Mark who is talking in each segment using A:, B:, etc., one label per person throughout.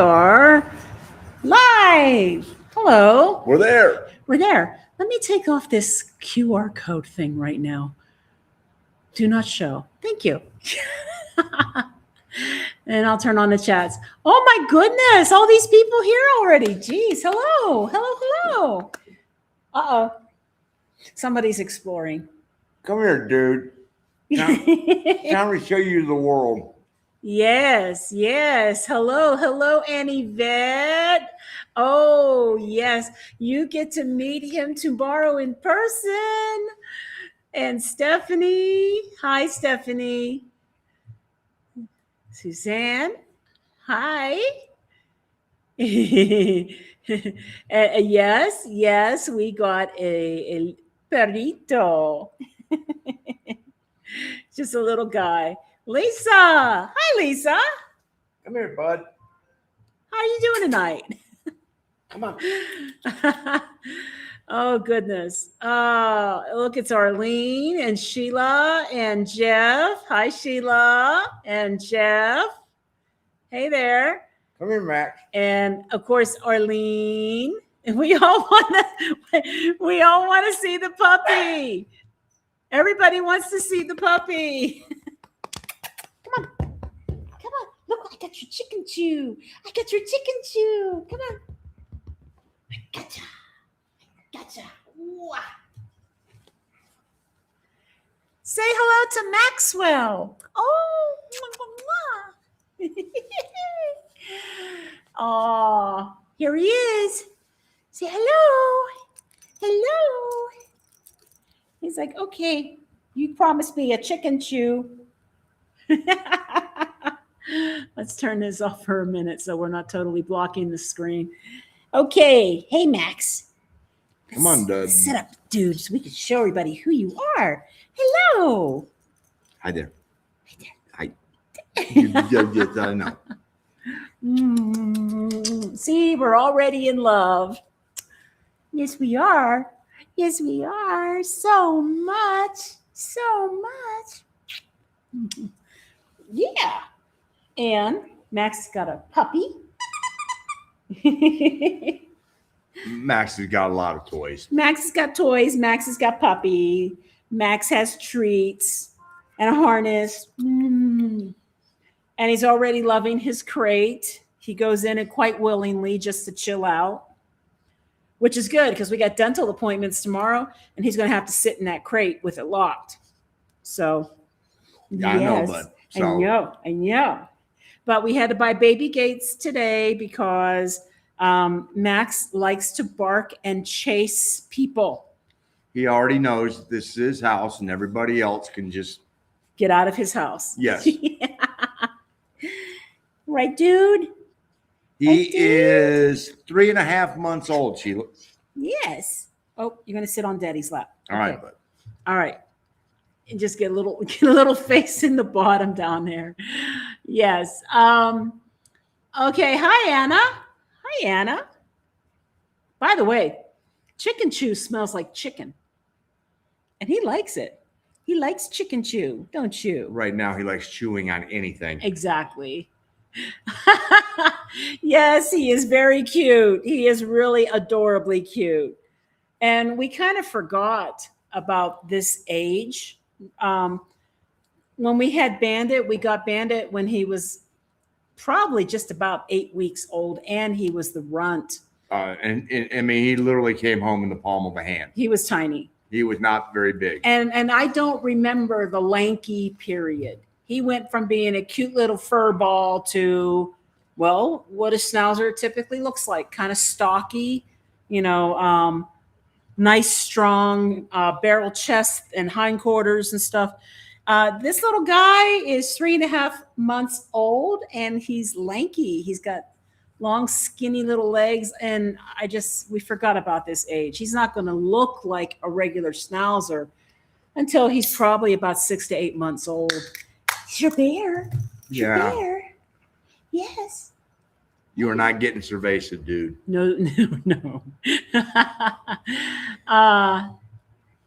A: are live. Hello.
B: We're there.
A: We're there. Let me take off this QR code thing right now. Do not show. Thank you. And I'll turn on the chats. Oh my goodness. All these people here already. Jeez. Hello. Hello. Uh-oh. Somebody's exploring.
B: Come here, dude. Time to show you the world.
A: Yes. Hello, Annie-Vet. Oh, yes. You get to meet him tomorrow in person. And Stephanie. Hi, Stephanie. Suzanne. Hi. Yes, we got a perrito. Just a little guy. Lisa. Hi, Lisa.
B: Come here, bud.
A: How are you doing tonight?
B: Come on.
A: Oh, goodness. Look, it's Arlene and Sheila and Jeff. Hi, Sheila and Jeff. Hey there.
B: Come here, Max.
A: And, of course, Arlene. And we all want to see the puppy. Everybody wants to see the puppy. Come on. Look, I got your chicken chew. Come on. I gotcha. Wow. Say hello to Maxwell. Oh, oh, here he is. Say hello. He's like, okay, you promised me a chicken chew. Let's turn this off for a minute so we're not totally blocking the screen. Okay. Hey, Max.
B: Come on, Dad.
A: Sit up, dude, so we can show everybody who you are. Hello.
B: Hi there. Hi. Yes, I know.
A: See, we're already in love. Yes, we are. So much. Yeah. And Max got a puppy.
B: Max has got a lot of toys.
A: Max has got toys. Max has got puppy. Max has treats and a harness. And he's already loving his crate. He goes in it quite willingly just to chill out, which is good because we got dental appointments tomorrow and he's going to have to sit in that crate with it locked. So,
B: yeah, yes, I know, bud.
A: So. I know. But we had to buy baby gates today because Max likes to bark and chase people.
B: He already knows this is his house and everybody else can just
A: get out of his house.
B: Yes.
A: Right, dude?
B: He is 3.5 months old, Sheila.
A: Yes. Oh, you're going to sit on Daddy's lap.
B: All right, bud.
A: All right. And just get a little face in the bottom down there. Yes. Okay. Hi, Anna. By the way, chicken chew smells like chicken. And he likes it. He likes chicken chew, don't you?
B: Right now, he likes chewing on anything.
A: Exactly. Yes, he is very cute. He is really adorably cute. And we kind of forgot about this age. When we had Bandit, we got Bandit when he was probably just about 8 weeks old, and he was the runt.
B: And I mean, he literally came home in the palm of a hand.
A: He was tiny.
B: He was not very big.
A: And I don't remember the lanky period. He went from being a cute little fur ball to, well, what a schnauzer typically looks like, kind of stocky, nice, strong barrel chest and hindquarters and stuff. This little guy is 3.5 months old, and he's lanky. He's got long, skinny little legs, and we forgot about this age. He's not going to look like a regular schnauzer until he's probably about 6 to 8 months old. It's your bear.
B: Yeah.
A: Your bear. Yes.
B: You are not getting cerveza, dude.
A: No.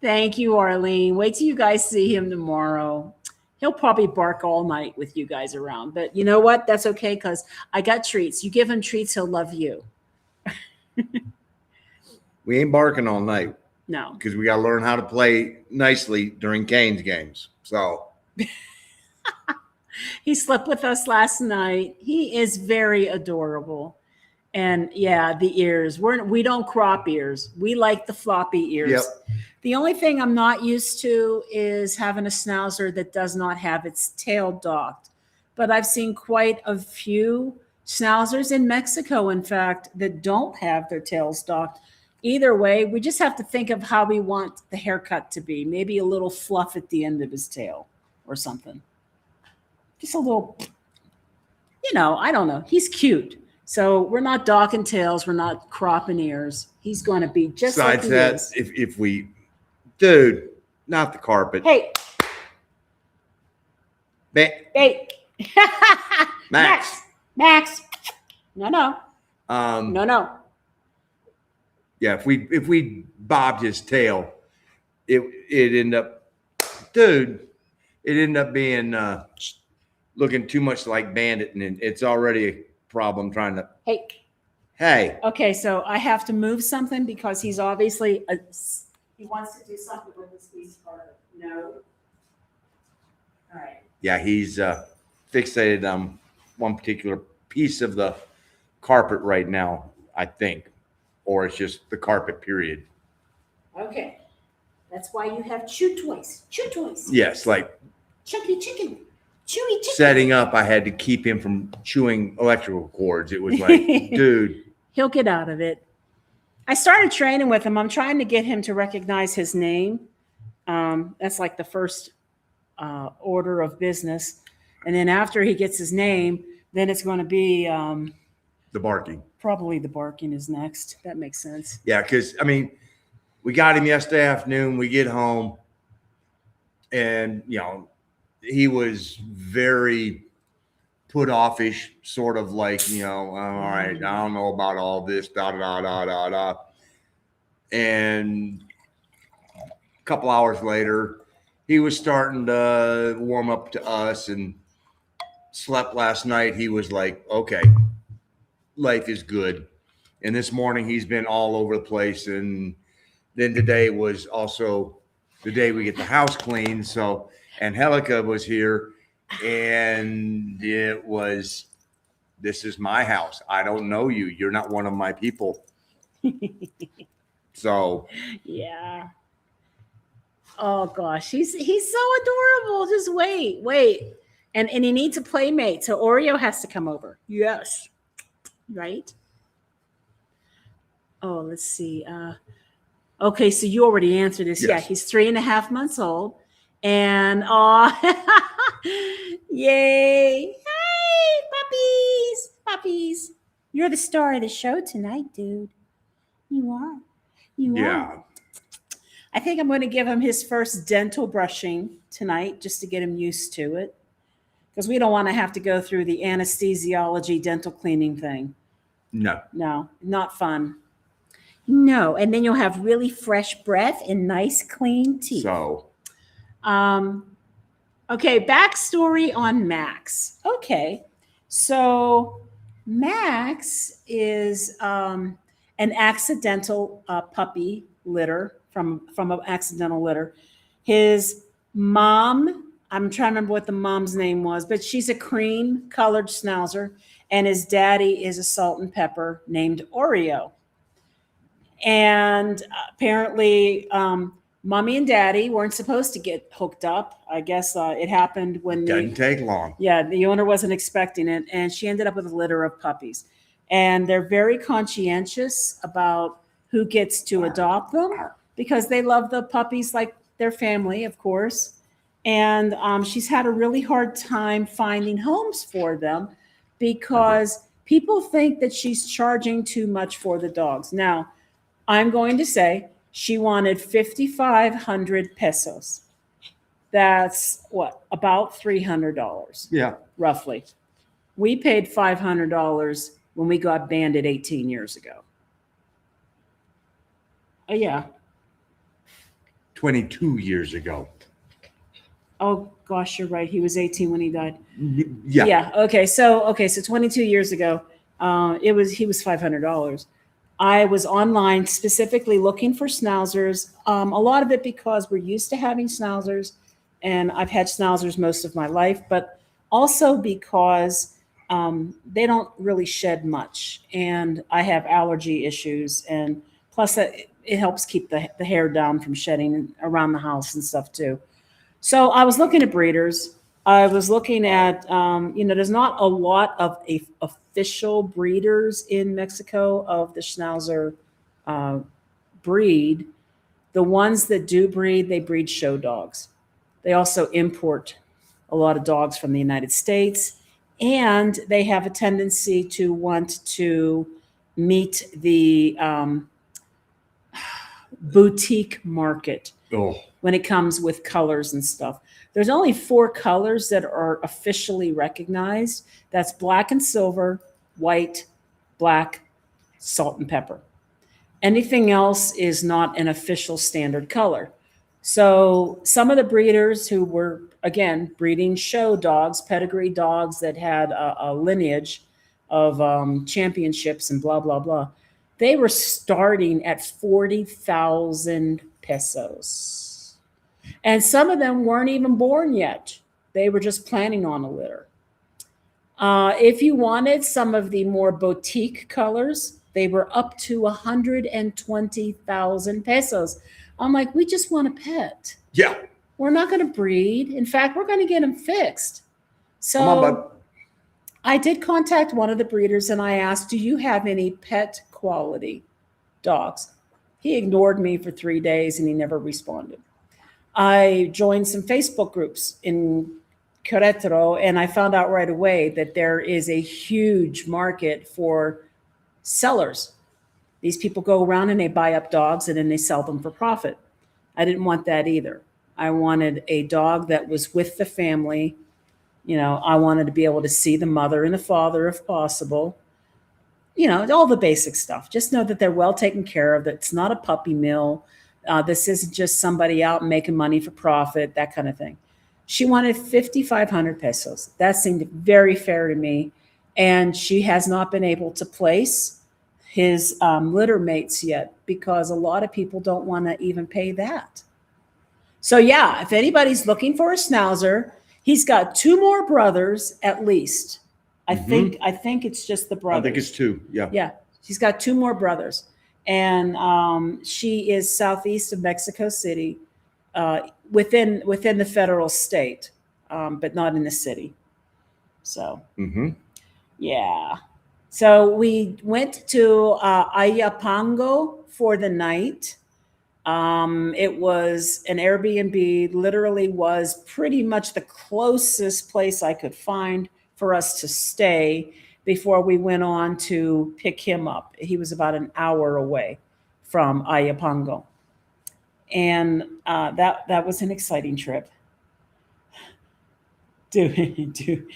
A: Thank you, Arlene. Wait till you guys see him tomorrow. He'll probably bark all night with you guys around. But you know what? That's okay because I got treats. You give him treats, he'll love you.
B: We ain't barking all night
A: No.
B: because we got to learn how to play nicely during Kane's games. So
A: He slept with us last night. He is very adorable. And yeah, the ears. We don't crop ears. We like the floppy ears.
B: Yep.
A: The only thing I'm not used to is having a schnauzer that does not have its tail docked. But I've seen quite a few schnauzers in Mexico, in fact, that don't have their tails docked. Either way, we just have to think of how we want the haircut to be. Maybe a little fluff at the end of his tail or something. Just a little, I don't know. He's cute. So we're not docking tails. We're not cropping ears. He's going to be just like he is.
B: if we, dude, not the carpet.
A: Hey. Hey.
B: Max.
A: Max. No. No.
B: Yeah, if we bobbed his tail, it ended up, dude, it ended up being looking too much like Bandit, and it's already a problem trying to. Hey.
A: Okay, so I have to move something because he's obviously he wants to do something with this piece of carpet. No. All right.
B: Yeah, he's fixated on one particular piece of the carpet right now, I think. Or it's just the carpet, period.
A: Okay. That's why you have chew toys. Chew toys.
B: Yes, like
A: Chunky chicken. Chewy chicken.
B: setting up, I had to keep him from chewing electrical cords. It was like, dude.
A: He'll get out of it. I started training with him. I'm trying to get him to recognize his name. That's like the first order of business. And then after he gets his name, then it's going to be
B: The barking.
A: Probably the barking is next. That makes sense.
B: Yeah, because, we got him yesterday afternoon. We get home, and, he was very put offish, sort of like, all right, I don't know about all this, da. And a couple hours later, he was starting to warm up to us and slept last night. He was like, okay, life is good. And this morning he's been all over the place. And then today was also the day we get the house cleaned. So Angelica was here, and it was, this is my house. I don't know you. You're not one of my people. So
A: yeah. Oh gosh, he's so adorable. Just wait. And he needs a playmate. So Oreo has to come over. Yes. Right? Oh, let's see. Okay, so you already answered this.
B: Yes.
A: Yeah, he's 3.5 months old. And yay. Hi, puppies. You're the star of the show tonight, dude. You are.
B: yeah.
A: I think I'm going to give him his first dental brushing tonight just to get him used to it. Because we don't want to have to go through the anesthesiology dental cleaning thing.
B: No,
A: not fun. No, and then you'll have really fresh breath and nice clean teeth.
B: So,
A: okay, backstory on Max. Okay, so Max is an accidental puppy litter from an accidental litter. His mom, I'm trying to remember what the mom's name was, but she's a cream colored schnauzer, and his daddy is a salt and pepper named Oreo. And apparently, mommy and daddy weren't supposed to get hooked up. I guess it happened when
B: didn't take long.
A: Yeah, the owner wasn't expecting it, and she ended up with a litter of puppies. And they're very conscientious about who gets to adopt them because they love the puppies like their family, of course. And she's had a really hard time finding homes for them because people think that she's charging too much for the dogs. Now, I'm going to say she wanted 5,500 pesos. That's what, about $300.
B: Yeah.
A: Roughly. We paid $500 when we got Bandit 18 years ago. Oh, yeah.
B: 22 years ago.
A: Oh gosh, you're right. He was 18 when he died.
B: Yeah.
A: Yeah. So 22 years ago, he was $500. I was online specifically looking for schnauzers. A lot of it because we're used to having schnauzers, and I've had schnauzers most of my life, but also because they don't really shed much, and I have allergy issues, and plus that it helps keep the hair down from shedding around the house and stuff too. So I was looking at breeders. I was looking at, there's not a lot of official breeders in Mexico of the Schnauzer uh, breed. The ones that do breed, they breed show dogs. They also import a lot of dogs from the United States, and they have a tendency to want to meet the boutique market
B: Oh,
A: when it comes with colors and stuff. There's only 4 colors that are officially recognized. That's black and silver, white, black, salt and pepper. Anything else is not an official standard color. So some of the breeders who were, again, breeding show dogs, pedigree dogs that had a lineage of championships and blah, blah, blah, they were starting at 40,000 pesos. And some of them weren't even born yet. They were just planning on a litter. If you wanted some of the more boutique colors, they were up to 120,000 pesos. I'm like, we just want a pet.
B: yeah.
A: We're not going to breed. In fact, we're going to get them fixed.
B: Come on, bud.
A: So I did contact one of the breeders and I asked, do you have any pet quality dogs? He ignored me for 3 days and he never responded. I joined some Facebook groups in Querétaro, and I found out right away that there is a huge market for sellers. These people go around and they buy up dogs and then they sell them for profit. I didn't want that either. I wanted a dog that was with the family. I wanted to be able to see the mother and the father if possible. All the basic stuff. Just know that they're well taken care of, that it's not a puppy mill. This isn't just somebody out making money for profit, that kind of thing. She wanted 5,500 pesos. That seemed very fair to me. And she has not been able to place his litter mates yet because a lot of people don't want to even pay that. So yeah, if anybody's looking for a schnauzer, he's got 2 more brothers at least. I think it's just the brothers.
B: I think it's 2. Yeah.
A: Yeah. She's got 2 more brothers. And she is southeast of Mexico City, within the federal state, but not in the city. So, yeah. So we went to Ayapango for the night. It was an Airbnb, literally was pretty much the closest place I could find for us to stay before we went on to pick him up. He was about an hour away from Ayapango. And that was an exciting trip. Dude.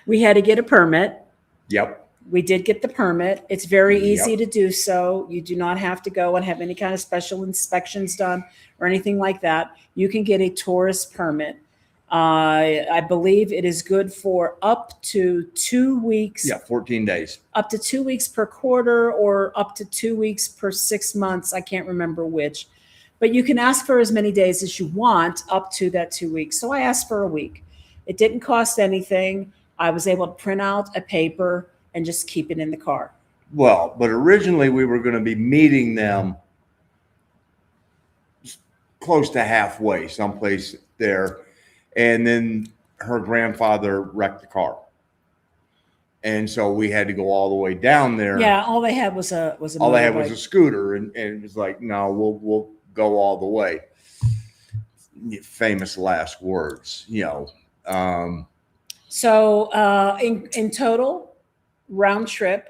A: We had to get a permit.
B: Yep.
A: We did get the permit. It's very easy to do so. You do not have to go and have any kind of special inspections done or anything like that. You can get a tourist permit. I believe it is good for up to 2 weeks.
B: Yeah, 14 days.
A: Up to 2 weeks per quarter or up to 2 weeks per 6 months. I can't remember which. But you can ask for as many days as you want up to that 2 weeks. So I asked for a week. It didn't cost anything. I was able to print out a paper and just keep it in the car.
B: Well, but originally we were going to be meeting them close to halfway, someplace there. And then her grandfather wrecked the car. And so we had to go all the way down there.
A: Yeah, all they had was a
B: all they had was a scooter. And it was like, no, we'll go all the way. Famous last words,
A: So in total, round trip,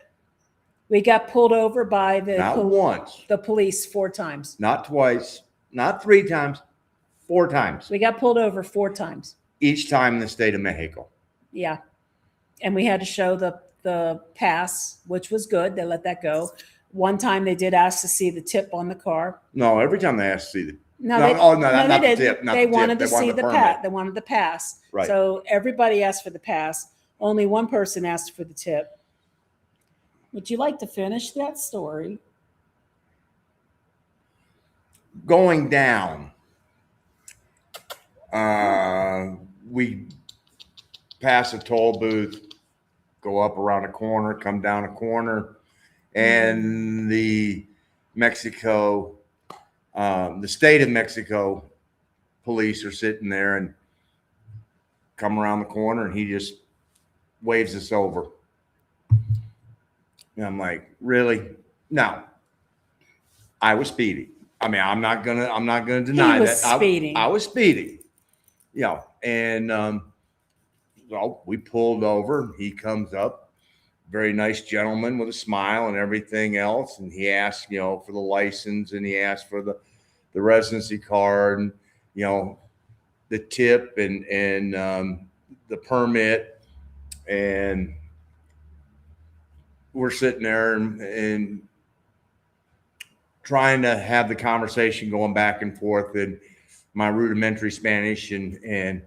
A: we got pulled over by the police 4 times.
B: Not twice, not 3 times, 4 times.
A: We got pulled over 4 times.
B: Each time in the state of Mexico.
A: Yeah. And we had to show the pass, which was good. They let that go. One time they did ask to see the tip on the car.
B: No, every time they asked to see
A: No,
B: not
A: they
B: the
A: didn't.
B: tip. Not
A: They
B: the
A: wanted
B: tip.
A: to see the
B: permit.
A: pass. They wanted the pass.
B: Right.
A: So everybody asked for the pass. Only one person asked for the tip. Would you like to finish that story?
B: Going down, we pass a toll booth, go up around a corner, come down a corner, and the state of Mexico police are sitting there and come around the corner, and he just waves us over. And I'm like, really? No. I was speeding. I mean, I'm not gonna deny that.
A: Speeding.
B: I was speeding. And well, we pulled over. He comes up, very nice gentleman with a smile and everything else. And he asked, for the license, and he asked for the residency card, and the tip and the permit. And we're sitting there and trying to have the conversation going back and forth in my rudimentary Spanish, and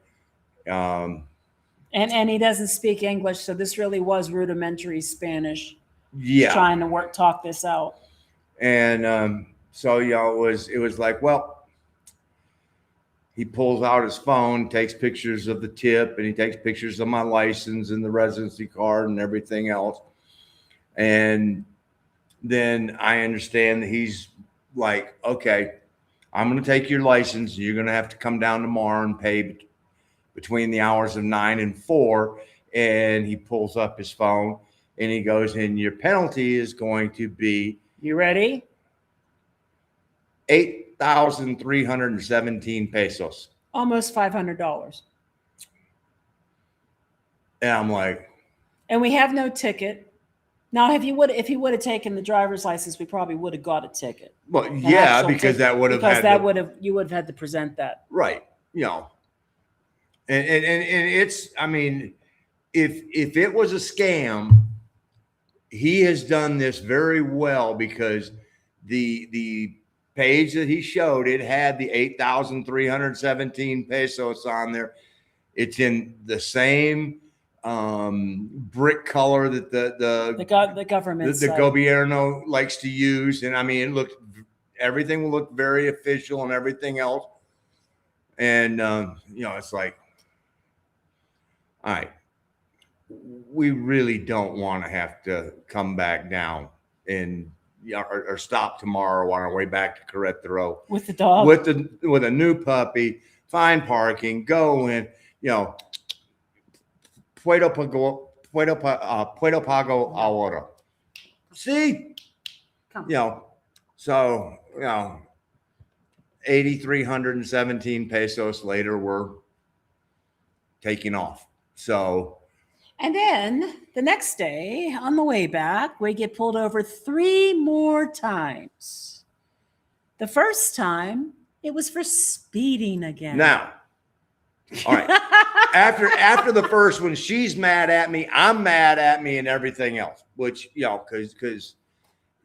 A: he doesn't speak English, so this really was rudimentary Spanish.
B: Yeah,
A: trying to talk this out.
B: And so it was like, well, he pulls out his phone, takes pictures of the tip, and he takes pictures of my license and the residency card and everything else. And then I understand that he's like, okay, I'm going to take your license. You're going to have to come down tomorrow and pay between the hours of 9 and 4. And he pulls up his phone and he goes, and your penalty is going to be,
A: you ready?
B: 8,317 pesos.
A: Almost $500.
B: And I'm like,
A: and we have no ticket. Now, if he would have taken the driver's license, we probably would have got a ticket.
B: Well, yeah, because that would have
A: you would have had to present that.
B: Right. And it's, I mean, if it was a scam, he has done this very well, because the page that he showed, it had the 8,317 pesos on there. It's in the same brick color that the government, the gobierno likes to use. And I mean, everything looked very official and everything else. And, it's like, all right, we really don't want to have to come back down and or stop tomorrow on our way back to Querétaro
A: with the dog,
B: with a new puppy, find parking, go in, Puedo pago ahora. See, so 8,317 pesos later, we're taking off. So,
A: and then the next day on the way back, we get pulled over 3 more times. The first time, it was for speeding again.
B: Now, all right. After the first one, she's mad at me. I'm mad at me, and everything else. Which because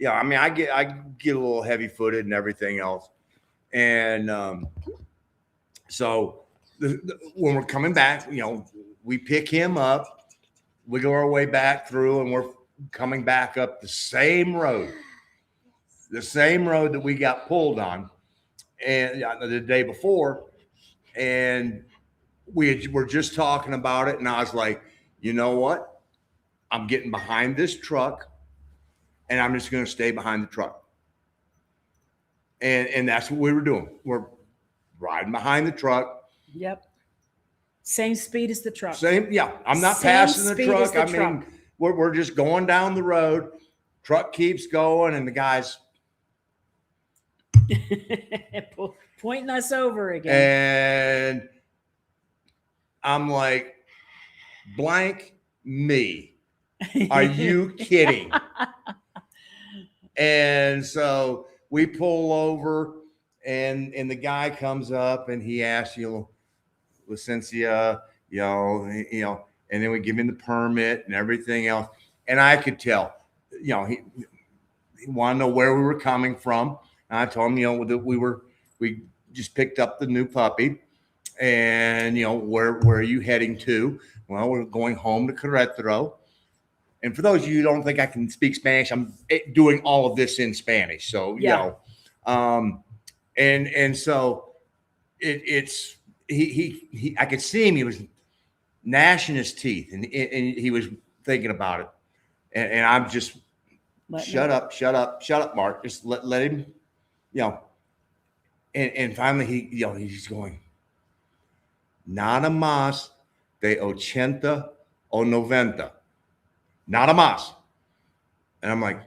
B: I mean, I get a little heavy footed and everything else. And so when we're coming back, we pick him up, wiggle our way back through, and we're coming back up the same road that we got pulled on, and the day before, and we're just talking about it, and I was like, you know what? I'm getting behind this truck, and I'm just going to stay behind the truck. And that's what we were doing. We're riding behind the truck.
A: Yep. Same speed as the truck.
B: Same, yeah. I'm not passing the truck. I mean, we're just going down the road. Truck keeps going, and the guy's
A: pointing us over again.
B: And I'm like, blank me. Are you kidding? And so we pull over, and the guy comes up and he asks, licencia, and then we give him the permit and everything else. And I could tell, he wanted to know where we were coming from. And I told him, that we just picked up the new puppy, and where are you heading to? Well, we're going home to Querétaro. And for those of you who don't think I can speak Spanish, I'm doing all of this in Spanish. So and so it's he I could see him. He was gnashing his teeth, and he was thinking about it. And I'm just shut up, Mark. Just let him, And finally he's going, nada más de 80 o 90. Nada más. And I'm like,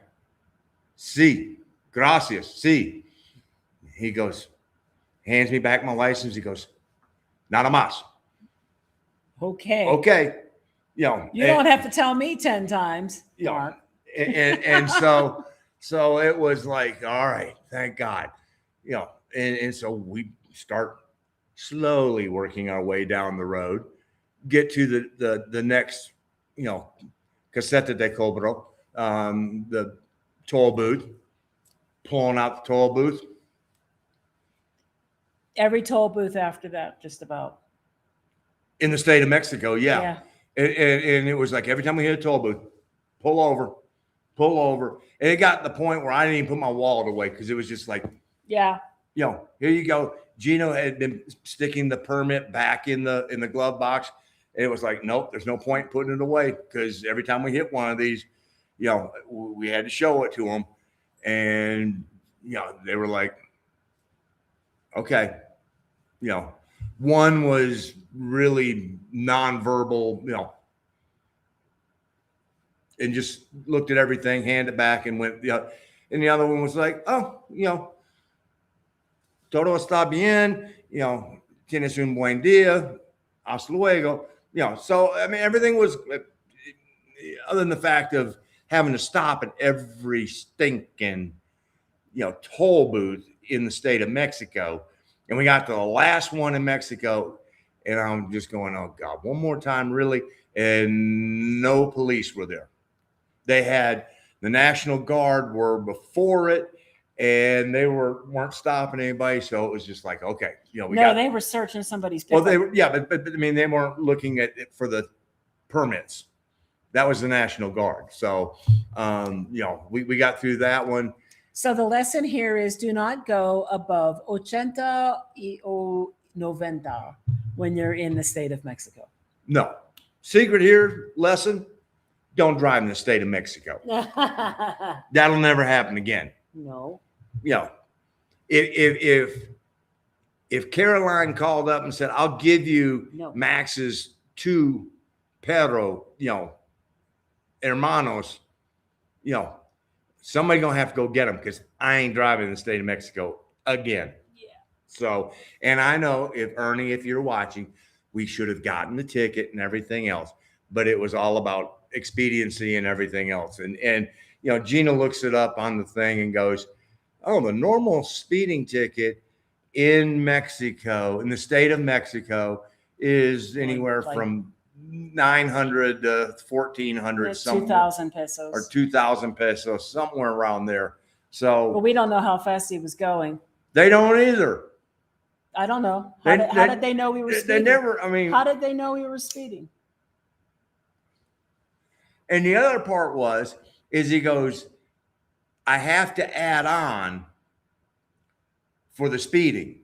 B: sí, gracias, sí. He goes, hands me back my license. He goes, nada más.
A: Okay. You don't have to tell me 10 times.
B: Mark. And so it was like, all right, thank God. And so we start slowly working our way down the road, get to the next, Caseta de Cobro, the toll booth, pulling out the toll booth.
A: Every toll booth after that, just about.
B: In the state of Mexico, yeah. And it was like every time we hit a toll booth, pull over. And it got to the point where I didn't even put my wallet away because it was just like, here you go. Gino had been sticking the permit back in the glove box. And it was like, nope, there's no point putting it away because every time we hit one of these, we had to show it to them. And, they were like, okay. One was really nonverbal, and just looked at everything, handed it back and went, and the other one was like, oh, todo está bien, tienes un buen día, hasta luego. So, I mean, everything was, other than the fact of having to stop at every stinking, toll booth in the state of Mexico. And we got to the last one in Mexico, and I'm just going, oh, God, one more time, really? And no police were there. They had the National Guard were before it, and they weren't stopping anybody. So it was just like, okay,
A: they were searching somebody's pickup.
B: Well, but I mean, they weren't looking at it for the permits. That was the National Guard. So, we got through that one.
A: So the lesson here is do not go above 80 o 90 when you're in the state of Mexico. No.
B: Secret here, lesson, don't drive in the state of Mexico. That'll never happen again.
A: No.
B: If Caroline called up and said, I'll give you Max's 2 perro, hermanos, somebody gonna have to go get them because I ain't driving in the state of Mexico again.
A: Yeah.
B: So, and I know if you're watching, we should have gotten the ticket and everything else, but it was all about expediency and everything else. And Gina looks it up on the thing and goes, oh, the normal speeding ticket in Mexico, in the state of Mexico, is anywhere from 900 to 1,400,
A: 2,000 pesos.
B: Or 2,000 pesos, somewhere around there. So,
A: well, we don't know how fast he was going.
B: They don't either.
A: I don't know. How did they know we were speeding? How did they know we were speeding?
B: And the other part is he goes, I have to add on for the speeding.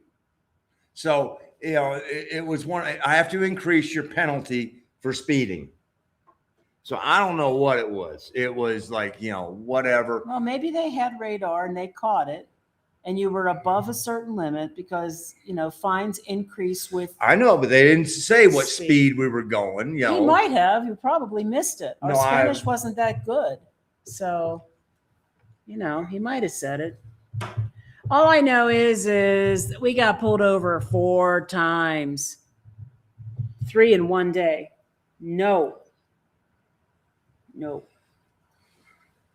B: So, it was I have to increase your penalty for speeding. So I don't know what it was. It was like, whatever.
A: Well, maybe they had radar and they caught it and you were above a certain limit because, fines increase with.
B: I know, but they didn't say what speed we were going.
A: He might have. You probably missed it. Our Spanish wasn't that good. So, he might have said it. All I know is we got pulled over 4 times, 3 in one day. No.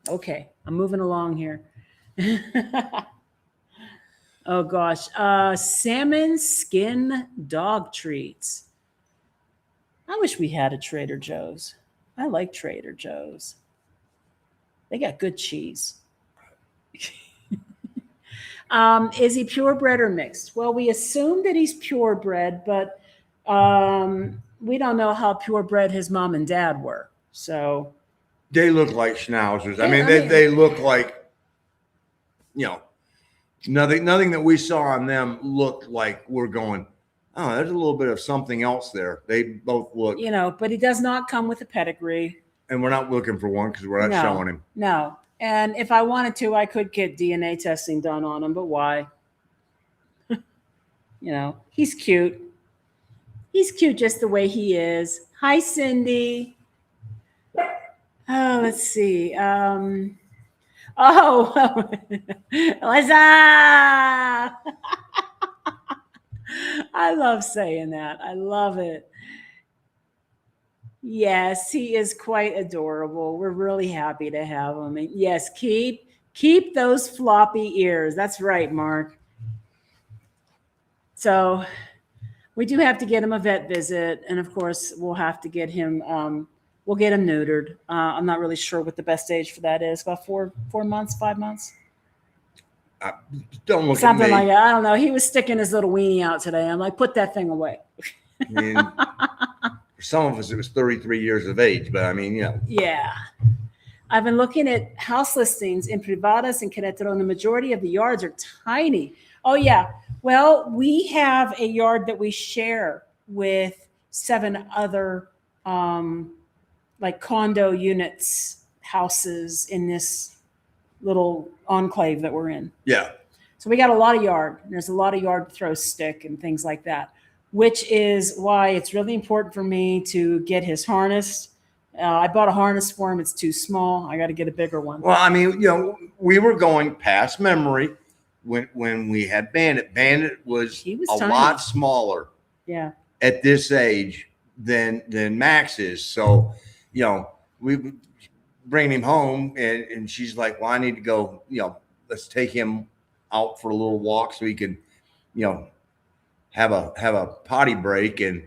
A: Okay, I'm moving along here. Oh gosh, salmon skin dog treats. I wish we had a Trader Joe's. I like Trader Joe's. They got good cheese. Is he purebred or mixed? Well, we assume that he's purebred, but we don't know how purebred his mom and dad were. So
B: they look like schnauzers. I
A: Yeah,
B: mean,
A: I
B: they,
A: mean-
B: they look like, you know, nothing that we saw on them looked like we're going, oh, there's a little bit of something else there. They both look,
A: you know, but he does not come with a pedigree.
B: and we're not looking for one because we're not
A: No.
B: showing him.
A: No. And if I wanted to, I could get DNA testing done on him, but why? You know, he's cute. He's cute just the way he is. Hi, Cindy. Oh, let's see. Oh, what's up? I love saying that. I love it. Yes, he is quite adorable. We're really happy to have him. And yes, keep those floppy ears. That's right, Mark. So we do have to get him a vet visit, and of course, we'll have to get him. We'll get him neutered. I'm not really sure what the best age for that is. About 4 months, 5 months,
B: Don't look
A: something
B: at me.
A: like that. I don't know. He was sticking his little weenie out today. I'm like, put that thing away.
B: I mean, for some of us, it was 33 years of age, but I mean, you know.
A: Yeah. I've been looking at house listings in Privadas and Querétaro, and the majority of the yards are tiny. Oh, yeah. Well, we have a yard that we share with 7 other like condo units, houses in this little enclave that we're in.
B: Yeah.
A: So we got a lot of yard. There's a lot of yard to throw stick and things like that, which is why it's really important for me to get his harness. I bought a harness for him. It's too small. I got to get a bigger one.
B: Well, I mean, you know, we were going past memory when we had Bandit. Bandit was
A: He was
B: a
A: tiny.
B: lot smaller
A: Yeah.
B: at this age than Max is. So, you know, we bring him home and she's like, well, I need to go, you know, let's take him out for a little walk so he can, you know, have a potty break. And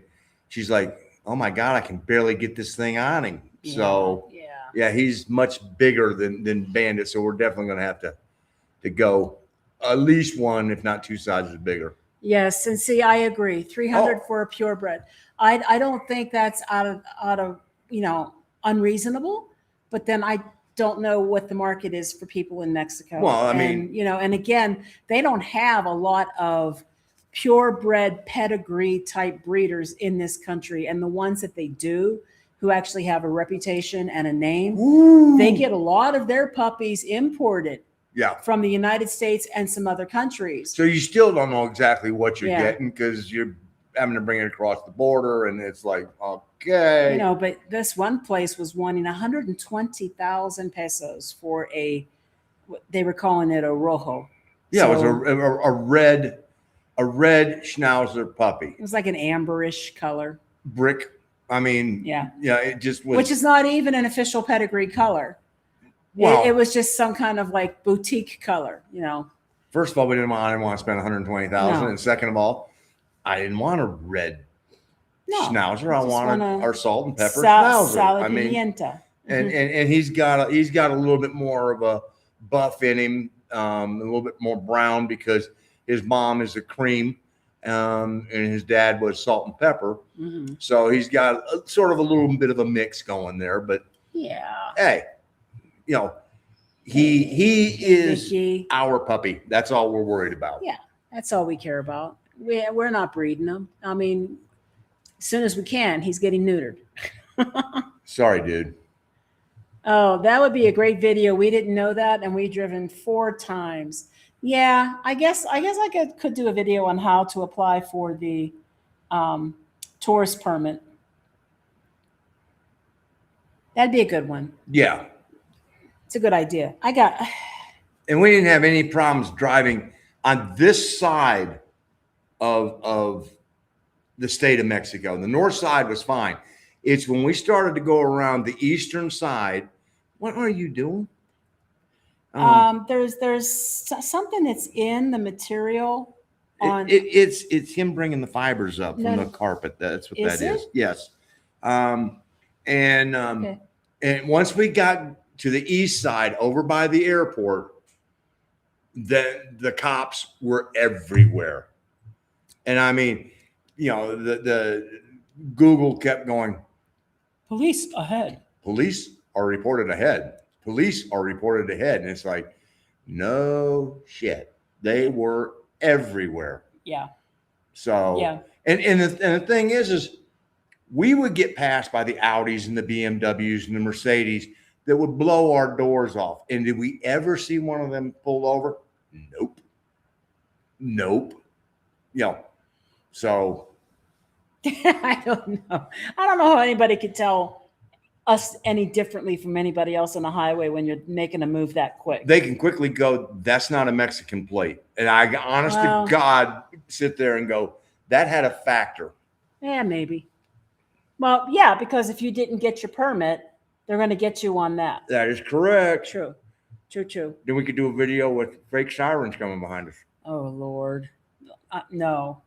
B: she's like, oh my God, I can barely get this thing on him.
A: Yeah.
B: So yeah, he's much bigger than Bandit. So we're definitely going to have to go at least one, if not 2 sizes bigger.
A: Yes, and see, I agree. 300 for a purebred. I don't think that's out of you know, unreasonable, but then I don't know what the market is for people in Mexico.
B: Well, I
A: and,
B: mean,
A: you know, and again, they don't have a lot of purebred pedigree type breeders in this country, and the ones that they do, who actually have a reputation and a name,
B: ooh,
A: they get a lot of their puppies imported
B: yeah.
A: from the United States and some other countries.
B: So you still don't know exactly what you're
A: Yeah.
B: getting because you're having to bring it across the border, and it's like, okay,
A: You know, but this one place was wanting 120,000 pesos for they were calling it a rojo.
B: yeah,
A: So
B: it was a red schnauzer puppy,
A: it was like an amberish color.
B: brick. I mean,
A: Yeah.
B: it just was.
A: Which is not even an official pedigree color.
B: Well,
A: It was just some kind of like boutique color, you know.
B: first of all, I didn't want to spend 120,000,
A: No.
B: and second of all, I didn't want a red
A: No,
B: schnauzer. I
A: just
B: wanted
A: want a
B: our salt and pepper schnauzer. I mean,
A: Saladienta.
B: and he's got a little bit more of a buff in him, a little bit more brown because his mom is a cream, and his dad was salt and pepper.
A: Mhm.
B: So he's got sort of a little bit of a mix going there. But
A: Yeah.
B: hey, you know, he is
A: Vicky.
B: our puppy. That's all we're worried about.
A: Yeah. That's all we care about. We're not breeding them. I mean, as soon as we can, he's getting neutered.
B: Sorry, dude.
A: Oh, that would be a great video. We didn't know that, and we driven 4 times. Yeah, I guess I could do a video on how to apply for the tourist permit. That'd be a good one.
B: Yeah.
A: It's a good idea.
B: And we didn't have any problems driving on this side of the state of Mexico. The north side was fine. It's when we started to go around the eastern side. What are you doing?
A: There's something that's in the material on.
B: It's him bringing the fibers up from the carpet. That's what
A: Is
B: that is.
A: it?
B: Yes.
A: Okay.
B: And once we got to the east side over by the airport, the cops were everywhere. And I mean, you know, the Google kept going,
A: Police ahead.
B: police are reported ahead. Police are reported ahead. And it's like, no shit. They were everywhere.
A: Yeah.
B: So,
A: Yeah.
B: And the thing is we would get passed by the Audis and the BMWs and the Mercedes that would blow our doors off. And did we ever see one of them pulled over? Nope. You know, so.
A: I don't know. I don't know how anybody could tell us any differently from anybody else on the highway when you're making a move that quick.
B: They can quickly go, that's not a Mexican plate. And I, honest to God, sit there and go, that had a factor.
A: Yeah, maybe. Well, yeah, because if you didn't get your permit, they're going to get you on that.
B: That is correct.
A: True.
B: Then we could do a video with fake sirens coming behind us.
A: Oh, Lord. No.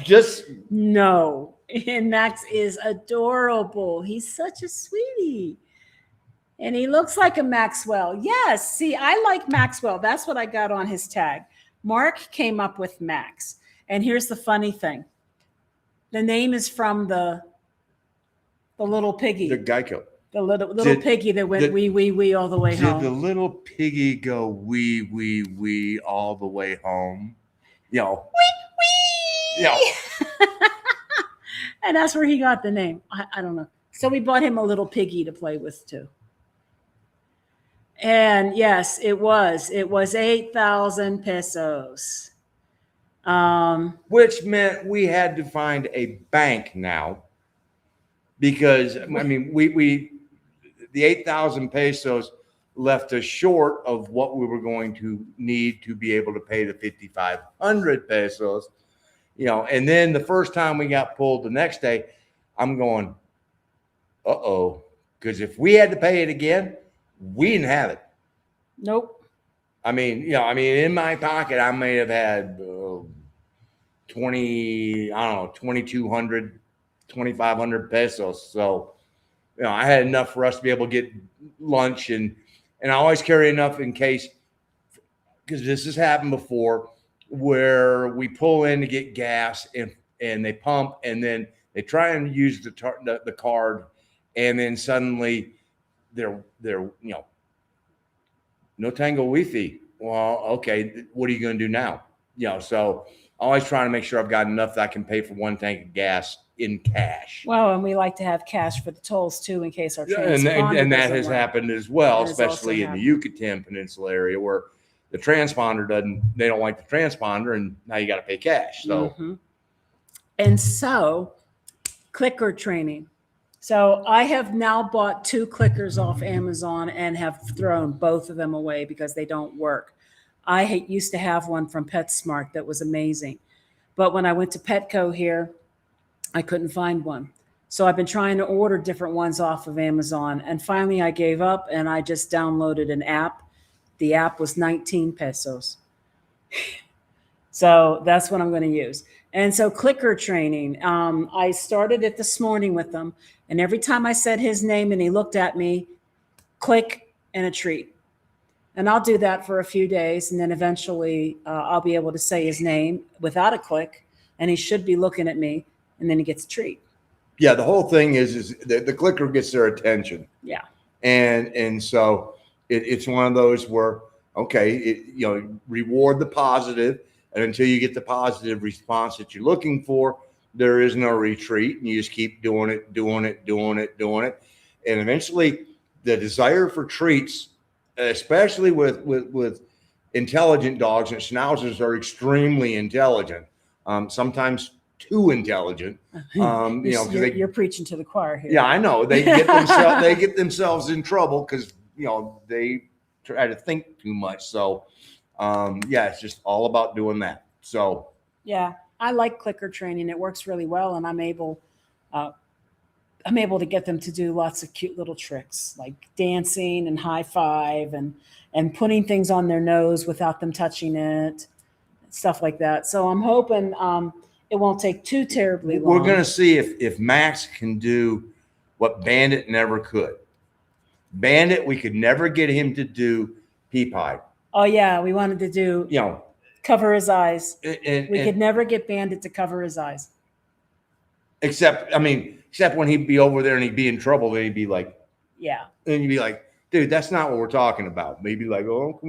B: Just
A: No. And Max is adorable. He's such a sweetie. And he looks like a Maxwell. Yes. See, I like Maxwell. That's what I got on his tag. Mark came up with Max. And here's the funny thing. The name is from the little piggy.
B: the Geico.
A: The little piggy that went wee all the way home.
B: Did the little piggy go wee all the way home? You know. Wee. You know.
A: And that's where he got the name. I don't know. So we bought him a little piggy to play with too. And yes, it was 8,000 pesos.
B: Which meant we had to find a bank now, because I mean, the 8,000 pesos left us short of what we were going to need to be able to pay the 5,500 pesos, you know. And then the first time we got pulled the next day, I'm going, because if we had to pay it again, we didn't have it.
A: Nope.
B: I mean, in my pocket, I may have had 2,200, 2,500 pesos. So, you know, I had enough for us to be able to get lunch, and I always carry enough in case, because this has happened before, where we pull in to get gas and they pump, and then they try and use the card, and then suddenly they're no tango Wi-Fi. Well, okay, what are you going to do now? You know, so always trying to make sure I've got enough that I can pay for one tank of gas in cash.
A: Well, and we like to have cash for the tolls too, in case our
B: transponder and that has happened as well, especially in the Yucatan Peninsula area, where the transponder they don't like the transponder, and now you got to pay cash. So,
A: and so clicker training. So I have now bought 2 clickers off Amazon and have thrown both of them away because they don't work. I used to have one from PetSmart that was amazing. But when I went to Petco here, I couldn't find one. So I've been trying to order different ones off of Amazon. And finally I gave up and I just downloaded an app. The app was 19 pesos. So that's what I'm going to use. And so clicker training, I started it this morning with them. And every time I said his name and he looked at me, click and a treat. And I'll do that for a few days. And then eventually I'll be able to say his name without a click. And he should be looking at me. And then he gets a treat.
B: Yeah, the whole thing is the clicker gets their attention.
A: Yeah.
B: And so it's one of those where, okay, reward the positive. And until you get the positive response that you're looking for, there is no retreat. And you just keep doing it. And eventually the desire for treats, especially with intelligent dogs, and schnauzers are extremely intelligent, sometimes too intelligent.
A: You're preaching to the choir here.
B: Yeah, I know. They get themselves in trouble because they try to think too much. So it's just all about doing that. So
A: yeah, I like clicker training. It works really well, and I'm able to get them to do lots of cute little tricks like dancing and high five and putting things on their nose without them touching it, stuff like that. So I'm hoping it won't take too terribly long.
B: We're going to see if Max can do what Bandit never could. Bandit, we could never get him to do pea pie.
A: Oh yeah, we wanted to do cover his eyes. We could never get Bandit to cover his eyes.
B: Except when he'd be over there and he'd be in trouble, then he'd be like,
A: yeah.
B: And you'd be like, dude, that's not what we're talking about. Maybe like, oh,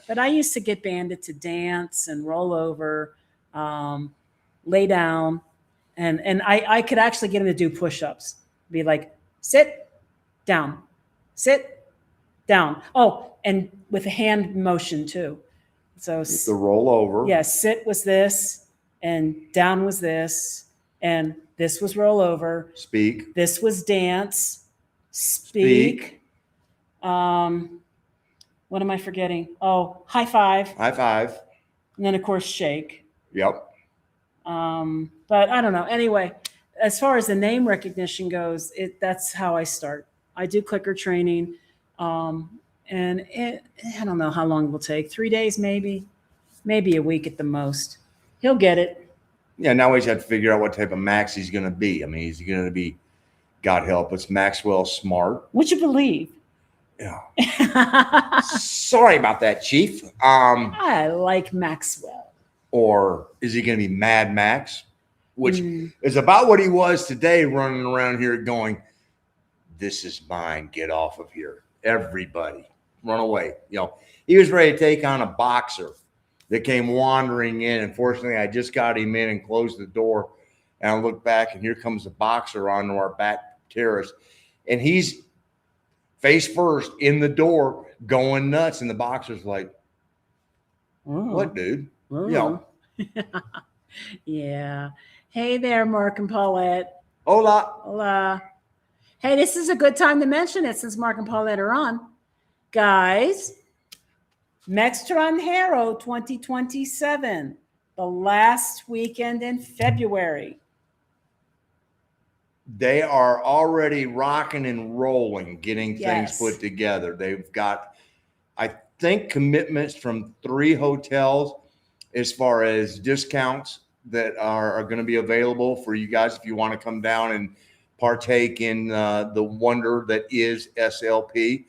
A: But I used to get Bandit to dance and roll over, lay down, and I could actually get him to do push-ups. Be like, sit down, sit down. Oh, and with a hand motion too. So
B: the roll over.
A: Yeah, sit was this, and down was this, and this was roll over.
B: Speak.
A: This was dance. Speak. What am I forgetting? Oh, high five.
B: High five.
A: And then of course shake.
B: Yep.
A: But I don't know. Anyway, as far as the name recognition goes, that's how I start. I do clicker training. And I don't know how long it will take. 3 days, maybe a week at the most. He'll get it.
B: Yeah. Now we just have to figure out what type of Max he's going to be. I mean, he's going to be, God help us, Maxwell smart.
A: Would you believe?
B: Yeah. Sorry about that, Chief.
A: I like Maxwell.
B: Or is he going to be Mad Max? Which is about what he was today, running around here going, "This is mine. Get off of here. Everybody, run away." He was ready to take on a boxer that came wandering in. Unfortunately, I just got him in and closed the door. And I look back, and here comes a boxer onto our back terrace. And he's face first in the door going nuts. And the boxer's like, "What, dude?"
A: Yeah. Hey there, Mark and Paulette.
B: Hola.
A: Hola. Hey, this is a good time to mention it since Mark and Paulette are on. Guys, Mextranjero 2027, the last weekend in February.
B: They are already rocking and rolling, getting things put together. They've got, I think, commitments from 3 hotels as far as discounts that are going to be available for you guys if you want to come down and partake in the wonder that is SLP.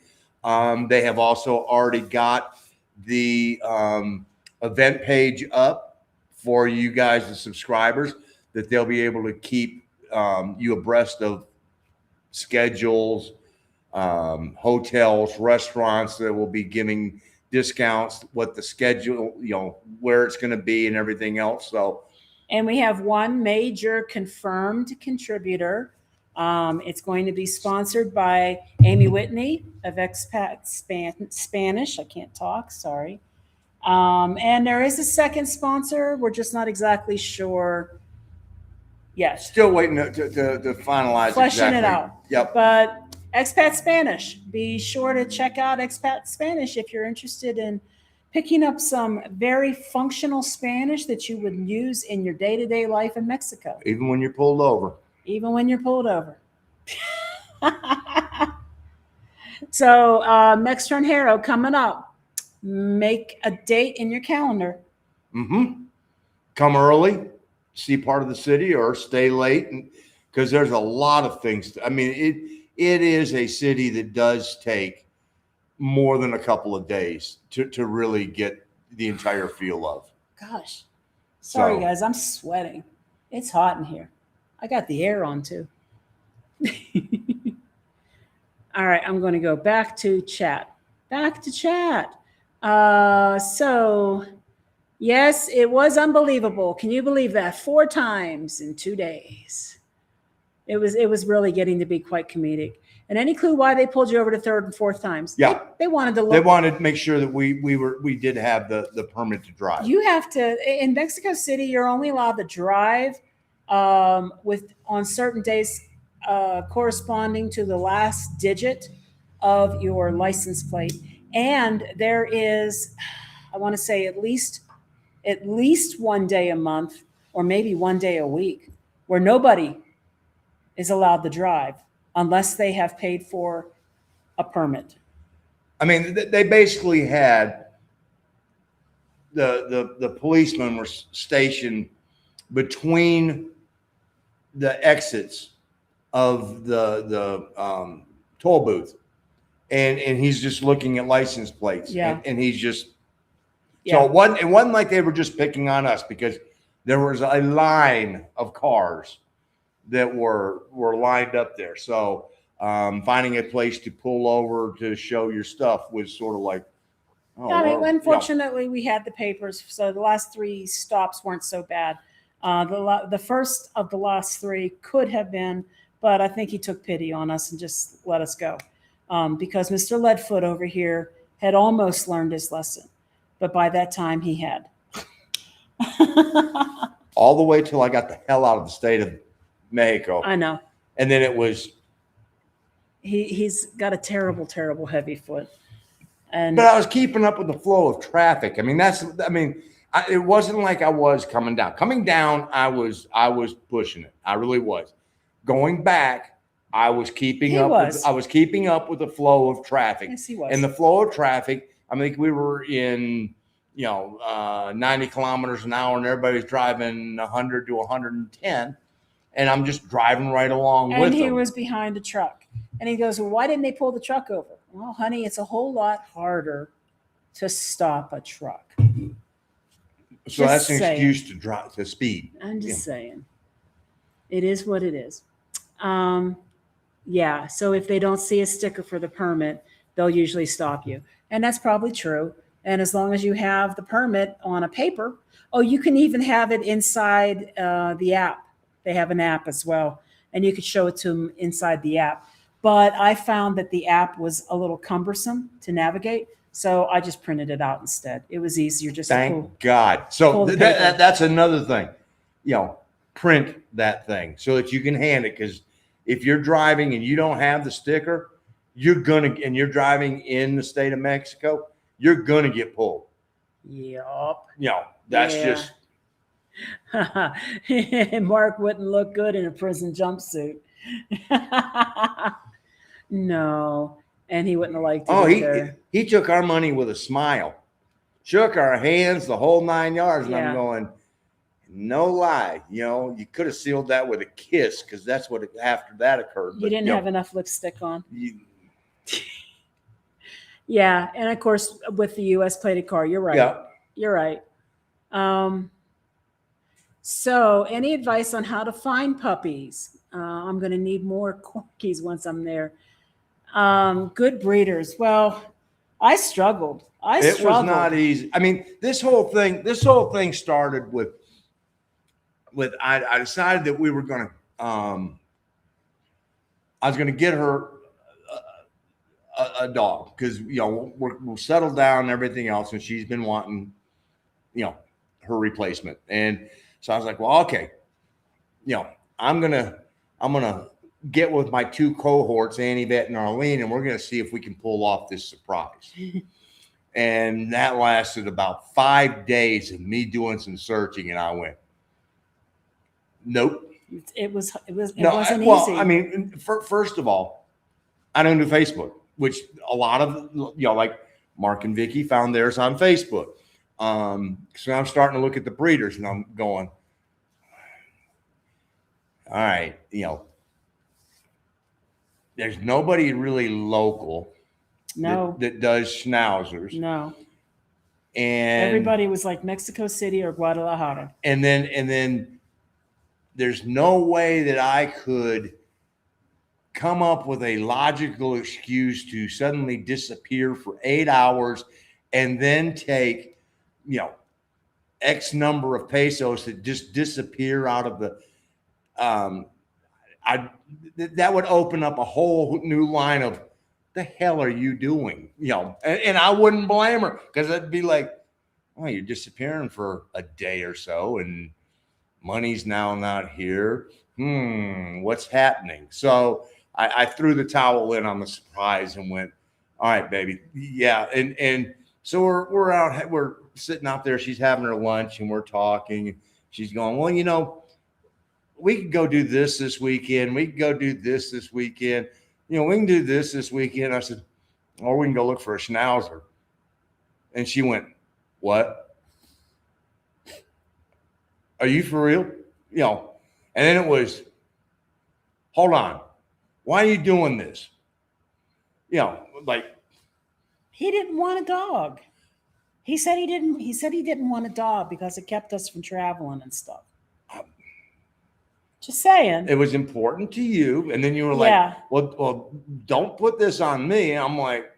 B: They have also already got the event page up for you guys, the subscribers, that they'll be able to keep you abreast of schedules, hotels, restaurants that will be giving discounts, what the schedule, where it's going to be and everything else.
A: And we have one major confirmed contributor. It's going to be sponsored by Amy Whitney of Expat Spanish. I can't talk, sorry. And there is a second sponsor. We're just not exactly sure yet.
B: Still waiting to finalize.
A: Fleshing it out.
B: Yep.
A: But Expat Spanish. Be sure to check out Expat Spanish if you're interested in picking up some very functional Spanish that you would use in your day-to-day life in Mexico.
B: Even when you're pulled over.
A: Even when you're pulled over. So Mextranjero coming up. Make a date in your calendar.
B: Come early, see part of the city, or stay late, because there's a lot of things. It is a city that does take more than a couple of days to really get the entire feel of.
A: Gosh. Sorry, guys. I'm sweating. It's hot in here. I got the air on, too. All right. I'm going to go back to chat. So, yes, it was unbelievable. Can you believe that? 4 times in 2 days. It was really getting to be quite comedic. And any clue why they pulled you over to 3rd and 4th times?
B: Yeah,
A: they wanted to look.
B: They wanted to make sure that we did have the permit to drive.
A: You have to in Mexico City. You're only allowed to drive on certain days corresponding to the last digit of your license plate. And there is, I want to say, at least 1 day a month, or maybe 1 day a week, where nobody is allowed to drive unless they have paid for a permit.
B: They basically had the policemen were stationed between the exits of the toll booth, and he's just looking at license plates.
A: Yeah.
B: And he's just,
A: Yeah.
B: so it wasn't like they were just picking on us, because there was a line of cars that were lined up there. So finding a place to pull over to show your stuff was sort of like, oh,
A: I mean,
B: well,
A: unfortunately, we had the papers, so the last 3 stops weren't so bad. The first of the last 3 could have been, but I think he took pity on us and just let us go, because Mr. Leadfoot over here had almost learned his lesson, but by that time he had.
B: all the way till I got the hell out of the state of Mexico.
A: I know.
B: And then it was,
A: he's got a terrible, terrible heavy foot.
B: but I was keeping up with the flow of traffic. I mean, it wasn't like I was coming down. Coming down, I was pushing it. I really was. Going back, I was keeping up. I was keeping up with the flow of traffic.
A: Yes, he was.
B: And the flow of traffic, I think we were in, 90 kilometers an hour, and everybody's driving 100 to 110, and I'm just driving right along with them.
A: And he was behind a truck, and he goes, "Well, why didn't they pull the truck over?" Well, honey, it's a whole lot harder to stop a truck.
B: So that's an excuse to drive to speed.
A: I'm just saying. It is what it is. Yeah. So if they don't see a sticker for the permit, they'll usually stop you. And that's probably true. And as long as you have the permit on a paper, you can even have it inside the app. They have an app as well. And you could show it to them inside the app. But I found that the app was a little cumbersome to navigate. So I just printed it out instead. It was easier just
B: Thank
A: to pull.
B: God. So that's another thing. Print that thing so that you can hand it. Because if you're driving and you don't have the sticker, and you're driving in the state of Mexico, you're gonna get pulled.
A: Yup.
B: That's just.
A: Mark wouldn't look good in a prison jumpsuit. No. And he wouldn't have liked it.
B: He took our money with a smile, shook our hands, the whole 9 yards. And I'm going, no lie, you could have sealed that with a kiss, because that's what after that occurred.
A: You didn't have enough lipstick on. Yeah, and of course with the U.S. plated car, you're right.
B: Yeah.
A: You're right. So, any advice on how to find puppies? I'm going to need more corgis once I'm there. Good breeders. Well, I struggled. It was
B: not easy. I mean, this whole thing started with I decided that we were going to, I was going to get her a dog, because, we're settled down and everything else. And she's been wanting, her replacement. And so I was like, well, okay, I'm going to get with my 2 cohorts, Annie, Bet, and Arlene, and we're going to see if we can pull off this surprise. And that lasted about 5 days of me doing some searching, and I went, nope.
A: It wasn't easy.
B: I mean, first of all, I don't do Facebook, which a lot of, like Mark and Vicky found theirs on Facebook. So I'm starting to look at the breeders, and I'm going, all right, there's nobody really local that does schnauzers.
A: No.
B: And
A: everybody was like Mexico City or Guadalajara.
B: And then there's no way that I could come up with a logical excuse to suddenly disappear for 8 hours and then take, X number of pesos that just disappear out of the, that would open up a whole new line of, the hell are you doing? And I wouldn't blame her, because it'd be like, oh, you're disappearing for a day or so and money's now not here. What's happening? So I threw the towel in on the surprise and went, all right, baby. Yeah. And so we're sitting out there. She's having her lunch and we're talking. She's going, well, we could go do this weekend. We could go do this weekend. We can do this weekend. I said, or we can go look for a schnauzer. And she went, what? Are you for real? And then it was, hold on. Why are you doing this? like
A: He didn't want a dog. He said he didn't. He said he didn't want a dog because it kept us from traveling and stuff. Just saying.
B: it was important to you, and then you were like,
A: Yeah.
B: well, don't put this on me. I'm like,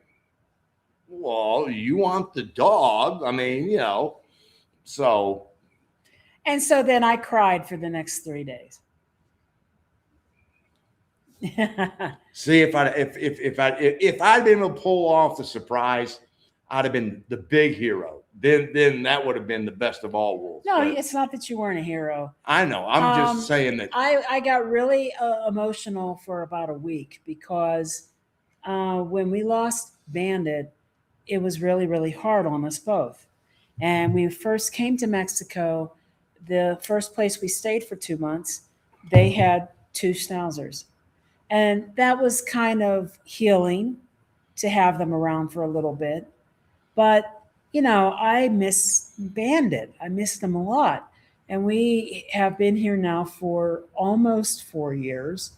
B: well, you want the dog. I mean, so.
A: And so then I cried for the next 3 days.
B: See, if I'd been able to pull off the surprise, I'd have been the big hero. Then that would have been the best of all worlds.
A: No,
B: But
A: it's not that you weren't a hero.
B: I know. I'm just saying that.
A: I got really emotional for about a week because when we lost Bandit, it was really, really hard on us both. And we first came to Mexico, the first place we stayed for 2 months, they had 2 schnauzers. And that was kind of healing to have them around for a little bit. But, I miss Bandit. I miss them a lot. And we have been here now for almost 4 years.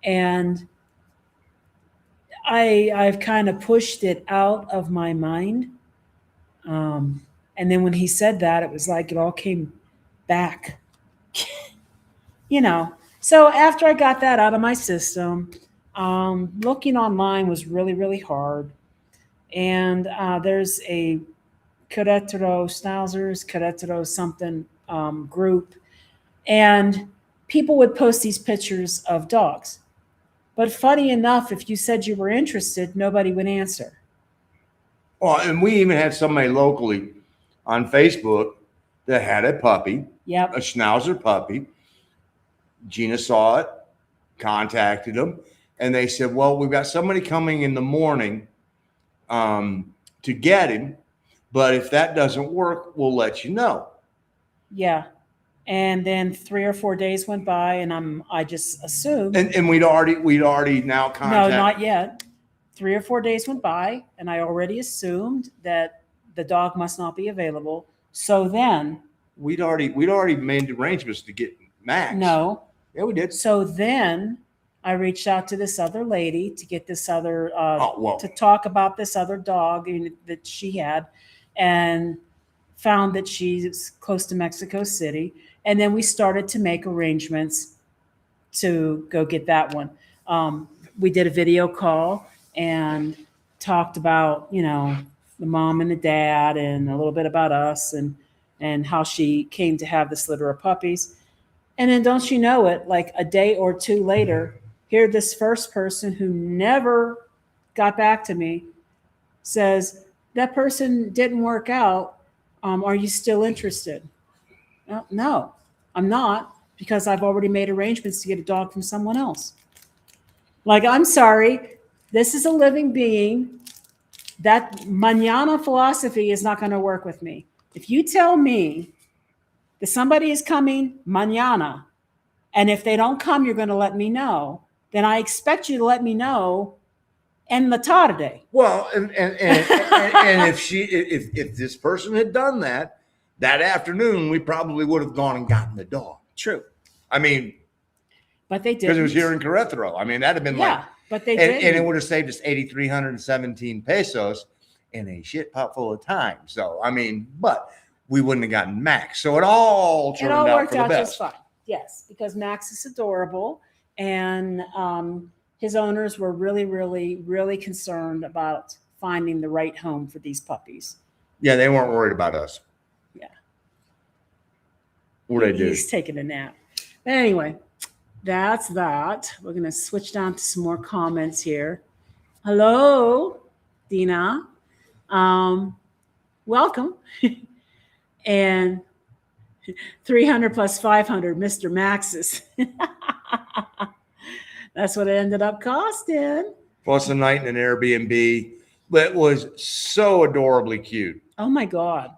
A: And I've kind of pushed it out of my mind. And then when he said that, it was like it all came back. So after I got that out of my system, looking online was really, really hard. And there's a Querétaro Schnauzers, Querétaro something group. And people would post these pictures of dogs. But funny enough, if you said you were interested, nobody would answer.
B: Well, and we even had somebody locally on Facebook that had a puppy,
A: Yep.
B: a Schnauzer puppy. Gina saw it, contacted them, and they said, well, we've got somebody coming in the morning to get him, but if that doesn't work, we'll let you know.
A: Yeah. And then 3 or 4 days went by, and I just assumed.
B: And we'd already now contacted.
A: No, not yet. 3 or 4 days went by, and I already assumed that the dog must not be available. So then
B: we'd already made arrangements to get Max.
A: No.
B: Yeah, we did.
A: So then I reached out to this other lady to get this other
B: to
A: talk about this other dog that she had, and found that she's close to Mexico City. And then we started to make arrangements to go get that one. We did a video call and talked about, the mom and the dad and a little bit about us and how she came to have this litter of puppies. And then don't you know it, like a day or 2 later, here this first person who never got back to me says, that person didn't work out. Are you still interested? No, I'm not, because I've already made arrangements to get a dog from someone else. Like, I'm sorry, this is a living being. That mañana philosophy is not going to work with me. If you tell me that somebody is coming mañana, and if they don't come, you're going to let me know, then I expect you to let me know en la tarde.
B: Well, and if this person had done that afternoon, we probably would have gone and gotten the dog.
A: True.
B: I mean,
A: but they did,
B: because it was here in Querétaro. I mean, that'd have been
A: but they did,
B: and it would have saved us 8,317 pesos in a shit pot full of time. So I mean, but we wouldn't have gotten Max. So it all turned out
A: worked
B: for the
A: out
B: best.
A: just fine. Yes, because Max is adorable, and his owners were really, really, really concerned about finding the right home for these puppies.
B: Yeah, they weren't worried about us.
A: Yeah.
B: What they do?
A: He's taking a nap. But anyway, that's that. We're going to switch down to some more comments here. Hello, Dina. Welcome. And 300 plus 500, Mr. Max's. That's what it ended up costing.
B: Plus a night in an Airbnb. That was so adorably cute.
A: Oh my God.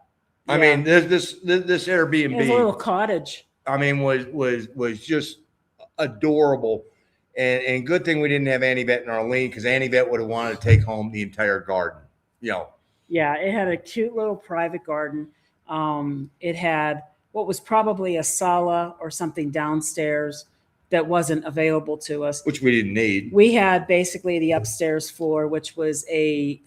B: I mean, this Airbnb.
A: It was a little cottage.
B: I mean, was just adorable. And good thing we didn't have Annie Vet and Arlene, because Annie Vet would have wanted to take home the entire garden.
A: Yeah, it had a cute little private garden. It had what was probably a sala or something downstairs. that wasn't available to us.
B: Which we didn't need.
A: We had basically the upstairs floor, which was a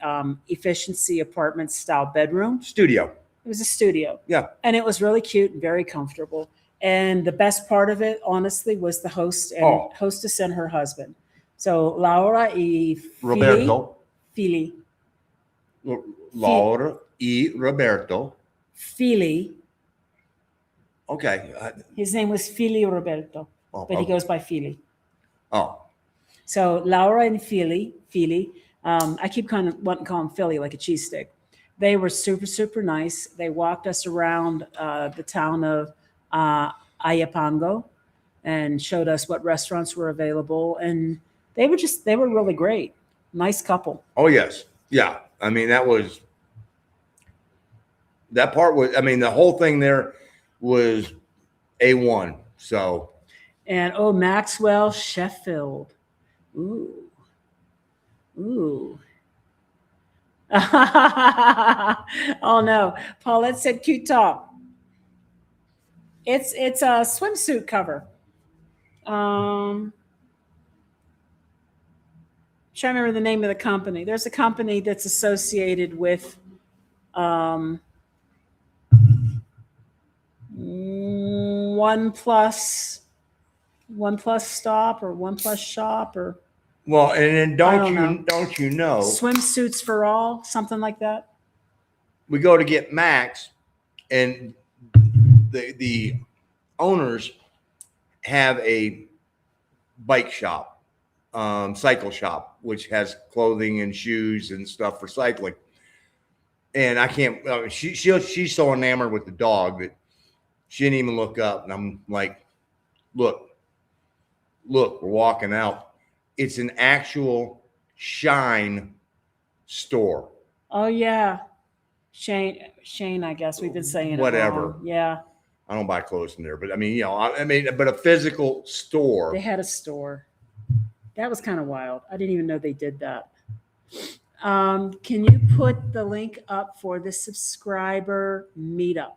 A: efficiency apartment style bedroom.
B: Studio.
A: It was a studio.
B: Yeah.
A: And it was really cute and very comfortable. And the best part of it, honestly, was the host and hostess and her husband. So Laura y
B: Roberto.
A: Fili.
B: Laura y Roberto.
A: Fili.
B: Okay.
A: His name was Fili Roberto, but he goes by Fili.
B: Oh.
A: So Laura and Fili, I keep kind of wanting to call him Philly, like a cheese stick. They were super, super nice. They walked us around the town of Ayapango and showed us what restaurants were available. And they were really great. Nice couple.
B: Oh, yes. Yeah. I mean, the whole thing there was A1. So.
A: And Maxwell, Sheffield. Ooh. Oh no, Paulette said cute top. It's a swimsuit cover. Trying to remember the name of the company. There's a company that's associated with One Plus Stop or One Plus Shop or.
B: Well, and then don't you know
A: swimsuits for all, something like that.
B: We go to get Max, and the owners have a bike shop, cycle shop, which has clothing and shoes and stuff for cycling. And I can't. She's so enamored with the dog that she didn't even look up. And I'm like, look, we're walking out. It's an actual Shine store.
A: Oh yeah, Shane. I guess we've been saying
B: whatever.
A: It wrong. Yeah.
B: I don't buy clothes from there, but I mean, but a physical store.
A: They had a store. That was kind of wild. I didn't even know they did that. Can you put the link up for the subscriber meetup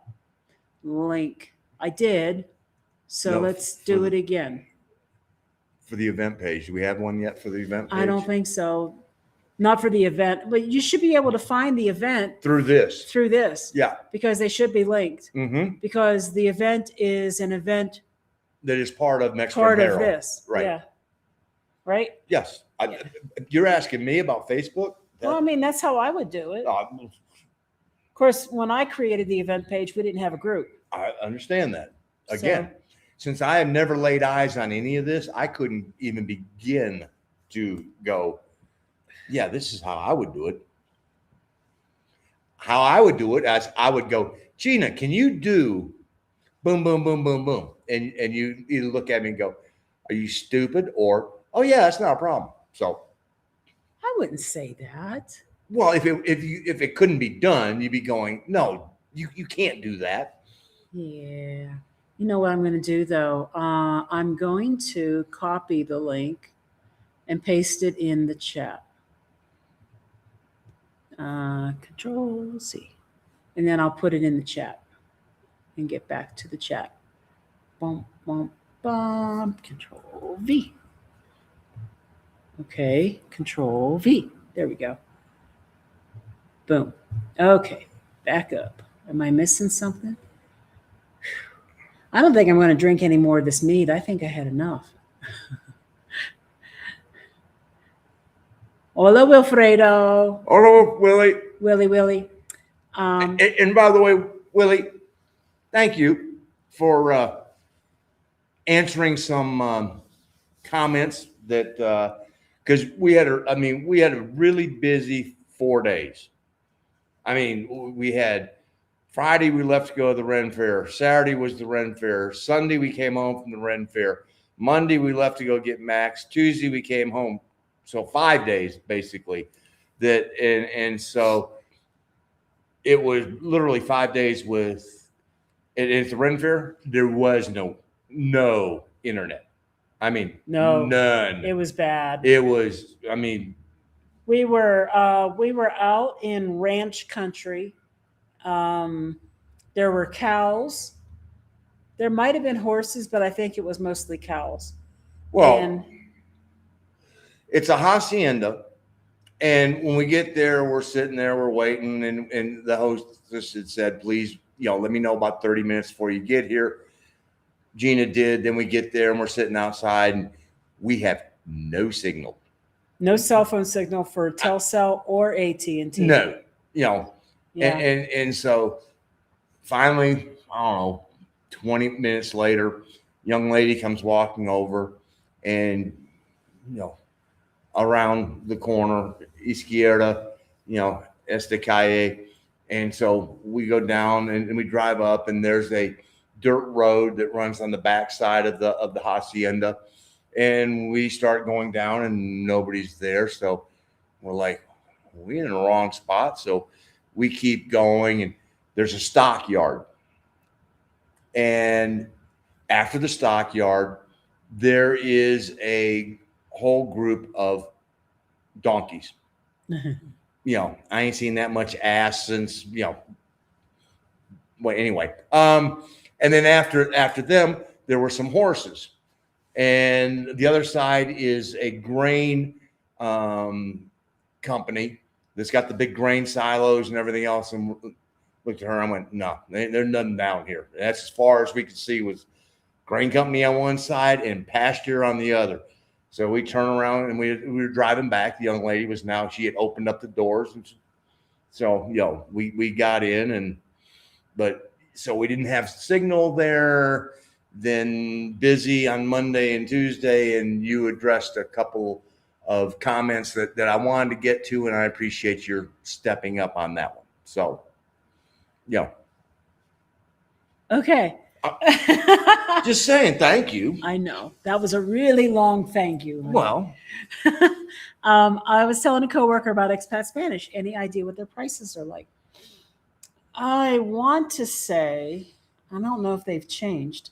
A: link? I did. So let's do it again.
B: For the event page. Do we have one yet for the event page?
A: I don't think so. Not for the event, but you should be able to find the event
B: through this.
A: Yeah. Because they should be linked.
B: Mm-hmm.
A: Because the event is an event
B: that is part of next
A: part of this.
B: Right.
A: Yeah. Right?
B: Yes. You're asking me about Facebook?
A: Well, I mean, that's how I would do it. Of course, when I created the event page, we didn't have a group.
B: I understand that. Again, since I have never laid eyes on any of this, I couldn't even begin to go, yeah, this is how I would do it. How I would do it as I would go, Gina, can you do boom, boom, boom, boom, boom? And you either look at me and go, are you stupid? Or, oh yeah, that's not a problem. So
A: I wouldn't say that.
B: Well, if it couldn't be done, you'd be going, no, you can't do that.
A: Yeah. You know what I'm going to do, though? I'm going to copy the link and paste it in the chat. Control C. And then I'll put it in the chat and get back to the chat. Boom, boom, boom. Control V. Okay. Control V. There we go. Boom. Okay. Back up. Am I missing something? I don't think I'm going to drink any more of this meat. I think I had enough. Hola, Wilfredo.
B: Hola, Willie.
A: Willie.
B: And by the way, Willie, thank you for answering some comments that because we had a really busy 4 days. I mean, we had Friday we left to go to the Ren Fair. Saturday was the Ren Fair. Sunday we came home from the Ren Fair. Monday we left to go get Max. Tuesday we came home. So 5 days basically. And so it was literally 5 days with. And at the Ren Fair there was no internet. I mean, none.
A: It was bad.
B: It was. I mean,
A: we were out in ranch country. There were cows. There might have been horses, but I think it was mostly cows.
B: Well,
A: And
B: it's a hacienda. And when we get there, we're sitting there, we're waiting, and the hostess had said, please, let me know about 30 minutes before you get here. Gina did. Then we get there and we're sitting outside and we have no signal.
A: no cell phone signal for Telcel or AT&T.
B: No,
A: Yeah.
B: and so finally, I don't know, 20 minutes later, young lady comes walking over and, around the corner, Izquierda, Este Calle. And so we go down and we drive up, and there's a dirt road that runs on the backside of the hacienda. And we start going down and nobody's there. So we're like, we're in the wrong spot. So we keep going, and there's a stockyard. And after the stockyard, there is a whole group of donkeys. I ain't seen that much ass since, well, anyway. And then after them, there were some horses. And the other side is a grain company that's got the big grain silos and everything else. And looked at her and I went, no, there's nothing down here. That's as far as we could see was grain company on one side and pasture on the other. So we turn around and we were driving back. The young lady she had opened up the doors. And so, we got in so we didn't have signal there. Then busy on Monday and Tuesday. And you addressed a couple of comments that I wanted to get to. And I appreciate your stepping up on that one. So,
A: Okay.
B: Just saying thank you.
A: I know. That was a really long thank you.
B: Well,
A: I was telling a coworker about expat Spanish. Any idea what their prices are like? I want to say, I don't know if they've changed.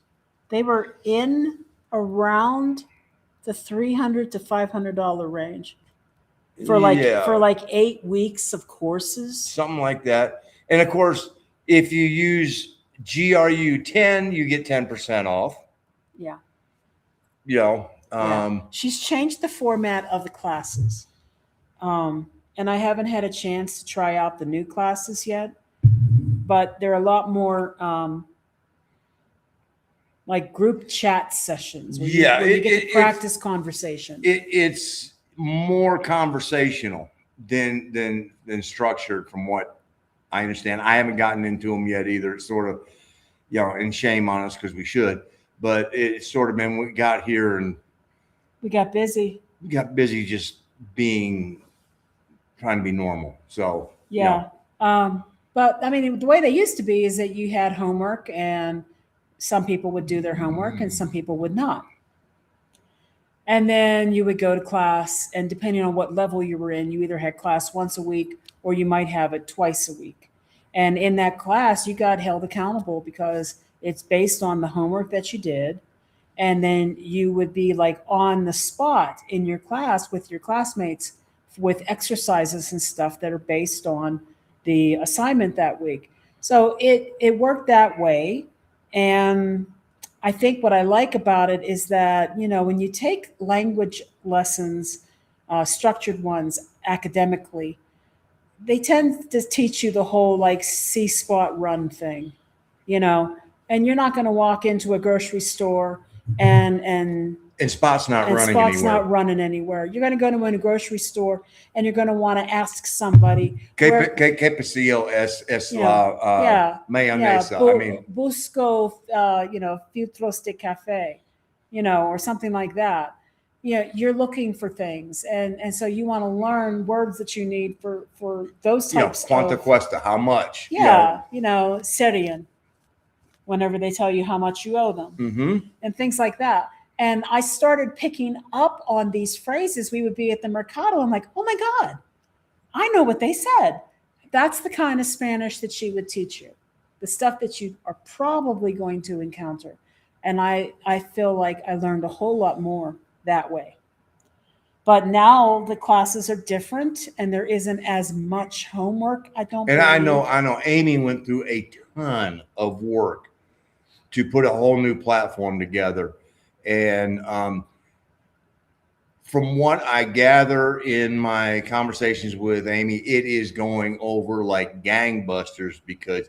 A: They were in around the $300 to $500 range for like 8 weeks of courses.
B: Something like that. And of course, if you use GRU 10, you get 10% off.
A: Yeah.
B: She's
A: changed the format of the classes. And I haven't had a chance to try out the new classes yet, but they're a lot more like group chat sessions. Where you get to practice conversation.
B: It's more conversational than structured from what I understand. I haven't gotten into them yet either. It's sort of, and shame on us because we should, but it's sort of been, we got here and
A: we got busy.
B: Just trying to be normal. So,
A: yeah. But I mean, the way they used to be is that you had homework and some people would do their homework and some people would not. And then you would go to class, and depending on what level you were in, you either had class once a week or you might have it twice a week. And in that class, you got held accountable because it's based on the homework that you did. And then you would be like on the spot in your class with your classmates with exercises and stuff that are based on the assignment that week. So it worked that way. And I think what I like about it is that, when you take language lessons, structured ones academically, they tend to teach you the whole like see spot run thing, and you're not going to walk into a grocery store and
B: Spot's not running
A: Spot's
B: anywhere.
A: not running anywhere. You're going to go to a grocery store and you're going to want to ask somebody.
B: ¿Qué pasillo es la mayonesa?
A: Busco, filtros de café, or something like that. You're looking for things. And so you want to learn words that you need for those types
B: Quanta cuesta, how much?
A: Serian, whenever they tell you how much you owe them, and things like that. And I started picking up on these phrases. We would be at the mercado. I'm like, oh my God, I know what they said. That's the kind of Spanish that she would teach you, the stuff that you are probably going to encounter. And I feel like I learned a whole lot more that way. But now the classes are different and there isn't as much homework. I
B: know Amy went through a ton of work to put a whole new platform together. And from what I gather in my conversations with Amy, it is going over like gangbusters because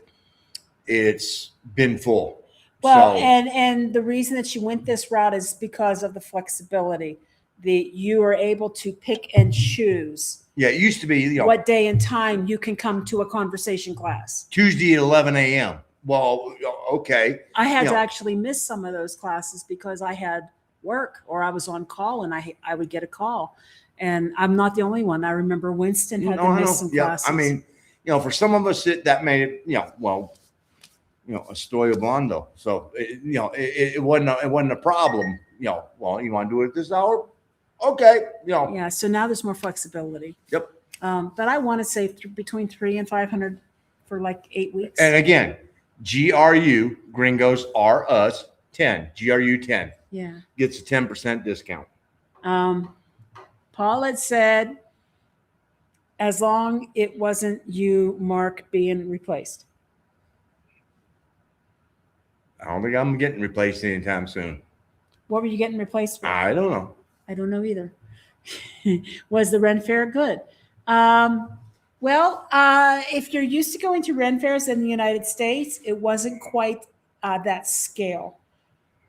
B: it's been full.
A: Well,
B: So,
A: and the reason that you went this route is because of the flexibility. You are able to pick and choose
B: yeah, it used to be,
A: what day and time you can come to a conversation class.
B: Tuesday at 11 a.m. Well, okay.
A: I had to actually miss some of those classes because I had work or I was on call, and I would get a call. And I'm not the only one. I remember Winston had to miss some classes.
B: I mean, for some of us, that made it, estoy hablando. So, it wasn't a problem. Well, you want to do it this hour? Okay.
A: Yeah. So now there's more flexibility.
B: Yep.
A: But I want to say between 300 and 500 for like 8 weeks.
B: And again, GRU, Gringos R Us 10, GRU 10.
A: Yeah.
B: Gets a 10% discount.
A: Paul had said, as long it wasn't you, Mark, being replaced.
B: I don't think I'm getting replaced anytime soon.
A: What were you getting replaced with?
B: I don't know.
A: I don't know either. Was the Ren Fair good? Well, if you're used to going to Ren Fairs in the United States, it wasn't quite that scale.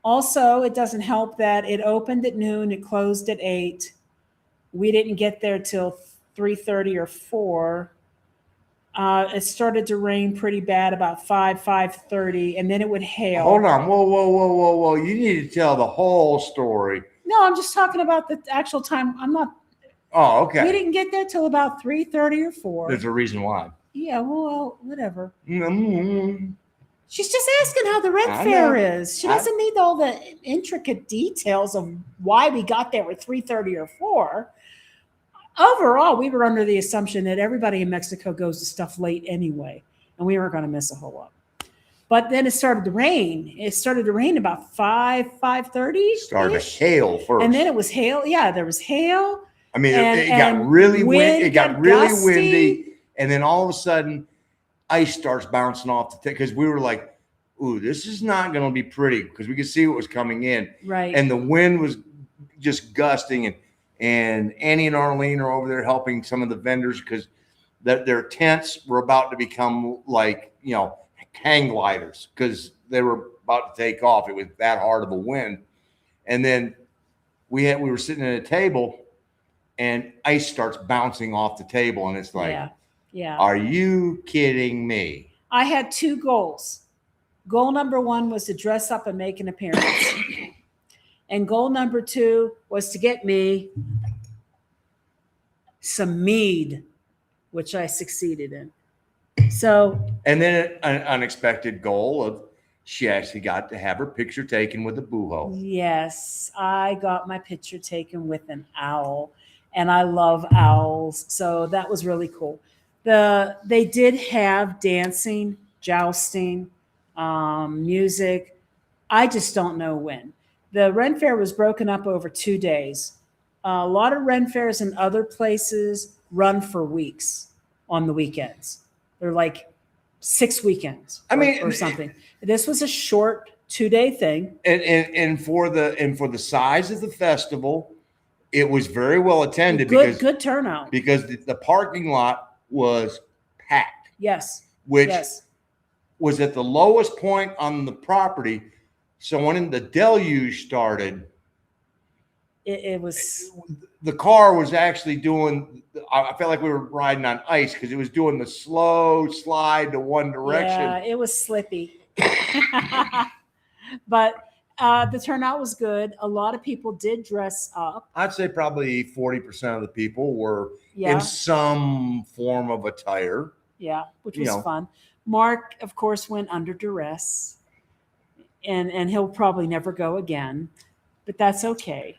A: Also, it doesn't help that it opened at noon, it closed at 8. We didn't get there till 3:30 or 4. It started to rain pretty bad about 5:30, and then it would hail.
B: Hold on. Whoa. You need to tell the whole story.
A: No, I'm just talking about the actual time. I'm not.
B: Oh, okay.
A: We didn't get there till about 3:30 or 4.
B: There's a reason why.
A: Yeah, well, whatever.
B: Mm-hmm.
A: She's just asking how the Ren Fair is. She doesn't need all the intricate details of why we got there at 3:30 or 4. Overall, we were under the assumption that everybody in Mexico goes to stuff late anyway, and we weren't going to miss a whole lot. But then it started to rain. It started to rain about 5:30.
B: Started to hail first.
A: And then it was hail. Yeah, there was hail.
B: I mean, it got really windy. It got really windy. And then all of a sudden, ice starts bouncing off the because we were like, ooh, this is not going to be pretty because we could see what was coming in.
A: Right.
B: And the wind was just gusting. And Annie and Arlene are over there helping some of the vendors because their tents were about to become like, hang gliders because they were about to take off. It was that hard of a wind. And then we were sitting at a table and ice starts bouncing off the table. And it's like,
A: yeah.
B: Are you kidding me?
A: I had 2 goals. Goal number 1 was to dress up and make an appearance. And goal number 2 was to get me some mead, which I succeeded in. So,
B: and then an unexpected goal of she actually got to have her picture taken with a booho.
A: Yes, I got my picture taken with an owl, and I love owls. So that was really cool. They did have dancing, jousting, music. I just don't know when. The Ren Fair was broken up over 2 days. A lot of Ren Fairs in other places run for weeks on the weekends. They're like 6 weekends, or something. This was a short 2-day thing.
B: And for the size of the festival, it was very well attended.
A: Good turnout.
B: Because the parking lot was packed.
A: Yes.
B: Which was at the lowest point on the property. So when the deluge started,
A: it was
B: the car was actually doing. I felt like we were riding on ice because it was doing the slow slide to one direction.
A: Yeah, it was slippy. But the turnout was good. A lot of people did dress up.
B: I'd say probably 40% of the people were in some form of attire.
A: Yeah, which was fun. Mark, of course, went under duress. And he'll probably never go again, but that's okay.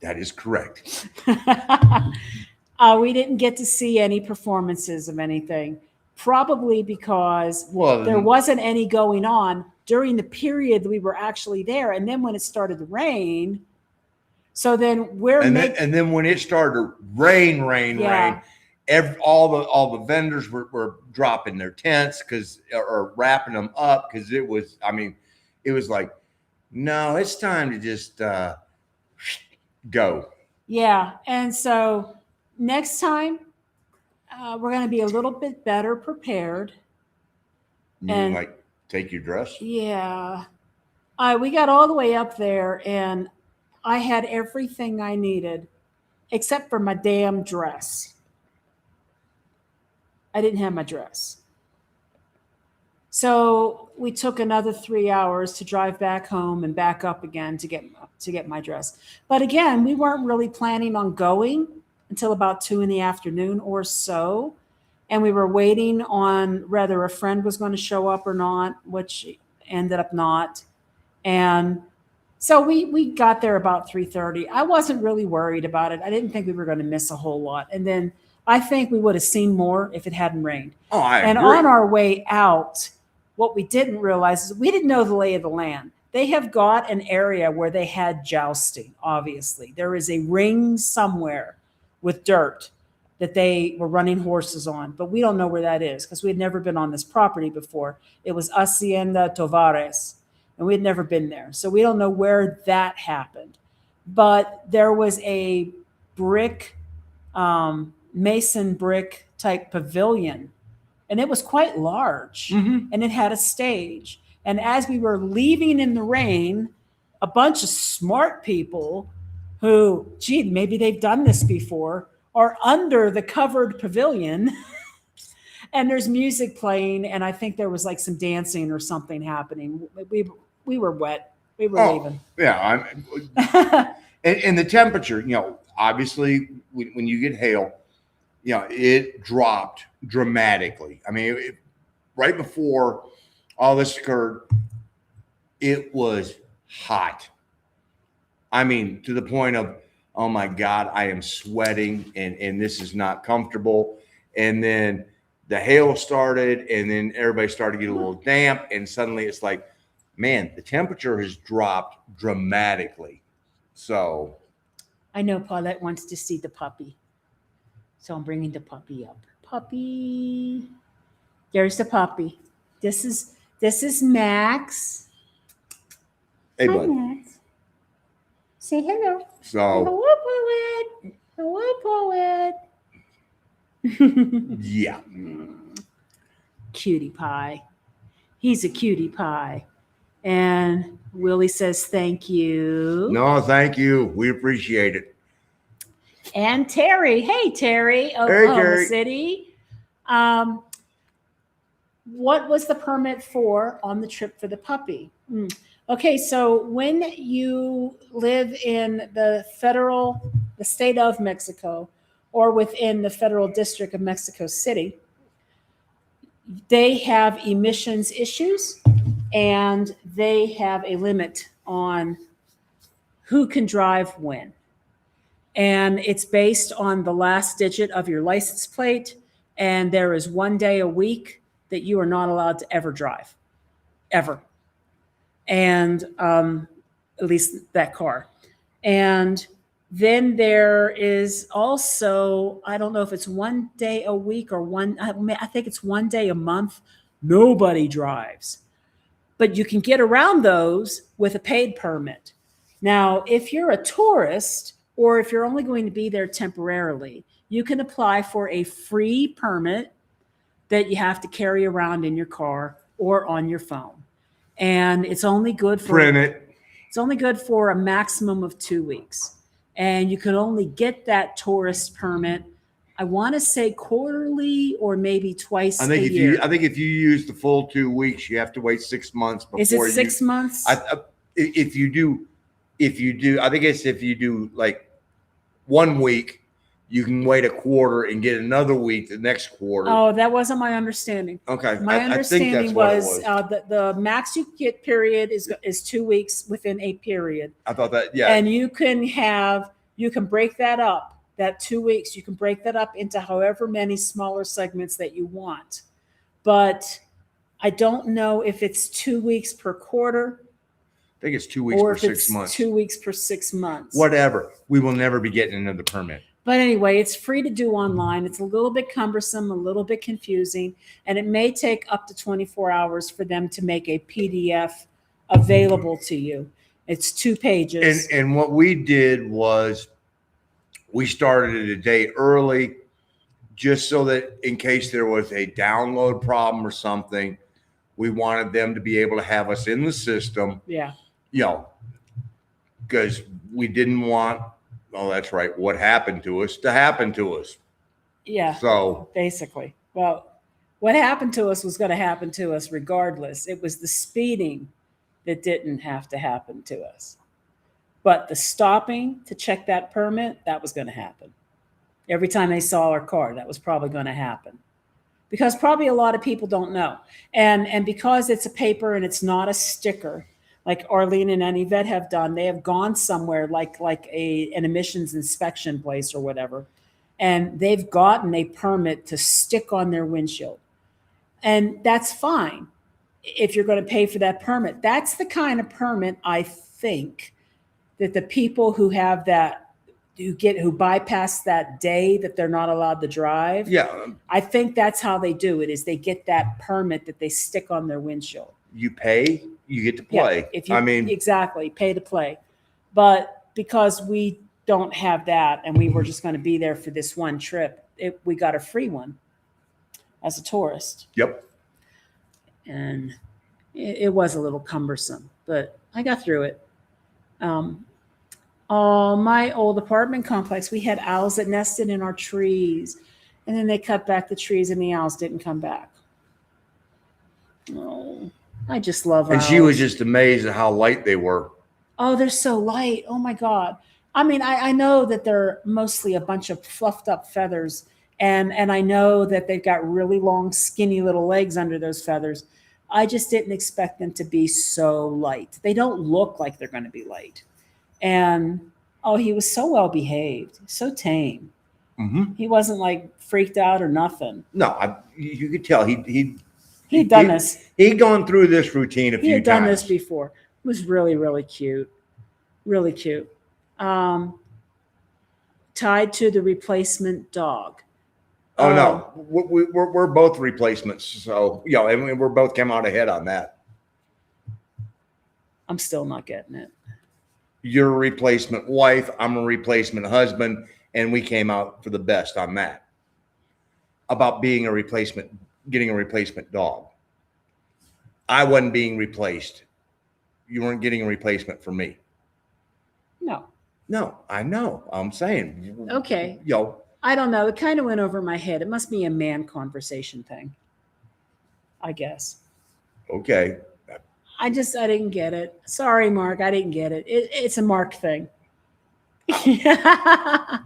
B: That is correct.
A: We didn't get to see any performances of anything, probably because there wasn't any going on during the period that we were actually there. And then when it started to rain, so then
B: and then when it started to rain, all the vendors were dropping their tents or wrapping them up because it was. I mean. It was like, no, it's time to just go.
A: Yeah. And so next time, we're going to be a little bit better prepared.
B: You mean like take your dress?
A: Yeah. We got all the way up there and I had everything I needed except for my damn dress. I didn't have my dress. So we took another 3 hours to drive back home and back up again to get my dress. But again, we weren't really planning on going until about 2 in the afternoon or so. And we were waiting on whether a friend was going to show up or not, which ended up not. And so we got there about 3:30. I wasn't really worried about it. I didn't think we were going to miss a whole lot. And then I think we would have seen more if it hadn't rained.
B: Oh, I
A: And
B: agree.
A: on our way out, what we didn't realize is we didn't know the lay of the land. They have got an area where they had jousting, obviously. There is a ring somewhere with dirt that they were running horses on, but we don't know where that is because we had never been on this property before. It was Hacienda Tovares, and we had never been there. So we don't know where that happened. But there was a brick, mason brick type pavilion, and it was quite large, and it had a stage. And as we were leaving in the rain, a bunch of smart people who, gee, maybe they've done this before, are under the covered pavilion and there's music playing. And I think there was like some dancing or something happening. We were wet. We were leaving.
B: Yeah. And the temperature, obviously when you get hail, it dropped dramatically. I mean, right before all this occurred, it was hot. I mean, to the point of, oh my God, I am sweating and this is not comfortable. And then the hail started and then everybody started to get a little damp. And suddenly it's like, man, the temperature has dropped dramatically. So
A: I know Paulette wants to see the puppy. So I'm bringing the puppy up. Puppy. There's the puppy. This is Max.
B: hey,
A: Hi,
B: bud.
A: Max. Say hello.
B: So
A: Hello, poet. Hello, poet.
B: yeah.
A: Cutie pie. He's a cutie pie. And Willie says thank you.
B: No, thank you. We appreciate it.
A: And Terry. Hey, Terry. Oklahoma City. What was the permit for on the trip for the puppy? Okay, so when you live in the state of Mexico, or within the federal district of Mexico City, they have emissions issues and they have a limit on who can drive when. And it's based on the last digit of your license plate. And there is 1 day a week that you are not allowed to ever drive, ever. And at least that car. And then there is also, I don't know if it's 1 day a week or I think it's 1 day a month. Nobody drives. But you can get around those with a paid permit. Now, if you're a tourist or if you're only going to be there temporarily, you can apply for a free permit that you have to carry around in your car or on your phone. And it's only good for It's only good for a maximum of 2 weeks. And you can only get that tourist permit, I want to say quarterly or maybe twice a year.
B: I think if you use the full 2 weeks, you have to wait 6 months before.
A: Is it 6 months?
B: If you do, I think it's if you do like 1 week, you can wait a quarter and get another week the next quarter.
A: Oh, that wasn't my understanding.
B: Okay.
A: My understanding was the max you get period is 2 weeks within a period.
B: I thought that, yeah.
A: And you can break that up, that 2 weeks, you can break that up into however many smaller segments that you want. But I don't know if it's 2 weeks per quarter.
B: I think it's 2 weeks per 6 months.
A: 2 weeks per 6 months.
B: Whatever. We will never be getting another permit.
A: But anyway, it's free to do online. It's a little bit cumbersome, a little bit confusing, and it may take up to 24 hours for them to make a PDF available to you. It's 2 pages.
B: And what we did was We started it a day early just so that in case there was a download problem or something, we wanted them to be able to have us in the system.
A: Yeah.
B: You know, because we didn't want, oh, that's right, what happened to us to happen to us.
A: Yeah.
B: So
A: basically, well, what happened to us was going to happen to us regardless. It was the speeding that didn't have to happen to us. But the stopping to check that permit, that was going to happen. Every time they saw our car, that was probably going to happen. Because probably a lot of people don't know. And because it's a paper and it's not a sticker, like Arlene and Anivet have done, they have gone somewhere like an emissions inspection place or whatever, and they've gotten a permit to stick on their windshield. And that's fine if you're going to pay for that permit. That's the kind of permit, I think, that the people who have that, who bypass that day that they're not allowed to drive.
B: yeah,
A: I think that's how they do it, is they get that permit that they stick on their windshield.
B: you pay, you get to play.
A: Yeah, if you,
B: I mean,
A: exactly, pay to play. But because we don't have that and we were just going to be there for this one trip, we got a free one as a tourist.
B: yep.
A: And it was a little cumbersome, but I got through it. My old apartment complex, we had owls that nested in our trees, and then they cut back the trees and the owls didn't come back. Oh, I just love
B: And
A: owls.
B: she was just amazed at how light they were.
A: Oh, they're so light. Oh my God. I mean, I know that they're mostly a bunch of fluffed up feathers, and I know that they've got really long, skinny little legs under those feathers. I just didn't expect them to be so light. They don't look like they're going to be light. And oh, he was so well behaved, so tame.
B: Mm-hmm.
A: He wasn't like freaked out or nothing.
B: No, you could tell
A: He'd done this.
B: He'd gone through this routine a few times.
A: He had done this before. It was really, really cute. Really cute. Tied to the replacement dog.
B: Oh no, we're both replacements. So you know, and we're both came out ahead on that.
A: I'm still not getting it.
B: You're a replacement wife. I'm a replacement husband, and we came out for the best on that. About being a replacement, getting a replacement dog. I wasn't being replaced. You weren't getting a replacement for me. No, I know. I'm saying.
A: Okay.
B: Yo.
A: I don't know. It kind of went over my head. It must be a man conversation thing, I guess.
B: Okay.
A: I didn't get it. Sorry, Mark. I didn't get it. It's a Mark thing. It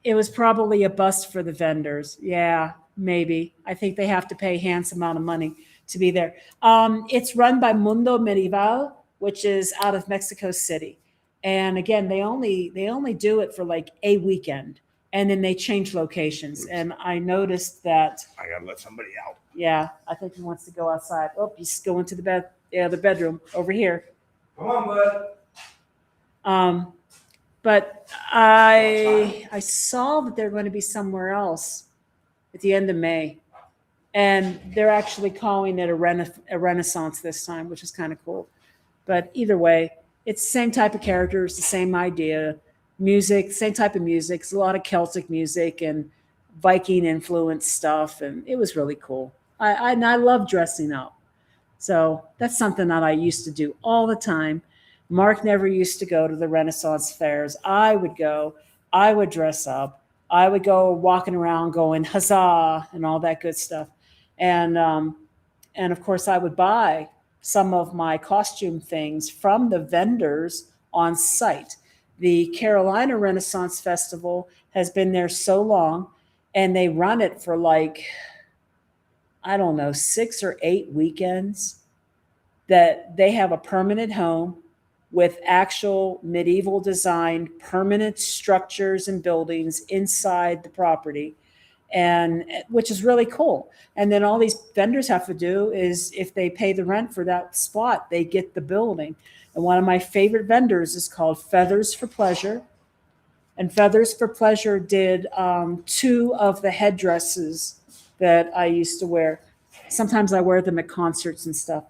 A: was probably a bust for the vendors. Yeah, maybe. I think they have to pay a handsome amount of money to be there. It's run by Mundo Medieval, which is out of Mexico City. And again, they only do it for like a weekend, and then they change locations. Oops. And I noticed that
B: I gotta let somebody out.
A: Yeah, I think he wants to go outside. Oh, he's going to the bedroom over here.
B: Come on, bud.
A: But I saw that they're going to be somewhere else at the end of May, and they're actually calling it a Renaissance this time, which is kind of cool. But either way, it's the same type of characters, the same idea, music, same type of music. It's a lot of Celtic music and Viking influenced stuff, and it was really cool. I love dressing up. So that's something that I used to do all the time. Mark never used to go to the Renaissance fairs. I would go. I would dress up. I would go walking around going huzzah and all that good stuff. And of course, I would buy some of my costume things from the vendors on site. The Carolina Renaissance Festival has been there so long, and they run it for like, I don't know, 6 or 8 weekends, that they have a permanent home with actual medieval designed permanent structures and buildings inside the property, and which is really cool. And then all these vendors have to do is, if they pay the rent for that spot, they get the building. And one of my favorite vendors is called Feathers for Pleasure. And Feathers for Pleasure did 2 of the headdresses that I used to wear. Sometimes I wear them at concerts and stuff.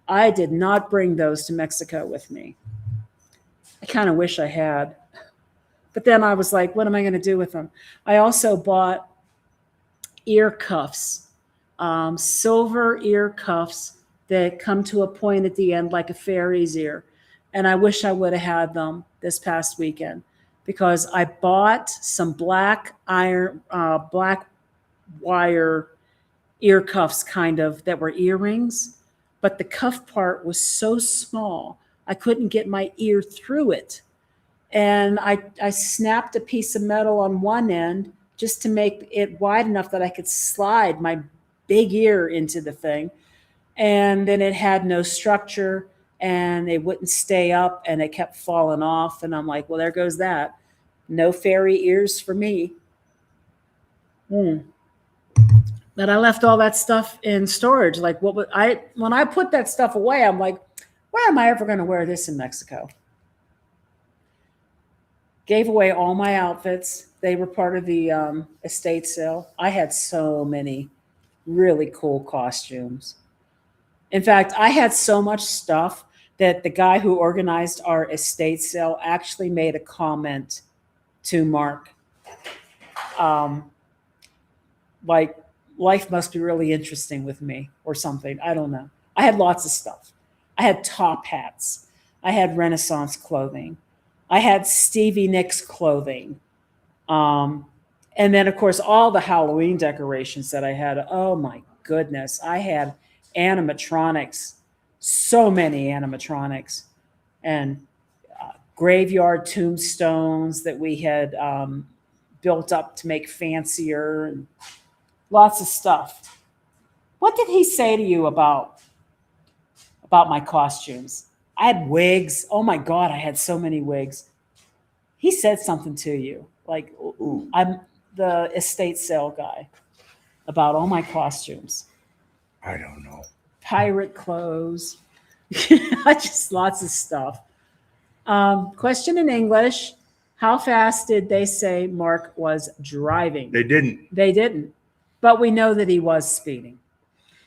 A: I did not bring those to Mexico with me. I kind of wish I had. But then I was like, what am I going to do with them? I also bought ear cuffs, silver ear cuffs that come to a point at the end like a fairy's ear. And I wish I would have had them this past weekend because I bought some black wire ear cuffs kind of that were earrings, but the cuff part was so small, I couldn't get my ear through it. And I snapped a piece of metal on one end just to make it wide enough that I could slide my big ear into the thing. And then it had no structure and it wouldn't stay up and it kept falling off. And I'm like, well, there goes that. No fairy ears for me. But I left all that stuff in storage. Like when I put that stuff away, I'm like, where am I ever going to wear this in Mexico? Gave away all my outfits. They were part of the estate sale. I had so many really cool costumes. In fact, I had so much stuff that the guy who organized our estate sale actually made a comment to Mark. Like, life must be really interesting with me or something. I don't know. I had lots of stuff. I had top hats. I had Renaissance clothing. I had Stevie Nicks clothing. And then, of course, all the Halloween decorations that I had. Oh, my goodness. I had animatronics, so many animatronics, and graveyard tombstones that we had built up to make fancier, and lots of stuff. What did he say to you about my costumes? I had wigs. Oh my God, I had so many wigs. He said something to you, like, ooh, I'm the estate sale guy, about all my costumes.
B: I don't know.
A: Pirate clothes. Just lots of stuff. Question in English. How fast did they say Mark was driving?
B: They didn't.
A: They didn't. But we know that he was speeding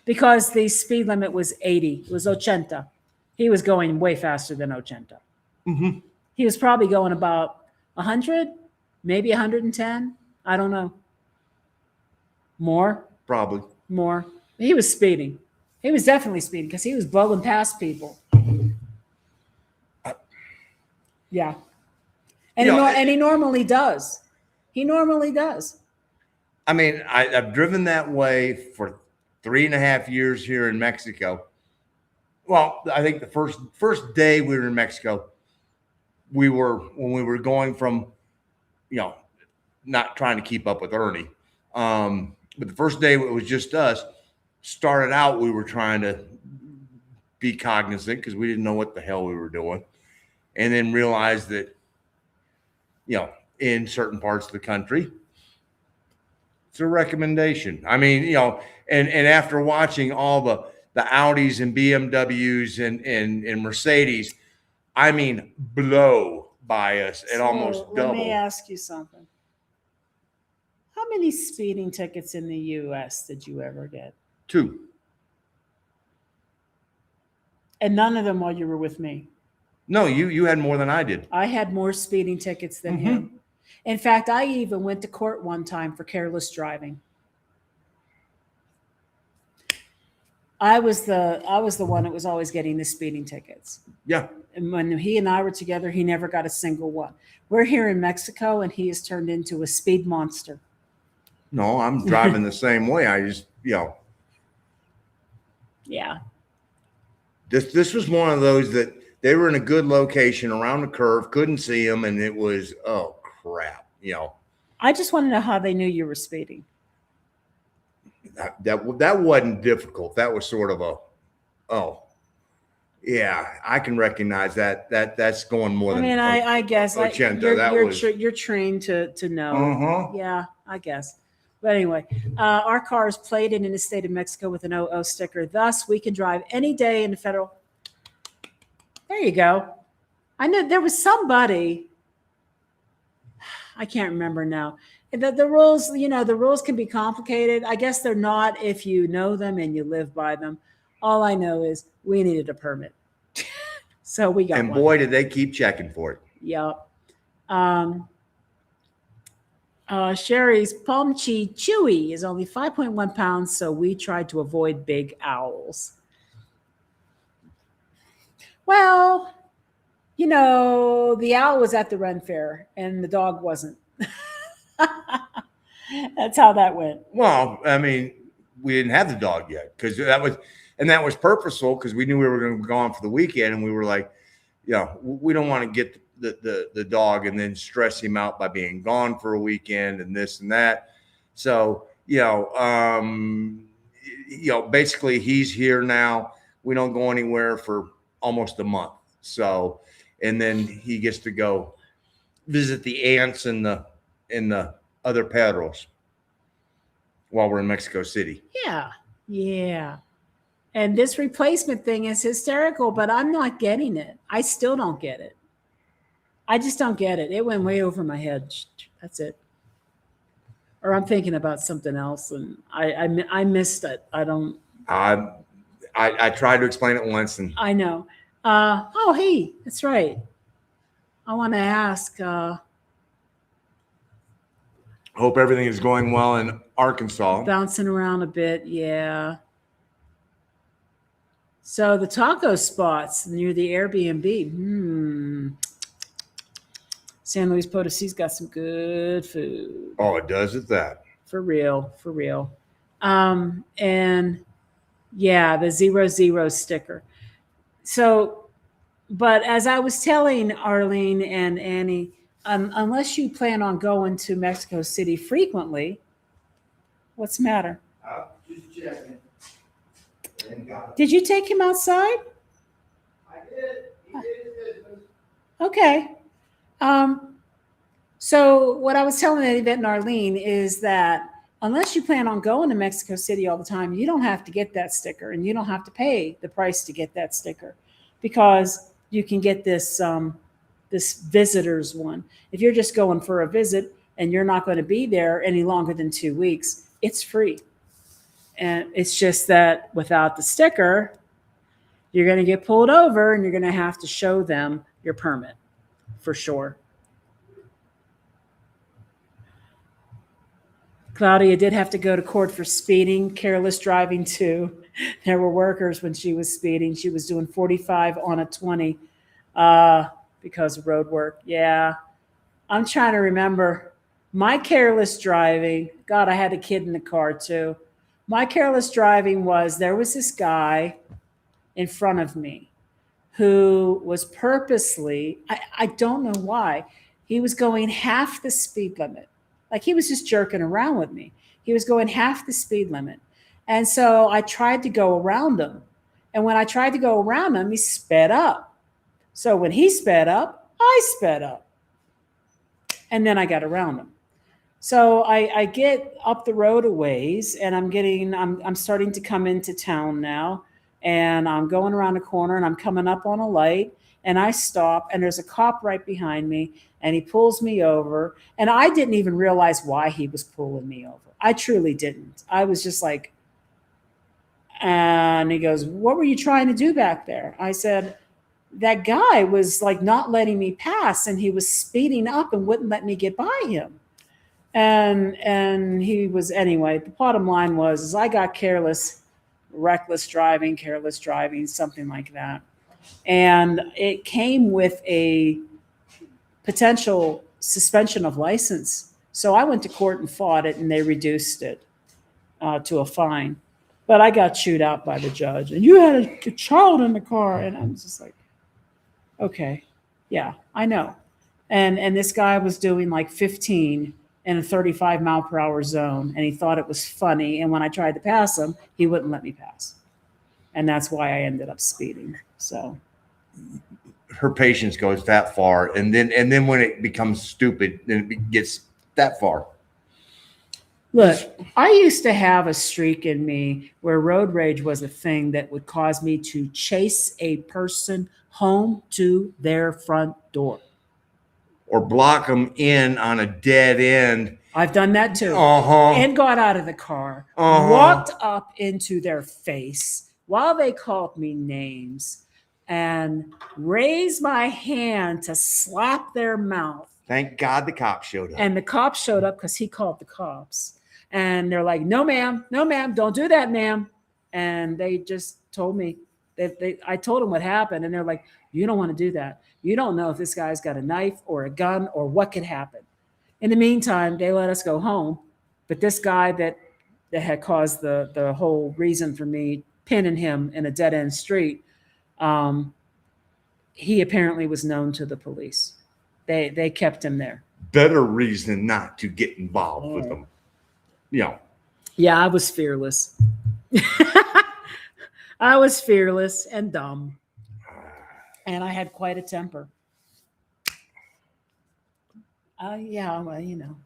A: because the speed limit was 80. It was 80. He was going way faster than 80.
B: Mm-hmm.
A: He was probably going about 100, maybe 110. I don't know. More?
B: Probably.
A: More. He was speeding. He was definitely speeding because he was blowing past people. Yeah. And, and he normally does. He normally does.
B: I mean, I've driven that way for 3.5 years here in Mexico. Well, I think the first day we were in Mexico, when we were going from, not trying to keep up with Ernie. But the first day it was just us. Started out, we were trying to be cognizant because we didn't know what the hell we were doing. And then realized that, in certain parts of the country, it's a recommendation. I mean, and after watching all the Audis and BMWs and Mercedes, I mean, blow by us and almost double.
A: Let me ask you something. How many speeding tickets in the U.S. did you ever get?
B: 2.
A: And none of them while you were with me?
B: No, you had more than I did.
A: I had more speeding tickets than him. In fact, I even went to court one time for careless driving. I was the one that was always getting the speeding tickets.
B: Yeah.
A: And when he and I were together, he never got a single one. We're here in Mexico, and he has turned into a speed monster.
B: No, I'm driving the same way. I just,
A: Yeah.
B: This was one of those that they were in a good location around the curve, couldn't see them, and it was, oh crap,
A: I just want to know how they knew you were speeding.
B: That wasn't difficult. That was sort of yeah, I can recognize that. That's going more than.
A: I guess you're trained to know.
B: Uh-huh.
A: Yeah, I guess. But anyway, our car is plated in the state of Mexico with an OO sticker. Thus, we can drive any day in the federal. There you go. I know there was somebody. I can't remember now. The rules, the rules can be complicated. I guess they're not if you know them and you live by them. All I know is we needed a permit. So we got one.
B: And boy, did they keep checking for it.
A: Yep. Sherry's Pomchi Chewy is only 5.1 pounds, so we tried to avoid big owls. Well, the owl was at the Ren Fair and the dog wasn't. That's how that went.
B: Well, I mean, we didn't have the dog yet because that was purposeful because we knew we were going to be gone for the weekend, and we were like, we don't want to get the dog and then stress him out by being gone for a weekend and this and that. So, basically he's here now. We don't go anywhere for almost a month. So, and then he gets to go visit the ants and the other perros while we're in Mexico City.
A: Yeah. And this replacement thing is hysterical, but I'm not getting it. I still don't get it. I just don't get it. It went way over my head. That's it. Or I'm thinking about something else, and I missed it. I don't.
B: I tried to explain it once, and
A: I know. Hey, that's right. I want to ask.
B: Hope everything is going well in Arkansas.
A: Bouncing around a bit, yeah. So the taco spots near the Airbnb. San Luis Potosi's got some good food.
B: Oh, it does at that.
A: For real. And yeah, the 00 sticker. So, but as I was telling Arlene and Annie, unless you plan on going to Mexico City frequently, what's the matter?
B: Just checking.
A: Did you take him outside?
B: I did. He did his business.
A: Okay. So what I was telling Yvette and Arlene is that unless you plan on going to Mexico City all the time, you don't have to get that sticker, and you don't have to pay the price to get that sticker, because you can get this this visitors one. If you're just going for a visit and you're not going to be there any longer than 2 weeks, it's free. And it's just that without the sticker, you're going to get pulled over and you're going to have to show them your permit for sure. Claudia did have to go to court for speeding, careless driving too. There were workers when she was speeding. She was doing 45 on a 20 because of road work. Yeah. I'm trying to remember my careless driving. God, I had a kid in the car too. My careless driving was, there was this guy in front of me who was purposely, I don't know why, he was going half the speed limit. Like he was just jerking around with me. He was going half the speed limit. And so I tried to go around him. And when I tried to go around him, he sped up. So when he sped up, I sped up. And then I got around him. So I get up the road a ways, and I'm starting to come into town now, and I'm going around a corner, and I'm coming up on a light, and I stop, and there's a cop right behind me, and he pulls me over, and I didn't even realize why he was pulling me over. I truly didn't. I was just like, and he goes, "What were you trying to do back there?" I said, "That guy was like not letting me pass, and he was speeding up and wouldn't let me get by him." And he was, anyway, the bottom line was I got reckless driving, something like that. And it came with a potential suspension of license. So I went to court and fought it, and they reduced it to a fine. But I got chewed out by the judge. And you had a child in the car. And I was just like, okay, yeah, I know. And this guy was doing like 15 in a 35 mile per hour zone, and he thought it was funny. And when I tried to pass him, he wouldn't let me pass. And that's why I ended up speeding. So
B: her patience goes that far, and then when it becomes stupid, then it gets that far.
A: Look, I used to have a streak in me where road rage was a thing that would cause me to chase a person home to their front door.
B: Or block them in on a dead end.
A: I've done that too. And got out of the car, walked up into their face while they called me names, and raised my hand to slap their mouth
B: Thank God the cops showed up.
A: And the cops showed up because he called the cops. And they're like, no, ma'am, don't do that, ma'am. And they just told me I told them what happened. And they're like, you don't want to do that. You don't know if this guy's got a knife or a gun or what could happen. In the meantime, they let us go home. But this guy that had caused the whole reason for me pinning him in a dead end street, he apparently was known to the police. They kept him there.
B: Better reason not to get involved with them. Yeah.
A: Yeah, I was fearless. I was fearless and dumb. And I had quite a temper. Yeah, well, you know.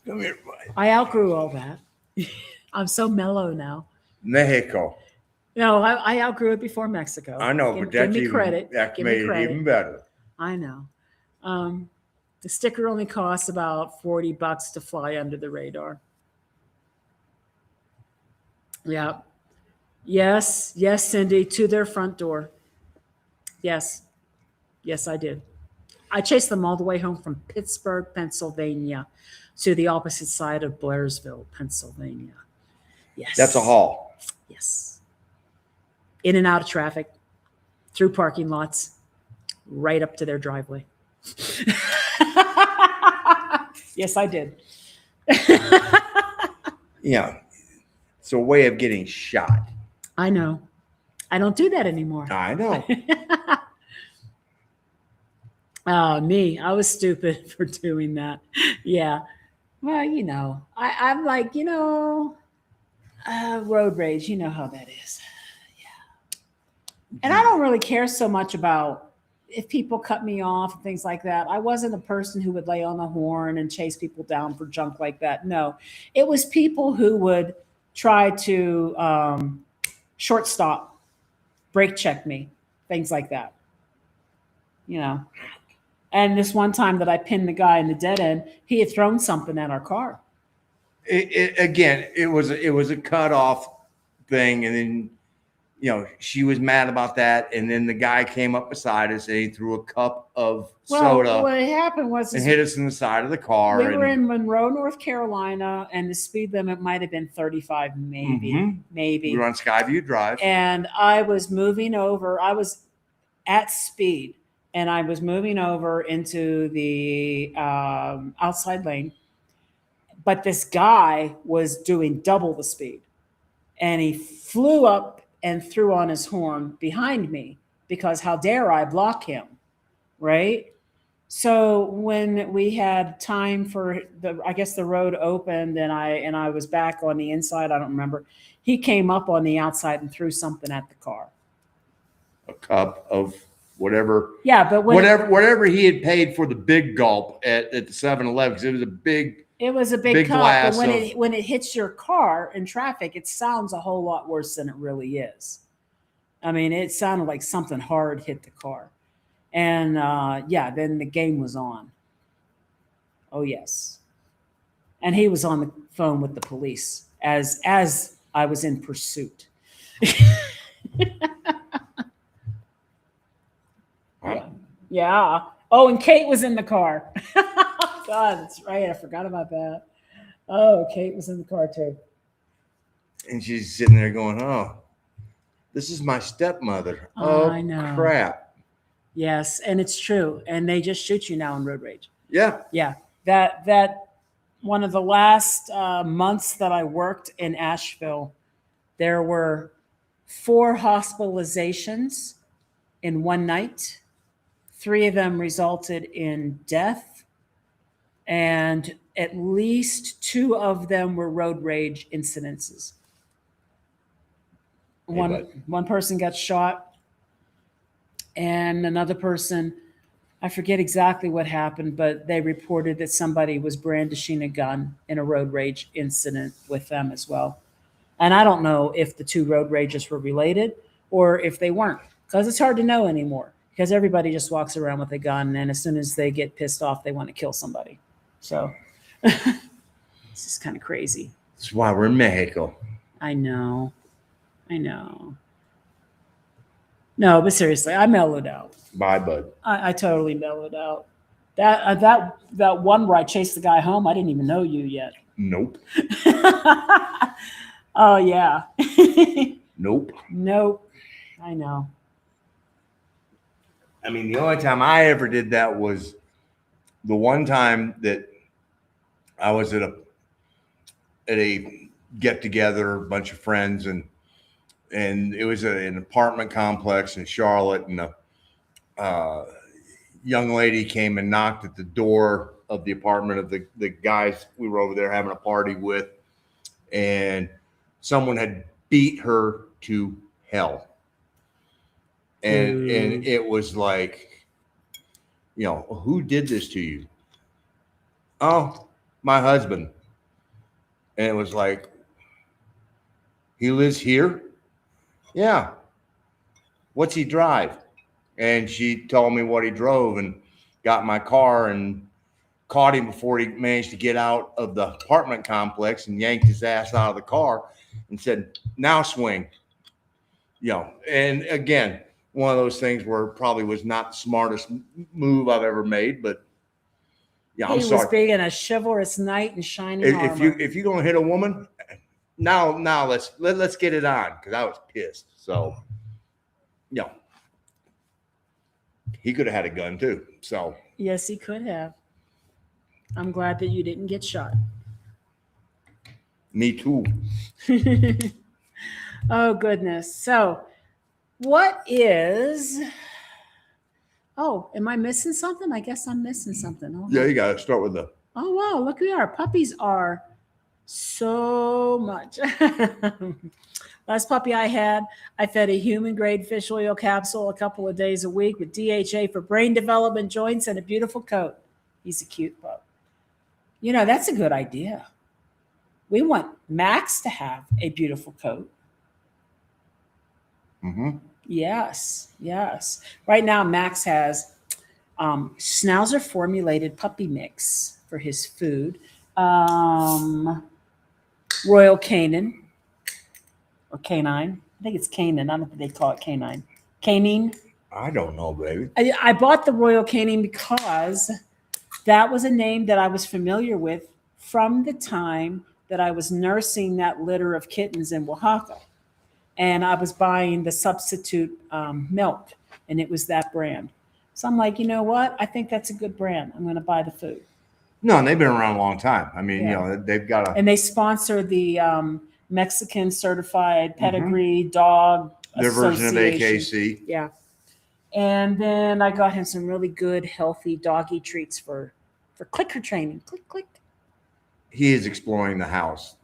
B: Come here, buddy.
A: I outgrew all that. I'm so mellow now.
B: Mexico.
A: No, I outgrew it before Mexico.
B: I know, but that's
A: give me credit.
B: That
A: give
B: made
A: me
B: it
A: credit.
B: even better.
A: I know. The sticker only costs about $40 to fly under the radar. Yeah. Yes, Cindy, to their front door. Yes, I did. I chased them all the way home from Pittsburgh, Pennsylvania, to the opposite side of Blairsville, Pennsylvania. Yes.
B: That's a haul.
A: Yes. In and out of traffic, through parking lots, right up to their driveway. Yes, I did.
B: Yeah. It's a way of getting shot.
A: I know. I don't do that anymore.
B: I know.
A: Oh, me. I was stupid for doing that. Yeah. Well, you know, I'm like, you know, road rage. You know how that is. Yeah. And I don't really care so much about if people cut me off and things like that. I wasn't a person who would lay on the horn and chase people down for junk like that. No, it was people who would try to shortstop, brake check me, things like that. You know. And this one time that I pinned the guy in the dead end, he had thrown something at our car.
B: It was a cutoff thing, and then she was mad about that, and then the guy came up beside us and he threw a cup of soda.
A: What happened was
B: and hit us in the side of the car.
A: We were in Monroe, North Carolina, and the speed limit might have been 35, maybe.
B: We were on Skyview Drive,
A: and I was moving over. I was at speed. And I was moving over into the outside lane. But this guy was doing double the speed. And he flew up and threw on his horn behind me because how dare I block him, right? So when we had time for the road opened and I was back on the inside, I don't remember. He came up on the outside and threw something at the car.
B: A cup of whatever.
A: Yeah, but
B: whatever he had paid for the big gulp at the 7-Eleven, because it was a big
A: cup,
B: glass.
A: But when it hits your car in traffic, it sounds a whole lot worse than it really is. I mean, it sounded like something hard hit the car. And then the game was on. Oh yes. And he was on the phone with the police as I was in pursuit. Yeah. Oh, and Kate was in the car. God, that's right. I forgot about that. Oh, Kate was in the car too.
B: And she's sitting there going, "Oh, this is my stepmother." Oh, I know. Crap.
A: Yes, and it's true. And they just shoot you now in road rage.
B: Yeah.
A: Yeah. That one of the last months that I worked in Asheville, there were 4 hospitalizations in one night. 3 of them resulted in death, and at least 2 of them were road rage incidences. One person got shot, and another person, I forget exactly what happened, but they reported that somebody was brandishing a gun in a road rage incident with them as well. And I don't know if the 2 road rages were related or if they weren't, because it's hard to know anymore. Because everybody just walks around with a gun, and as soon as they get pissed off, they want to kill somebody. So this is kind of crazy.
B: That's why we're in Mexico.
A: I know. No, but seriously, I mellowed out.
B: Bye, bud.
A: I totally mellowed out. That one where I chased the guy home, I didn't even know you yet.
B: Nope.
A: Oh yeah.
B: Nope.
A: Nope. I know.
B: I mean, the only time I ever did that was the one time that I was at a get together, a bunch of friends, and it was an apartment complex in Charlotte, and a young lady came and knocked at the door of the apartment of the guys we were over there having a party with, and someone had beat her to hell. And it was like, who did this to you? Oh, my husband. And it was like, he lives here? Yeah. What's he drive? And she told me what he drove, and got in my car and caught him before he managed to get out of the apartment complex, and yanked his ass out of the car and said, now swing. And again, one of those things where it probably was not the smartest move I've ever made, but yeah, I'm sorry.
A: He was being a chivalrous knight in shining
B: If
A: armor.
B: you're gonna hit a woman, now let's get it on, because I was pissed. So, he could have had a gun too. So
A: Yes, he could have. I'm glad that you didn't get shot.
B: me too.
A: Oh goodness. So, what is? Oh, am I missing something? I guess I'm missing something. Oh,
B: Yeah, you got to start with the.
A: Oh wow, look, we are. Puppies are so much. Last puppy I had, I fed a human grade fish oil capsule a couple of days a week with DHA for brain development, joints, and a beautiful coat. He's a cute pup. That's a good idea. We want Max to have a beautiful coat.
B: Mm-hmm.
A: Yes. Right now, Max has Schnauzer formulated puppy mix for his food. Royal Canin or Canine. I think it's Canin. I don't think they call it Canine. Canine.
B: I don't know, baby.
A: I bought the Royal Canin because that was a name that I was familiar with from the time that I was nursing that litter of kittens in Oaxaca. And I was buying the substitute milk, and it was that brand. So I'm like, you know what? I think that's a good brand. I'm going to buy the food.
B: No, and they've been around a long time. I mean,
A: Yeah.
B: they've got a.
A: And they sponsor the Mexican certified pedigree dog
B: Their version of
A: association.
B: AKC.
A: Yeah. And then I got him some really good, healthy doggy treats for clicker training. Click, click.
B: He is exploring the house.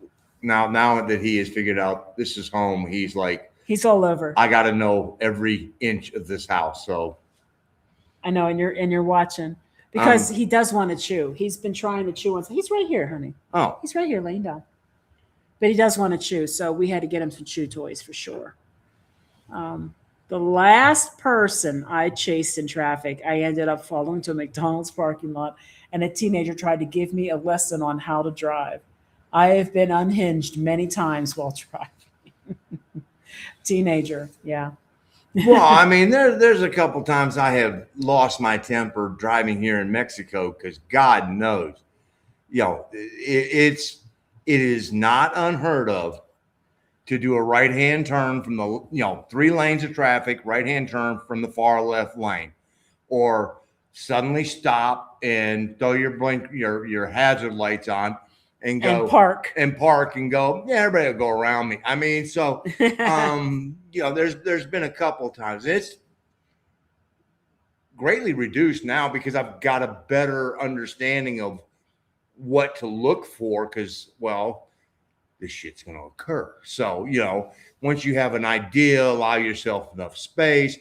B: Now that he has figured out this is home, he's like,
A: he's all over.
B: I got to know every inch of this house. So
A: I know, and you're watching because he does want to chew. He's been trying to chew. He's right here, honey.
B: Oh,
A: He's right here laying down. But he does want to chew, so we had to get him some chew toys for sure. The last person I chased in traffic, I ended up following to a McDonald's parking lot, and a teenager tried to give me a lesson on how to drive. I have been unhinged many times while driving. Teenager, yeah.
B: well, I mean, there's a couple times I have lost my temper driving here in Mexico, because God knows, it is not unheard of to do a right-hand turn from the 3 lanes of traffic, right-hand turn from the far left lane, or suddenly stop and throw your hazard lights on and go
A: and
B: park and go, yeah, everybody will go around me. I mean, so there's been a couple of times. It's greatly reduced now because I've got a better understanding of what to look for, because, well, this shit's going to occur. So, once you have an idea, allow yourself enough space,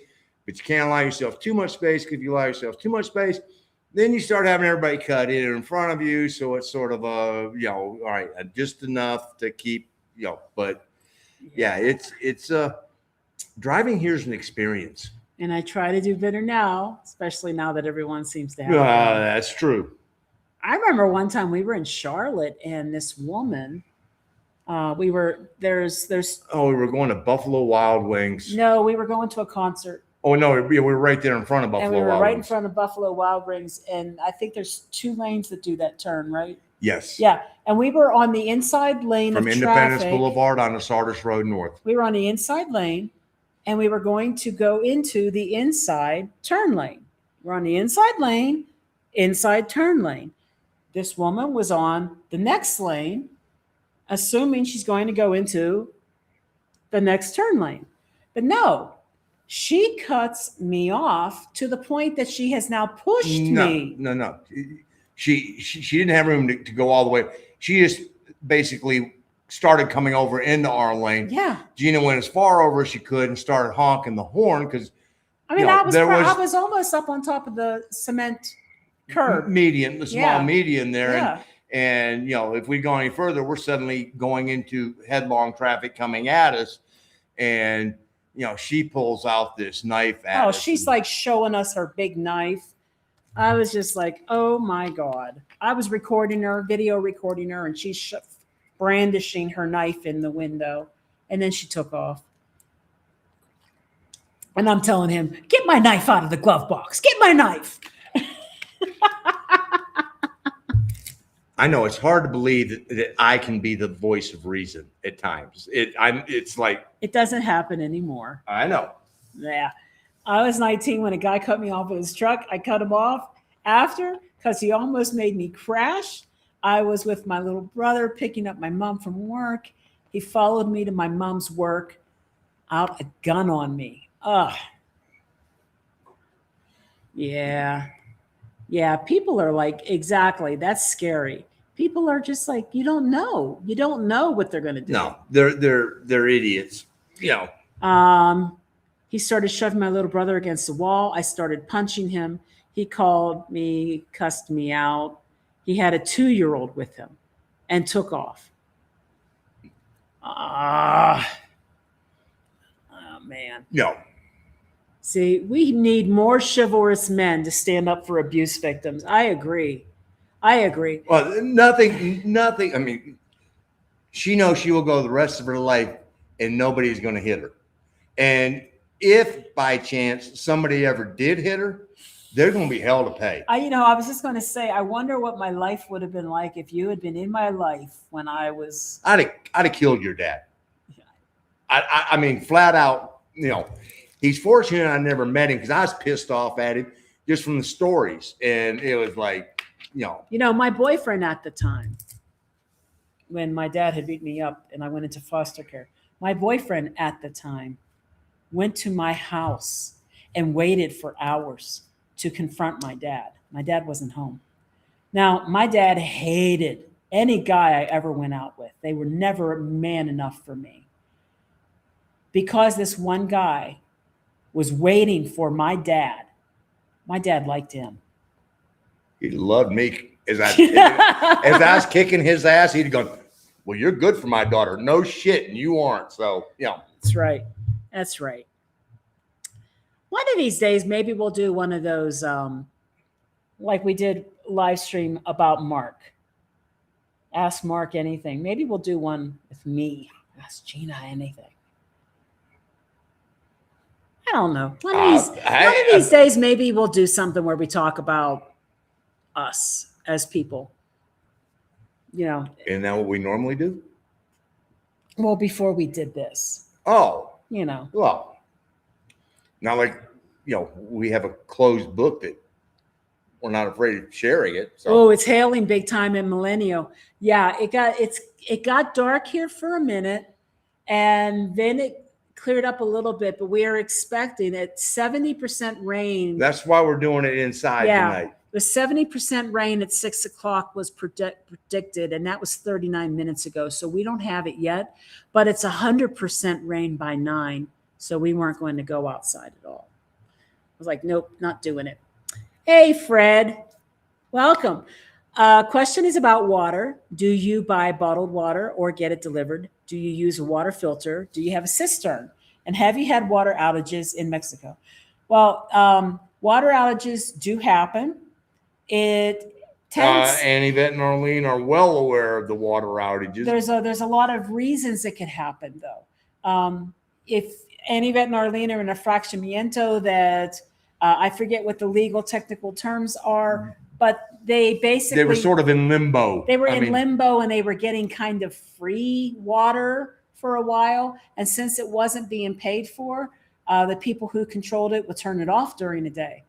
B: but you can't allow yourself too much space, because if you allow yourself too much space, then you start having everybody cut in front of you. So it's sort of all right, just enough to keep, but yeah, it's driving here is an experience.
A: And I try to do better now, especially now that everyone seems to have.
B: That's true.
A: I remember one time we were in Charlotte, and this woman, we were going to
B: Buffalo Wild Wings.
A: No, we were going to a concert.
B: Oh no, we were right there in front of Buffalo
A: and we were
B: Wild
A: right in
B: Wings.
A: front of Buffalo Wild Wings, and I think there's 2 lanes that do that turn, right?
B: Yes.
A: Yeah, and we were on the inside lane
B: From
A: of
B: Independence
A: traffic.
B: Boulevard on the Sardis Road North.
A: We were on the inside lane, and we were going to go into the inside turn lane. We're on the inside lane, inside turn lane. This woman was on the next lane, assuming she's going to go into the next turn lane. But no, she cuts me off to the point that she has now pushed me.
B: No. She didn't have room to go all the way. She just basically started coming over into our lane.
A: Yeah.
B: Gina went as far over as she could and started honking the horn because
A: I mean,
B: you know,
A: I was almost up on top of the cement curb.
B: Median, the small median there.
A: Yeah.
B: And you know, if we go any further, we're suddenly going into headlong traffic coming at us. And you know, she pulls out this knife at us.
A: Oh, she's like showing us her big knife. I was just like, oh my God. I was recording her, video recording her, and she's brandishing her knife in the window. And then she took off. And I'm telling him, get my knife out of the glove box. Get my knife.
B: I know it's hard to believe that I can be the voice of reason at times. It's like
A: it doesn't happen anymore.
B: I know.
A: Yeah. I was 19 when a guy cut me off with his truck. I cut him off after because he almost made me crash. I was with my little brother picking up my mom from work. He followed me to my mom's work, out a gun on me. Ugh. Yeah. Yeah. People are like, exactly. That's scary. People are just like, you don't know. You don't know what they're going to do.
B: No, they're idiots. You know.
A: He started shoving my little brother against the wall. I started punching him. He called me, cussed me out. He had a 2-year-old with him and took off. Oh, man.
B: No.
A: See, we need more chivalrous men to stand up for abuse victims. I agree.
B: Well, nothing. I mean, she knows she will go the rest of her life and nobody's going to hit her. And if by chance somebody ever did hit her, they're going to be hell to pay.
A: I was just going to say, I wonder what my life would have been like if you had been in my life when I was.
B: I'd have killed your dad. Yeah. I mean, flat out. You know, he's fortunate I never met him because I was pissed off at him just from the stories, and it was like,
A: my boyfriend at the time, when my dad had beat me up and I went into foster care, my boyfriend at the time went to my house and waited for hours to confront my dad. My dad wasn't home. Now, my dad hated any guy I ever went out with. They were never man enough for me. Because this one guy was waiting for my dad liked him.
B: He loved me. As I was kicking his ass, he'd gone, well, you're good for my daughter. No shit, and you aren't. So,
A: That's right. That's right. One of these days, maybe we'll do one of those, like we did live stream about Mark. Ask Mark anything. Maybe we'll do one with me. Ask Gina anything. I don't know. One of these days, maybe we'll do something where we talk about us as people.
B: Isn't that what we normally do?
A: Well, before we did this.
B: Oh.
A: Well,
B: not like, we have a closed book that we're not afraid of sharing it. So.
A: Oh, it's hailing big time in Millennial. Yeah, it got dark here for a minute, and then it cleared up a little bit, but we are expecting at 70% rain.
B: That's why we're doing it inside tonight.
A: The 70% rain at 6 o'clock was predicted, and that was 39 minutes ago. So we don't have it yet, but it's 100% rain by 9. So we weren't going to go outside at all. I was like, nope, not doing it. Hey, Fred, welcome. Question is about water. Do you buy bottled water or get it delivered? Do you use a water filter? Do you have a cistern? And have you had water outages in Mexico? Well, water outages do happen. It tends.
B: And Yvette and Arlene are well aware of the water outages.
A: There's a lot of reasons it could happen, though. and Yvette and Arlene are in a fraccionamiento that I forget what the legal technical terms are, but they
B: were sort of in limbo.
A: They were in limbo, and they were getting kind of free water for a while. And since it wasn't being paid for, the people who controlled it would turn it off during the day.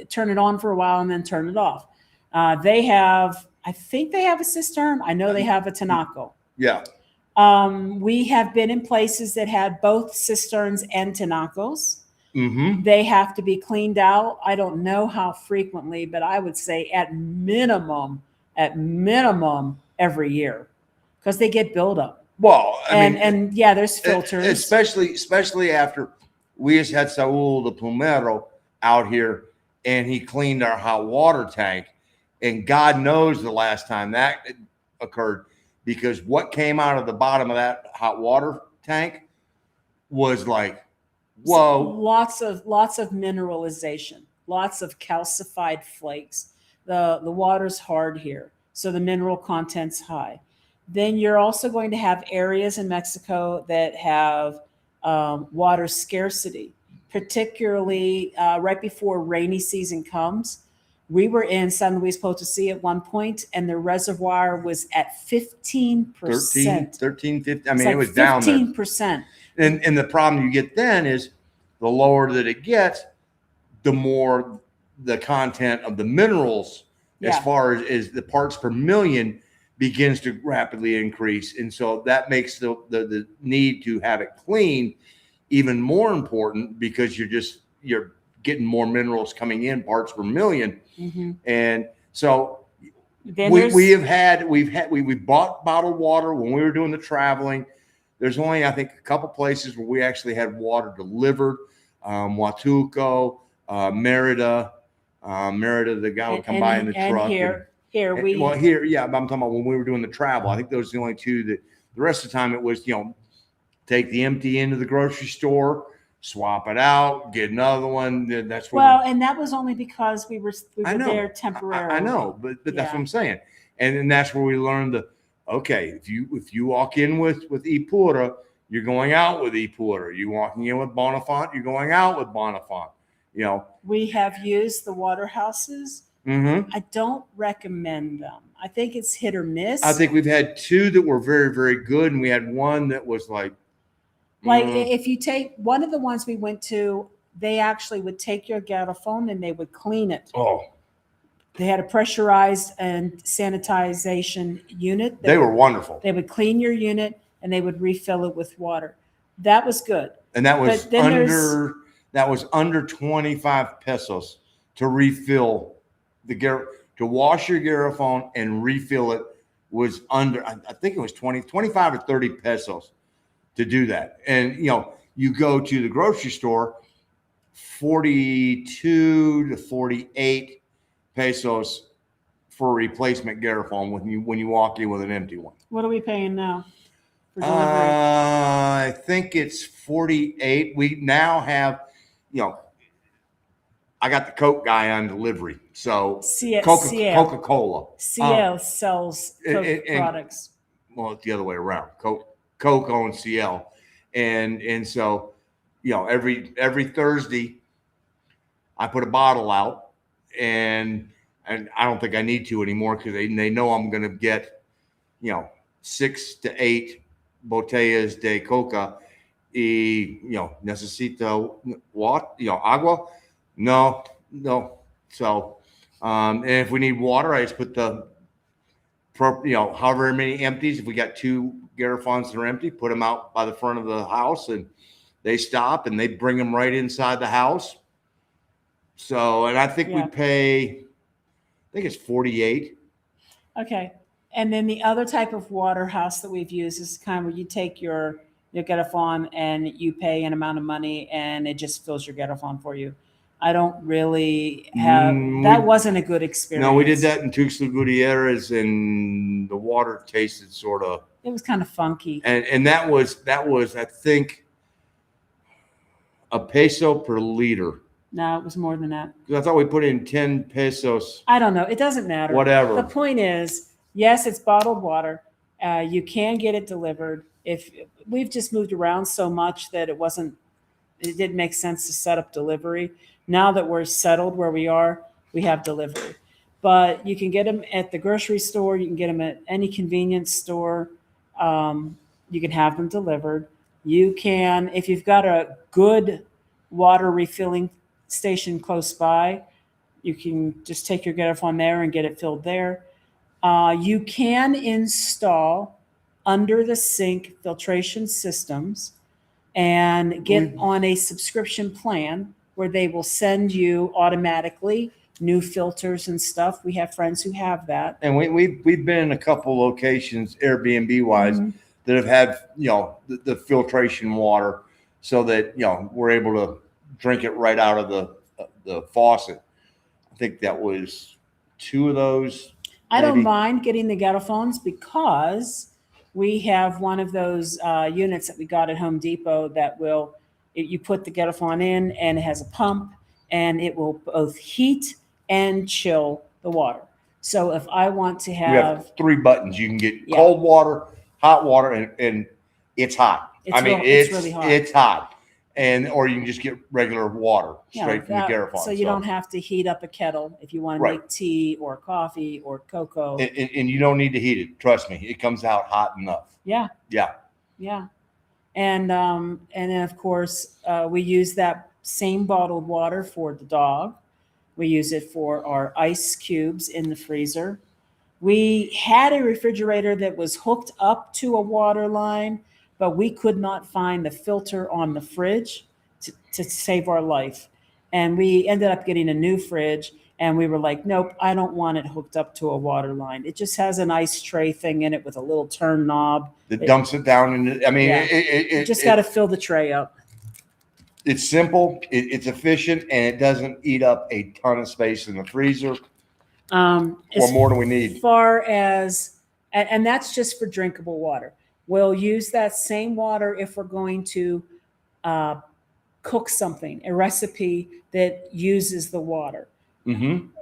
A: Turn it on for a while and then turn it off. I think they have a cistern. I know they have a tinaco.
B: Yeah.
A: We have been in places that had both cisterns and tinacos.
B: Mm-hmm.
A: They have to be cleaned out. I don't know how frequently, but I would say at minimum every year, because they get buildup.
B: Well,
A: and there's filters.
B: Especially after we just had Saul the Plumero out here, and he cleaned our hot water tank. And God knows the last time that occurred, because what came out of the bottom of that hot water tank was like, whoa.
A: So lots of mineralization, lots of calcified flakes. The water's hard here, so the mineral content's high. Then you're also going to have areas in Mexico that have water scarcity, particularly right before rainy season comes. We were in San Luis Potosí at one point, and the reservoir was at 15%.
B: 13, 15. I mean,
A: like
B: it was down there.
A: 15%.
B: And the problem you get then is the lower that it gets, the more the content of the minerals, as far as the parts per million, begins to rapidly increase. And so that makes the need to have it clean even more important, because you're getting more minerals coming in, parts per million.
A: Mm-hmm.
B: And so we bought bottled water when we were doing the traveling. There's only, I think, a couple places where we actually had water delivered. Huatulco, Merida, the guy would come by in the truck. But I'm talking about when we were doing the travel. I think those are the only two that. The rest of the time it was, take the empty into the grocery store, swap it out, get another one. That's
A: and that was only because we were there temporarily.
B: I know, but that's what I'm saying. And then that's where we learned if you walk in with Ipura, you're going out with Ipura. You're walking in with Bonifant, you're going out with Bonifant.
A: We have used the water houses.
B: Mm-hmm.
A: I don't recommend them. I think it's hit or miss.
B: I think we've had two that were very, very good, and we had one that was like.
A: If you take one of the ones we went to, they actually would take your garrafon and they would clean it.
B: Oh.
A: They had a pressurized and sanitization unit.
B: They were wonderful.
A: They would clean your unit and they would refill it with water. That was good.
B: And that was under 25 pesos to refill to wash your garrafon and refill it was under, I think it was 25 or 30 pesos to do that. And, you go to the grocery store, 42 to 48 pesos for a replacement garrafon when you walk in with an empty one.
A: What are we paying now for delivery?
B: I think it's 48. We now have, I got the Coke guy on delivery. So Coca-Cola.
A: CL sells Coke products.
B: Well, it's the other way around. Coke owns CL. And so, every Thursday I put a bottle out, and I don't think I need to anymore, because they know I'm going to get, 6 to 8 botellas de coca. Necesito what? Agua? No. So, and if we need water, I just put however many empties. If we got 2 garrafons that are empty, put them out by the front of the house, and they stop and they bring them right inside the house. So, and I think we pay, I think it's 48.
A: Okay. And then the other type of water house that we've used is kind of where you take your garrafon and you pay an amount of money and it just fills your garrafon for you. I don't really have, that wasn't a good experience.
B: No, we did that in Tuxtla Gutierrez, and the water tasted sort of.
A: It was kind of funky.
B: And that was, I think, a peso per liter.
A: No, it was more than that.
B: I thought we put in 10 pesos.
A: I don't know. It doesn't matter.
B: Whatever.
A: The point is, yes, it's bottled water. You can get it delivered. if we've just moved around so much that it didn't make sense to set up delivery. Now that we're settled where we are, we have delivery. But you can get them at the grocery store. You can get them at any convenience store. You can have them delivered. You can, if you've got a good water refilling station close by, you can just take your get-off there and get it filled there. You can install under the sink filtration systems and get on a subscription plan where they will send you automatically new filters and stuff. We have friends who have that.
B: And we've been in a couple locations, Airbnb wise, that have had, the filtration water so that, we're able to drink it right out of the faucet. I think that was 2 of those.
A: I don't mind getting the Getophones because we have one of those units that we got at Home Depot that you put the Getophone in and it has a pump and it will both heat and chill the water. So if I want to
B: we have 3 buttons. You can get cold water, hot water, and it's hot. It's really hot. It's hot. Or you can just get regular water straight from the Getophone.
A: So you don't have to heat up a kettle if you want to make tea or coffee or cocoa.
B: And you don't need to heat it. Trust me, it comes out hot enough.
A: Yeah.
B: Yeah.
A: Yeah. And then of course we use that same bottled water for the dog. We use it for our ice cubes in the freezer. We had a refrigerator that was hooked up to a water line, but we could not find the filter on the fridge to save our life. And we ended up getting a new fridge, and we were like, nope, I don't want it hooked up to a water line. It just has an ice tray thing in it with a little turn knob.
B: That dumps it down.
A: You just got to fill the tray up.
B: It's simple, it's efficient, and it doesn't eat up a ton of space in the freezer. What more do we need?
A: As far as, and that's just for drinkable water. We'll use that same water if we're going to cook something, a recipe that uses the water.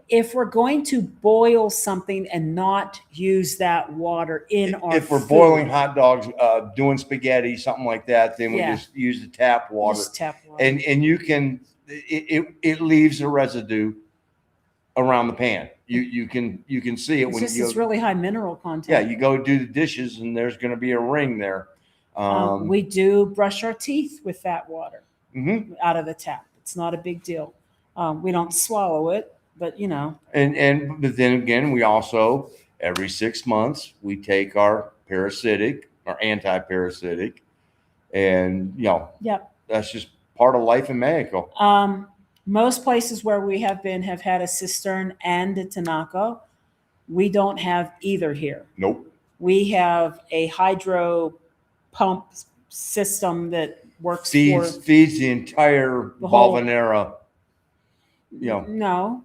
A: If we're going to boil something and not use that water in our
B: if we're boiling hot dogs, doing spaghetti, something like that, then we just use the tap water.
A: Just tap water.
B: And you can, it leaves a residue around the pan. You can see it
A: it's really high mineral content.
B: Yeah, you go do the dishes and there's going to be a ring there.
A: We do brush our teeth with that water out of the tap. It's not a big deal. We don't swallow it, but but then again, we also every 6 months we take our parasitic, our anti-parasitic, and that's just part of life in Mexico. Most places where we have been have had a cistern and a tinaco. We don't have either here.
B: Nope.
A: We have a hydro pump system that works
B: feeds the entire Balvanera.
A: No.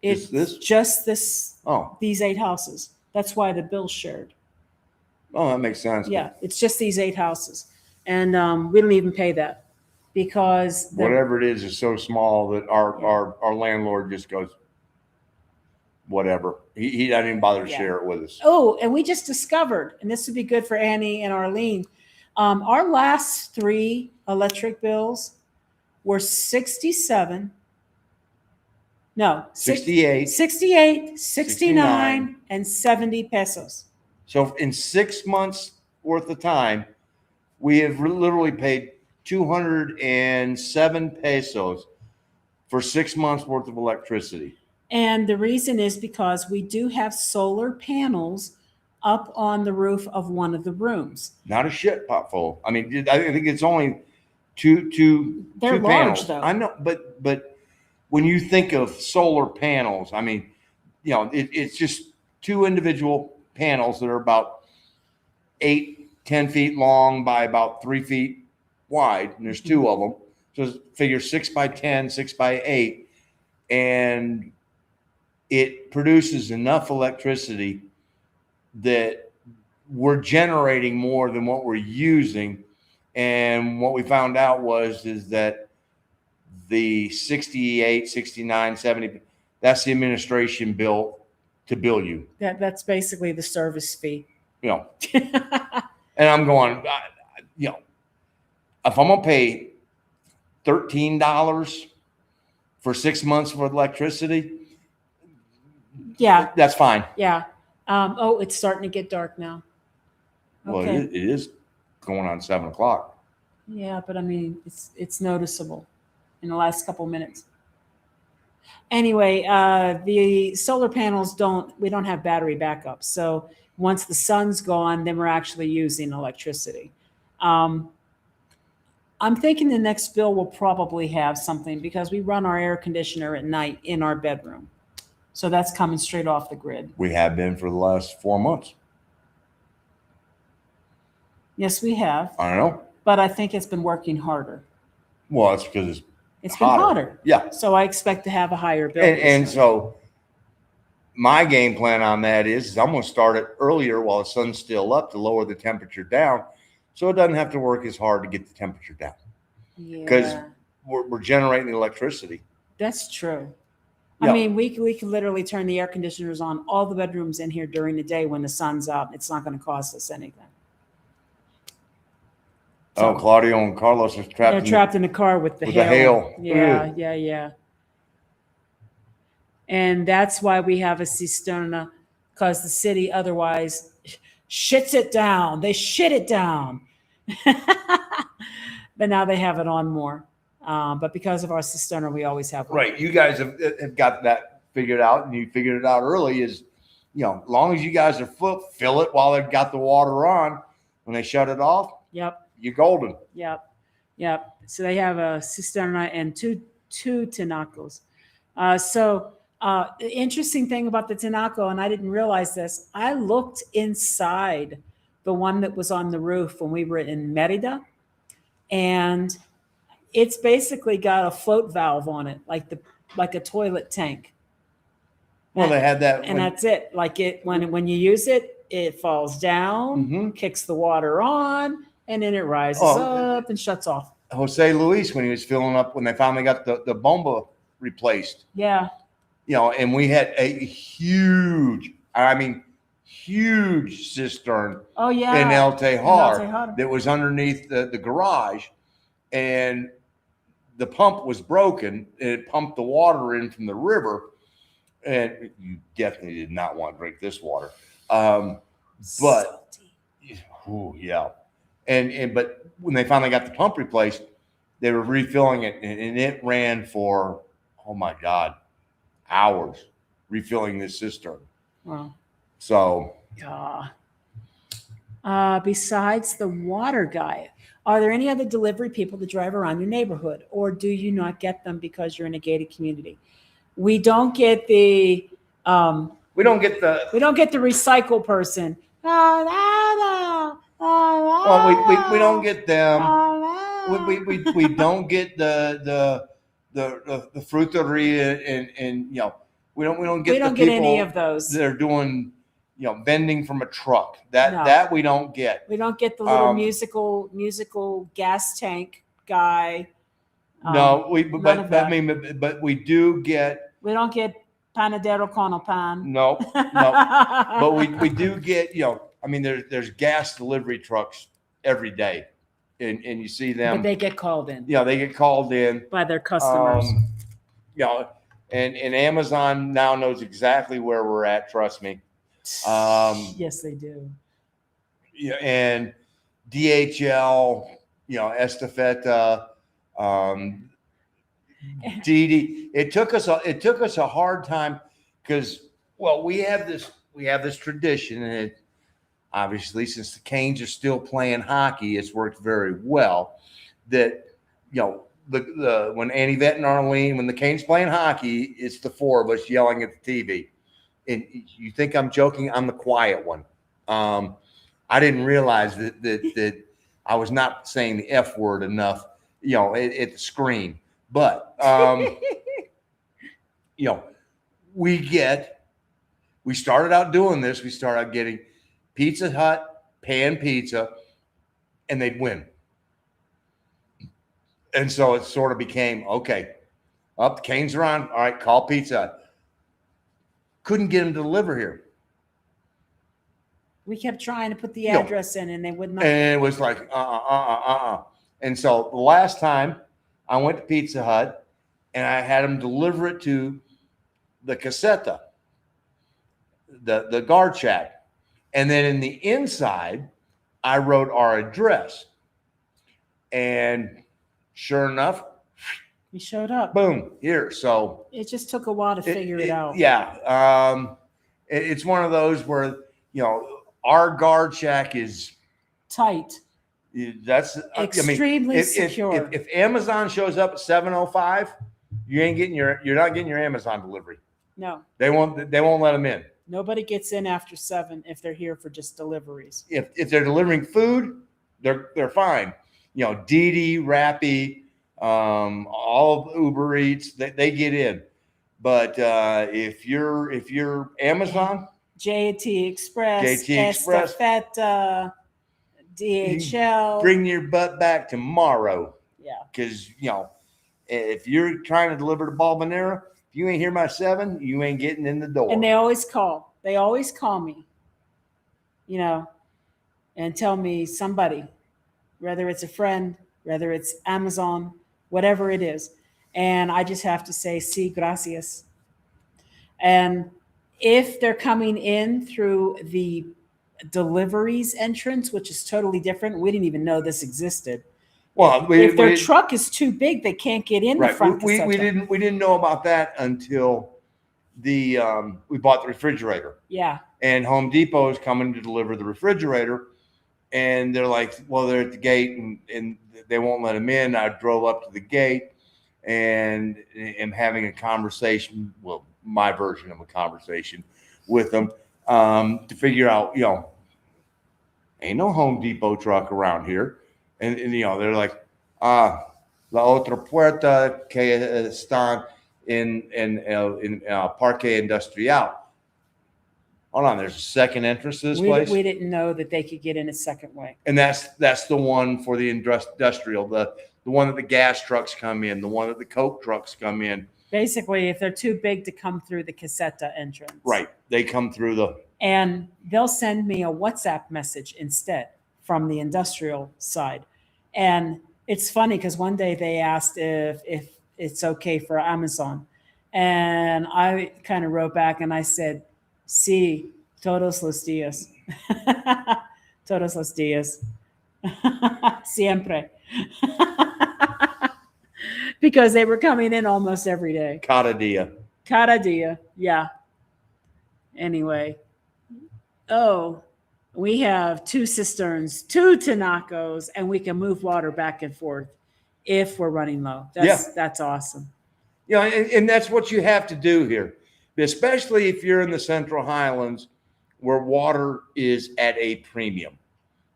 A: It's just this. These 8 houses. That's why the bill's shared.
B: Oh, that makes sense.
A: Yeah, it's just these 8 houses, and we don't even pay that because
B: whatever it is so small that our landlord just goes, whatever. He doesn't even bother to share it with us.
A: Oh, and we just discovered, and this would be good for Annie and Arlene. Our last 3 electric bills were 68, 69, and 70 pesos.
B: So in 6 months worth of time, we have literally paid 207 pesos for 6 months worth of electricity.
A: And the reason is because we do have solar panels up on the roof of one of the rooms.
B: Not a shit pot full. I mean, I think it's only two
A: They're
B: two
A: large
B: panels.
A: though.
B: I know, but when you think of solar panels, I mean, it's just 2 individual panels that are about 8-10 feet long by about 3 feet wide, and there's 2 of them. So figure 6 by 10, 6 by 8, and it produces enough electricity that we're generating more than what we're using. And what we found out is that the 68, 69, 70, that's the administration bill to bill you.
A: That's basically the service fee.
B: you know, and I'm going, you know, if I'm gonna pay $13 for 6 months for electricity,
A: Yeah.
B: that's fine.
A: Yeah. Oh, it's starting to get dark now.
B: Well,
A: Okay.
B: it is going on 7 o'clock.
A: Yeah, but I mean, it's noticeable in the last couple minutes. Anyway, the solar panels we don't have battery backup. So once the sun's gone, then we're actually using electricity. I'm thinking the next bill will probably have something because we run our air conditioner at night in our bedroom. So that's coming straight off the grid.
B: We have been for the last 4 months.
A: Yes, we have.
B: I don't know.
A: But I think it's been working harder.
B: Well, it's because
A: it's been hotter.
B: Yeah.
A: So I expect to have a higher bill.
B: And so my game plan on that is I'm going to start it earlier while the sun's still up to lower the temperature down, so it doesn't have to work as hard to get the temperature down. Because we're generating electricity.
A: That's true.
B: Yeah.
A: I mean, we could literally turn the air conditioners on all the bedrooms in here during the day when the sun's up. It's not going to cost us anything.
B: So, Claudio and Carlos are trapped.
A: They're trapped in the car with the hail. Yeah, yeah. And that's why we have a cisterna, because the city otherwise shits it down. They shit it down. But now they have it on more. But because of our cisterna, we always have one.
B: Right. You guys have got that figured out, and you figured it out early is, you know, as long as you guys are fill it while they've got the water on. When they shut it off,
A: yep,
B: you're golden.
A: Yep. So they have a cisterna and two tinacos. The interesting thing about the tinaco, and I didn't realize this, I looked inside the one that was on the roof when we were in Merida, and it's basically got a float valve on it, like a toilet tank.
B: Well, they had that,
A: and that's it. Like when you use it, it falls down, kicks the water on, and then it rises up and shuts off.
B: Jose Luis, when he was filling up, when they finally got the bomba replaced.
A: Yeah.
B: You know, and we had a huge cistern in El Tejar that was underneath the garage, and the pump was broken, and it pumped the water in from the river, and you definitely did not want to drink this water. But but when they finally got the pump replaced, they were refilling it, and it ran for, oh my God, hours refilling this cistern.
A: Wow.
B: So
A: besides the water guy, are there any other delivery people that drive around your neighborhood, or do you not get them because you're in a gated community? We don't get the recycle person.
B: Well, we don't get them. We don't get the fruiteria and you know, we don't get
A: any of those.
B: They're doing, you know, vending from a truck. That we don't get.
A: We don't get the little musical gas tank guy.
B: No, but we do get.
A: We don't get panadero con el pan.
B: No. But we do get, you know, I mean, there's gas delivery trucks every day, and you see them.
A: But they get called in.
B: Yeah, they get called in
A: by their customers.
B: You know, and Amazon now knows exactly where we're at. Trust me.
A: Yes, they do.
B: Yeah, and DHL, you know, Estafeta, DD. It took us a hard time because, well, we have this tradition, and it, obviously, since the Canes are still playing hockey, it's worked very well. That, you know, the when Annie Vett and Arlene, when the Canes playing hockey, it's the four of us yelling at the TV. And you think I'm joking? I'm the quiet one. I didn't realize that I was not saying the F word enough, you know, at the screen. But you know, we started out doing this. We started out getting Pizza Hut pan pizza, and they'd win. And so it sort of became, okay, the Canes are on. All right, call Pizza Hut. Couldn't get them to deliver here.
A: We kept trying to put the
B: You know,
A: address in, and they would not.
B: and it was like, And so the last time I went to Pizza Hut and I had them deliver it to the caseta, the guard shack. And then in the inside, I wrote our address. And sure enough,
A: We showed up.
B: boom, here. So
A: It just took a while to figure it out.
B: Yeah. It's one of those where, our guard shack is
A: Tight.
B: that's
A: Extremely secure.
B: If Amazon shows up at 7:05, you're not getting your Amazon delivery.
A: No.
B: They won't let them in.
A: Nobody gets in after 7 if they're here for just deliveries.
B: If they're delivering food, they're fine. Didi, Rappi, all of Uber Eats, they get in. But if you're Amazon,
A: JT Express,
B: Express,
A: Estafeta, DHL,
B: bring your butt back tomorrow.
A: Yeah.
B: Because if you're trying to deliver to Balvanera, if you ain't here by 7, you ain't getting in the door.
A: And they always call. They always call me, and tell me somebody, whether it's a friend, whether it's Amazon, whatever it is. And I just have to say, sí, gracias. And if they're coming in through the deliveries entrance, which is totally different, we didn't even know this existed.
B: Well,
A: if their truck is too big, they can't get in the front.
B: We didn't know about that until we bought the refrigerator.
A: Yeah.
B: And Home Depot is coming to deliver the refrigerator, and they're like, well, they're at the gate and they won't let them in. I drove up to the gate and am having a conversation, well, my version of a conversation with them to figure out, ain't no Home Depot truck around here. And they're like, la otra puerta que están en Parque Industrial. Hold on, there's a second entrance to this place.
A: We didn't know that they could get in a second way.
B: And that's the one for the industrial, the one that the gas trucks come in, the one that the Coke trucks come in.
A: Basically, if they're too big to come through the caseta entrance.
B: Right. They come through
A: and they'll send me a WhatsApp message instead from the industrial side. And it's funny because one day they asked if it's okay for Amazon. And I kind of wrote back and I said, sí, todos los días. Todos los días. Siempre. Because they were coming in almost every day.
B: Cada dia.
A: Cada dia. Yeah. Anyway. Oh, we have 2 cisterns, 2 tinacos, and we can move water back and forth if we're running low. That's awesome.
B: And that's what you have to do here, especially if you're in the Central Highlands where water is at a premium.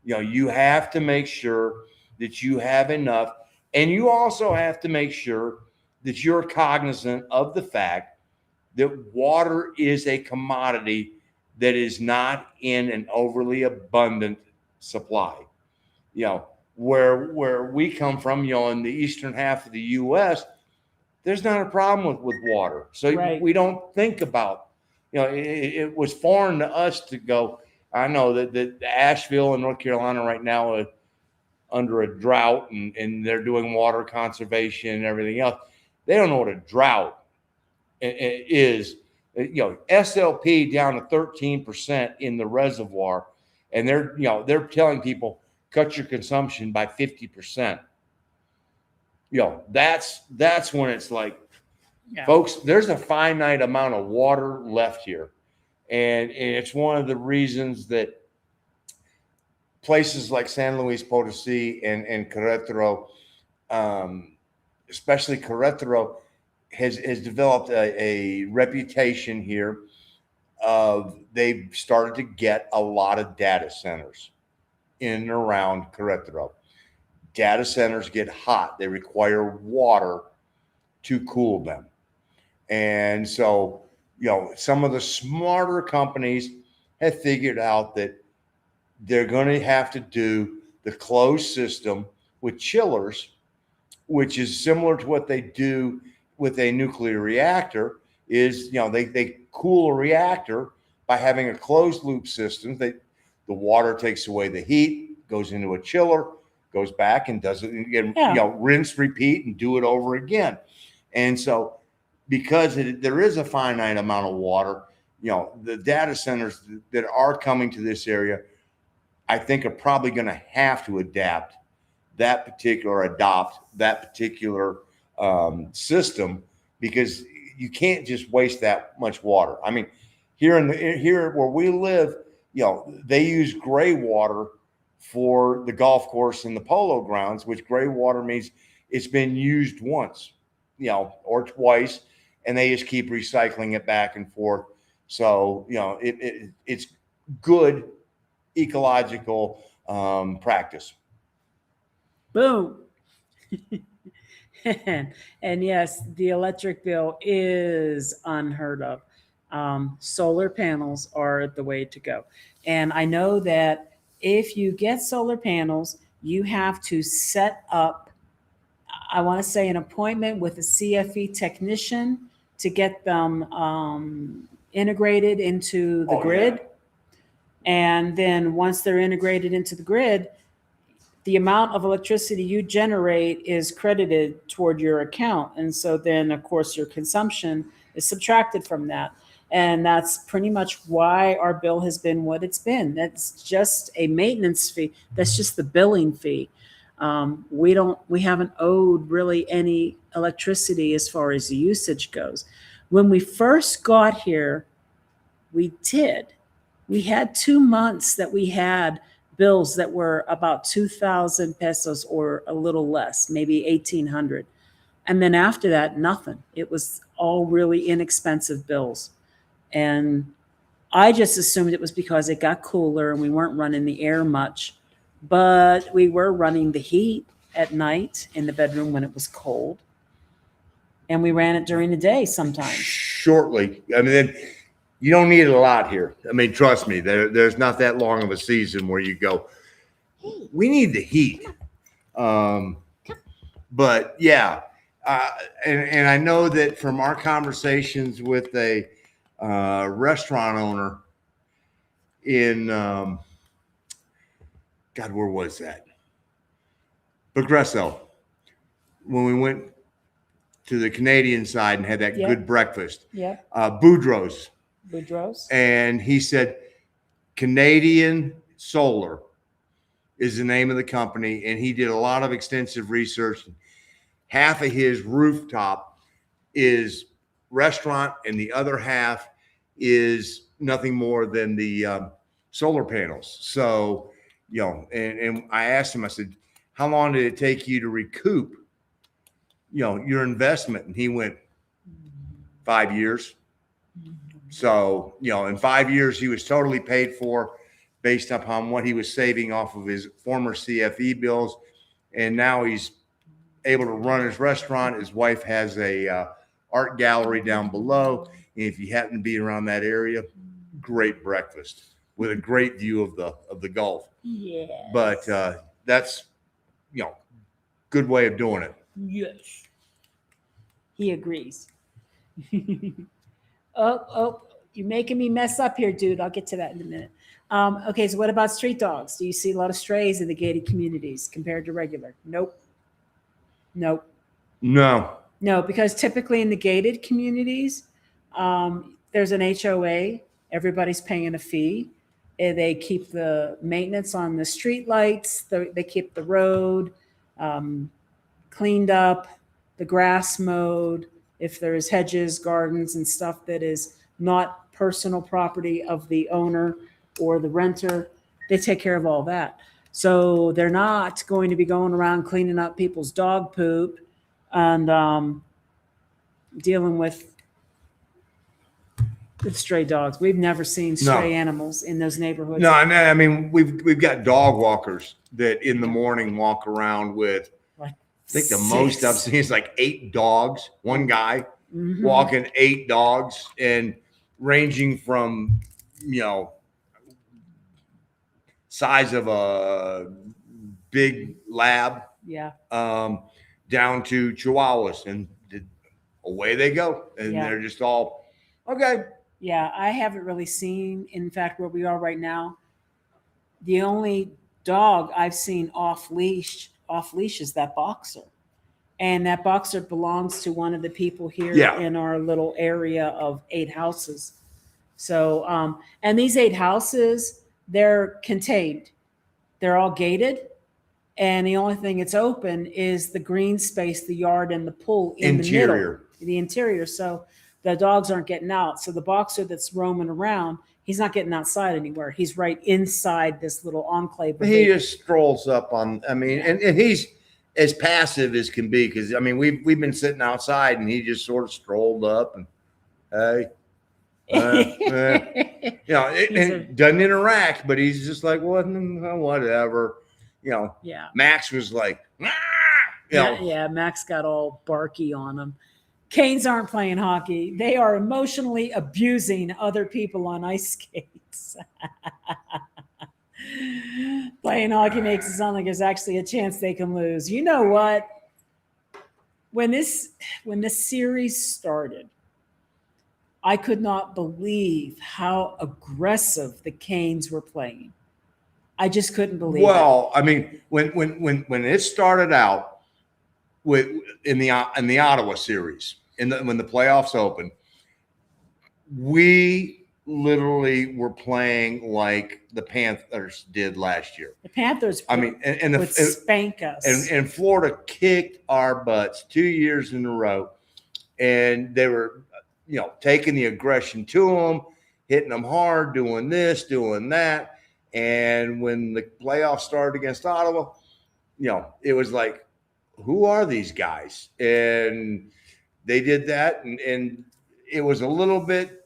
B: You have to make sure that you have enough, and you also have to make sure that you're cognizant of the fact that water is a commodity that is not in an overly abundant supply. Where we come from, in the eastern half of the U.S., there's not a problem with water. So right. We don't think about, it was foreign to us to go. I know that Asheville and North Carolina right now are under a drought and they're doing water conservation and everything else. They don't know what a drought is. SLP down to 13% in the reservoir, and they're telling people cut your consumption by 50%. That's when it's like, folks, there's a finite amount of water left here, and it's one of the reasons that places like San Luis Potosí and Querétaro, especially Querétaro, has developed a reputation here of they've started to get a lot of data centers in and around Querétaro. Data centers get hot. They require water to cool them. And so, some of the smarter companies have figured out that they're going to have to do the closed system with chillers, which is similar to what they do with a nuclear reactor. Is they cool a reactor by having a closed loop system. The water takes away the heat, goes into a chiller, goes back and does it again, rinse, repeat, and do it over again. And so because there is a finite amount of water, the data centers that are coming to this area, I think are probably going to have to adopt that particular system, because you can't just waste that much water. I mean, here where we live, they use gray water for the golf course and the polo grounds, which gray water means it's been used once, or twice, and they just keep recycling it back and forth. So, it's good ecological practice.
A: Boom. And yes, the electric bill is unheard of. Solar panels are the way to go. And I know that if you get solar panels, you have to set up, I want to say, an appointment with a CFE technician to get them integrated into the grid. Yeah. And then once they're integrated into the grid, the amount of electricity you generate is credited toward your account. And so then, of course, your consumption is subtracted from that. And that's pretty much why our bill has been what it's been. That's just a maintenance fee. That's just the billing fee. We haven't owed really any electricity as far as the usage goes. When we first got here, we did. We had 2 months that we had bills that were about 2,000 pesos or a little less, maybe 1,800. And then after that, nothing. It was all really inexpensive bills. And I just assumed it was because it got cooler and we weren't running the air much, but we were running the heat at night in the bedroom when it was cold. And we ran it during the day sometimes.
B: Shortly. I mean, you don't need it a lot here. I mean, trust me, there's not that long of a season where you go, we need the heat. But yeah, and I know that from our conversations with a restaurant owner in, God, where was that? Progreso. When we went to the Canadian side and had that good breakfast.
A: Yeah.
B: Boudreaux's. And he said, Canadian Solar is the name of the company. And he did a lot of extensive research. Half of his rooftop is restaurant, and the other half is nothing more than the solar panels. So, and I asked him, I said, how long did it take you to recoup, your investment? And he went, 5 years. So, in 5 years, he was totally paid for based upon what he was saving off of his former CFE bills. And now he's able to run his restaurant. His wife has a art gallery down below. And if you happen to be around that area, great breakfast with a great view of the Gulf.
A: Yes.
B: But that's, good way of doing it.
A: Yes. He agrees. Oh, you're making me mess up here, dude. I'll get to that in a minute. Okay, so what about street dogs? Do you see a lot of strays in the gated communities compared to regular? Nope. No, because typically in the gated communities, there's an HOA. Everybody's paying a fee. They keep the maintenance on the street lights. They keep the road cleaned up, the grass mowed. If there's hedges, gardens, and stuff that is not personal property of the owner or the renter, they take care of all that. So they're not going to be going around cleaning up people's dog poop and dealing with stray dogs. We've never seen stray animals in those neighborhoods.
B: No, I mean, we've got dog walkers that in the morning walk around with, I think the most I've seen is like 8 dogs. One guy walking 8 dogs, and ranging from, size of a big lab, down to Chihuahuas, and away they go. And they're just all, okay.
A: Yeah, I haven't really seen, in fact, where we are right now, The only dog I've seen off leash is that boxer. And that boxer belongs to one of the people here
B: Yeah.
A: in our little area of 8 houses. So, and these 8 houses, they're contained. They're all gated. And the only thing that's open is the green space, the yard, and the pool in
B: Interior.
A: the interior. So the dogs aren't getting out. So the boxer that's roaming around, he's not getting outside anywhere. He's right inside this little enclave.
B: He just strolls up on. I mean,
A: Yeah.
B: and he's as passive as can be because I mean we've been sitting outside and he just sort of strolled up and hey. You know, it doesn't interact, but he's just like, well, whatever. You know,
A: Yeah.
B: Max was like, "Ah!" You know,
A: Yeah, Max got all barky on him. Canes aren't playing hockey. They are emotionally abusing other people on ice skates. Playing hockey makes it sound like there's actually a chance they can lose. You know what? When this series started, I could not believe how aggressive the Canes were playing. I just couldn't believe it.
B: well, I mean, when it started out with in the Ottawa series, when the playoffs opened, we literally were playing like the Panthers did last year.
A: The Panthers
B: I mean, and
A: would spank us.
B: and Florida kicked our butts 2 years in a row, and they were, you know, taking the aggression to them, hitting them hard, doing this, doing that. And when the playoffs started against Ottawa, you know, it was like, who are these guys? And they did that, and it was a little bit,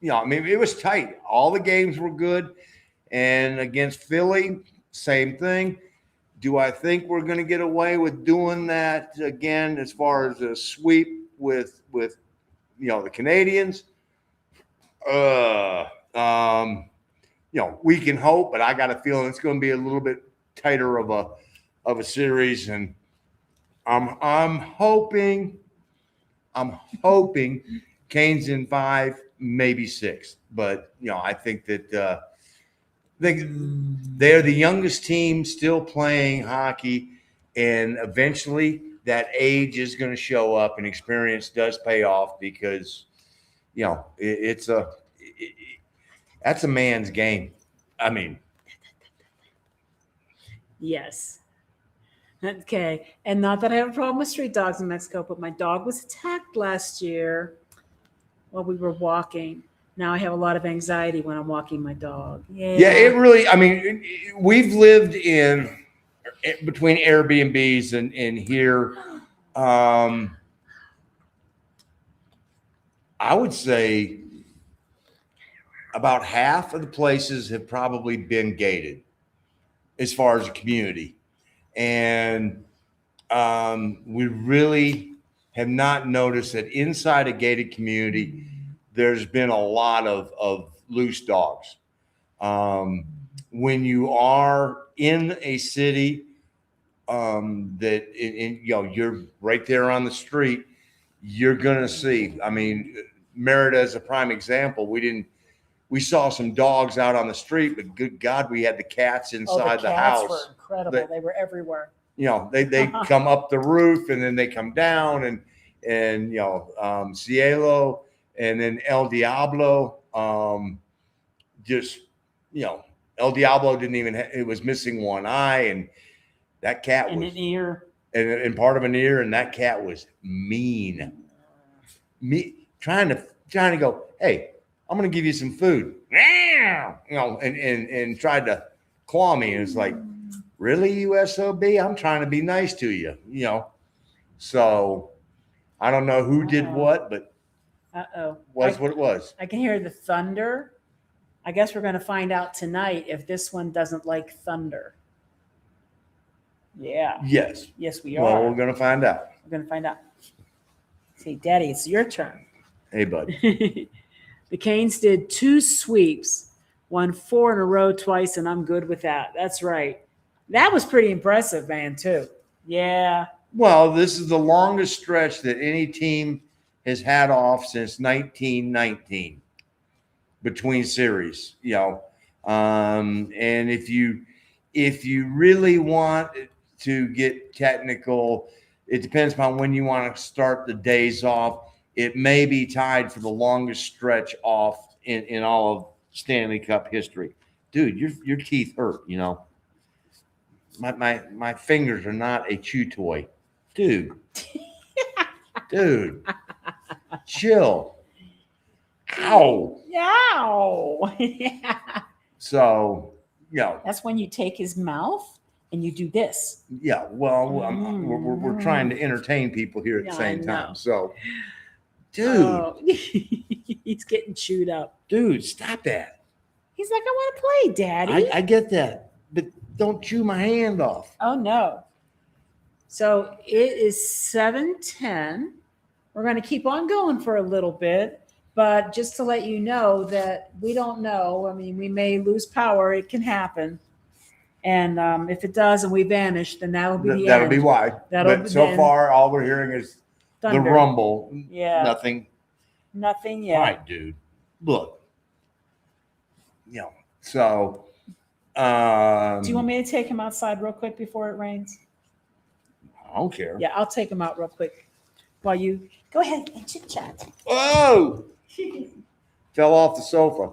B: you know, I mean, it was tight. All the games were good. And against Fili, same thing. Do I think we're going to get away with doing that again as far as a sweep with you know, the Canadians? You know, we can hope, but I got a feeling it's going to be a little bit tighter of a series, and I'm hoping Canes in 5, maybe 6, but you know, I think that they're the youngest team still playing hockey, and eventually that age is going to show up, and experience does pay off because you know that's a man's game. I mean,
A: Yes. Okay. And not that I have a problem with street dogs in Mexico, but my dog was attacked last year while we were walking. Now I have a lot of anxiety when I'm walking my dog.
B: yeah, it really, I mean, we've lived in between Airbnbs and here. I would say about half of the places have probably been gated as far as a community. And we really have not noticed that inside a gated community, there's been a lot of loose dogs. When you are in a city that you know, you're right there on the street, you're gonna see. I mean, Merida is a prime example. We saw some dogs out on the street, but good God, we had the cats inside the house.
A: Were incredible. They were everywhere.
B: You know, they come up the roof and then they come down, and you know, Cielo and then El Diablo, just, you know, El Diablo didn't even it was missing one eye, and that cat
A: And
B: was
A: an ear.
B: and part of an ear, and that cat was mean. Me trying to go, hey, I'm gonna give you some food. You know, and tried to claw me. And it's like, really, you SOB? I'm trying to be nice to you, you know. So I don't know who did what, but was what it was.
A: I can hear the thunder. I guess we're going to find out tonight if this one doesn't like thunder. Yeah.
B: Yes.
A: Yes, we
B: Well,
A: are.
B: we're gonna find out.
A: We're going to find out. See, Daddy, it's your turn.
B: Hey, bud.
A: The Canes did 2 sweeps, won 4 in a row twice, and I'm good with that. That's right. That was pretty impressive, man, too. Yeah.
B: Well, this is the longest stretch that any team has had off since 1919 between series. You know, And if you really want to get technical, it depends upon when you want to start the days off. It may be tied for the longest stretch off in all of Stanley Cup history. Dude, your teeth hurt, you know. My fingers are not a chew toy. Dude. Dude. Chill. Ow.
A: Ow. Yeah.
B: So, you know.
A: That's when you take his mouth and you do this.
B: Yeah, well, we're trying to entertain people here at the same time. So, dude.
A: He's getting chewed up.
B: Dude, stop that.
A: He's like, I want to play, Daddy.
B: I get that, but don't chew my hand off.
A: Oh, no. So it is 7:10. We're going to keep on going for a little bit, but just to let you know that we don't know. I mean, we may lose power. It can happen. And if it does and we vanish, then that'll be the end.
B: That'll be why. But so far, all we're hearing is thunder. The rumble.
A: Yeah.
B: Nothing
A: yet.
B: All right, dude. Look. You know, so.
A: Do you want me to take him outside real quick before it rains?
B: I don't care.
A: Yeah, I'll take him out real quick while you go ahead and chit chat.
B: Oh! Fell off the sofa.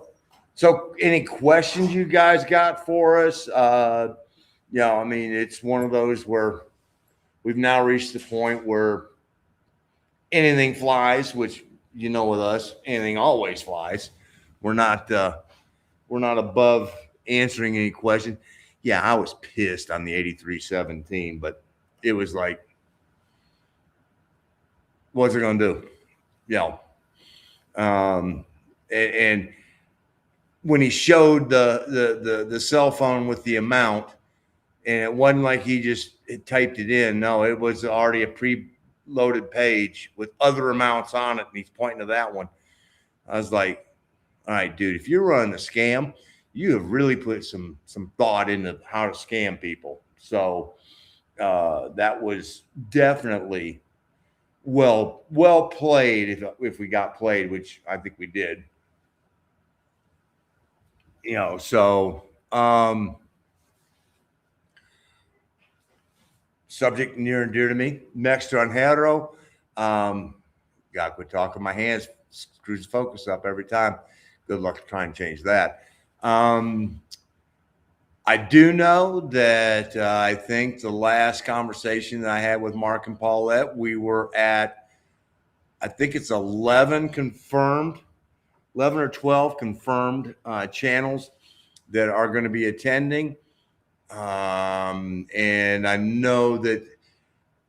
B: So, any questions you guys got for us? Yeah, I mean, it's one of those where we've now reached the point where anything flies, which you know with us, anything always flies. We're not above answering any question. Yeah, I was pissed on the 83-17, but it was like, what's it gonna do? You know, and when he showed the cell phone with the amount, and it wasn't like he just typed it in. No, it was already a pre-loaded page with other amounts on it, and he's pointing to that one. I was like, all right, dude, if you're running a scam, you have really put some thought into how to scam people. So that was definitely well played if we got played, which I think we did. You know, so subject near and dear to me, extranjero. Got to quit talking. My hands screws the focus up every time. Good luck trying to change that. I do know that I think the last conversation that I had with Mark and Paulette, we were at, I think it's 11 or 12 confirmed channels that are going to be attending. And I know that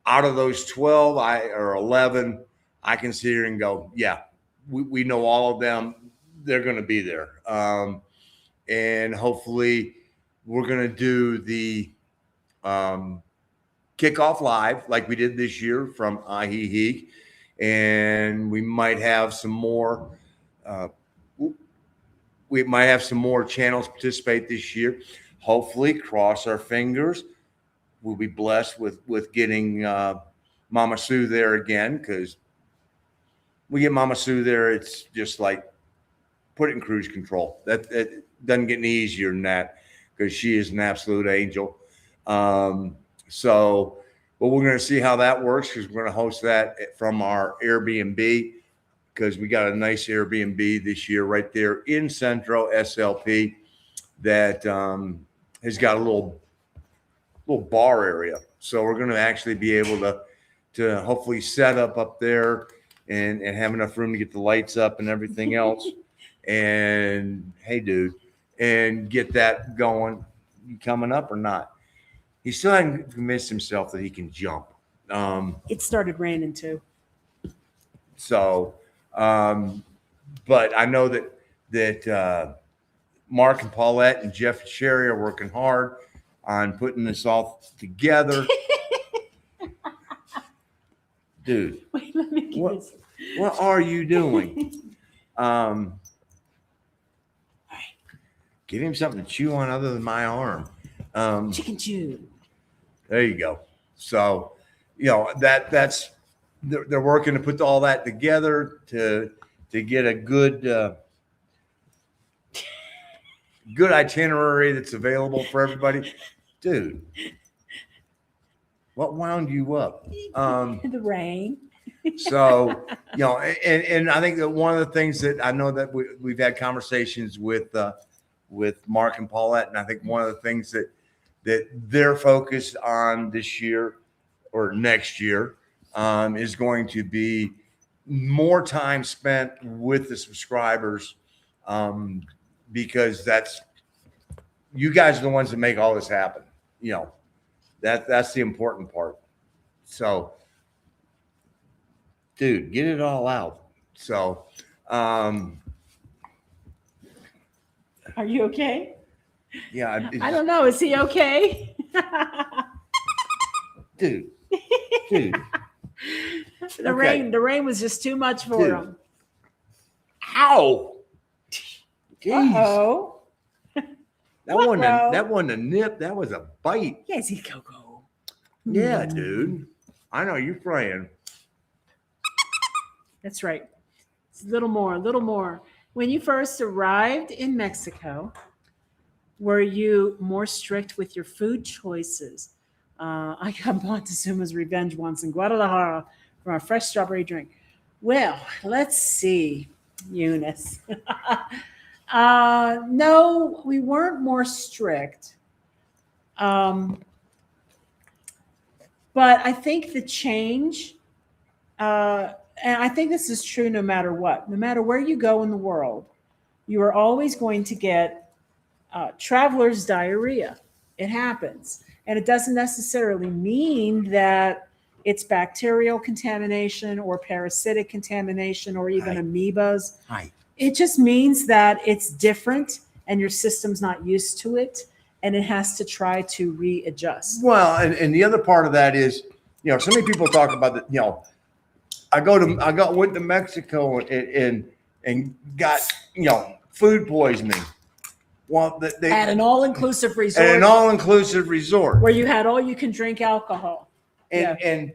B: out of those 12 or 11, I can sit here and go, yeah, we know all of them. They're going to be there. And hopefully we're going to do the kickoff live like we did this year from Ahihi. And we might have some more. We might have some more channels participate this year. Hopefully, cross our fingers. We'll be blessed with getting Mama Sue there again, because we get Mama Sue there, it's just like put it in cruise control. That doesn't get any easier than that, because she is an absolute angel. So, but we're going to see how that works, because we're going to host that from our Airbnb, because we got a nice Airbnb this year right there in Centro SLP that has got a little bar area. So we're going to actually be able to hopefully set up there and have enough room to get the lights up and everything else. And hey, dude, and get that going. You coming up or not? He still hasn't convinced himself that he can jump.
A: It started raining too.
B: So, but I know that Mark and Paulette and Jeff and Sherry are working hard on putting this all together. Dude,
A: wait, let me get this.
B: What are you doing? Give him something to chew on other than my arm.
A: Chicken chew.
B: There you go. So, you know, that's they're working to put all that together to get a good good itinerary that's available for everybody. Dude, what wound you up?
A: The rain.
B: So, and I think that one of the things that I know that we've had conversations with Mark and Paulette, and I think one of the things that they're focused on this year or next year is going to be more time spent with the subscribers, because you guys are the ones that make all this happen. That's the important part. So, dude, get it all out. So,
A: Are you okay?
B: yeah,
A: I don't know. Is he okay?
B: dude.
A: The rain was just too much for him.
B: Ow! Jeez.
A: Uh-oh.
B: That wasn't a nip. That was a bite.
A: Yes, he go.
B: Yeah, dude. I know you're praying.
A: That's right. It's a little more. When you first arrived in Mexico, were you more strict with your food choices? I got Montezuma's revenge once in Guadalajara from a fresh strawberry drink. Well, let's see, Eunice. No, we weren't more strict. But I think the change, and I think this is true no matter what, no matter where you go in the world, you are always going to get traveler's diarrhea. It happens. And it doesn't necessarily mean that it's bacterial contamination or parasitic contamination or even amoebas.
B: Right.
A: It just means that it's different and your system's not used to it and it has to try to readjust.
B: Well, and the other part of that is, so many people talk about that, I went to Mexico and got, food poisoning. Well, they
A: at an all-inclusive resort.
B: At an all-inclusive resort.
A: Where you had all you can drink alcohol.
B: And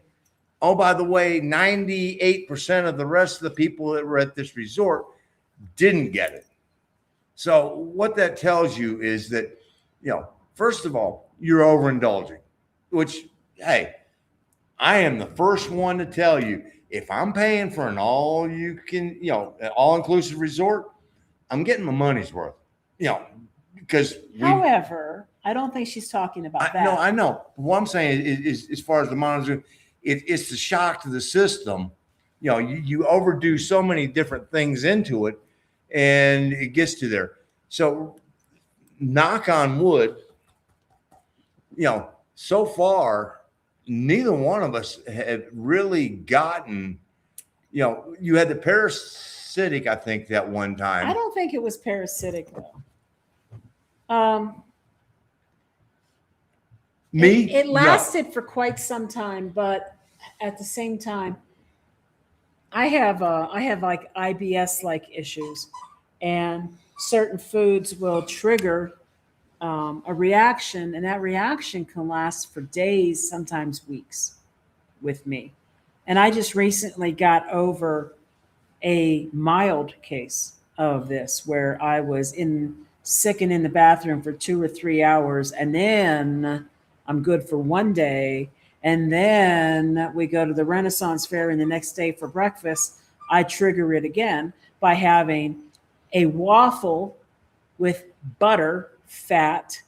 B: oh, by the way, 98% of the rest of the people that were at this resort didn't get it. So what that tells you is that, first of all, you're overindulging, which, hey, I am the first one to tell you, if I'm paying for an all-inclusive resort, I'm getting my money's worth, because
A: however, I don't think she's talking about that.
B: No, I know. What I'm saying is as far as the monitoring, it's the shock to the system. You overdo so many different things into it, and it gets to there. So, knock on wood, so far, neither one of us had really gotten, you had the parasitic, I think, that one time.
A: I don't think it was parasitic, though. It lasted for quite some time, but at the same time, I have like IBS like issues, and certain foods will trigger a reaction, and that reaction can last for days, sometimes weeks, with me. And I just recently got over a mild case of this, where I was sick and in the bathroom for 2 or 3 hours, and then I'm good for one day. And then we go to the Renaissance Fair, and the next day for breakfast, I trigger it again by having a waffle with butter, fat,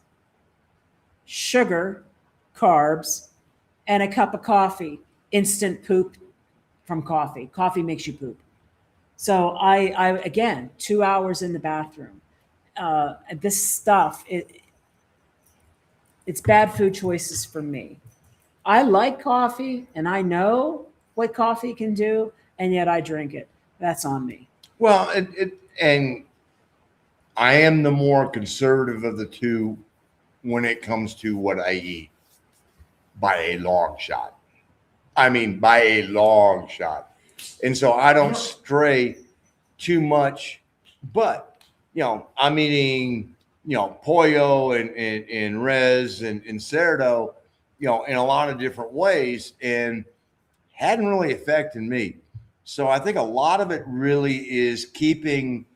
A: sugar, carbs, and a cup of coffee. Instant poop from coffee. Coffee makes you poop. So I again, 2 hours in the bathroom. This stuff, it's bad food choices for me. I like coffee, and I know what coffee can do, and yet I drink it. That's on me.
B: Well, and I am the more conservative of the two when it comes to what I eat, by a long shot. I mean, by a long shot. And so I don't stray too much, but, I'm eating, pollo and res and cerdo, in a lot of different ways, and hadn't really affected me. So I think a lot of it really is keeping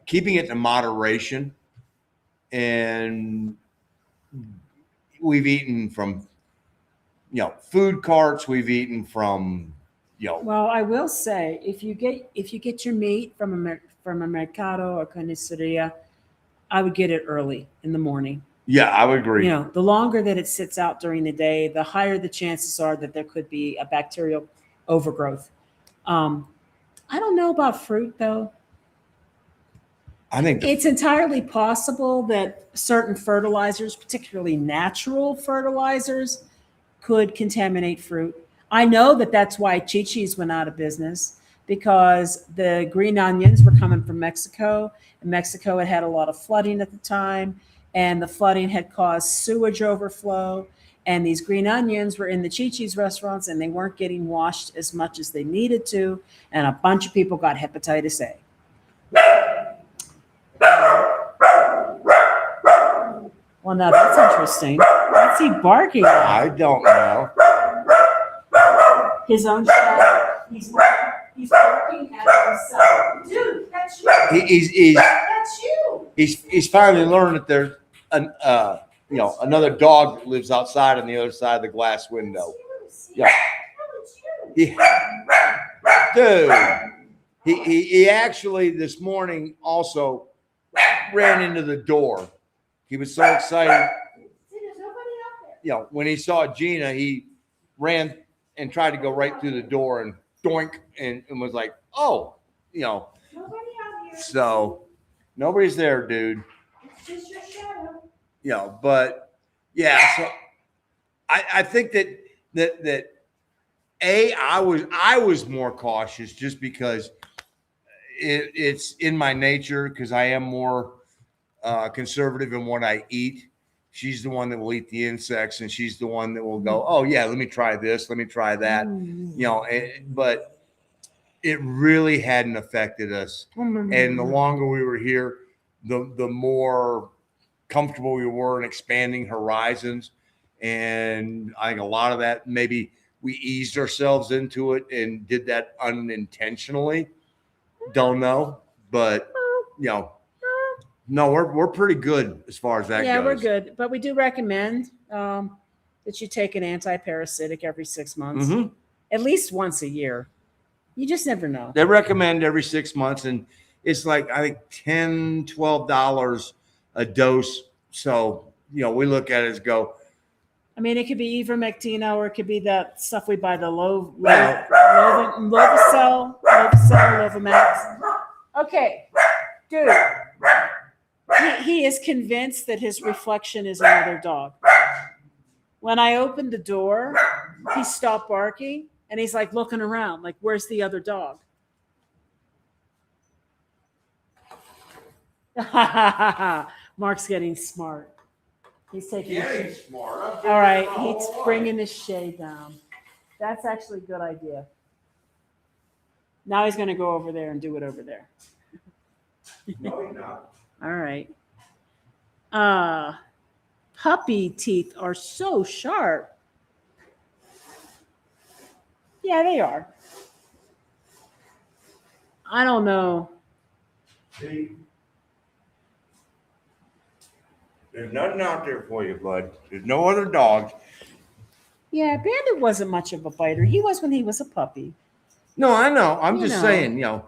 B: Keeping it in moderation, and we've eaten from, food carts. We've eaten from,
A: Well, I will say, if you get your meat from a mercado or carniceria, I would get it early in the morning.
B: yeah, I would agree.
A: The longer that it sits out during the day, the higher the chances are that there could be a bacterial overgrowth. I don't know about fruit though.
B: I think
A: It's entirely possible that certain fertilizers, particularly natural fertilizers, could contaminate fruit. I know that that's why Chi-Chi's went out of business, because the green onions were coming from Mexico, and Mexico had a lot of flooding at the time, and the flooding had caused sewage overflow. And these green onions were in the Chi-Chi's restaurants, and they weren't getting washed as much as they needed to, and a bunch of people got hepatitis A. Well, now that's interesting. What's he barking at?
B: I don't know.
A: His own shadow. He's barking at himself. Dude, that's you. That's you.
B: He's finally learned that there's another dog that lives outside on the other side of the glass window. Yeah. Dude, he actually this morning also ran into the door. He was so excited.
A: There's nobody out there.
B: When he saw Gina, he ran and tried to go right through the door and doink and was like, oh,
A: Nobody out here.
B: so nobody's there, dude.
A: It's just your shadow.
B: But yeah, so I think that I was more cautious just because it's in my nature, because I am more conservative in what I eat. She's the one that will eat the insects, and she's the one that will go, oh yeah, let me try this, let me try that. But it really hadn't affected us. And the longer we were here, the more comfortable we were in expanding horizons. And I think a lot of that, maybe we eased ourselves into it and did that unintentionally. Don't know, but no, we're pretty good as far as that goes.
A: Yeah, we're good, but we do recommend that you take an anti-parasitic every 6 months, at least once a year. You just never know.
B: They recommend every 6 months, and it's like I think $10, $12 a dose. So we look at it as go.
A: I mean, it could be ivermectin, or it could be that stuff we buy, the Lovamax. Okay, dude. He is convinced that his reflection is another dog. When I opened the door, he stopped barking, and he's like looking around, like, where's the other dog? Mark's getting smart. He's taking
B: smart.
A: All right, he's bringing the shade down. That's actually a good idea. Now he's going to go over there and do it over there.
B: No, you're not.
A: All right. Puppy teeth are so sharp. Yeah, they are. I don't know.
B: See, there's nothing out there for you, bud. There's no other dogs.
A: Yeah, Bandit wasn't much of a biter. He was when he was a puppy.
B: No, I know. I'm just saying,
A: We're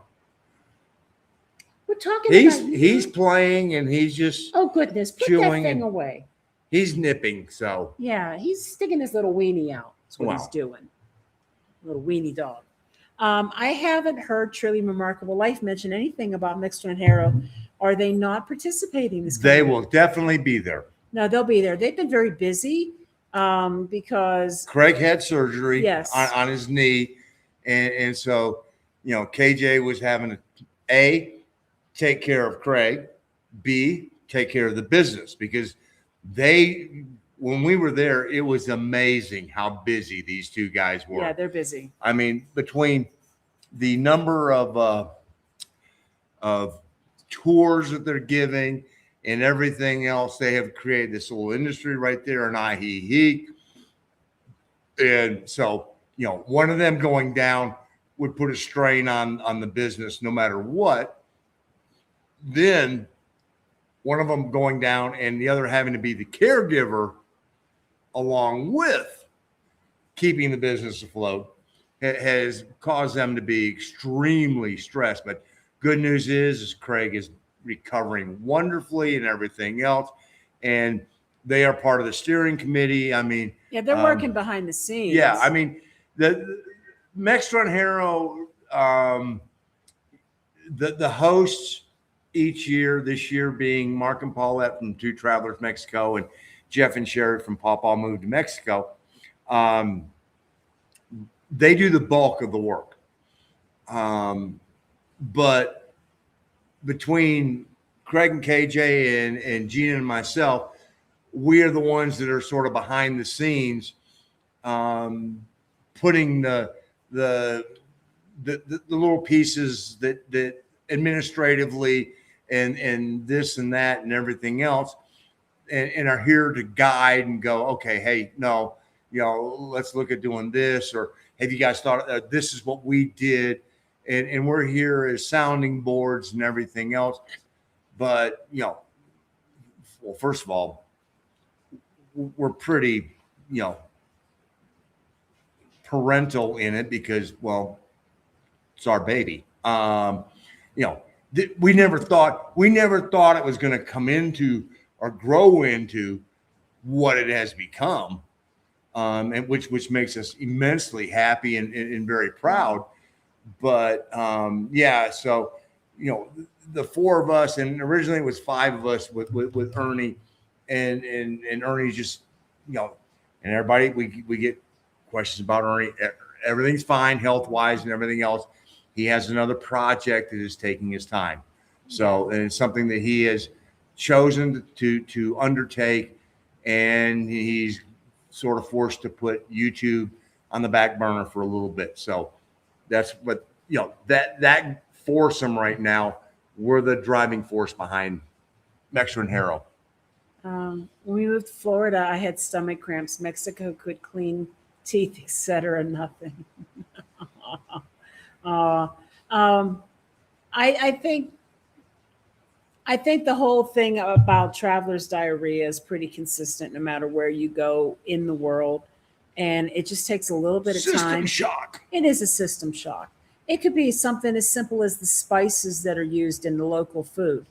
A: talking
B: he's playing, and he's just
A: oh goodness, put that
B: chewing
A: thing
B: and
A: away.
B: he's nipping. So
A: Yeah, he's sticking his little weenie out. That's what he's doing. Little weenie dog. I haven't heard Truly Remarkable Life mention anything about Mixed Ranjero. Are they not participating this
B: they
A: time?
B: will definitely be there.
A: No, they'll be there. They've been very busy because
B: Craig had surgery
A: Yes.
B: on his knee, and so KJ was having to take care of Craig, B, take care of the business, because when we were there, it was amazing how busy these two guys were.
A: yeah, they're busy.
B: I mean, between the number of tours that they're giving and everything else, they have created this little industry right there in Ahihi. And so, one of them going down would put a strain on the business no matter what. then one of them going down and the other having to be the caregiver along with keeping the business afloat has caused them to be extremely stressed. But good news is Craig is recovering wonderfully and everything else. And they are part of the steering committee. I mean,
A: yeah, they're working behind the scenes.
B: Yeah, I mean, the Extranjero, the hosts each year, this year being Mark and Paulette from Two Travelers Mexico and Jeff and Sherry from Pawpaw Moved to Mexico. They do the bulk of the work. But between Craig and KJ and Gina and myself, we are the ones that are sort of behind the scenes, putting the little pieces that administratively and this and that and everything else, and are here to guide and go, okay, hey, no, let's look at doing this, or have you guys thought this is what we did, and we're here as sounding boards and everything else. But well, first of all, we're pretty parental in it because, well, it's our baby. We never thought it was going to come into or grow into what it has become, and which makes us immensely happy and very proud. But so the four of us, and originally it was five of us with Ernie, and Ernie just and everybody we get questions about Ernie. Everything's fine health wise and everything else. He has another project that is taking his time. So, and it's something that he has chosen to undertake, and he's sort of forced to put YouTube on the back burner for a little bit. So that's what, that foursome right now, we're the driving force behind Extranjero.
A: When we moved to Florida, I had stomach cramps. Mexico could clean teeth, etc. Nothing. I think the whole thing about traveler's diarrhea is pretty consistent no matter where you go in the world, and it just takes a little bit of time.
B: System shock.
A: It is a system shock. It could be something as simple as the spices that are used in the local food.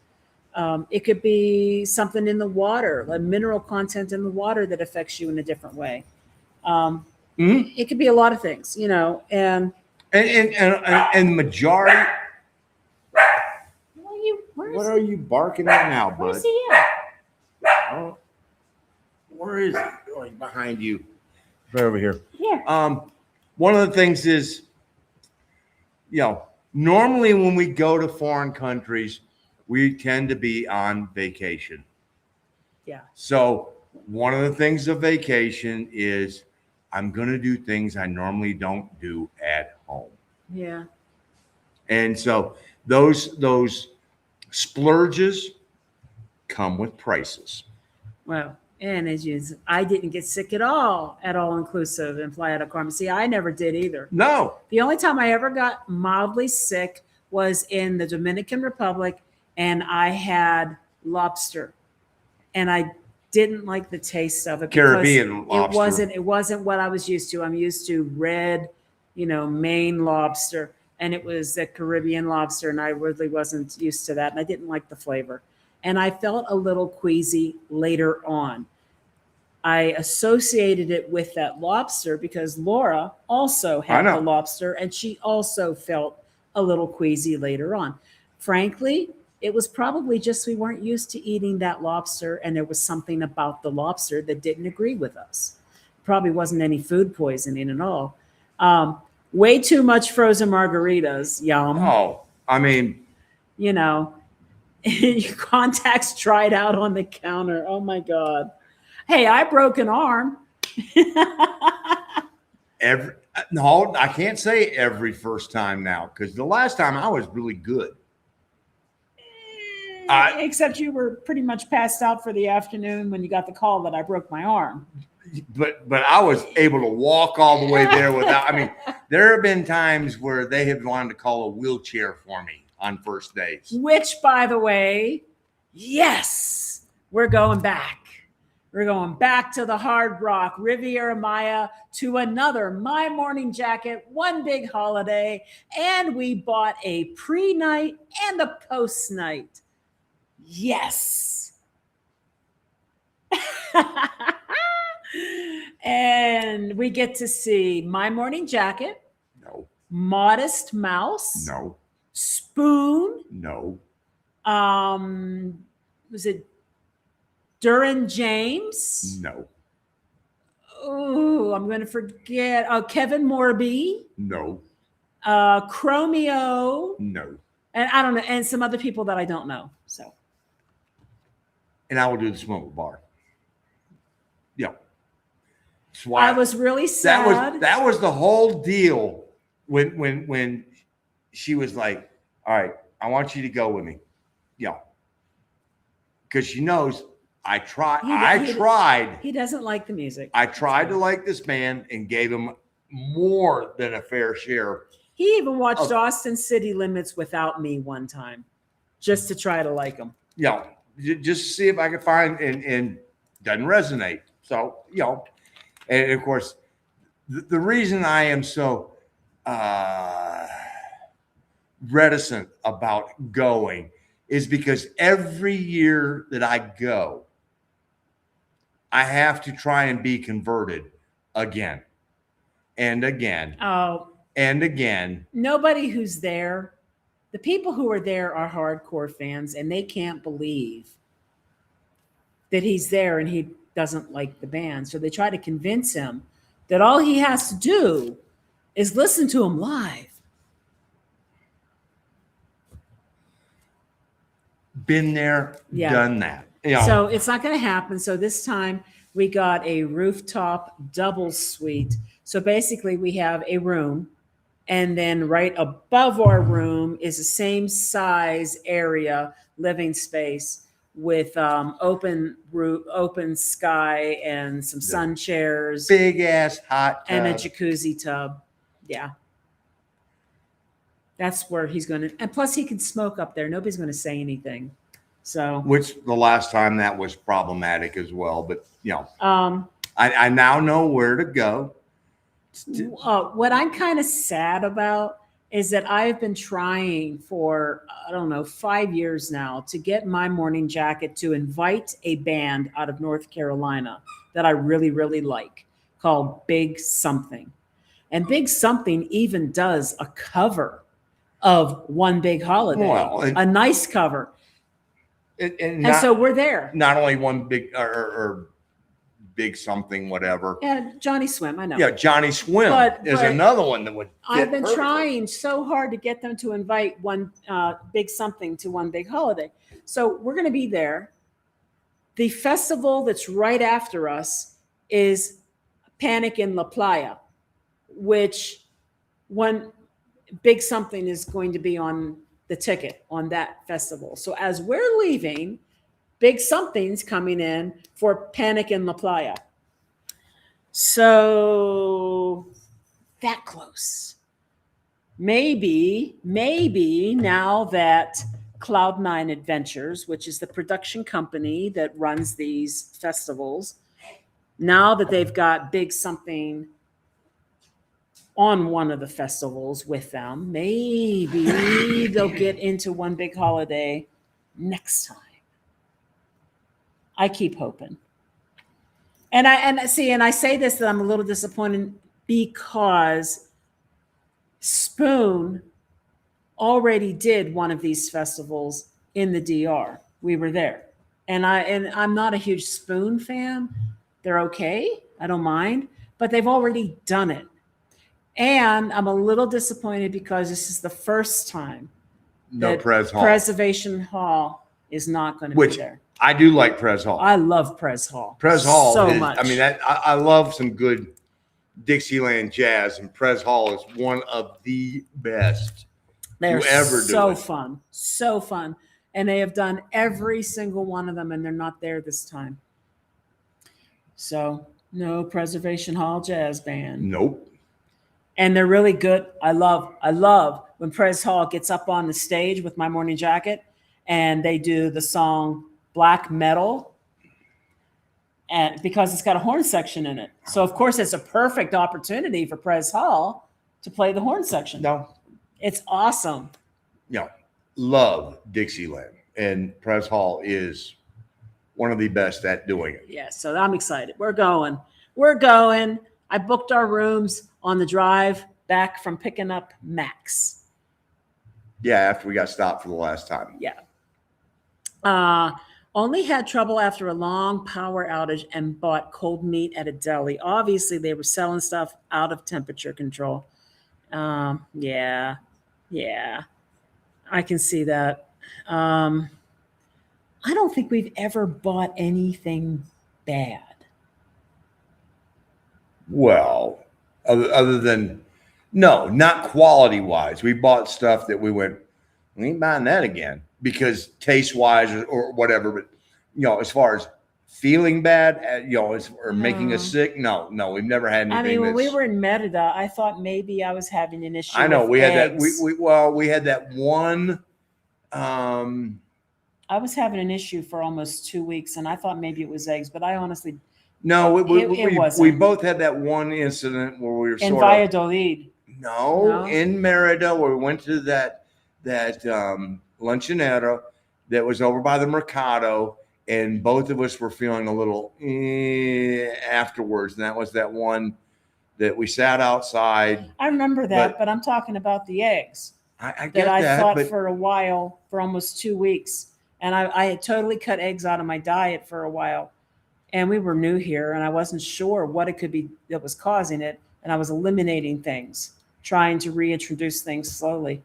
A: It could be something in the water, like mineral content in the water that affects you in a different way. It could be a lot of things, and
B: majority.
A: What
B: are you barking at now, bud?
A: Where's he at?
B: Oh, where is he? Oh, he's behind you. Right over here.
A: Yeah.
B: One of the things is, normally when we go to foreign countries, we tend to be on vacation.
A: Yeah.
B: So one of the things of vacation is I'm going to do things I normally don't do at home.
A: Yeah.
B: And so those splurges come with prices.
A: Well, and I didn't get sick at all inclusive in Playa del Carmen. See, I never did either.
B: No.
A: The only time I ever got mildly sick was in the Dominican Republic, and I had lobster, and I didn't like the taste of it.
B: Caribbean lobster.
A: It wasn't what I was used to. I'm used to red, Maine lobster. And it was a Caribbean lobster, and I really wasn't used to that, and I didn't like the flavor. And I felt a little queasy later on. I associated it with that lobster because Laura also had the lobster, and she also felt a little queasy later on. Frankly, it was probably just we weren't used to eating that lobster, and there was something about the lobster that didn't agree with us. Probably wasn't any food poisoning at all. Way too much frozen margaritas. Yum.
B: Oh, I mean,
A: your contacts dried out on the counter. Oh my God. Hey, I broke an arm.
B: I can't say every first time now, because the last time I was really good.
A: Except you were pretty much passed out for the afternoon when you got the call that I broke my arm.
B: But I was able to walk all the way there without. I mean, there have been times where they have wanted to call a wheelchair for me on first days.
A: Which, by the way, yes, we're going back. We're going back to the Hard Rock Riviera Maya to another My Morning Jacket, one big holiday. And we bought a pre-night and a post-night. Yes. And we get to see My Morning Jacket.
B: No.
A: Modest Mouse.
B: No.
A: Spoon.
B: No.
A: Was it Duran James?
B: No.
A: Oh, I'm going to forget. Kevin Morby.
B: No.
A: Chromeo.
B: No.
A: And I don't know. And some other people that I don't know. So.
B: And I will do the smoke bar. Yeah.
A: I was really sad.
B: That was the whole deal when she was like, all right, I want you to go with me. Yeah. Because she knows I tried.
A: He doesn't like the music.
B: I tried to like this band and gave him more than a fair share.
A: He even watched Austin City Limits without me one time just to try to like him.
B: Yeah. Just to see if I could find and doesn't resonate. So, and of course, the reason I am so reticent about going is because every year that I go, I have to try and be converted again and again.
A: Oh,
B: and again.
A: Nobody who's there, the people who are there are hardcore fans, and they can't believe that he's there and he doesn't like the band. So they try to convince him that all he has to do is listen to him live.
B: Been there, done that.
A: So it's not going to happen. So this time we got a rooftop double suite. So basically we have a room, and then right above our room is the same size area, living space, with open roof, open sky, and some sun chairs,
B: big ass hot tub,
A: and a jacuzzi tub. Yeah. That's where he's going to, and plus he can smoke up there. Nobody's going to say anything. So,
B: which the last time that was problematic as well, but I now know where to go.
A: What I'm kind of sad about is that I've been trying for, 5 years now to get My Morning Jacket to invite a band out of North Carolina that I really, really like, called Big Something. And Big Something even does a cover of One Big Holiday, a nice cover. And so we're there.
B: Not only one big or Big Something, whatever.
A: Yeah, Johnny Swim, I know.
B: Yeah, Johnny Swim is another one that would.
A: I've been trying so hard to get them to invite One Big Something to One Big Holiday. So we're going to be there. The festival that's right after us is Panic in La Playa, which One Big Something is going to be on the ticket on that festival. So as we're leaving, Big Something's coming in for Panic in La Playa. So that close. Maybe now that Cloud9 Adventures, which is the production company that runs these festivals, now that they've got Big Something on one of the festivals with them, maybe they'll get into One Big Holiday next time. I keep hoping. And I say this, that I'm a little disappointed because Spoon already did one of these festivals in the DR. We were there. And I'm not a huge Spoon fan. They're okay. I don't mind, but they've already done it. And I'm a little disappointed because this is the first time that Preservation Hall is not going to be there.
B: I do like Pres Hall.
A: I love Pres Hall.
B: Pres Hall
A: so much.
B: I mean, I love some good Dixieland jazz, and Pres Hall is one of the best.
A: They're so fun, so fun, and they have done every single one of them, and they're not there this time. So no Preservation Hall Jazz Band.
B: Nope.
A: And they're really good. I love when Prez Hall gets up on the stage with My Morning Jacket and they do the song Black Metal, and because it's got a horn section in it. So of course it's a perfect opportunity for Prez Hall to play the horn section.
B: No,
A: It's awesome.
B: Love Dixieland, and Prez Hall is one of the best at doing it.
A: Yeah, so I'm excited. We're going. I booked our rooms on the drive back from picking up Max.
B: Yeah, after we got stopped for the last time.
A: Yeah. Only had trouble after a long power outage and bought cold meat at a deli. Obviously, they were selling stuff out of temperature control. Yeah, I can see that. I don't think we've ever bought anything bad.
B: Well, other than, no, not quality wise. We bought stuff that we ain't buying that again because taste wise or whatever. But, as far as feeling bad, or making us sick, no, we've never had anything.
A: I mean, when we were in Merida, I thought maybe I was having an issue.
B: I know
A: with
B: we
A: eggs.
B: had that. We had that one.
A: I was having an issue for almost 2 weeks, and I thought maybe it was eggs, but I honestly
B: no.
A: It wasn't.
B: We both had that one incident where we were
A: in Valladolid.
B: No, in Merida, where we went to that luncheonera that was over by the Mercado, and both of us were feeling a little afterwards. And that was that one that we sat outside.
A: I remember that, but I'm talking about the eggs.
B: I get
A: that. I thought
B: but
A: for a while, for almost 2 weeks, and I had totally cut eggs out of my diet for a while. And we were new here, and I wasn't sure what it could be that was causing it. And I was eliminating things, trying to reintroduce things slowly.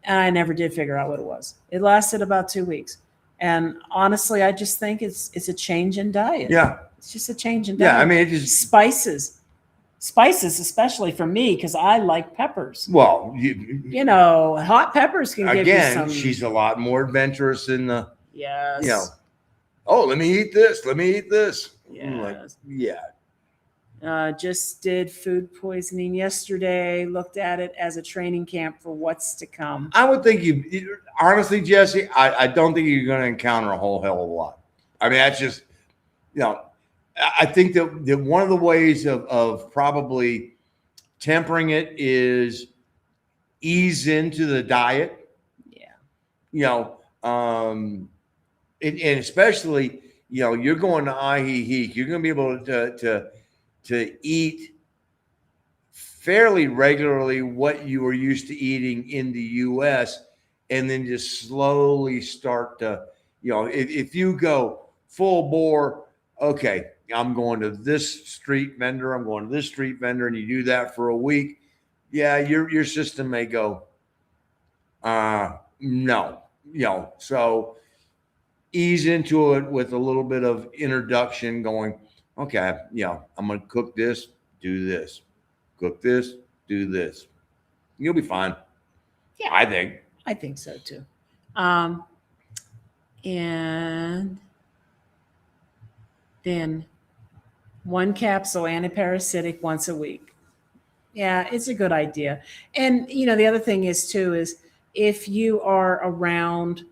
A: And I never did figure out what it was. It lasted about 2 weeks. And honestly, I just think it's a change in diet.
B: Yeah.
A: It's just a change in diet.
B: Yeah, I mean, it just
A: spices, especially for me, because I like peppers.
B: Well,
A: hot peppers can give you some.
B: She's a lot more adventurous in the.
A: Yes.
B: Oh, let me eat this. Let me eat this.
A: Yes.
B: Yeah.
A: Just did food poisoning yesterday. Looked at it as a training camp for what's to come.
B: I would think honestly, Jesse, I don't think you're going to encounter a whole hell of a lot. I mean, that's just, I think that one of the ways of probably tempering it is ease into the diet. Yeah. And especially, you're going to Ajijic, you're going to be able to eat fairly regularly what you were used to eating in the U.S. and then just slowly start to, if you go full bore, okay, I'm going to this street vendor, I'm going to this street vendor, and you do that for a week, yeah, your system may go, no, so ease into it with a little bit of introduction going, okay, I'm going to cook this, do this, cook this, do this. You'll be fine.
A: Yeah. I think so too. And then 1 capsule antiparasitic once a week. Yeah, it's a good idea. And, the other thing is too, is if you are around,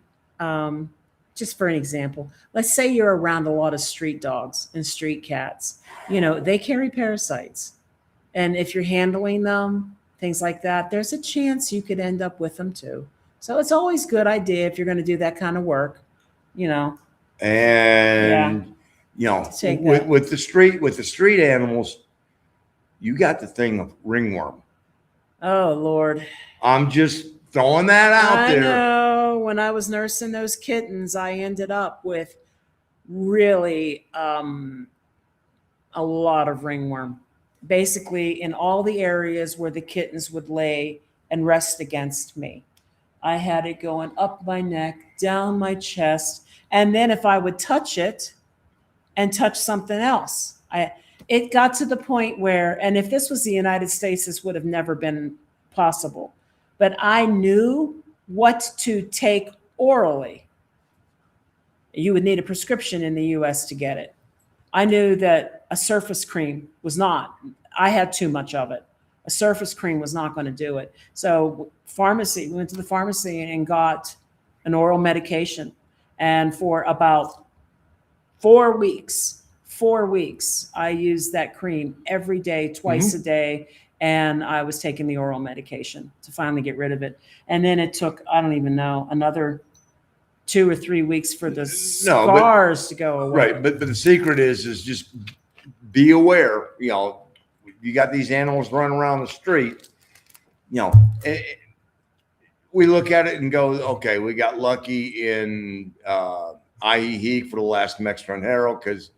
A: just for an example, let's say you're around a lot of street dogs and street cats, they carry parasites. And if you're handling them, things like that, there's a chance you could end up with them too. So it's always a good idea if you're going to do that kind of work, And,
B: with the street animals, you got the thing of ringworm.
A: Oh, Lord.
B: I'm just throwing that out there.
A: I know. When I was nursing those kittens, I ended up with really a lot of ringworm. Basically, in all the areas where the kittens would lay and rest against me. I had it going up my neck, down my chest, and then if I would touch it and touch something else, it got to the point where, and if this was the United States, this would have never been possible. But I knew what to take orally. You would need a prescription in the US to get it. I knew that a surface cream was not. I had too much of it. A surface cream was not going to do it. So we went to the pharmacy and got an oral medication. And for about 4 weeks, I used that cream every day, twice a day. And I was taking the oral medication to finally get rid of it. And then it took, I don't even know, another 2 or 3 weeks for the scars to go away.
B: Right. But the secret is just be aware, you got these animals running around the street, we look at it and go, okay, we got lucky in IEHE for the last Mexican Herald because,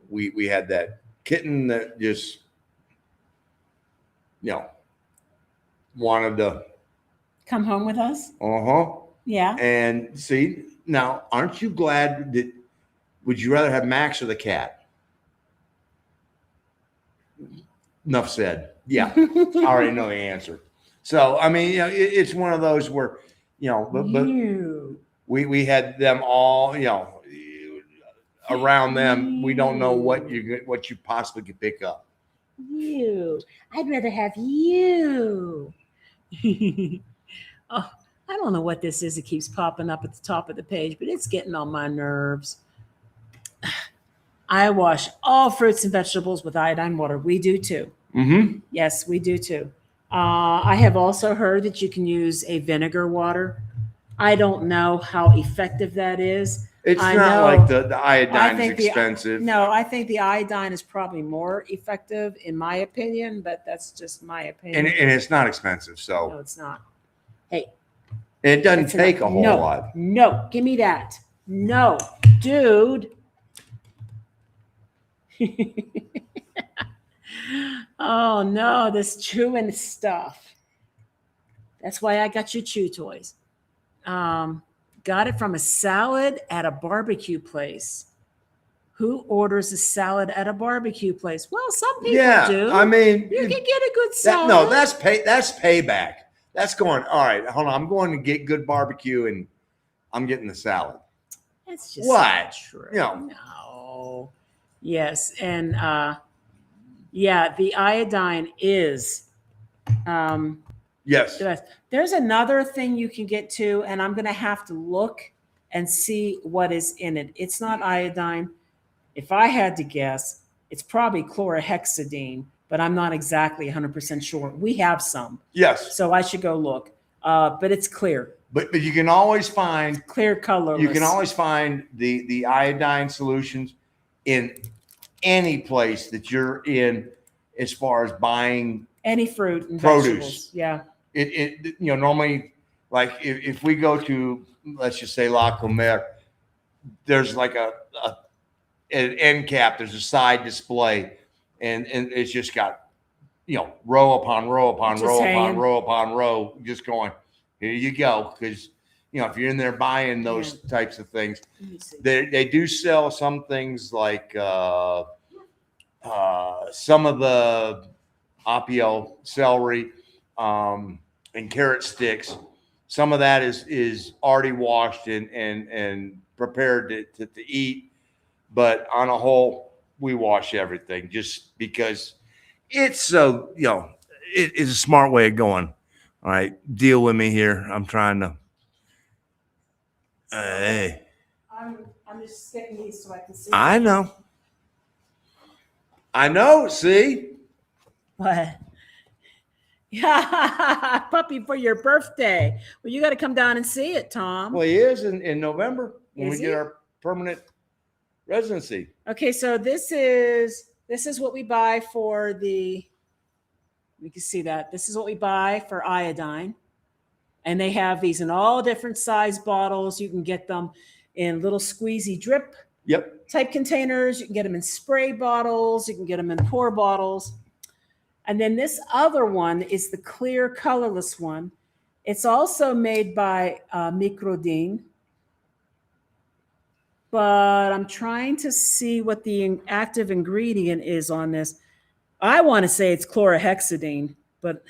B: we had that kitten that just, wanted to
A: come home with us.
B: Yeah. And see, now, aren't you glad that, would you rather have Max or the cat? Enough said. Yeah. I already know the answer. So, I mean, it's one of those where, but we had them all, around them. We don't know what you possibly could pick up.
A: I'd rather have you. Oh, I don't know what this is. It keeps popping up at the top of the page, but it's getting on my nerves. I wash all fruits and vegetables with iodine water. We do too. Yes, we do too. I have also heard that you can use a vinegar water. I don't know how effective that is.
B: It's not like the iodine is expensive.
A: No, I think the iodine is probably more effective in my opinion, but that's just my opinion.
B: And it's not expensive, so.
A: No, it's not. Hey.
B: And it doesn't take a whole lot.
A: No, give me that. No, dude. Oh no, this chewing stuff. That's why I got you chew toys. Got it from a salad at a barbecue place. Who orders a salad at a barbecue place? Well, some people do.
B: I mean,
A: you can get a good salad.
B: That's payback. That's going, all right, hold on. I'm going to get good barbecue and I'm getting the salad.
A: That's just
B: not
A: true.
B: No.
A: Yes. And the iodine is
B: yes.
A: There's another thing you can get to, and I'm going to have to look and see what is in it. It's not iodine. If I had to guess, it's probably chlorhexidine, but I'm not exactly 100% sure. We have some.
B: Yes.
A: So I should go look. But it's clear.
B: But you can always find
A: clear colorless.
B: You can always find the iodine solutions in any place that you're in as far as buying
A: any fruit and
B: produce.
A: Vegetables. Yeah.
B: It normally, like if we go to, let's just say La Comer, there's like an end cap, there's a side display, and it's just got, row upon row upon row upon row upon row, just going, here you go. Because, if you're in there buying those types of things, they do sell some things like some of the apio, celery, and carrot sticks. Some of that is already washed and prepared to eat. But on a whole, we wash everything just because it's so, it is a smart way of going. All right, deal with me here. I'm trying to. Hey.
A: I'm just getting these so I can see.
B: I know. See?
A: What? Yeah, puppy for your birthday. Well, you got to come down and see it, Tom.
B: Well, he is in November when we get our permanent residency.
A: Okay, so this is what we buy for the. You can see that this is what we buy for iodine, and they have these in all different size bottles. You can get them in little squeezy drip type containers. You can get them in spray bottles. You can get them in pour bottles. And then this other one is the clear, colorless one. It's also made by Microdin. But I'm trying to see what the active ingredient is on this. I want to say it's chlorhexidine, but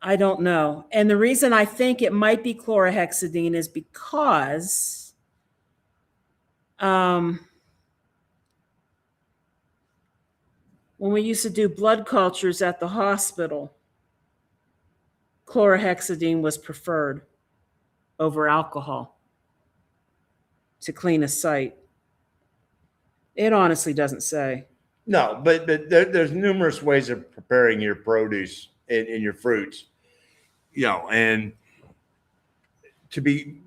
A: I don't know. And the reason I think it might be chlorhexidine is because When we used to do blood cultures at the hospital, chlorhexidine was preferred over alcohol to clean a site. It honestly doesn't say.
B: No, but there's numerous ways of preparing your produce and your fruits, and to be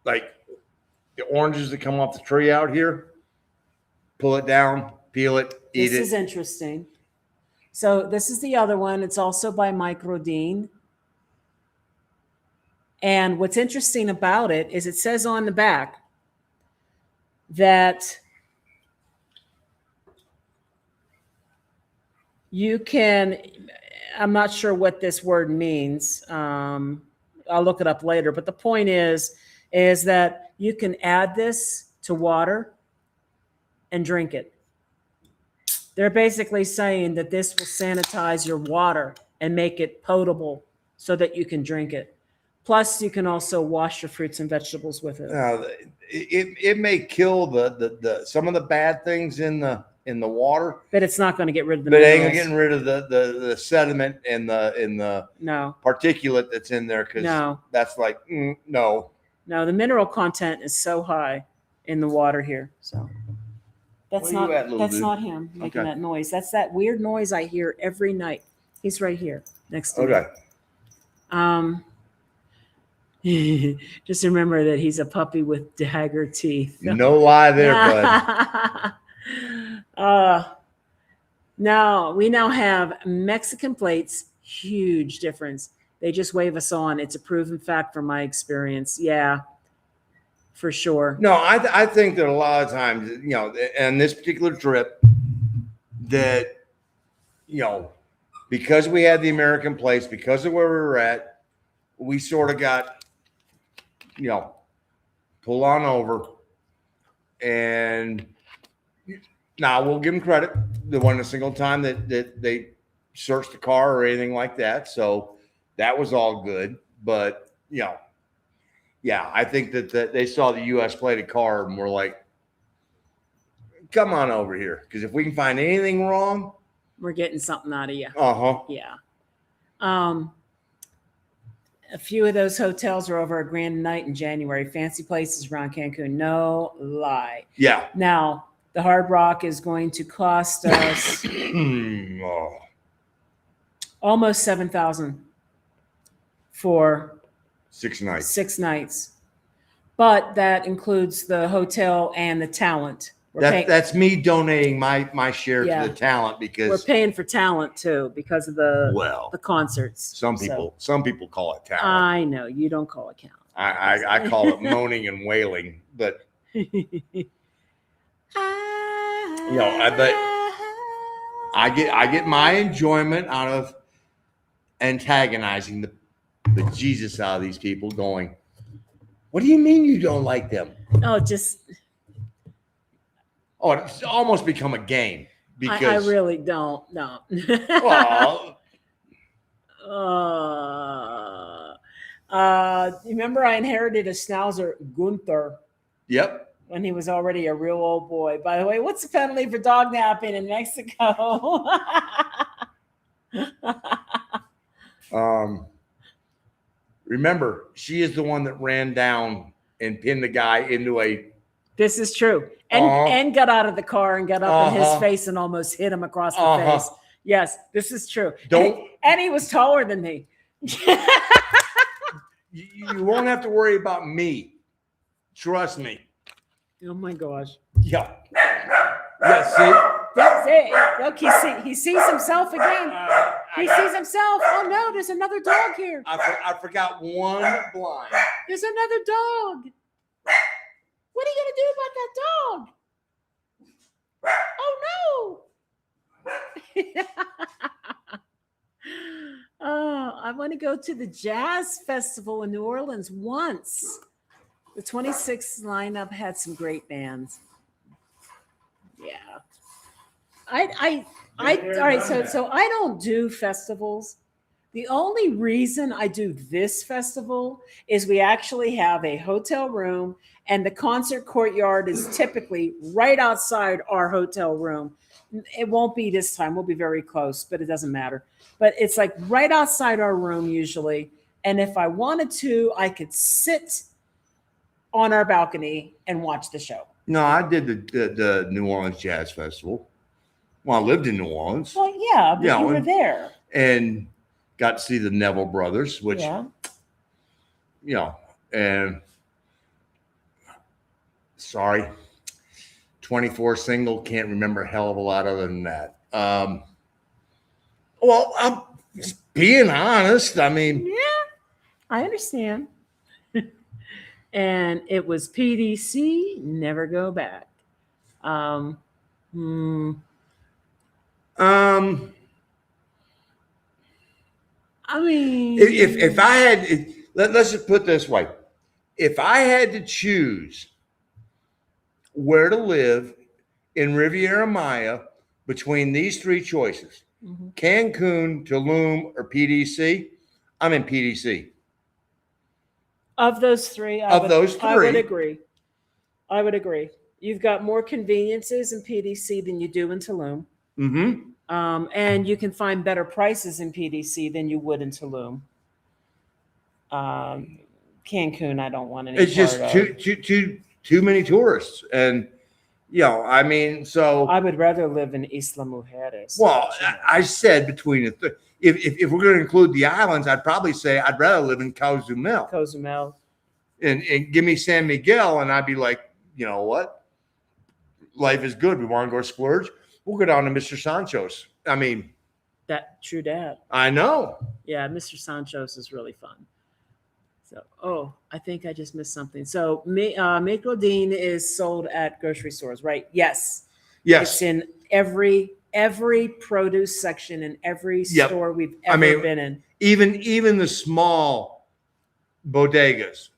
B: like the oranges that come off the tree out here, pull it down, peel it, eat it.
A: This is interesting. So this is the other one. It's also by Microdine. And what's interesting about it is it says on the back that you can, I'm not sure what this word means. I'll look it up later. But the point is that you can add this to water and drink it. They're basically saying that this will sanitize your water and make it potable so that you can drink it. Plus, you can also wash your fruits and vegetables with it.
B: It may kill the some of the bad things in the water,
A: but it's not going to get rid of the
B: But
A: minerals.
B: it ain't getting rid of the sediment and the
A: no
B: particulate that's in there, because that's like no.
A: No, the mineral content is so high in the water here. So that's not him making that noise. That's that weird noise I hear every night. He's right here next to me. Just remember that he's a puppy with dagger teeth.
B: No lie there, bud.
A: Now we now have Mexican plates. Huge difference. They just wave us on. It's a proven fact from my experience. Yeah, for sure.
B: No, I think that a lot of times, on this particular trip, that, because we had the American plates, because of where we were at, we sort of got, pull on over. And now we'll give them credit. There wasn't a single time that they searched the car or anything like that. So that was all good. But, I think that they saw the U.S. plated car and were like, come on over here. Because if we can find anything wrong,
A: we're getting something out of you. Yeah. A few of those hotels are over a grand a night in January. Fancy places around Cancun. No lie.
B: Yeah.
A: Now, the Hard Rock is going to cost us almost $7,000 for
B: 6 nights.
A: 6 nights. But that includes the hotel and the talent.
B: That's me donating my share to the talent, because
A: we're paying for talent too because of the concerts.
B: Some people call it talent.
A: I know you don't call it talent.
B: I call it moaning and wailing, but I get my enjoyment out of antagonizing the Jesus out of these people, going, what do you mean you don't like them? It's almost become a game, because
A: I really don't. No. Remember, I inherited a Schnauzer, Gunther.
B: Yep.
A: When he was already a real old boy. By the way, what's the penalty for dog napping in Mexico?
B: Remember, she is the one that ran down and pinned the guy into a.
A: This is true. And got out of the car and got up in his face and almost hit him across the face. Yes, this is true. And he was taller than me.
B: You won't have to worry about me. Trust me.
A: Oh my gosh.
B: Yeah. See?
A: That's it. Look, he sees himself again. He sees himself. Oh no, there's another dog here.
B: I forgot one blind.
A: There's another dog. What are you going to do about that dog? Oh, no. I want to go to the Jazz Festival in New Orleans once. The 26th lineup had some great bands. Yeah. All right, so I don't do festivals. The only reason I do this festival is we actually have a hotel room, and the concert courtyard is typically right outside our hotel room. It won't be this time. We'll be very close, but it doesn't matter. But it's like right outside our room usually. And if I wanted to, I could sit on our balcony and watch the show.
B: No, I did the New Orleans Jazz Festival. Well, I lived in New Orleans.
A: Well, yeah, but you were there.
B: And got to see the Neville brothers, which, and sorry, 24 single, can't remember a hell of a lot other than that. Well, I'm just being honest. I mean,
A: yeah, I understand. And it was PDC, never go back. I mean,
B: if I had, let's just put it this way. If I had to choose where to live in Riviera Maya between these three choices, Cancun, Tulum, or PDC, I'm in PDC.
A: Of those three, I would agree. I would agree. You've got more conveniences in PDC than you do in Tulum. And you can find better prices in PDC than you would in Tulum. Cancun, I don't want any.
B: It's just too many tourists, and I mean, so
A: I would rather live in Isla Mujeres.
B: Well, I said between the if we're going to include the islands, I'd probably say I'd rather live in Cozumel. And give me San Miguel, and I'd be like, you know what? Life is good. We want to go splurge. We'll go down to Mr. Sancho's. I mean,
A: true that.
B: I know.
A: Yeah, Mr. Sancho's is really fun. So, I think I just missed something. So, Microdin is sold at grocery stores, right? Yes. It's in every produce section in every store we've ever been in.
B: Even the small bodegas.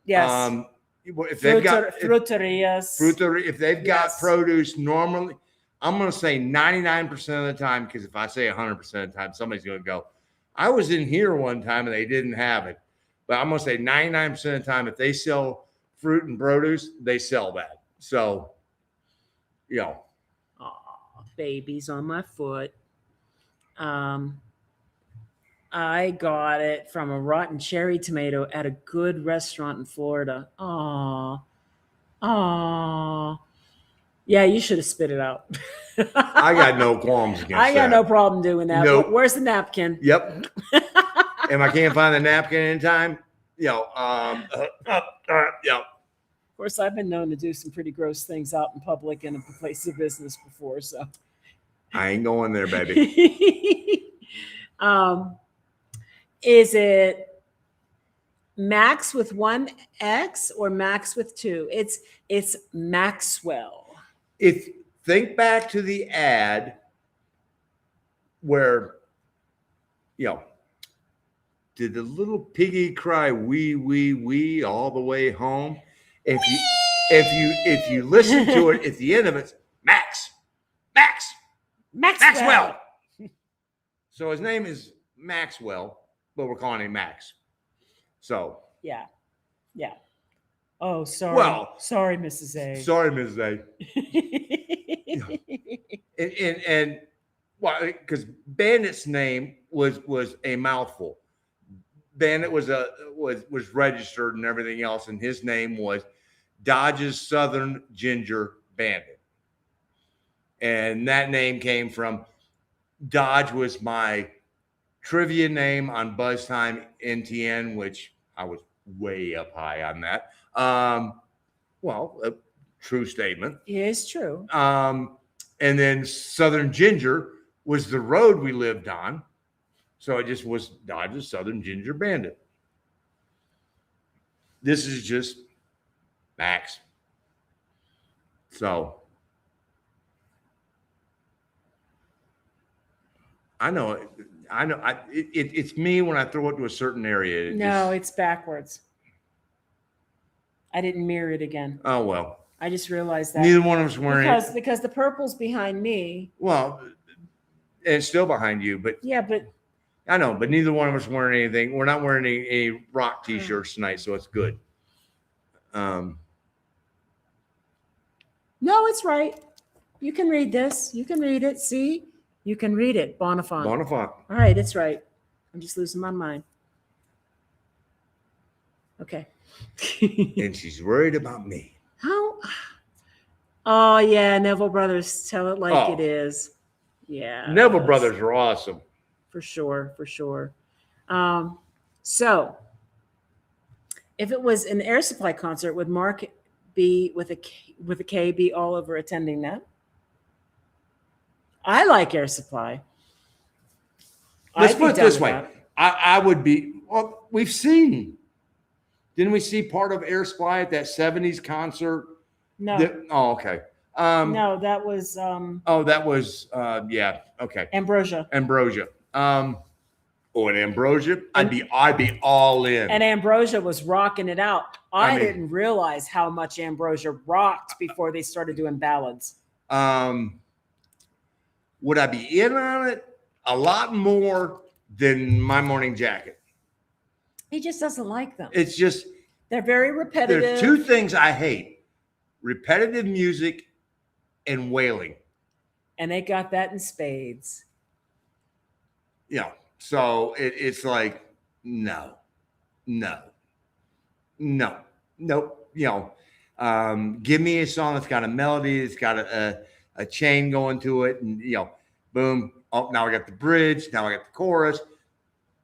A: Yes.
B: If they've got
A: fruterias.
B: If they've got produce normally, I'm going to say 99% of the time, because if I say 100% of the time, somebody's going to go, I was in here one time and they didn't have it. But I'm going to say 99% of the time, if they sell fruit and produce, they sell that. So,
A: babies on my foot. I got it from a rotten cherry tomato at a good restaurant in Florida. Aw. Yeah, you should have spit it out.
B: I got no qualms against that.
A: I got no problem doing that.
B: Nope.
A: Where's the napkin?
B: Yep. If I can't find the napkin in time, Of
A: course, I've been known to do some pretty gross things out in public and in a place of business before, so.
B: I ain't going there, baby.
A: Is it Max with one X or Max with two? It's Maxwell.
B: Think back to the ad where, did the little piggy cry wee wee wee all the way home? If you listen to it at the end of it, Maxwell. So his name is Maxwell, but we're calling him Max. So
A: yeah. Oh, sorry. Well, sorry, Mrs. A.
B: Sorry, Mrs. A. and because Bandit's name was a mouthful. Bandit was registered and everything else, and his name was Dodge's Southern Ginger Bandit. And that name came from Dodge was my trivia name on Buzz Time NTN, which I was way up high on that. A true statement.
A: It is true.
B: And then Southern Ginger was the road we lived on. So it just was Dodge's Southern Ginger Bandit. This is just Max. So I know. It's me when I throw it to a certain area.
A: It's backwards. I didn't mirror it again.
B: Oh, well.
A: I just realized that.
B: Neither one of us wearing it.
A: Because the purple's behind me.
B: Well, and it's still behind you, but.
A: Yeah, but.
B: I know, but neither one of us wearing anything. We're not wearing any rock t-shirts tonight, so it's good.
A: No, it's right. You can read this. You can read it. See? You can read it. Bonifant.
B: Bonifant.
A: All right, it's right. I'm just losing my mind. Okay.
B: And she's worried about me.
A: How? Oh, yeah. Neville Brothers. Tell it like it is. Yeah.
B: Neville Brothers are awesome.
A: For sure. For sure. So if it was an Air Supply concert, would Mark be with a K be all over attending that? I like Air Supply.
B: Let's
A: I'd
B: put
A: be
B: it
A: down
B: this
A: with
B: way.
A: that.
B: I would be, well, we've seen. Didn't we see part of Air Supply at that 70s concert?
A: No.
B: Okay.
A: No, that was
B: that was yeah, okay.
A: Ambrosia.
B: And Ambrosia, I'd be all in.
A: And Ambrosia was rocking it out. I
B: mean,
A: didn't realize how much Ambrosia rocked before they started doing ballads.
B: Would I be in on it? A lot more than My Morning Jacket.
A: He just doesn't like them.
B: It's just
A: they're very repetitive.
B: There's two things I hate: repetitive music and wailing.
A: And they got that in spades.
B: Yeah. So it's like, no. You know, give me a song that's got a melody, it's got a chain going to it, and boom. Oh, now I got the bridge. Now I got the chorus.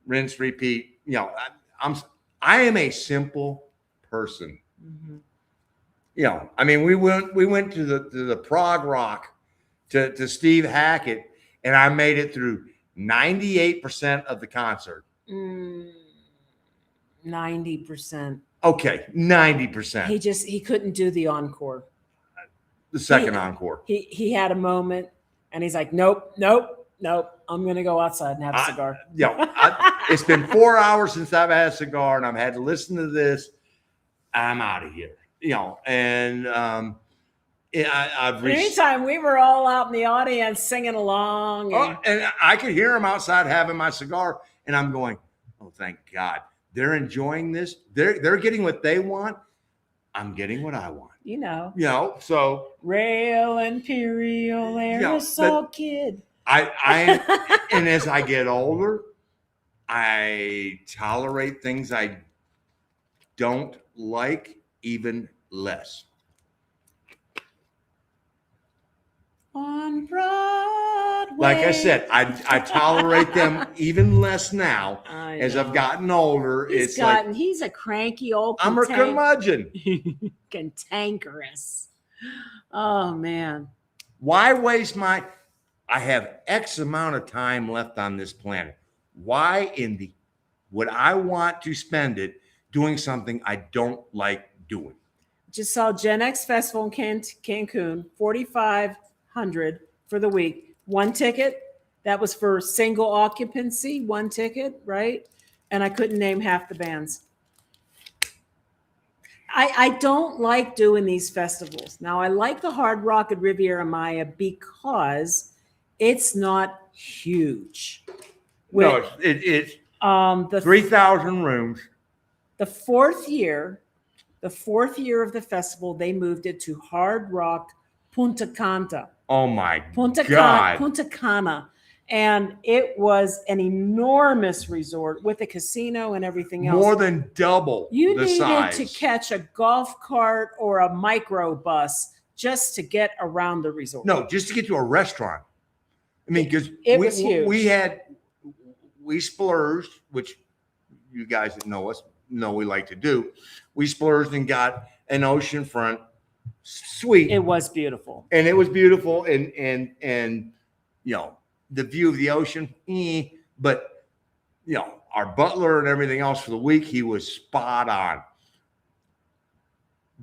B: Rinse, repeat. I am a simple person.
A: Mm-hmm.
B: I mean, we went to the prog rock to Steve Hackett, and I made it through 98% of the concert.
A: 90%.
B: Okay, 90%.
A: He couldn't do the encore.
B: The second encore.
A: He had a moment, and he's like, nope. I'm gonna go outside and have a cigar.
B: It's been 4 hours since I've had a cigar, and I've had to listen to this. I'm out of here. And
A: anytime we were all out in the audience singing along,
B: and I could hear them outside having my cigar, and I'm going, oh, thank God. They're enjoying this. They're getting what they want. I'm getting what I want. So
A: Rail Imperial Aerosol Kid.
B: I and as I get older, I tolerate things I don't like even less.
A: On Broadway.
B: Like I said, I tolerate them even less now as I've gotten older.
A: He's a cranky old
B: I'm a curmudgeon.
A: Cantankerous. Oh man.
B: Why waste I have X amount of time left on this planet. Why would I want to spend it doing something I don't like doing?
A: Just saw Gen X Festival in Cancun, 4,500 for the week. One ticket. That was for single occupancy, one ticket, right? And I couldn't name half the bands. I don't like doing these festivals. Now, I like the Hard Rock at Riviera Maya because it's not huge.
B: It's 3,000 rooms.
A: The fourth year of the festival, they moved it to Hard Rock Punta Cana.
B: Oh my
A: God. Punta Cana. And it was an enormous resort with a casino and everything else.
B: More than double
A: you
B: the
A: needed
B: size.
A: To catch a golf cart or a micro bus just to get around the resort.
B: No, just to get to a restaurant. I mean, because
A: it was huge.
B: We splurged, which you guys that know us know we like to do. We splurged and got an oceanfront suite.
A: It was beautiful.
B: And it was beautiful, and the view of the ocean, but our butler and everything else for the week, he was spot on.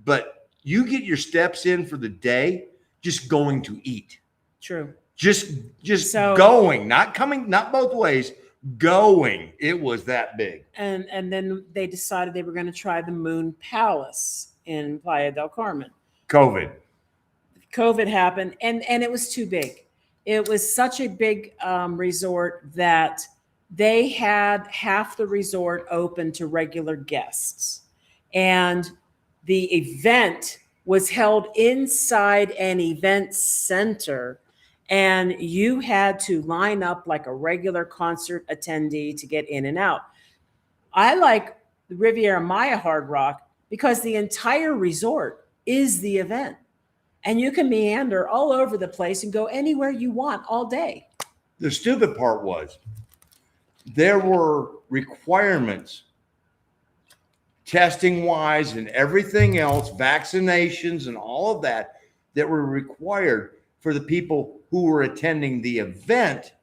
B: But you get your steps in for the day just going to eat.
A: True.
B: Just going, not coming, not both ways, going. It was that big.
A: And then they decided they were going to try the Moon Palace in Playa del Carmen. COVID happened, and it was too big. It was such a big resort that they had half the resort open to regular guests. And the event was held inside an event center, and you had to line up like a regular concert attendee to get in and out. I like the Riviera Maya Hard Rock because the entire resort is the event, and you can meander all over the place and go anywhere you want all day.
B: The stupid part was there were requirements, testing wise and everything else, vaccinations and all of that, that were required for the people who were attending the event,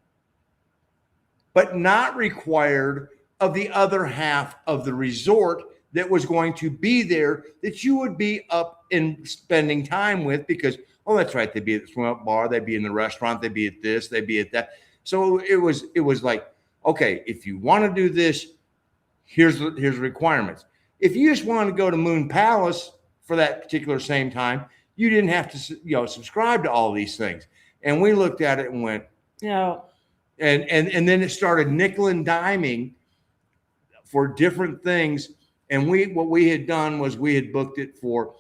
B: but not required of the other half of the resort that was going to be there, that you would be up and spending time with, because, oh, that's right, they'd be at the swim up bar, they'd be in the restaurant, they'd be at this, they'd be at that. So it was like, okay, if you want to do this, here's requirements. If you just want to go to Moon Palace for that particular same time, you didn't have to, subscribe to all these things. And we looked at it and went,
A: No.
B: And then it started nickel and diming for different things. And what we had done was we had booked it for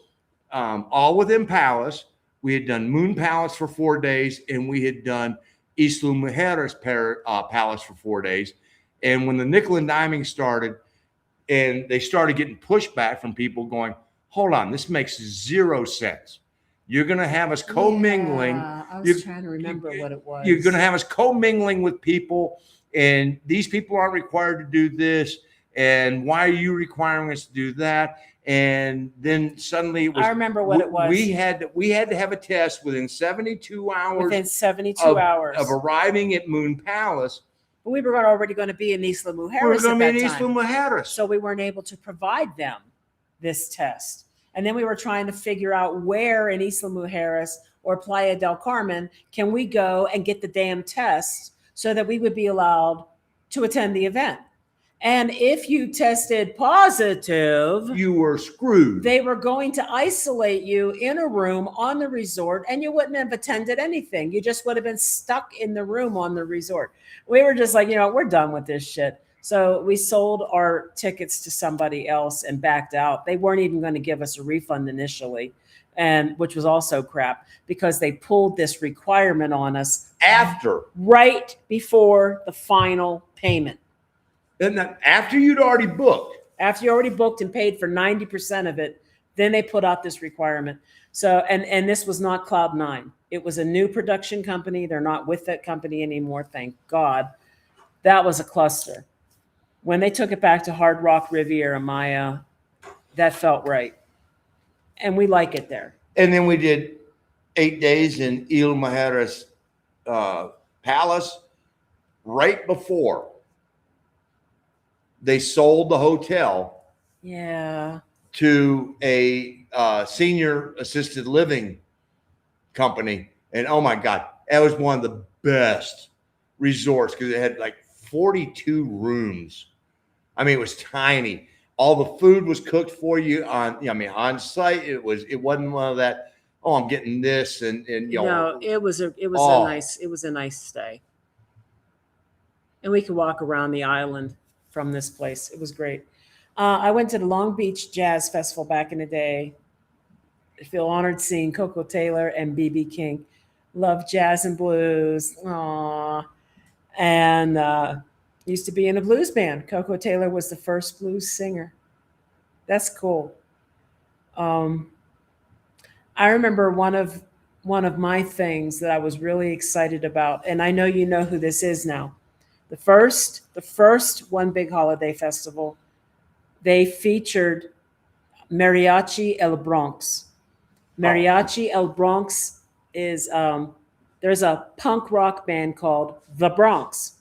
B: all within Palace. We had done Moon Palace for 4 days, and we had done Isla Mujeres Palace for 4 days. And when the nickel and diming started, and they started getting pushback from people going, hold on, this makes 0 sense. You're going to have us commingling.
A: Yeah, I was trying to remember what it was.
B: You're going to have us commingling with people, and these people aren't required to do this. And why are you requiring us to do that? And then suddenly it was.
A: I remember what it was.
B: We had to have a test within 72 hours.
A: Within 72 hours
B: of arriving at Moon Palace.
A: We were already going to be in Isla Mujeres.
B: We were going to be in Isla Mujeres.
A: So we weren't able to provide them this test. And then we were trying to figure out where in Isla Mujeres or Playa del Carmen can we go and get the damn test so that we would be allowed to attend the event. And if you tested positive,
B: you were screwed.
A: They were going to isolate you in a room on the resort, and you wouldn't have attended anything. You just would have been stuck in the room on the resort. We were just like, we're done with this shit. So we sold our tickets to somebody else and backed out. They weren't even going to give us a refund initially, and which was also crap because they pulled this requirement on us right before the final payment.
B: And after you'd already booked.
A: After you already booked and paid for 90% of it, then they put out this requirement. So, and this was not Cloud9. It was a new production company. They're not with that company anymore, thank God. That was a cluster. When they took it back to Hard Rock Riviera Maya, that felt right. And we like it there.
B: And then we did 8 days in Isla Mujeres Palace right before they sold the hotel to a senior assisted living company. And oh my God, that was one of the best resorts because it had like 42 rooms. I mean, it was tiny. All the food was cooked for you on site. It wasn't one of that, oh, I'm getting this and
A: no, it was a nice stay. And we could walk around the island from this place. It was great. I went to the Long Beach Jazz Festival back in the day. I feel honored seeing Coco Taylor and B.B. King. Love jazz and blues. Aww. And used to be in a blues band. Coco Taylor was the first blues singer. That's cool. I remember one of my things that I was really excited about, and I know you know who this is now. The first One Big Holiday Festival, they featured Mariachi El Bronx. Mariachi El Bronx is there's a punk rock band called The Bronx,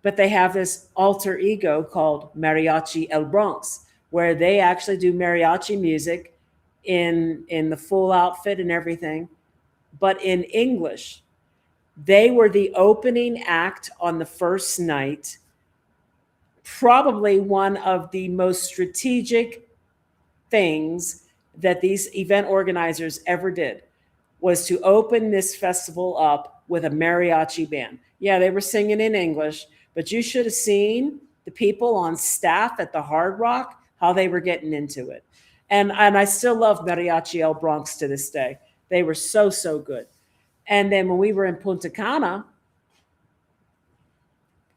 A: but they have this alter ego called Mariachi El Bronx, where they actually do mariachi music in the full outfit and everything, but in English. They were the opening act on the first night. Probably one of the most strategic things that these event organizers ever did was to open this festival up with a mariachi band. Yeah, they were singing in English, but you should have seen the people on staff at the Hard Rock, how they were getting into it. And I still love Mariachi El Bronx to this day. They were so, so good. And then when we were in Punta Cana,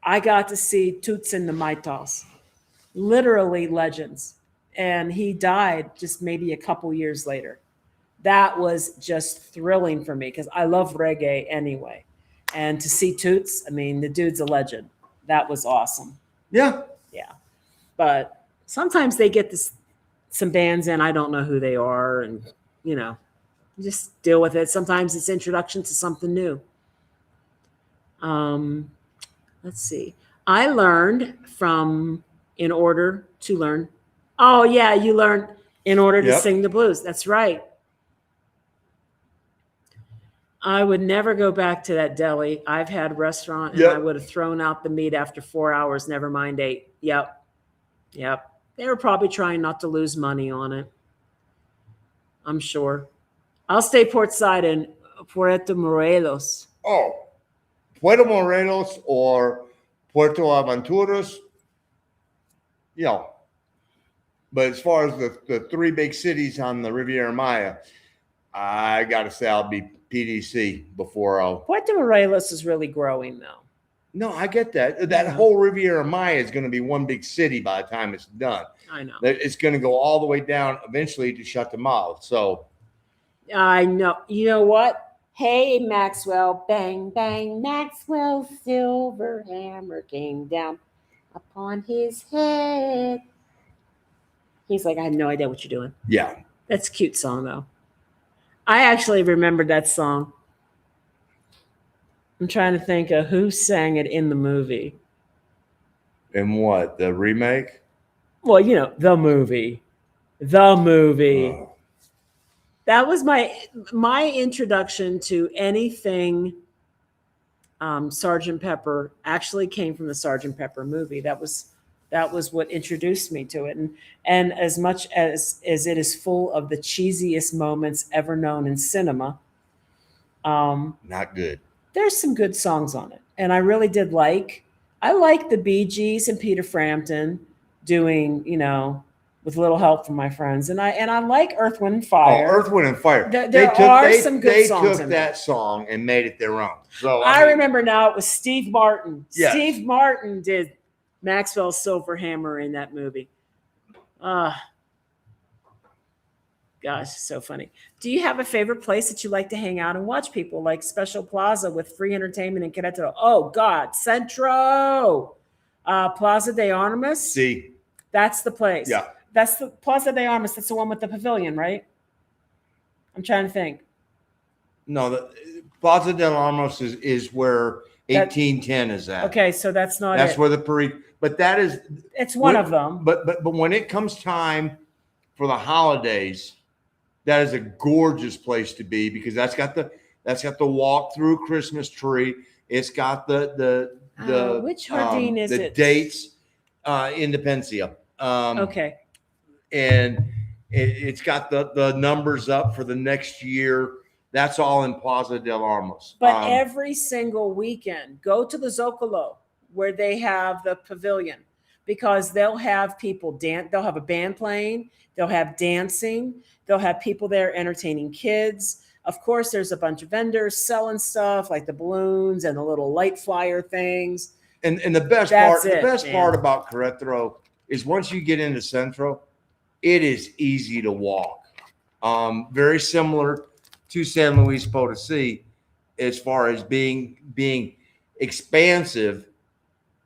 A: I got to see Toots and the Maitas, literally legends. And he died just maybe a couple years later. That was just thrilling for me because I love reggae anyway. And to see Toots, I mean, the dude's a legend. That was awesome.
B: Yeah.
A: Yeah. But sometimes they get some bands in, I don't know who they are, and, just deal with it. Sometimes it's introduction to something new. Let's see. I learned from In Order to Learn. Oh, yeah, you learned In Order to Sing the Blues. That's right. I would never go back to that deli. I've had a restaurant and I would have thrown out the meat after 4 hours, never mind 8. Yep. They were probably trying not to lose money on it. I'm sure. I'll stay portside in Puerto Morelos.
B: Oh, Puerto Morelos or Puerto Aventuras. But as far as the 3 big cities on the Riviera Maya, I got to say I'll be PDC before I'll.
A: Puerto Morelos is really growing, though.
B: No, I get that. That whole Riviera Maya is going to be one big city by the time it's done.
A: I know.
B: It's going to go all the way down eventually to Chateauneuf. So.
A: I know. You know what? Hey, Maxwell. Bang, bang. Maxwell's silver hammer came down upon his head. He's like, I have no idea what you're doing.
B: Yeah.
A: That's a cute song, though. I actually remembered that song. I'm trying to think of who sang it in the movie.
B: In what? The remake?
A: Well, the movie. The movie. Oh. That was my introduction to anything Sgt. Pepper. Actually came from the Sgt. Pepper movie. That was what introduced me to it. And as much as it is full of the cheesiest moments ever known in cinema,
B: not good.
A: There's some good songs on it. And I really did I like the Bee Gees and Peter Frampton doing, with a little help from my friends. And I like Earth, Wind, and Fire.
B: Oh, Earth, Wind, and Fire.
A: There are some good songs.
B: They took that song and made it their own. So
A: I remember now it was Steve Martin.
B: Yes.
A: Steve Martin did Maxwell's Silver Hammer in that movie. Gosh, so funny. Do you have a favorite place that you like to hang out and watch people, like Special Plaza with free entertainment in Querétaro? Oh, God, Centro. Plaza de Armas.
B: See.
A: That's the place.
B: Yeah.
A: That's the Plaza de Armas. That's the one with the pavilion, right? I'm trying to think.
B: No, the Plaza de Armas is where 1810 is at.
A: Okay, so that's not
B: That's where the parade. But that is.
A: It's one of them.
B: But when it comes time for the holidays, that is a gorgeous place to be because that's got the walk through Christmas tree. It's got the
A: which Jardine is
B: the
A: it?
B: dates, Independencia.
A: Okay.
B: And it's got the numbers up for the next year. That's all in Plaza del Armas.
A: But every single weekend, go to the Zocalo where they have the pavilion because they'll have people dance. They'll have a band playing. They'll have dancing. They'll have people there entertaining kids. Of course, there's a bunch of vendors selling stuff like the balloons and the little light flyer things.
B: And the best part about Querétaro is once you get into Centro, it is easy to walk. Very similar to San Luis Potosí as far as being expansive,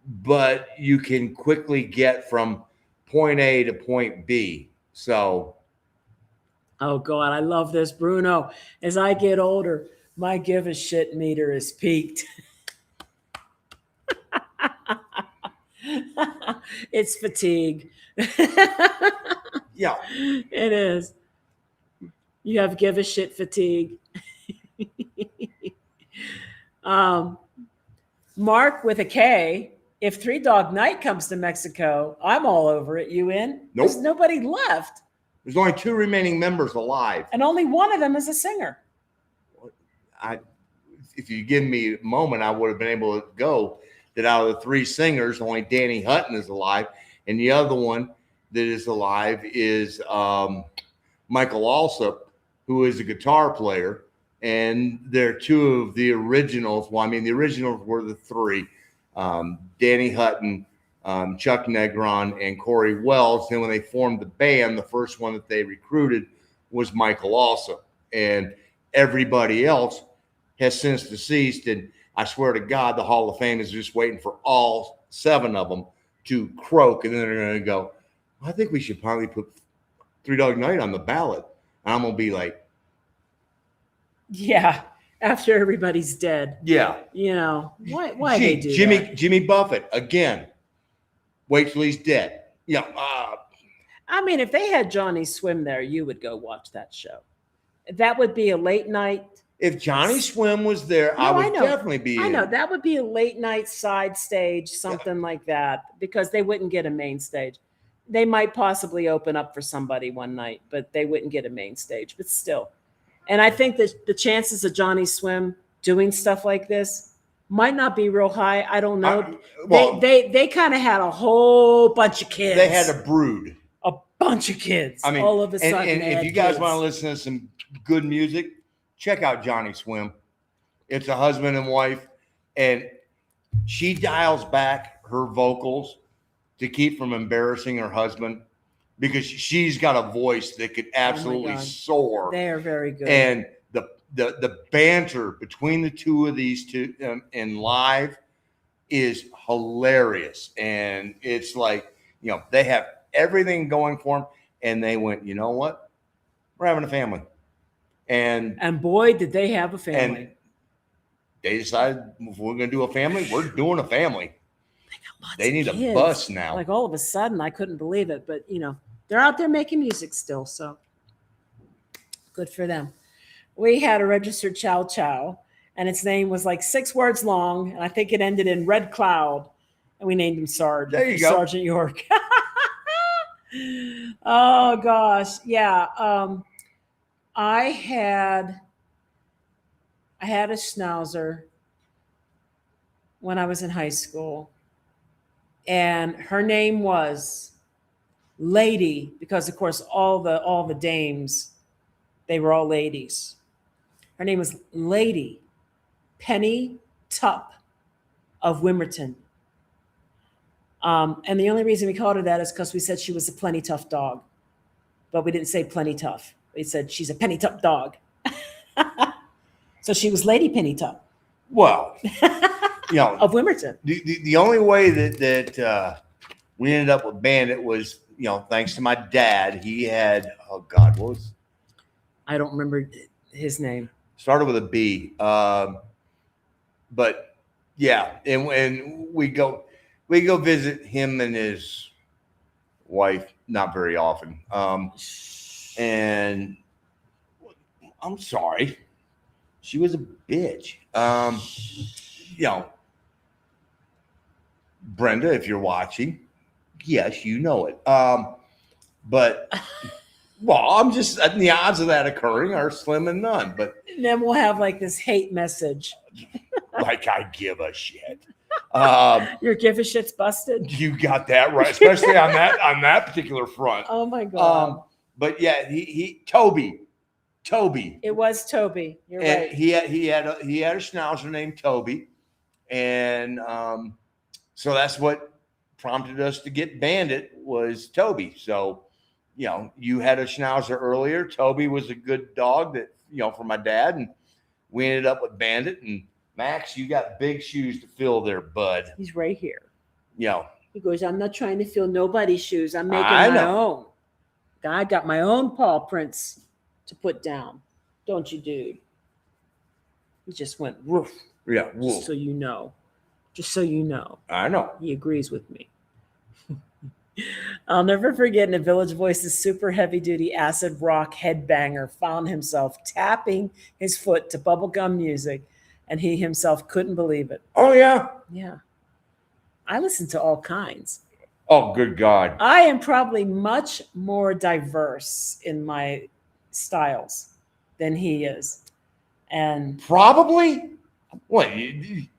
B: but you can quickly get from point A to point B. So.
A: Oh, God, I love this, Bruno. As I get older, my give a shit meter is peaked. It's fatigue.
B: Yeah.
A: It is. You have give a shit fatigue. Mark with a K. If Three Dog Night comes to Mexico, I'm all over it. You in?
B: Nope.
A: There's nobody left.
B: There's only 2 remaining members alive.
A: And only one of them is a singer.
B: If you give me a moment, I would have been able to go that out of the 3 singers, only Danny Hutton is alive. And the other one, that is alive is Michael Alsop, who is a guitar player. And they're two of the originals. Well, I mean, the originals were the three, Danny Hutton, Chuck Negron, and Corey Wells. Then when they formed the band, the first one that they recruited was Michael Alsop. And everybody else has since deceased. And I swear to God, the Hall of Fame is just waiting for all 7 of them to croak. And then they're going to go, I think we should probably put Three Dog Night on the ballot. And I'm going to be like,
A: yeah, after everybody's dead.
B: yeah.
A: You know, why they do that?
B: Jimmy Buffett, again, wait till he's dead. Yeah.
A: I mean, if they had Johnny Swim there, you would go watch that show. That would be a late night.
B: If Johnny Swim was there, I would definitely be
A: I
B: in.
A: know. That would be a late night side stage, something like that, because they wouldn't get a main stage. They might possibly open up for somebody one night, but they wouldn't get a main stage. But still. And I think that the chances of Johnny Swim doing stuff like this might not be real high. I don't know. They kind of had a whole bunch of kids.
B: They had a brood.
A: A bunch of kids.
B: I mean,
A: all of a sudden.
B: And if you guys want to listen to some good music, check out Johnny Swim. It's a husband and wife, and she dials back her vocals to keep from embarrassing her husband, because she's got a voice that could absolutely soar.
A: They are very good.
B: And the banter between the two of these two in live is hilarious. And it's like, you know, they have everything going for them. And they went, you know what? We're having a family. And
A: boy, did they have a family. And
B: they decided, if we're going to do a family, we're doing a family. They need a bus now.
A: Like all of a sudden, I couldn't believe it. But, you know, they're out there making music still. So good for them. We had a registered chow chow, and its name was like 6 words long. And I think it ended in Red Cloud. And we named him Sarge.
B: There you go.
A: Sergeant York. Oh, gosh. Yeah. I had a schnauzer when I was in high school. And her name was Lady, because of course all the dames, they were all ladies. Her name was Lady Penny Tupp of Wimerton. And the only reason we called her that is because we said she was a plenty tough dog, but we didn't say plenty tough. We said she's a penny tup dog. So she was Lady Penny Tupp.
B: Well, you know,
A: of Wimerton.
B: The only way that we ended up with Bandit was, you know, thanks to my dad. He had, oh God, what was?
A: I don't remember his name.
B: Started with a B. But yeah, and we go visit him and his wife not very often. And I'm sorry, she was a bitch. You know, Brenda, if you're watching, yes, you know it. But well, I'm just, the odds of that occurring are slim and none. But
A: and then we'll have like this hate message.
B: Like I give a shit.
A: Your give a shit's busted.
B: You got that right, especially on that particular front.
A: Oh my God.
B: But yeah, Toby.
A: It was Toby. You're
B: and
A: right.
B: He had a schnauzer named Toby, and so that's what prompted us to get Bandit was Toby. So, you know, you had a schnauzer earlier. Toby was a good dog that, you know, for my dad, and we ended up with Bandit. And Max, you got big shoes to fill there, bud.
A: He's right here.
B: You know,
A: he goes, I'm not trying to fill nobody's shoes. I'm making my own. I got my own paw prints to put down. Don't you, dude? He just went woof.
B: Yeah, woof.
A: Just so you know. Just so you know.
B: I know.
A: He agrees with me. I'll never forget in a Village Voice's super heavy-duty acid rock headbanger found himself tapping his foot to bubblegum music, and he himself couldn't believe it.
B: Oh, yeah?
A: Yeah. I listen to all kinds.
B: Oh, good God.
A: I am probably much more diverse in my styles than he is. And
B: probably? What?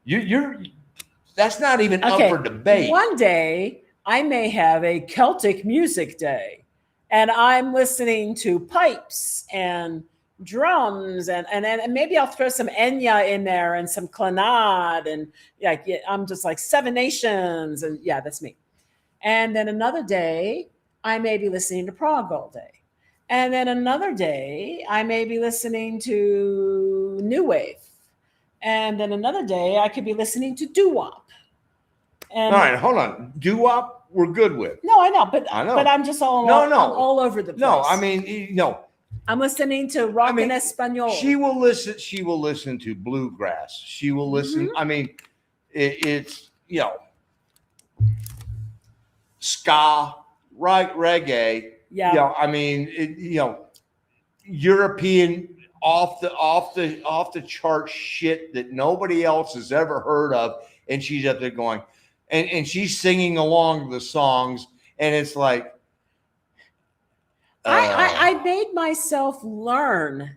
B: You're that's not even up for debate.
A: One day I may have a Celtic music day, and I'm listening to pipes and drums, and maybe I'll throw some Enya in there and some Clannad, and yeah, I'm just like Seven Nations, and yeah, that's me. And then another day, I may be listening to prog all day. And then another day, I may be listening to new wave. And then another day, I could be listening to doo-wop. And
B: All right, hold on. Doo-wop, we're good with.
A: no, I know, but
B: I know.
A: but I'm just I'm all over the place.
B: No, I mean, no.
A: I'm listening to rock en español.
B: She will listen. She will listen to bluegrass. She will listen. I mean, it's ska, reggae.
A: Yeah.
B: I mean, European off the chart shit that nobody else has ever heard of, and she's up there going, and she's singing along the songs, and it's like.
A: I made myself learn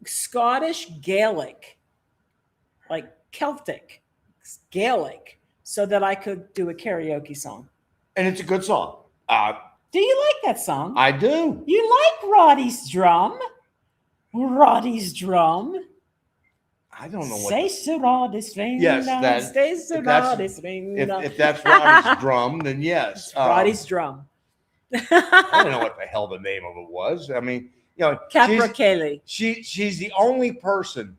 A: Scottish Gaelic, like Celtic Gaelic, so that I could do a karaoke song.
B: And it's a good song.
A: Do you like that song?
B: I do.
A: You like Roddy's drum? Roddy's drum.
B: I don't know what.
A: Say so Roddy's ring.
B: Yes, if that's Roddy's drum, then yes.
A: Roddy's drum.
B: I don't know what the hell the name of it was. I mean,
A: Capracali.
B: She's the only person,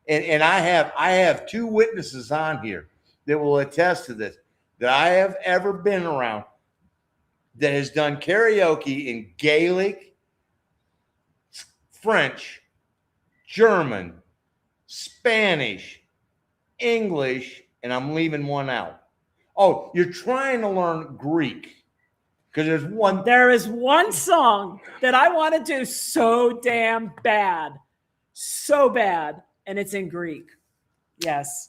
B: and I have two witnesses on here that will attest to this, that I have ever been around that has done karaoke in Gaelic, French, German, Spanish, English, and I'm leaving one out. Oh, you're trying to learn Greek. Because
A: there is one song that I want to do so damn bad. So bad. And it's in Greek. Yes.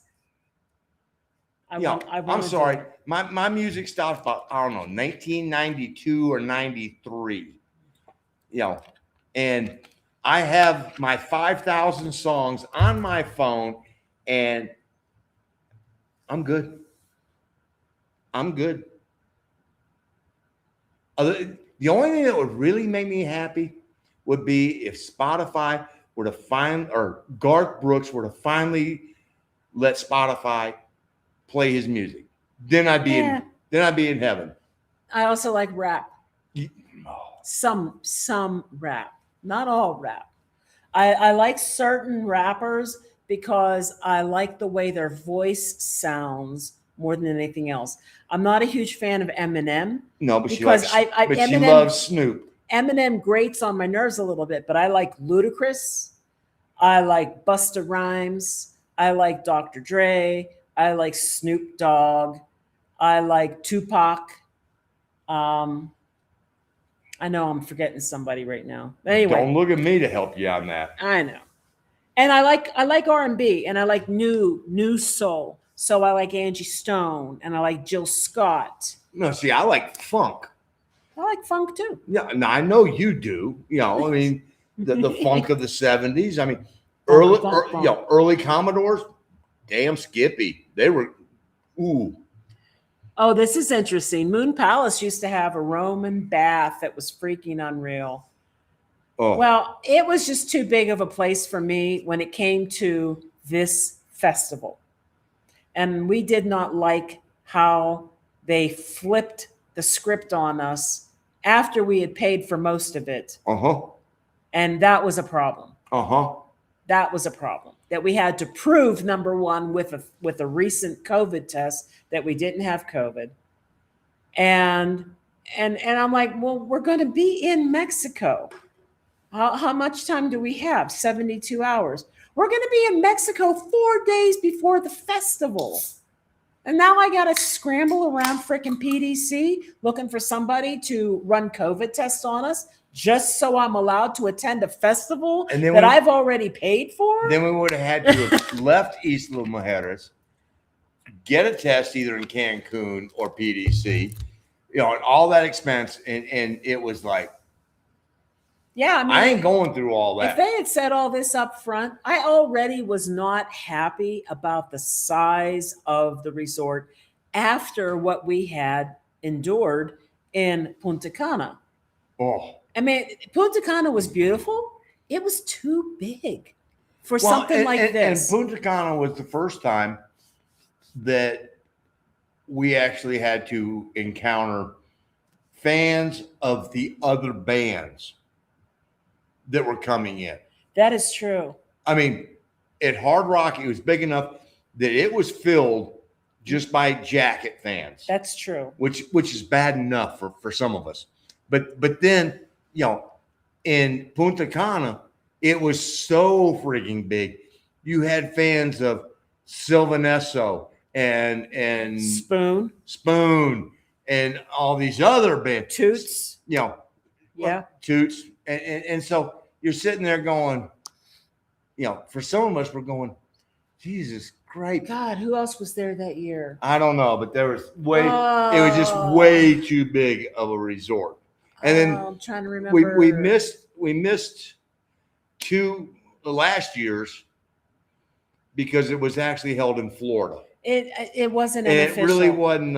B: I'm sorry. My music stopped about, I don't know, 1992 or 93. And I have my 5,000 songs on my phone, and I'm good. The only thing that would really make me happy would be if Spotify were to or Garth Brooks were to finally let Spotify play his music. Then I'd be in heaven.
A: I also like rap. Some rap, not all rap. I like certain rappers because I like the way their voice sounds more than anything else. I'm not a huge fan of Eminem.
B: No, but she
A: loves
B: Snoop.
A: Eminem grates on my nerves a little bit, but I like Ludacris. I like Busta Rhymes. I like Dr. Dre. I like Snoop Dogg. I like Tupac. I know I'm forgetting somebody right now. But anyway,
B: don't look at me to help you on that.
A: I know. And I like R&B, and I like new soul. So I like Angie Stone, and I like Jill Scott.
B: No, see, I like funk.
A: I like funk too.
B: Yeah, now I know you do. I mean, the funk of the 70s. I mean, early Commodores. Damn, Skippy. They were, ooh.
A: Oh, this is interesting. Moon Palace used to have a Roman bath that was freaking unreal.
B: Oh.
A: Well, it was just too big of a place for me when it came to this festival. And we did not like how they flipped the script on us after we had paid for most of it. And that was a problem. That was a problem. That we had to prove, number one, with a recent COVID test that we didn't have COVID. And I'm like, well, we're going to be in Mexico. How much time do we have? 72 hours. We're going to be in Mexico 4 days before the festival. And now I got to scramble around freaking PDC looking for somebody to run COVID tests on us just so I'm allowed to attend a festival that I've already paid for.
B: Then we would have had to have left Isla Mujeres, get a test either in Cancun or PDC, and all that expense. And it was like,
A: Yeah, I mean,
B: I ain't going through all
A: if
B: that.
A: they had said all this up front, I already was not happy about the size of the resort after what we had endured in Punta Cana.
B: Oh,
A: I mean, Punta Cana was beautiful. It was too big for
B: well,
A: something like this.
B: And Punta Cana was the first time that we actually had to encounter fans of the other bands that were coming in.
A: That is true.
B: I mean, at Hard Rock, it was big enough that it was filled just by jacket fans.
A: That's true.
B: Which is bad enough for some of us. But then, you know, in Punta Cana, it was so freaking big. You had fans of Sylvanesso and Spoon and all these other bands.
A: Toots.
B: You know,
A: Yeah.
B: Toots. And so you're sitting there going, you know, for some of us, we're going, Jesus Christ.
A: God, who else was there that year?
B: I don't know, but there was it was just way too big of a resort. And then
A: I'm trying to remember.
B: we missed the last years because it was actually held in Florida.
A: It wasn't
B: And
A: official.
B: it really wasn't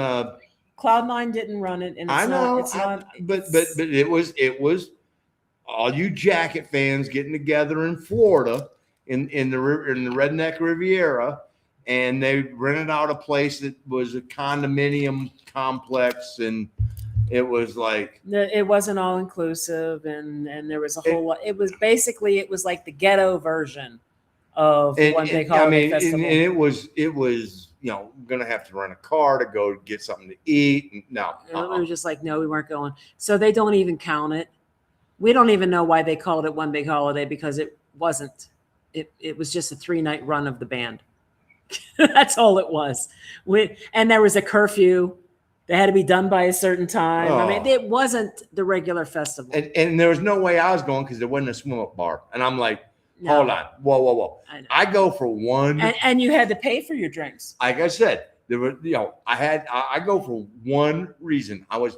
A: Cloud9 didn't run it, and
B: I know, but it was all you jacket fans getting together in Florida in the Redneck Riviera, and they rented out a place that was a condominium complex, and it was like
A: it wasn't all inclusive, and there was a whole lot. It was basically like the ghetto version of one big holiday festival.
B: And it was you know, gonna have to rent a car to go get something to eat. No,
A: we were just like, no, we weren't going. So they don't even count it. We don't even know why they called it one big holiday, because it wasn't. It was just a 3-night run of the band. That's all it was. And there was a curfew. They had to be done by a certain time. I mean, it wasn't the regular festival.
B: And there was no way I was going because there wasn't a swim-up bar. And I'm like, hold on, whoa. I go for one.
A: And you had to pay for your drinks.
B: Like I said, there were, you know, I go for one reason. I was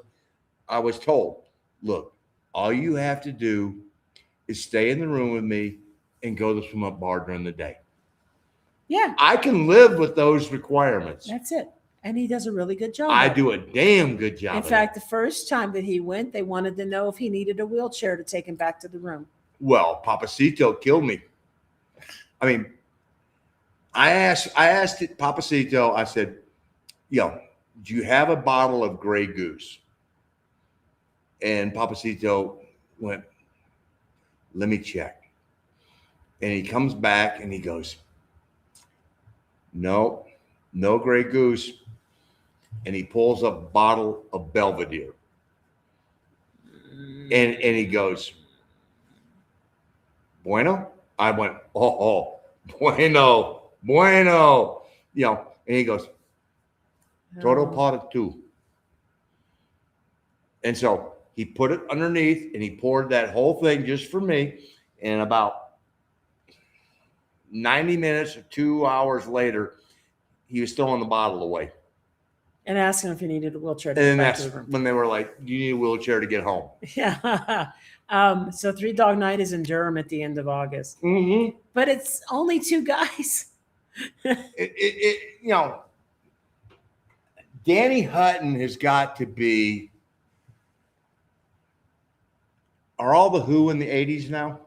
B: told, look, all you have to do is stay in the room with me and go to the swim-up bar during the day.
A: Yeah.
B: I can live with those requirements.
A: That's it. And he does a really good job.
B: I do a damn good job.
A: In fact, the first time that he went, they wanted to know if he needed a wheelchair to take him back to the room.
B: Well, Papacito killed me. I mean, I asked Papacito, I said, yo, do you have a bottle of Grey Goose? And Papacito went, let me check. And he comes back and he goes, no Grey Goose. And he pulls a bottle of Belvedere. And he goes, bueno? I went, oh, bueno. You know, and he goes, todo para tú. And so he put it underneath and he poured that whole thing just for me. And about 90 minutes or 2 hours later, he was throwing the bottle away.
A: And asking if he needed a wheelchair to
B: And
A: get
B: then
A: back to the room.
B: when they were like, you need a wheelchair to get home.
A: Yeah. So 3 Dog Night is in Durham at the end of August.
B: Mm-hmm.
A: But it's only 2 guys.
B: You know, Danny Hutton has got to be. Are all the Who in the 80s now?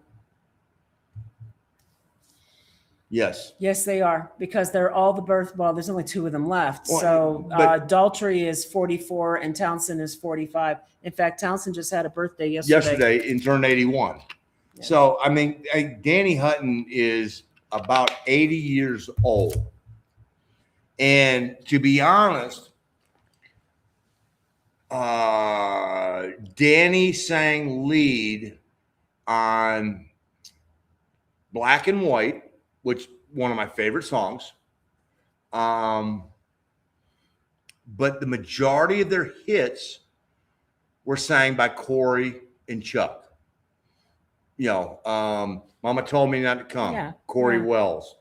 B: Yes.
A: Yes, they are, because they're all the birth. Well, there's only 2 of them left.
B: Well,
A: so
B: but-
A: Daltrey is 44 and Townsend is 45. In fact, Townsend just had a birthday yesterday.
B: And turned 81. Yeah. So, I mean, Danny Hutton is about 80 years old. And to be honest, Danny sang lead on Black and White, which one of my favorite songs. But the majority of their hits were sang by Corey and Chuck. You know, Mama Told Me Not to Come,
A: Yeah.
B: Corey Wells,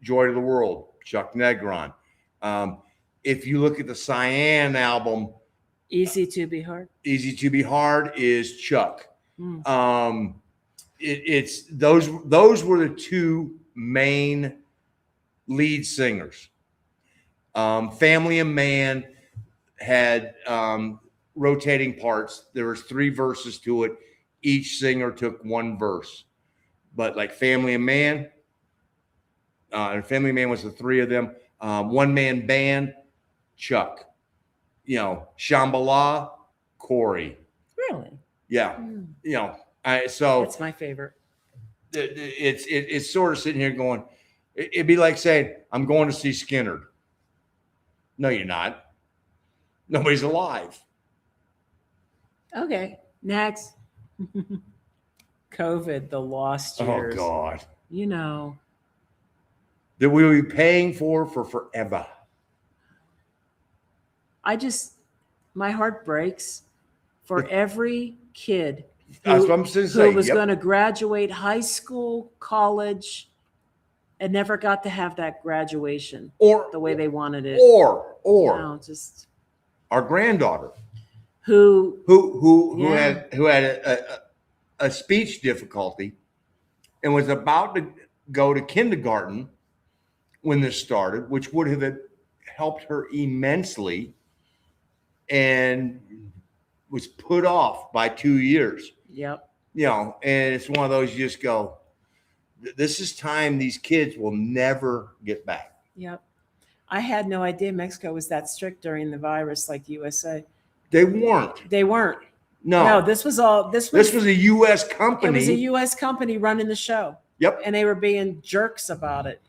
B: Joy to the World, Chuck Negron. If you look at the Cyan album,
A: Easy to Be Hard.
B: Easy to Be Hard is Chuck. it's those were the two main lead singers. Family and Man had rotating parts. There was 3 verses to it. Each singer took 1 verse. But like Family and Man was the 3 of them. One-man band, Chuck. Shambhala, Corey.
A: Really?
B: Yeah.
A: That's my favorite.
B: It's sort of sitting here going, it'd be like saying, I'm going to see Skinner. No, you're not. Nobody's alive.
A: Okay, next. COVID, the lost years.
B: Oh, God. That we will be paying for forever.
A: My heart breaks for every kid
B: That's what I'm saying.
A: who was going to graduate high school, college, and never got to have that graduation the way they wanted it.
B: Or
A: just
B: our granddaughter
A: who
B: had a speech difficulty and was about to go to kindergarten when this started, which would have helped her immensely, and was put off by 2 years.
A: Yep.
B: And it's one of those, you just go, this is time these kids will never get back.
A: Yep. I had no idea Mexico was that strict during the virus like the USA.
B: They weren't. No,
A: this was a
B: U.S. company.
A: It was a U.S. company running the show.
B: Yep.
A: And they were being jerks about it.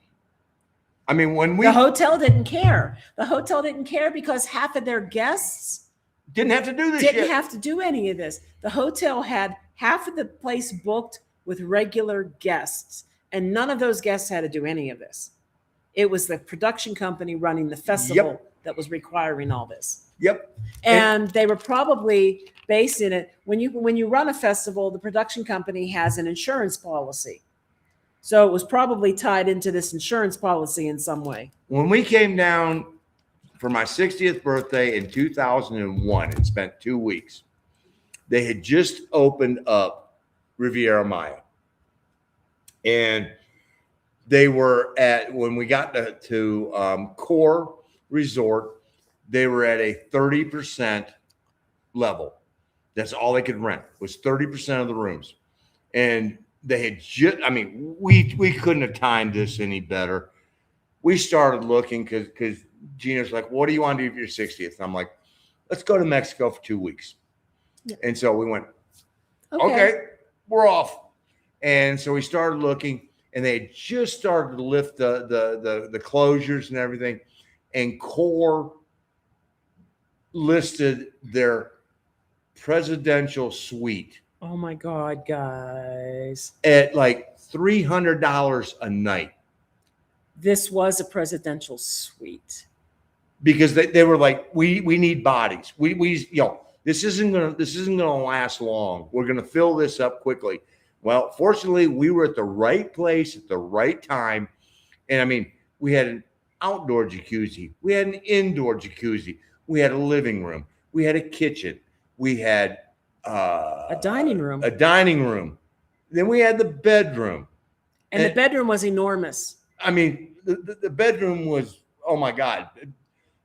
B: I mean,
A: the hotel didn't care. The hotel didn't care because half of their guests
B: didn't have to do this.
A: Didn't have to do any of this. The hotel had half of the place booked with regular guests, and none of those guests had to do any of this. It was the production company running the festival that was requiring all this.
B: Yep.
A: And they were probably basing it when you run a festival, the production company has an insurance policy. So it was probably tied into this insurance policy in some way.
B: When we came down for my 60th birthday in 2001 and spent 2 weeks, they had just opened up Riviera Maya. And they were when we got to Core Resort, they were at a 30% level. That's all they could rent, was 30% of the rooms. And they had we couldn't have timed this any better. We started looking because Gina's like, what do you want to do for your 60th? And I'm like, let's go to Mexico for 2 weeks. Yeah. And so we went, okay, we're off. And so we started looking, and they had just started to lift the closures and everything. And Core listed their presidential suite.
A: Oh my God, guys.
B: At like $300 a night.
A: This was a presidential suite.
B: Because they were like, we need bodies. This isn't gonna last long. We're gonna fill this up quickly. Well, fortunately, we were at the right place at the right time. And I mean, we had an outdoor jacuzzi, we had an indoor jacuzzi, we had a living room, we had a kitchen, we had
A: a dining room.
B: Then we had the bedroom.
A: And the bedroom was enormous.
B: I mean, the bedroom was, oh my God,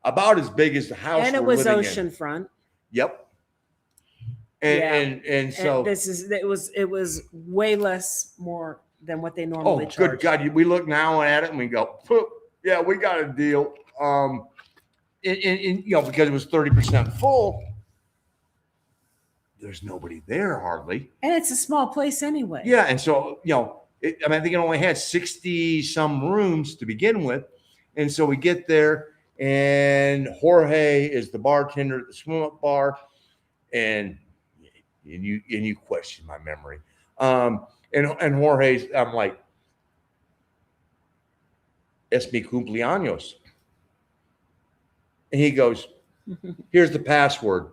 B: about as big as the house.
A: And it was oceanfront.
B: Yep. And so
A: it was way less more than what they normally charge.
B: Good God. We look now at it and we go, yeah, we got a deal. Because it was 30% full. There's nobody there hardly.
A: And it's a small place anyway.
B: Yeah. And so, I think it only had 60 some rooms to begin with. And so we get there, and Jorge is the bartender at the swim up bar. And you question my memory. And Jorge's, I'm like, es mi cumpleaños. And he goes, here's the password.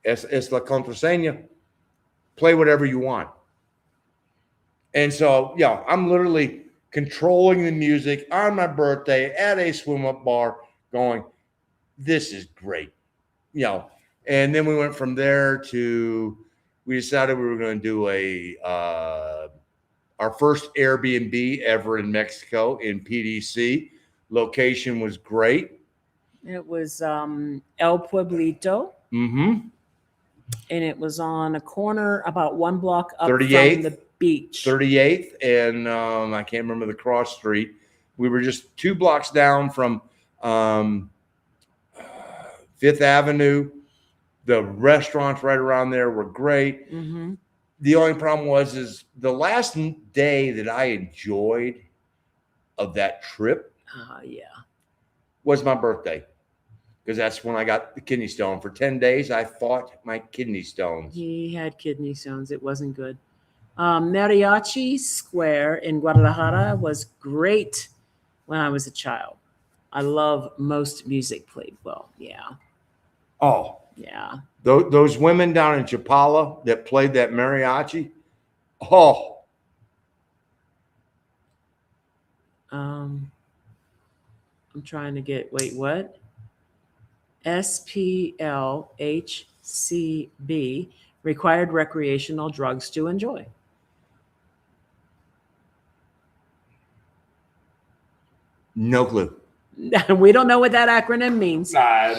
B: Es la contraseña. Play whatever you want. And so, I'm literally controlling the music on my birthday at a swim up bar going, this is great. And then we went from there to we decided we were going to do our first Airbnb ever in Mexico in PDC. Location was great.
A: It was El Pueblito,
B: Mm-hmm.
A: and it was on a corner about one block up
B: 38th,
A: from the beach.
B: 38th, and I can't remember the cross street. We were just 2 blocks down from 5th Avenue. The restaurants right around there were great.
A: Mm-hmm.
B: The only problem is the last day that I enjoyed of that trip
A: Yeah.
B: was my birthday, because that's when I got the kidney stone. For 10 days, I fought my kidney stones.
A: He had kidney stones. It wasn't good. Mariachi Square in Guadalajara was great when I was a child. I love most music played well. Yeah.
B: Oh,
A: Yeah.
B: those women down in Chapala that played that mariachi. Oh,
A: I'm trying to get, wait, what? SPLHCB, required recreational drugs to enjoy.
B: no clue.
A: We don't know what that acronym means.
B: I'm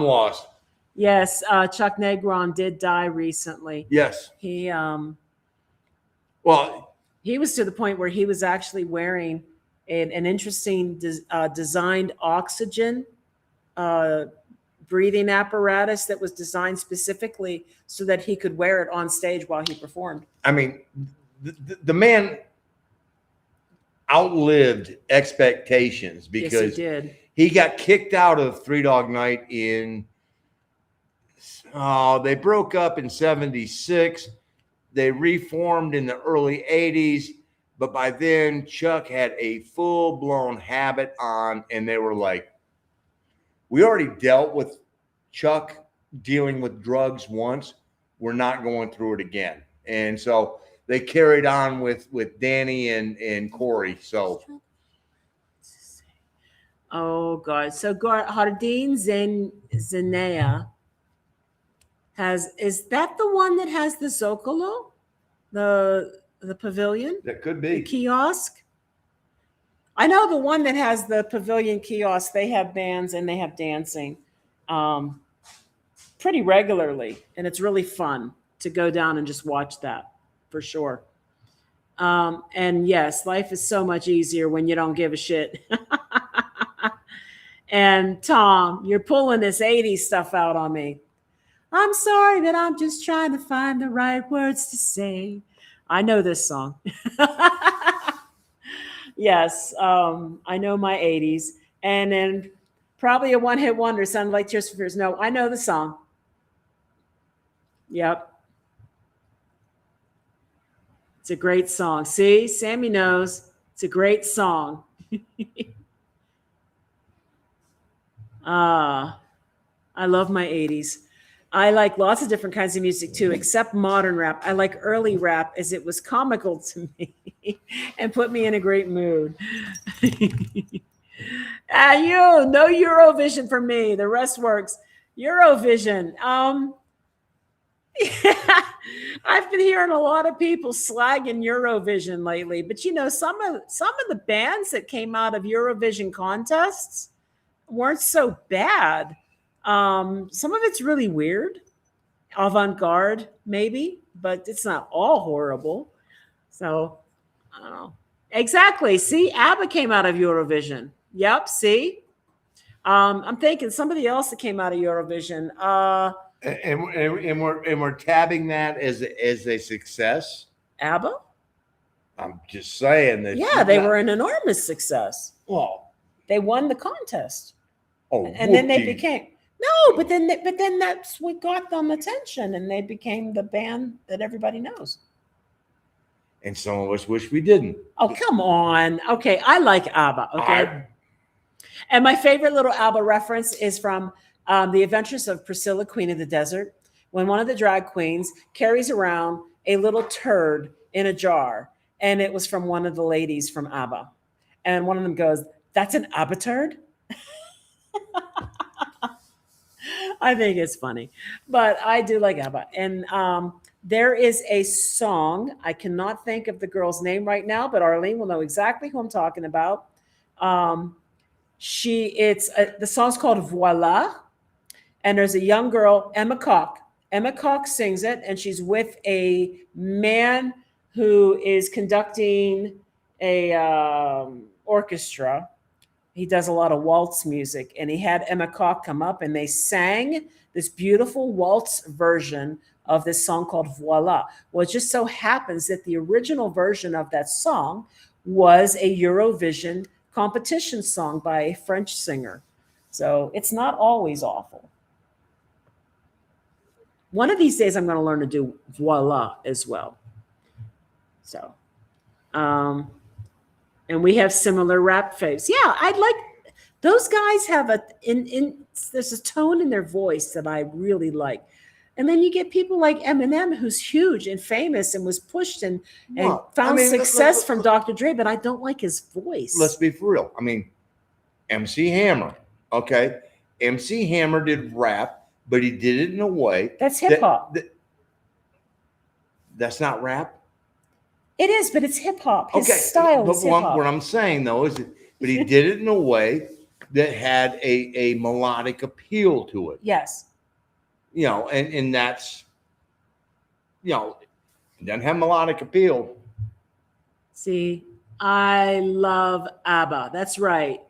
B: lost.
A: Yes, Chuck Negron did die recently.
B: Yes.
A: He
B: Well,
A: was to the point where he was actually wearing an interesting designed oxygen breathing apparatus that was designed specifically so that he could wear it on stage while he performed.
B: I mean, the man outlived expectations, because
A: yes, he did.
B: He got kicked out of Three Dog Night they broke up in 76. They reformed in the early 80s, but by then Chuck had a full-blown habit on, and they were like, we already dealt with Chuck dealing with drugs once. We're not going through it again. And so they carried on with Danny and Corey. So,
A: oh God! So Jardín Zenea is that the one that has the Zocalo, the pavilion,
B: that could
A: the
B: be.
A: kiosk? I know the one that has the pavilion kiosk. They have bands and they have dancing, pretty regularly, and it's really fun to go down and just watch that. For sure. And yes, life is so much easier when you don't give a shit. And Tom, you're pulling this 80s stuff out on me. I'm sorry, but I'm just trying to find the right words to say. I know this song. Yes, I know my 80s. And then probably a one-hit wonder sounded like Tears for Fears. No, I know the song. Yep. It's a great song. See, Sammy knows. It's a great song. I love my 80s. I like lots of different kinds of music too, except modern rap. I like early rap as it was comical to me and put me in a great mood. No Eurovision for me. The rest works. Eurovision. I've been hearing a lot of people slagging Eurovision lately, but some of the bands that came out of Eurovision contests weren't so bad. Some of it's really weird, avant-garde maybe, but it's not all horrible. So I don't know. Exactly. See, ABBA came out of Eurovision. Yep. See, I'm thinking somebody else that came out of Eurovision.
B: And we're tabbing that as a success.
A: ABBA?
B: I'm just saying that.
A: Yeah, they were an enormous success.
B: Well,
A: they won the contest.
B: Oh,
A: and then they became but then that's what got them attention, and they became the band that everybody knows.
B: And some of us wish we didn't.
A: Oh, come on. Okay, I like ABBA. Okay, and my favorite little ABBA reference is from The Adventures of Priscilla, Queen of the Desert, when one of the drag queens carries around a little turd in a jar, and it was from one of the ladies from ABBA, and one of them goes, "That's an ABBA turd." I think it's funny, but I do like ABBA. And there is a song. I cannot think of the girl's name right now, but Arlene will know exactly who I'm talking about. Um, the song's called Voila, and there's a young girl, Emma Cock. Emma Cock sings it, and she's with a man who is conducting a orchestra. He does a lot of waltz music, and he had Emma Cock come up, and they sang this beautiful waltz version of this song called Voila. Well, it just so happens that the original version of that song was a Eurovision competition song by a French singer. So it's not always awful. One of these days, I'm going to learn to do Voila as well. So, and we have similar rap faves. Yeah, I'd like those guys have there's a tone in their voice that I really like. And then you get people like Eminem, who's huge and famous and was pushed and found success from Dr. Dre, but I don't like his voice.
B: Let's be for real. I mean, MC Hammer, okay? MC Hammer did rap, but he did it in a way.
A: That's hip hop.
B: That's not rap?
A: It is, but it's hip hop. His style is hip hop.
B: What I'm saying, though, is but he did it in a way that had a melodic appeal to it.
A: Yes.
B: You know, and that's, you know, it doesn't have melodic appeal.
A: See, I love ABBA. That's right.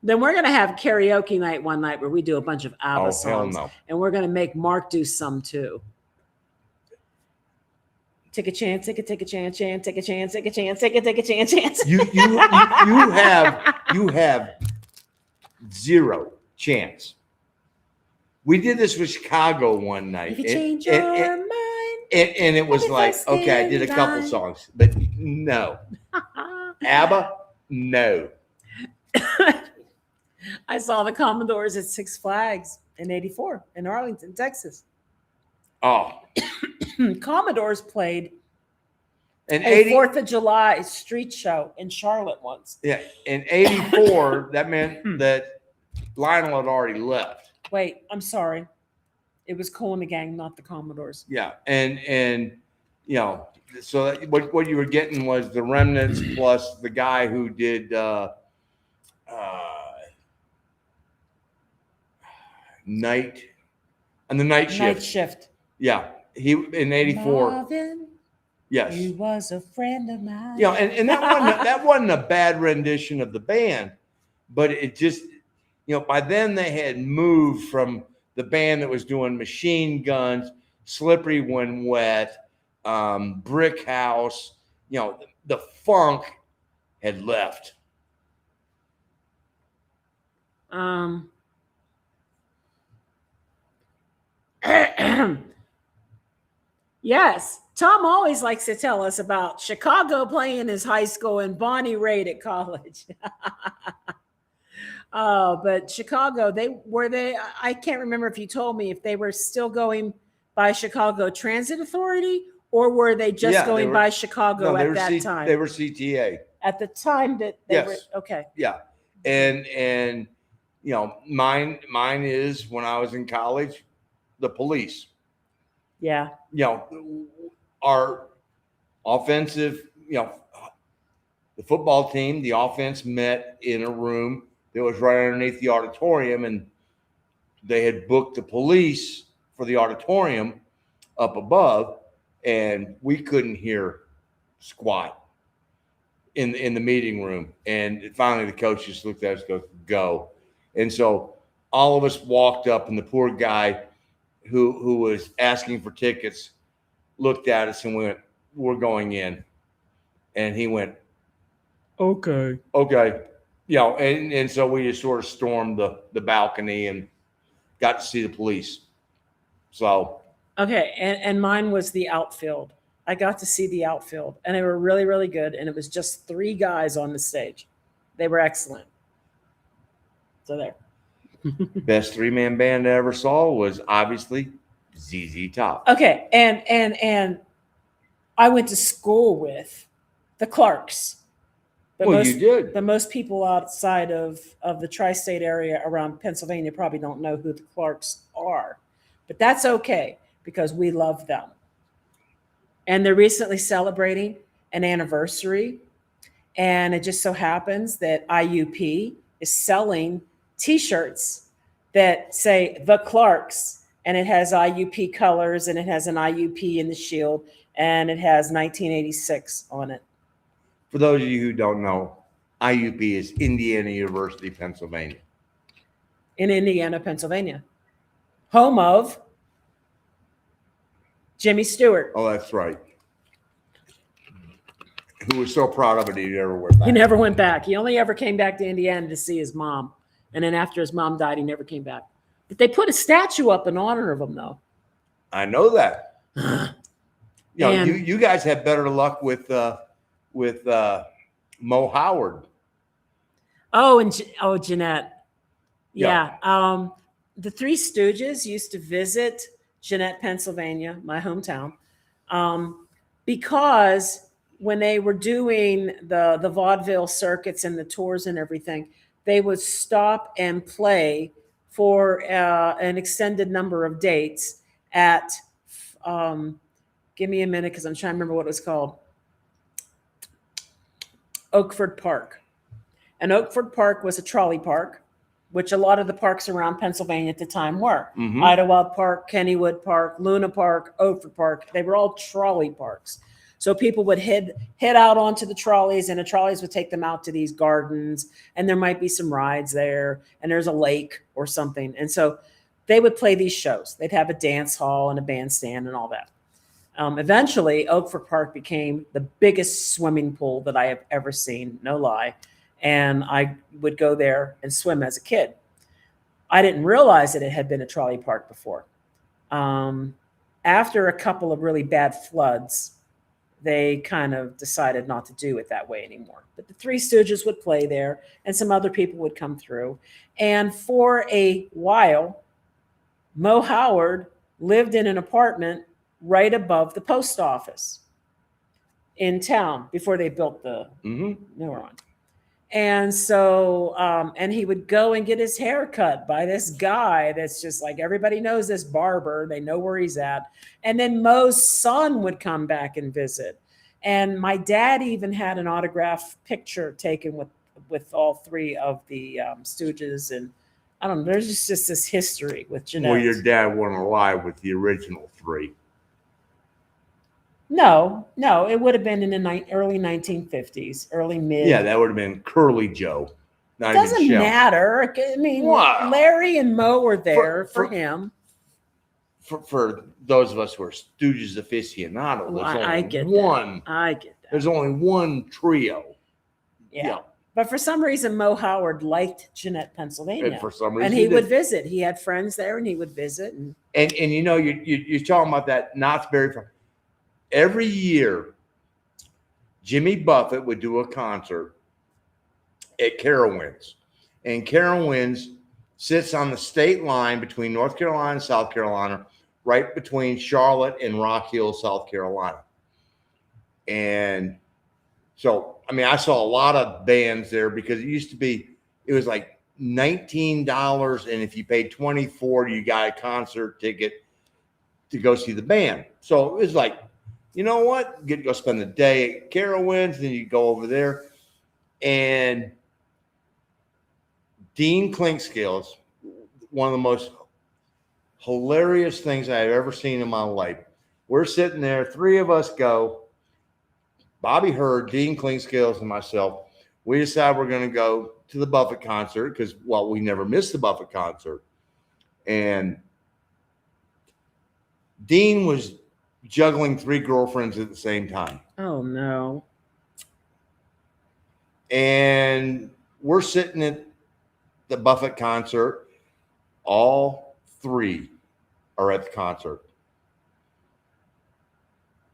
A: Then we're going to have karaoke night one night where we do a bunch of ABBA songs.
B: Hell no.
A: And we're going to make Mark do some too. Take a chance, take a chance, take a chance, take a chance, take a chance.
B: You have zero chance. We did this with Chicago one night.
A: If you change your mind.
B: And it was like, okay, I did a couple songs, but no. ABBA, no.
A: I saw the Commodores at Six Flags in '84 in Arlington, Texas.
B: Oh.
A: Commodores played
B: an
A: 4th of July street show in Charlotte once.
B: Yeah, in '84, that meant that Lionel had already left.
A: Wait, I'm sorry. It was Kool and the Gang, not the Commodores.
B: Yeah, and you know, so what you were getting was the remnants plus the guy who did night shift.
A: Night shift.
B: Yeah, he in '84.
A: Marvin,
B: yes,
A: he was a friend of mine.
B: Yeah, and that wasn't a bad rendition of the band, but it just, you know, by then they had moved from the band that was doing Machine Guns, Slippery When Wet, Brick House. You know, the funk had left.
A: Yes, Tom always likes to tell us about Chicago playing his high school and Bonnie Raitt at college. But Chicago, I can't remember if you told me if they were still going by Chicago Transit Authority or were they just going by Chicago at that time?
B: They were CTA.
A: At the time that they were, okay.
B: Yeah. And you know, mine is when I was in college, the police.
A: Yeah.
B: You know, our offensive, you know, the football team, the offense met in a room that was right underneath the auditorium, and they had booked the police for the auditorium up above, and we couldn't hear squat in the meeting room. And finally the coach just looked at us and goes, go. And so all of us walked up, and the poor guy who was asking for tickets looked at us and went, we're going in. And he went, okay. You know, and so we just sort of stormed the balcony and got to see the police. So.
A: Okay. And mine was the outfield. I got to see the outfield, and they were really, really good. And it was just 3 guys on the stage. They were excellent. So there.
B: Best 3-man band I ever saw was obviously ZZ Top.
A: Okay. And I went to school with the Clarks. But
B: Well, you did.
A: But most people outside of the tri-state area around Pennsylvania probably don't know who the Clarks are. But that's okay because we love them. And they're recently celebrating an anniversary. And it just so happens that IUP is selling T-shirts that say the Clarks, and it has IUP colors, and it has an IUP in the shield, and it has 1986 on it.
B: For those of you who don't know, IUP is Indiana University, Pennsylvania.
A: In Indiana, Pennsylvania. Home of Jimmy Stewart.
B: Oh, that's right. Who was so proud of it, he never went back.
A: He never went back. He only ever came back to Indiana to see his mom. And then after his mom died, he never came back. But they put a statue up in honor of him, though.
B: I know that. You guys had better luck with Mo Howard.
A: Oh, Jeanette. Yeah. The Three Stooges used to visit Jeanette, Pennsylvania, my hometown, because when they were doing the vaudeville circuits and the tours and everything, they would stop and play for an extended number of dates at, give me a minute because I'm trying to remember what it was called, Oakford Park. And Oakford Park was a trolley park, which a lot of the parks around Pennsylvania at the time were.
B: Mm-hmm.
A: Idlewild Park, Kennywood Park, Luna Park, Oakford Park. They were all trolley parks. So people would head out onto the trolleys, and the trolleys would take them out to these gardens, and there might be some rides there, and there's a lake or something. And so they would play these shows. They'd have a dance hall and a bandstand and all that. Eventually, Oakford Park became the biggest swimming pool that I have ever seen, no lie. And I would go there and swim as a kid. I didn't realize that it had been a trolley park before. After a couple of really bad floods, they kind of decided not to do it that way anymore. But the Three Stooges would play there, and some other people would come through. And for a while, Mo Howard lived in an apartment right above the post office in town before they built the newer one. And so, and he would go and get his hair cut by this guy that's just like, everybody knows this barber. They know where he's at. And then Mo's son would come back and visit. And my dad even had an autograph picture taken with all three of the Stooges. And I don't know, there's just this history with Jeanette.
B: Well, your dad wasn't alive with the original three.
A: No, it would have been in the early 1950s, early mid.
B: Yeah, that would have been Curly Joe. Not
A: Doesn't
B: even
A: matter. I mean,
B: wow.
A: Larry and Mo were there for him.
B: For those of us who are Stooges aficionados,
A: Well,
B: there's
A: I
B: only
A: get
B: one.
A: that. I get that.
B: There's only one trio.
A: Yeah. But for some reason, Mo Howard liked Jeanette, Pennsylvania.
B: And for some reason,
A: and he would visit. He had friends there, and he would visit.
B: And you know, you're talking about that Knott's Berry Farm. Every year, Jimmy Buffett would do a concert at Carowinds. And Carowinds sits on the state line between North Carolina and South Carolina, right between Charlotte and Rock Hill, South Carolina. And so, I mean, I saw a lot of bands there because it was like $19. And if you paid $24, you got a concert ticket to go see the band. So it was like, you know what? Get to go spend the day at Carowinds, then you go over there. And Dean Clinkscales, one of the most hilarious things I've ever seen in my life. We're sitting there, three of us go. Bobby Hurd, Dean Clinkscales, and myself. We decide we're going to go to the Buffett concert because, well, we never missed the Buffett concert. And Dean was juggling three girlfriends at the same time.
A: Oh, no.
B: And we're sitting at the Buffett concert. All three are at the concert.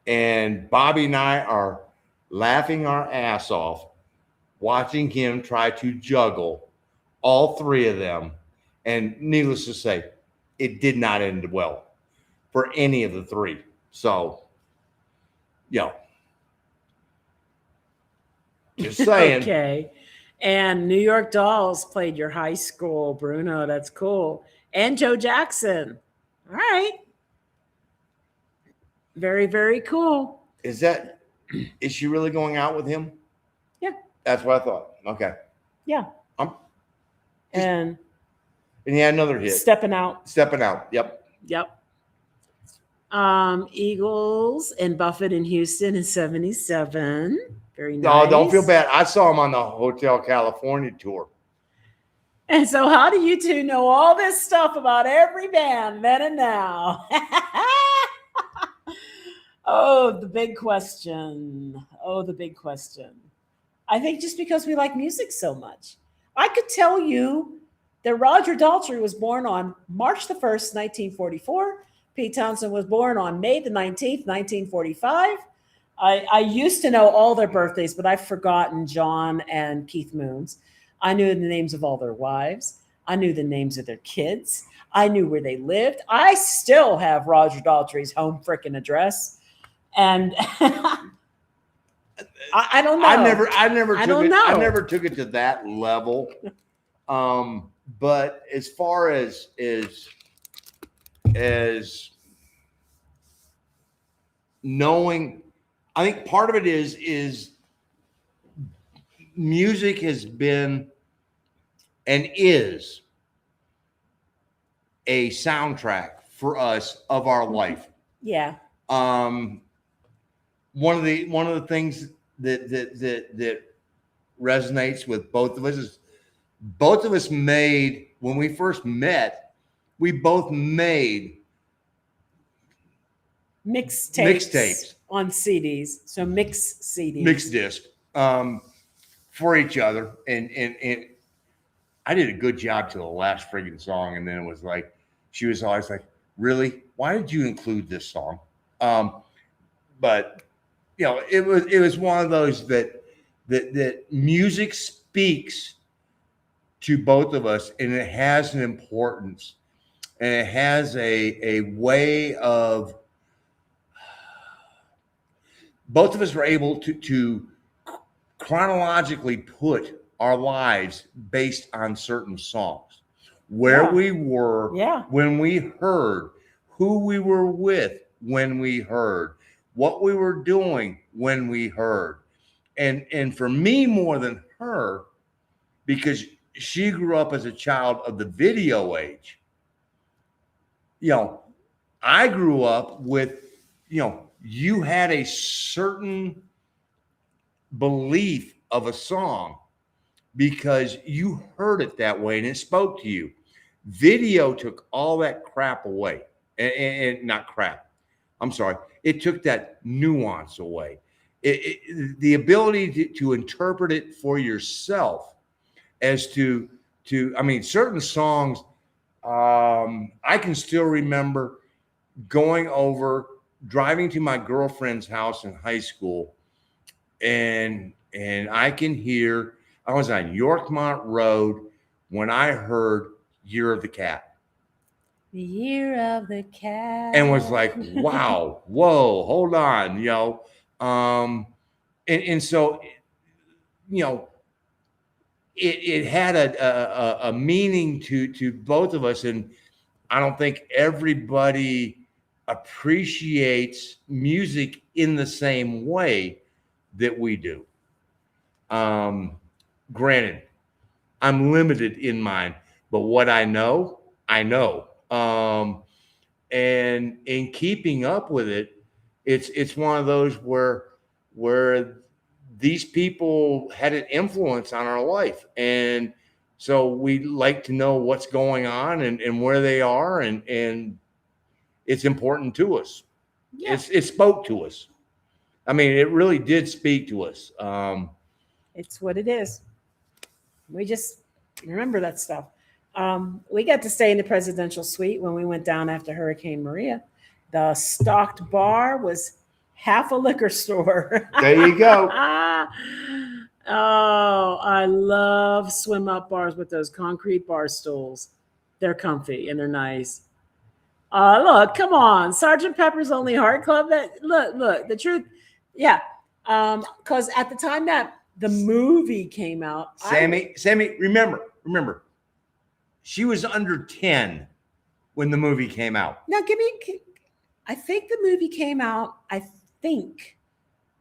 B: And Bobby and I are laughing our ass off watching him try to juggle all three of them. And needless to say, it did not end well for any of the three. So, Just saying.
A: Okay. And New York Dolls played your high school, Bruno. That's cool. And Joe Jackson. All right. Very, very cool.
B: Is she really going out with him?
A: Yeah.
B: That's what I thought. Okay.
A: Yeah. And
B: he had another hit.
A: Stepping Out.
B: Stepping Out. Yep.
A: Eagles and Buffett in Houston in 77. Very nice.
B: No, don't feel bad. I saw him on the Hotel California tour.
A: And so how do you two know all this stuff about every band then and now? Oh, the big question. I think just because we like music so much. I could tell you that Roger Daltrey was born on March the 1st, 1944. Pete Townsend was born on May the 19th, 1945. I used to know all their birthdays, but I've forgotten John and Keith Moon's. I knew the names of all their wives. I knew the names of their kids. I knew where they lived. I still have Roger Daltrey's home frickin' address. And I don't know.
B: I never took it to that level. But as far as knowing, I think part of it is music has been and is a soundtrack for us of our life.
A: Yeah.
B: One of the things that resonates with both of us is both of us made, when we first met, we both made mixtapes
A: on CDs. So mix CDs.
B: Mix disc for each other. And I did a good job to the last friggin' song. And then it was like, she was always like, really? Why did you include this song? But you know, it was one of those that music speaks to both of us, and it has an importance, and it has a way of, both of us were able to chronologically put our lives based on certain songs, where we were when we heard, who we were with when we heard, what we were doing when we heard. And for me, more than her, because she grew up as a child of the video age. You know, I grew up with, you know, you had a certain belief of a song because you heard it that way and it spoke to you. Video took all that crap away. And not crap. I'm sorry. It took that nuance away. The ability to interpret it for yourself as to I mean, certain songs, I can still remember driving to my girlfriend's house in high school, and I can hear, I was on Yorkmont Road when I heard Year of the Cat.
A: The Year of the Cat.
B: And was like, wow, whoa, hold on, you know. And so, you know, it had a meaning to both of us. And I don't think everybody appreciates music in the same way that we do. Granted, I'm limited in mine, but what I know, I know. And in keeping up with it, it's one of those where these people had an influence on our life. And so we like to know what's going on and where they are. And it's important to us. Yeah. It spoke to us. I mean, it really did speak to us.
A: It's what it is. We just remember that stuff. We got to stay in the presidential suite when we went down after Hurricane Maria. The stocked bar was half a liquor store.
B: There you go.
A: Oh, I love swim up bars with those concrete bar stools. They're comfy and they're nice. Look, come on. Sergeant Pepper's Lonely Heart Club. Look, the truth. Yeah. Because at the time that the movie came out.
B: Sammy, remember, she was under 10 when the movie came out.
A: Now, I think the movie came out,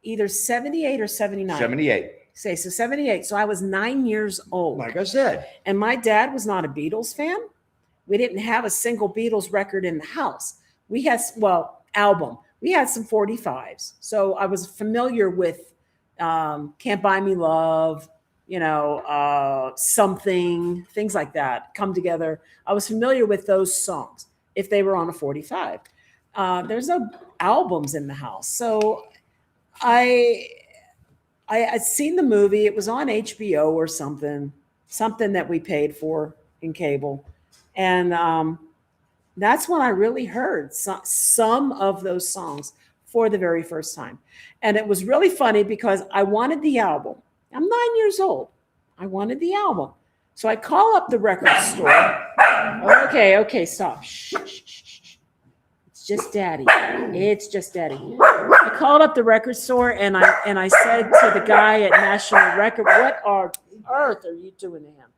A: either 78 or 79.
B: 78.
A: So 78. So I was 9 years old.
B: Like I said.
A: And my dad was not a Beatles fan. We didn't have a single Beatles record in the house. We had, album. We had some 45s. So I was familiar with Can't Buy Me Love, Something, things like that, Come Together. I was familiar with those songs if they were on a 45. There's no albums in the house. So I'd seen the movie. It was on HBO or something that we paid for in cable. And that's when I really heard some of those songs for the very first time. And it was really funny because I wanted the album. I'm 9 years old. I wanted the album. So I call up the record store. Okay, stop. Shh. It's just daddy. I called up the record store and I said to the guy at National Record, what on earth are you doing to him?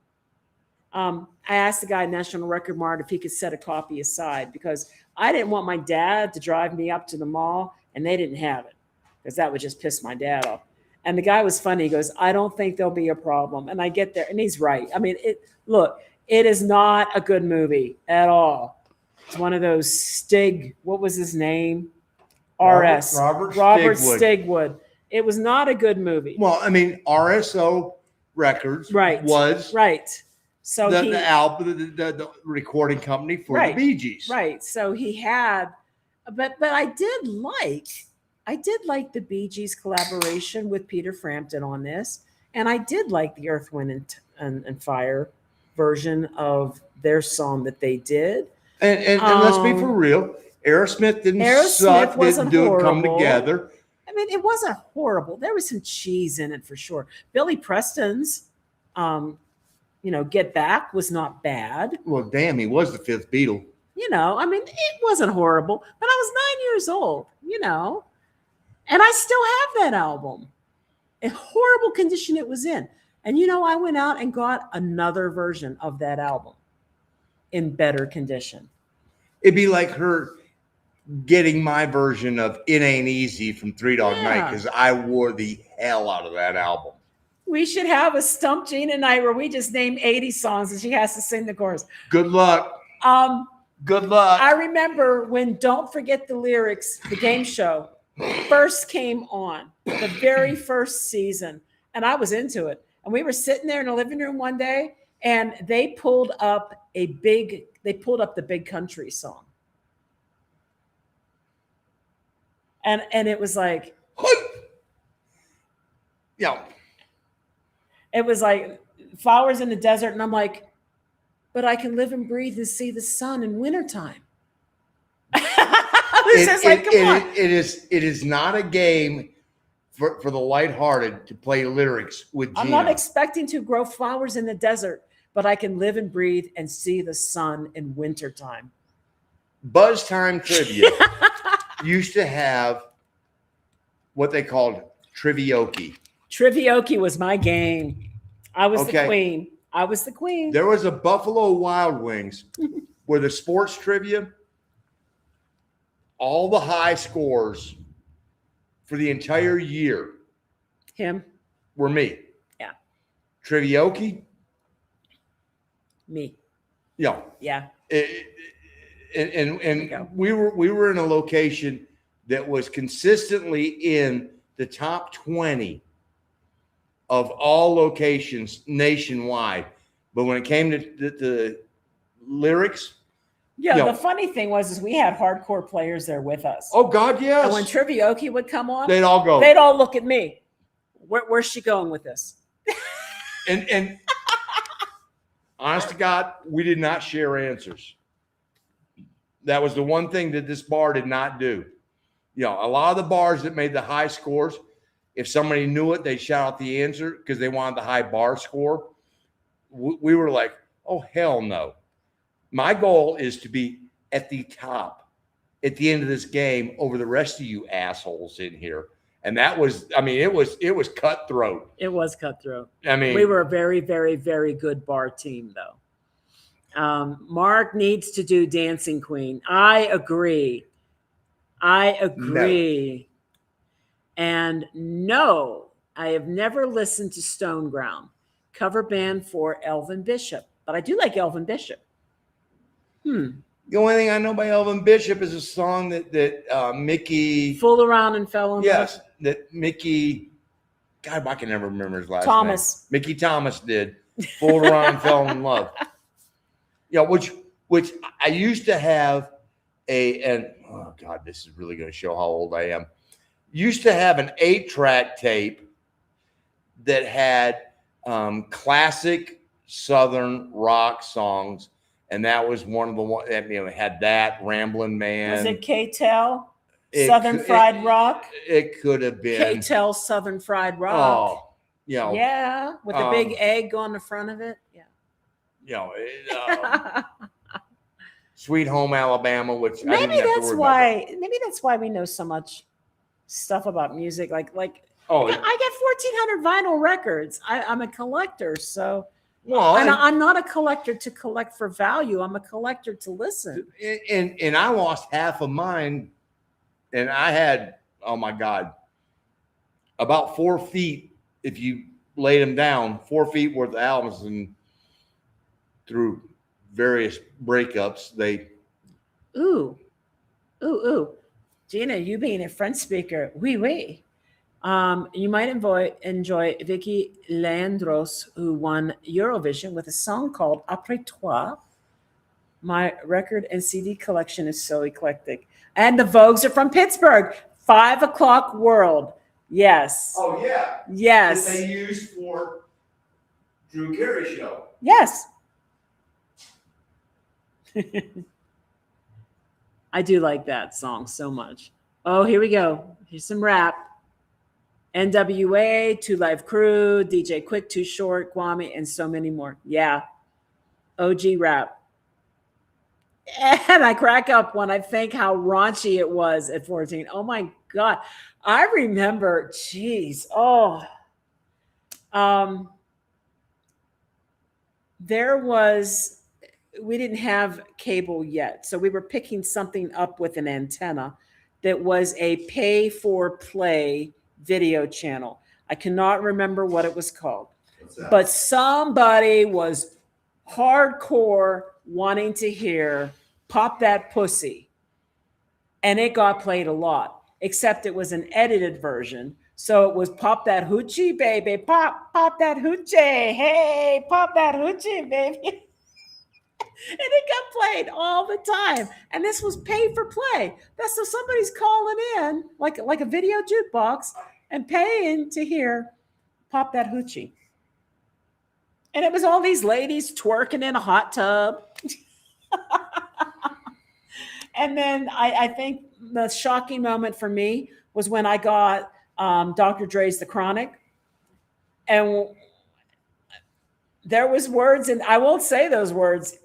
A: I asked the guy at National Record Mart if he could set a copy aside because I didn't want my dad to drive me up to the mall and they didn't have it because that would just piss my dad off. And the guy was funny. He goes, I don't think there'll be a problem. And I get there and he's right. I mean, it is not a good movie at all. It's one of those what was his name? RS.
B: Robert
A: Stigwood. It was not a good movie.
B: Well, I mean, RSO Records was
A: right. So
B: the album, the recording company for the Bee Gees.
A: Right. So he had, but I did like the Bee Gees collaboration with Peter Frampton on this, and I did like the Earth, Wind and Fire version of their song that they did.
B: And let's be for real, Aerosmith didn't suck, didn't do it come together.
A: I mean, it wasn't horrible. There was some cheese in it for sure. Billy Preston's, Get Back was not bad.
B: Well, damn, he was the fifth Beatle.
A: I mean, it wasn't horrible, but I was 9 years old, and I still have that album. In horrible condition it was in. And, I went out and got another version of that album in better condition.
B: It'd be like her getting my version of It Ain't Easy from Three Dog Night because I wore the hell out of that album.
A: We should have a Stump Gina night where we just name 80 songs and she has to sing the chorus.
B: Good luck. Good luck.
A: I remember when Don't Forget the Lyrics, the game show, first came on, the very first season, and I was into it. And we were sitting there in the living room one day, and they pulled up the Big Country song. And it was like,
B: yeah.
A: It was like Flowers in the Desert. And I'm like, but I can live and breathe and see the sun in wintertime.
B: It is not a game for the lighthearted to play lyrics with Gina.
A: I'm not expecting to grow flowers in the desert, but I can live and breathe and see the sun in wintertime.
B: Buzz Time Trivia used to have what they called Trivioki.
A: Trivioki was my game. I was the queen.
B: There was a Buffalo Wild Wings where the sports trivia, all the high scores for the entire year were me.
A: Yeah.
B: Trivioki.
A: Me.
B: Yeah.
A: Yeah.
B: And we were in a location that was consistently in the top 20 of all locations nationwide. But when it came to the lyrics.
A: The funny thing was we had hardcore players there with us.
B: Oh, God, yes.
A: And when Trivioki would come on,
B: they'd all go.
A: They'd all look at me. Where's she going with this?
B: And honest to God, we did not share answers. That was the one thing that this bar did not do. A lot of the bars that made the high scores, if somebody knew it, they shout out the answer because they wanted the high bar score. We were like, oh, hell no. My goal is to be at the top at the end of this game over the rest of you assholes in here. And that was, I mean, it was cutthroat.
A: It was cutthroat.
B: I mean,
A: we were a very, very, very good bar team, though. Mark needs to do Dancing Queen. I agree.
B: No.
A: And no, I have never listened to Stone Ground, cover band for Elvin Bishop, but I do like Elvin Bishop.
B: The only thing I know by Elvin Bishop is a song that Mickey
A: Fool Around and Fell in Love.
B: Yes, that Mickey. God, I can never remember his last
A: Thomas.
B: name. Mickey Thomas did. Fooled around and fell in love. Yeah, which I used to have and oh God, this is really going to show how old I am. Used to have an 8-track tape that had classic Southern rock songs. And that was one of the ones that, you know, had that Ramblin' Man.
A: Was it K-Tel? Southern Fried Rock?
B: It could have been.
A: K-Tel Southern Fried Rock.
B: Oh, you know.
A: Yeah, with the big egg on the front of it. Yeah.
B: You know, Sweet Home Alabama, which
A: maybe that's why we know so much stuff about music. Like
B: oh,
A: I get 1,400 vinyl records. I'm a collector, so.
B: Well,
A: and I'm not a collector to collect for value. I'm a collector to listen.
B: And I lost half of mine, and I had, oh my God, about 4 feet. If you laid them down, 4 feet worth of albums, and through various breakups, they.
A: Ooh. Gina, you being a French speaker, oui. You might enjoy Vicky Leandros, who won Eurovision with a song called Après Toi. My record and CD collection is so eclectic. And the Vogues are from Pittsburgh. 5 o'clock World. Yes.
B: Oh, yeah.
A: Yes.
B: That they used for Drew Carey show.
A: Yes. I do like that song so much. Oh, here we go. Here's some rap. NWA, Two Live Crew, DJ Quick, Too Short, Kwame, and so many more. Yeah. OG rap. And I crack up when I think how raunchy it was at 14. Oh my God. I remember, geez. Oh. We didn't have cable yet. So we were picking something up with an antenna that was a pay for play video channel. I cannot remember what it was called, but somebody was hardcore wanting to hear Pop That Pussy. And it got played a lot, except it was an edited version. So it was Pop That Hoochie, baby. Pop that hoochie. Hey, pop that hoochie, baby. And it got played all the time. And this was pay for play. That's so somebody's calling in like a video jukebox and paying to hear Pop That Hoochie. And it was all these ladies twerking in a hot tub. And then I think the shocking moment for me was when I got Dr. Dre's The Chronic. And there was words, and I won't say those words.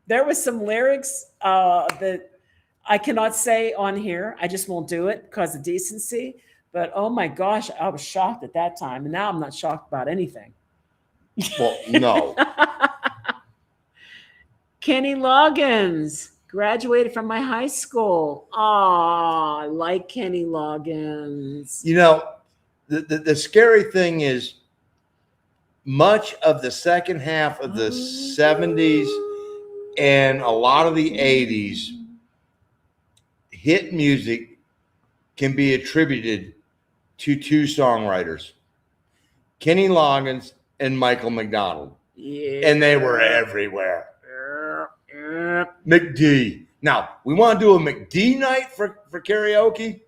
A: There was some lyrics that I cannot say on here. I just won't do it because of decency. But oh my gosh, I was shocked at that time. And now I'm not shocked about anything.
B: Well, no.
A: Kenny Loggins graduated from my high school. Oh, I like Kenny Loggins.
B: You know, the scary thing is much of the second half of the 70s and a lot of the 80s hit music can be attributed to 2 songwriters, Kenny Loggins and Michael McDonald.
A: Yeah.
B: And they were everywhere. McD. Now, we want to do a McD night for karaoke.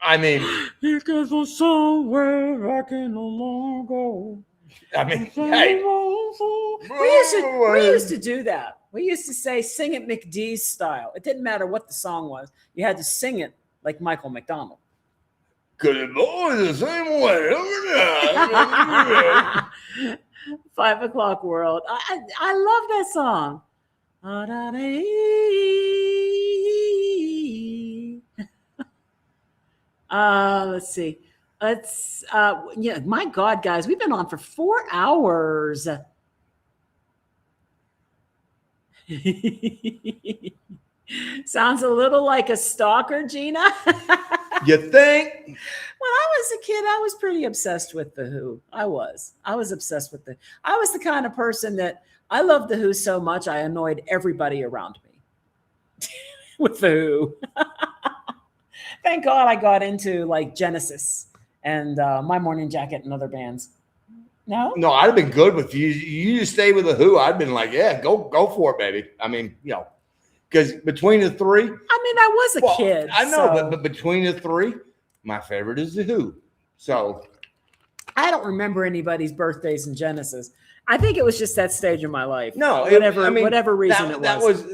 B: I mean,
A: because for somewhere I can no longer go.
B: I mean, hey.
A: We used to do that. We used to say, sing it McD's style. It didn't matter what the song was. You had to sing it like Michael McDonald.
B: Could it go the same way?
A: 5 o'clock World. I love that song. Let's see. Yeah, my God, guys, we've been on for 4 hours. Sounds a little like a stalker, Gina.
B: You think?
A: When I was a kid, I was pretty obsessed with the Who. I was. Obsessed with the. I was the kind of person that I loved the Who so much I annoyed everybody around me with the Who. Thank God I got into like Genesis and My Morning Jacket and other bands. No,
B: No, I'd have been good with you. You just stay with the Who. I'd been like, yeah, go for it, baby. I mean, because between the three,
A: I mean I was a kid.
B: I know,
A: so
B: but between the three, my favorite is the Who. So
A: I don't remember anybody's birthdays in Genesis. I think it was just that stage of my life.
B: no,
A: whatever reason it was.
B: That was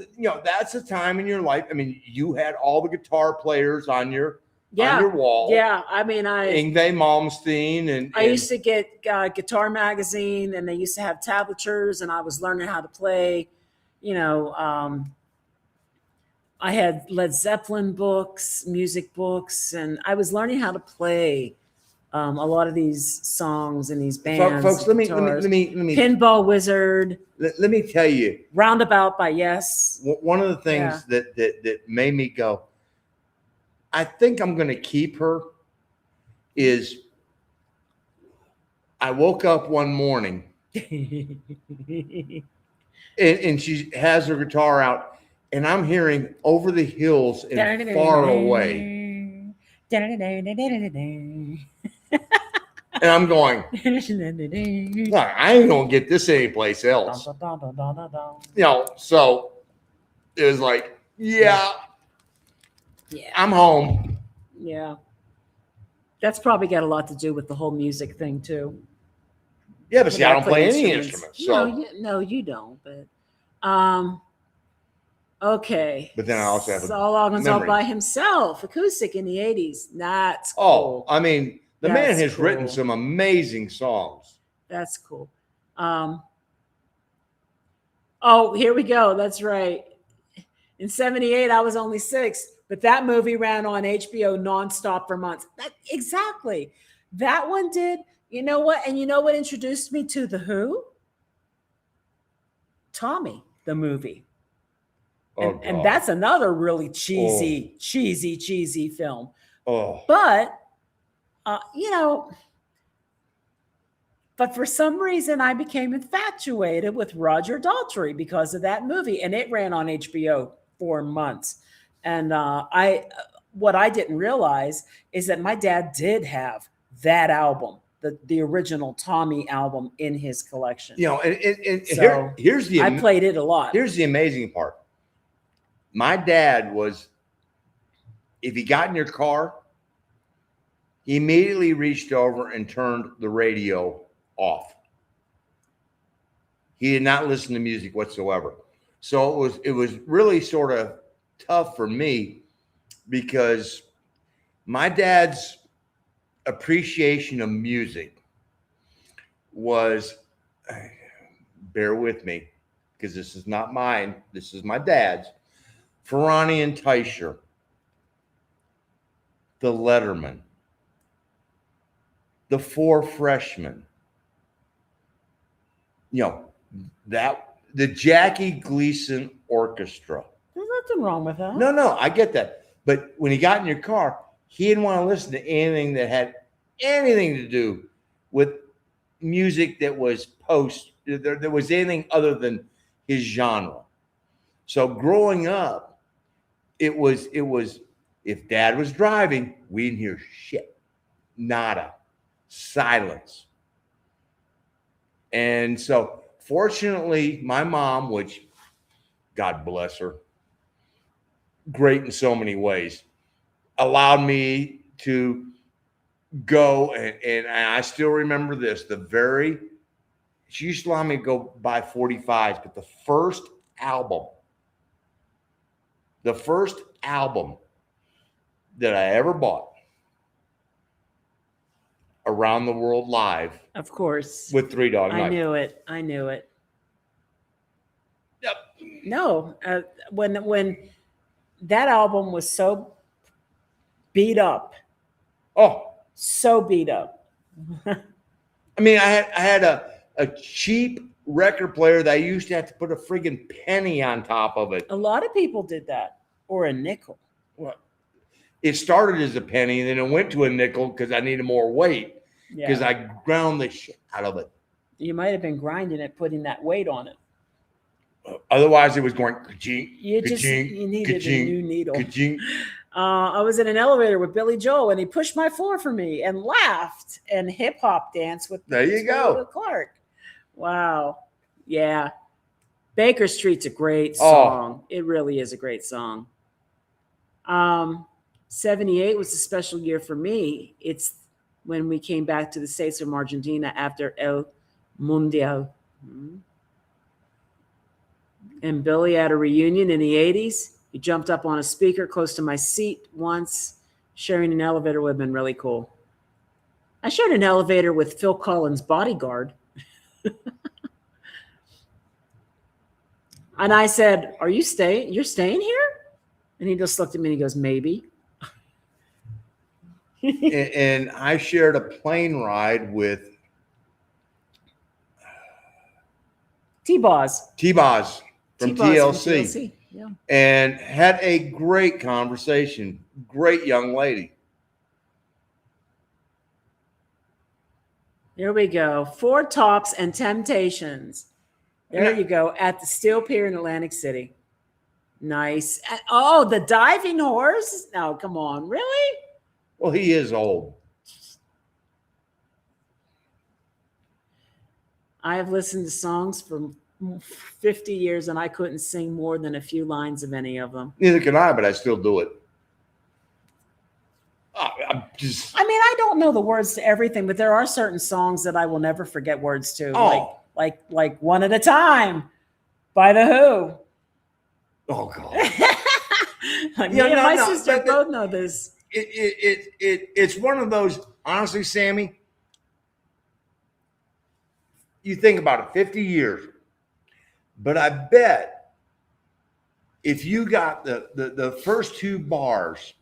B: that's a time in your life. I mean, you had all the guitar players on your wall.
A: Yeah, I mean,
B: Yngwie Malmsteen and
A: I used to get Guitar Magazine, and they used to have tablatures, and I was learning how to play. I had Led Zeppelin books, music books, and I was learning how to play a lot of these songs and these bands.
B: Folks, let me
A: Pinball Wizard.
B: Let me tell you,
A: Roundabout by Yes.
B: One of the things that made me go, I think I'm going to keep her, is I woke up one morning and she has her guitar out, and I'm hearing Over the Hills and Far Away. And I'm going, I ain't going to get this anyplace else. So it was like, yeah, I'm home.
A: Yeah. That's probably got a lot to do with the whole music thing, too.
B: Yeah, but see, I don't play any instruments. So.
A: No, you don't. But okay.
B: But then I also have
A: Saul Loggins all by himself, acoustic in the 80s. That's cool.
B: I mean, the man has written some amazing songs.
A: That's cool. Here we go. That's right. In 78, I was only 6, but that movie ran on HBO nonstop for months. Exactly. That one did. You know what? And you know what introduced me to the Who? Tommy, the movie. And that's another really cheesy film. But, but for some reason, I became infatuated with Roger Daltrey because of that movie. And it ran on HBO for months. And what I didn't realize is that my dad did have that album, the original Tommy album, in his collection.
B: Here's the
A: I played it a lot.
B: Here's the amazing part. My dad was, if he got in your car, he immediately reached over and turned the radio off. He did not listen to music whatsoever. So it was really sort of tough for me, because my dad's appreciation of music was, bear with me, because this is not mine, this is my dad's, Ferrani and Teicher, the Letterman, the Four Freshmen, the Jackie Gleason Orchestra.
A: There's nothing wrong with that.
B: No, I get that. But when he got in your car, he didn't want to listen to anything that had anything to do with music that was there was anything other than his genre. So growing up, it was if Dad was driving, we didn't hear shit. Nada. Silence. And so fortunately, my mom, which God bless her, great in so many ways, allowed me to go, and I still remember this, she used to allow me to go buy 45s, but the first album that I ever bought, Around the World Live.
A: Of course.
B: With Three Dog Night.
A: I knew it.
B: Yep.
A: No, when that album was so beat up
B: Oh,
A: So beat up.
B: I mean, I had a cheap record player that I used to have to put a friggin' penny on top of it.
A: A lot of people did that, or a nickel.
B: Well, it started as a penny, and then it went to a nickel because I needed more weight because
A: Yeah.
B: I ground the shit out of it.
A: You might have been grinding it, putting that weight on it.
B: Otherwise, it was going ka-chink,
A: You
B: ka-chink,
A: needed
B: ka-chink,
A: a new needle.
B: ka-chink.
A: I was in an elevator with Billy Joel, and he pushed my floor for me and laughed and hip hop danced with
B: There you go.
A: Clark. Wow. Yeah. Baker Street's a great song. It really is a great song. 78 was a special year for me. It's when we came back to the States from Argentina after El Mundial. And Billy had a reunion in the 80s. He jumped up on a speaker close to my seat once. Sharing an elevator would have been really cool. I shared an elevator with Phil Collins' bodyguard. And I said, "Are you staying? You're staying here?" And he just looked at me and he goes, "Maybe."
B: And I shared a plane ride with
A: T-Boz
B: from TLC.
A: Yeah.
B: And had a great conversation. Great young lady.
A: There we go. Four Tops and Temptations. There you go. At the Steel Pier in Atlantic City. Nice. Oh, the Diving Horse? No, come on. Really?
B: Well, he is old.
A: I have listened to songs for 50 years and I couldn't sing more than a few lines of any of them.
B: Neither can I, but I still do it.
A: I mean, I don't know the words to everything, but there are certain songs that I will never forget words to.
B: Oh.
A: Like One at a Time by The Who.
B: Oh, God.
A: Me and my sister both know this.
B: It's one of those, honestly, Sammy, you think about it, 50 years. But I bet if you got the first two bars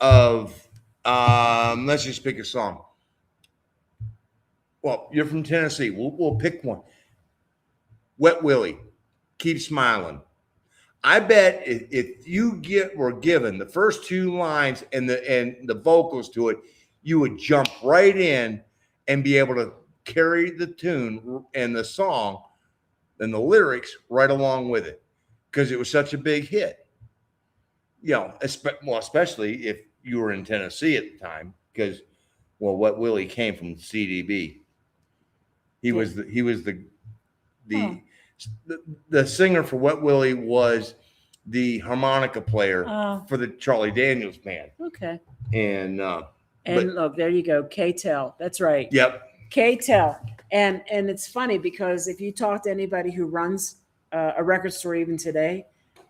B: of, let's just pick a song. Well, you're from Tennessee. We'll pick one. Wet Willie, Keep Smiling. I bet if you were given the first two lines and the vocals to it, you would jump right in and be able to carry the tune and the song and the lyrics right along with it because it was such a big hit. You know, especially if you were in Tennessee at the time because, well, Wet Willie came from CDB. He was the singer for Wet Willie was the harmonica player for the Charlie Daniels band.
A: Okay.
B: And
A: look, there you go. K-Tel. That's right.
B: Yep.
A: K-Tel. And it's funny because if you talk to anybody who runs a record store even today,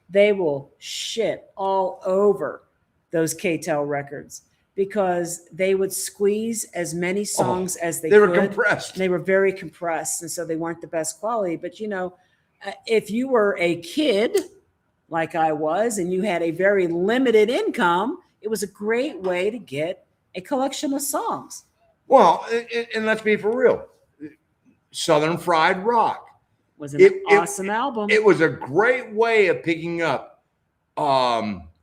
A: they will shit all over those K-Tel records because they would squeeze as many songs as they could.
B: They were compressed.
A: They were very compressed, and so they weren't the best quality. But, you know, if you were a kid like I was and you had a very limited income, it was a great way to get a collection of songs.
B: Well, and let's be for real. Southern Fried Rock
A: was an awesome album.
B: It was a great way of picking up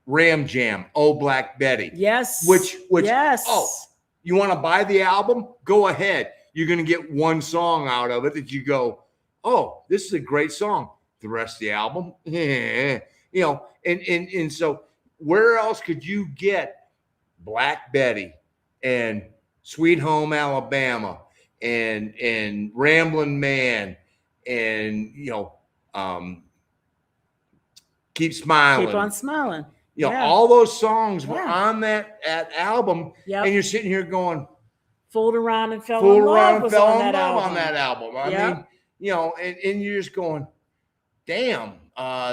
B: Ram Jam, Oh Black Betty.
A: Yes.
B: Which
A: yes.
B: Oh, you want to buy the album? Go ahead. You're going to get one song out of it that you go, oh, this is a great song. The rest of the album, you know, and so where else could you get Black Betty and Sweet Home Alabama and Ramblin' Man and, you know, Keep Smiling.
A: Keep on Smiling.
B: You know, all those songs were on that album,
A: yep.
B: And you're sitting here going,
A: Fooled Around and Fell in Love was on that album.
B: I mean, you know, and you're just going, damn,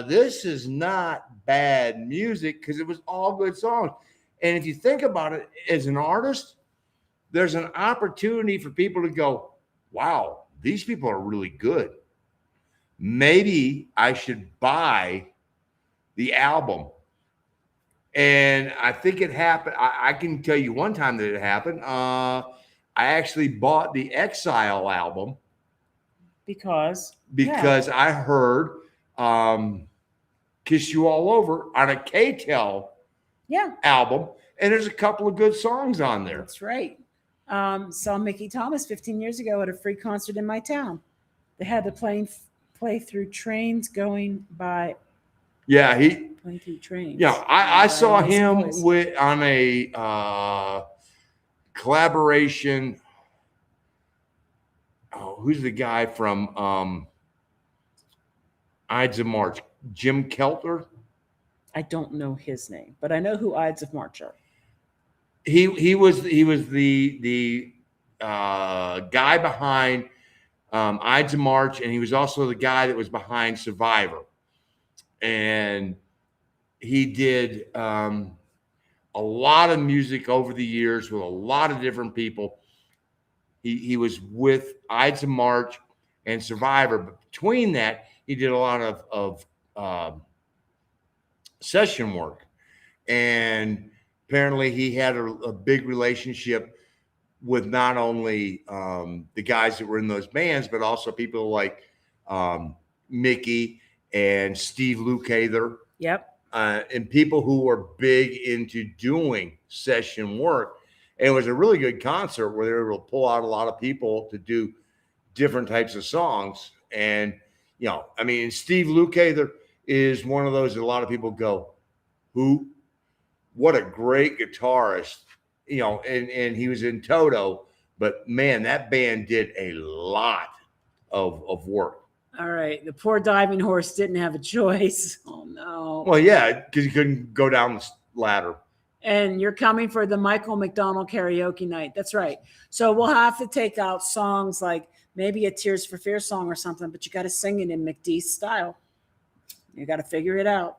B: this is not bad music because it was all good songs. And if you think about it as an artist, there's an opportunity for people to go, wow, these people are really good. Maybe I should buy the album. And I think it happened. I can tell you one time that it happened. I actually bought the Exile album
A: because
B: I heard Kiss You All Over on a K-Tel album. And there's a couple of good songs on there.
A: That's right. Saw Mickey Thomas 15 years ago at a free concert in my town. They had to play through trains going by.
B: Yeah,
A: playing through trains.
B: Yeah, I saw him on a collaboration. Oh, who's the guy from Ides of March? Jim Kelter?
A: I don't know his name, but I know who Ides of March are.
B: He was the guy behind Ides of March, and he was also the guy that was behind Survivor. And he did a lot of music over the years with a lot of different people. He was with Ides of March and Survivor, but between that, he did a lot of session work. And apparently he had a big relationship with not only the guys that were in those bands, but also people like Mickey and Steve Lukather.
A: Yep.
B: And people who were big into doing session work. And it was a really good concert where they were able to pull out a lot of people to do different types of songs. And, you know, I mean, Steve Lukather is one of those that a lot of people go, who? What a great guitarist, you know, and he was in Toto, but man, that band did a lot of work.
A: All right. The poor diving horse didn't have a choice. Oh, no.
B: Well, yeah, because he couldn't go down the ladder.
A: And you're coming for the Michael McDonald karaoke night. That's right. So we'll have to take out songs like maybe a Tears for Fears song or something, but you got to sing it in McDee's style. You got to figure it out.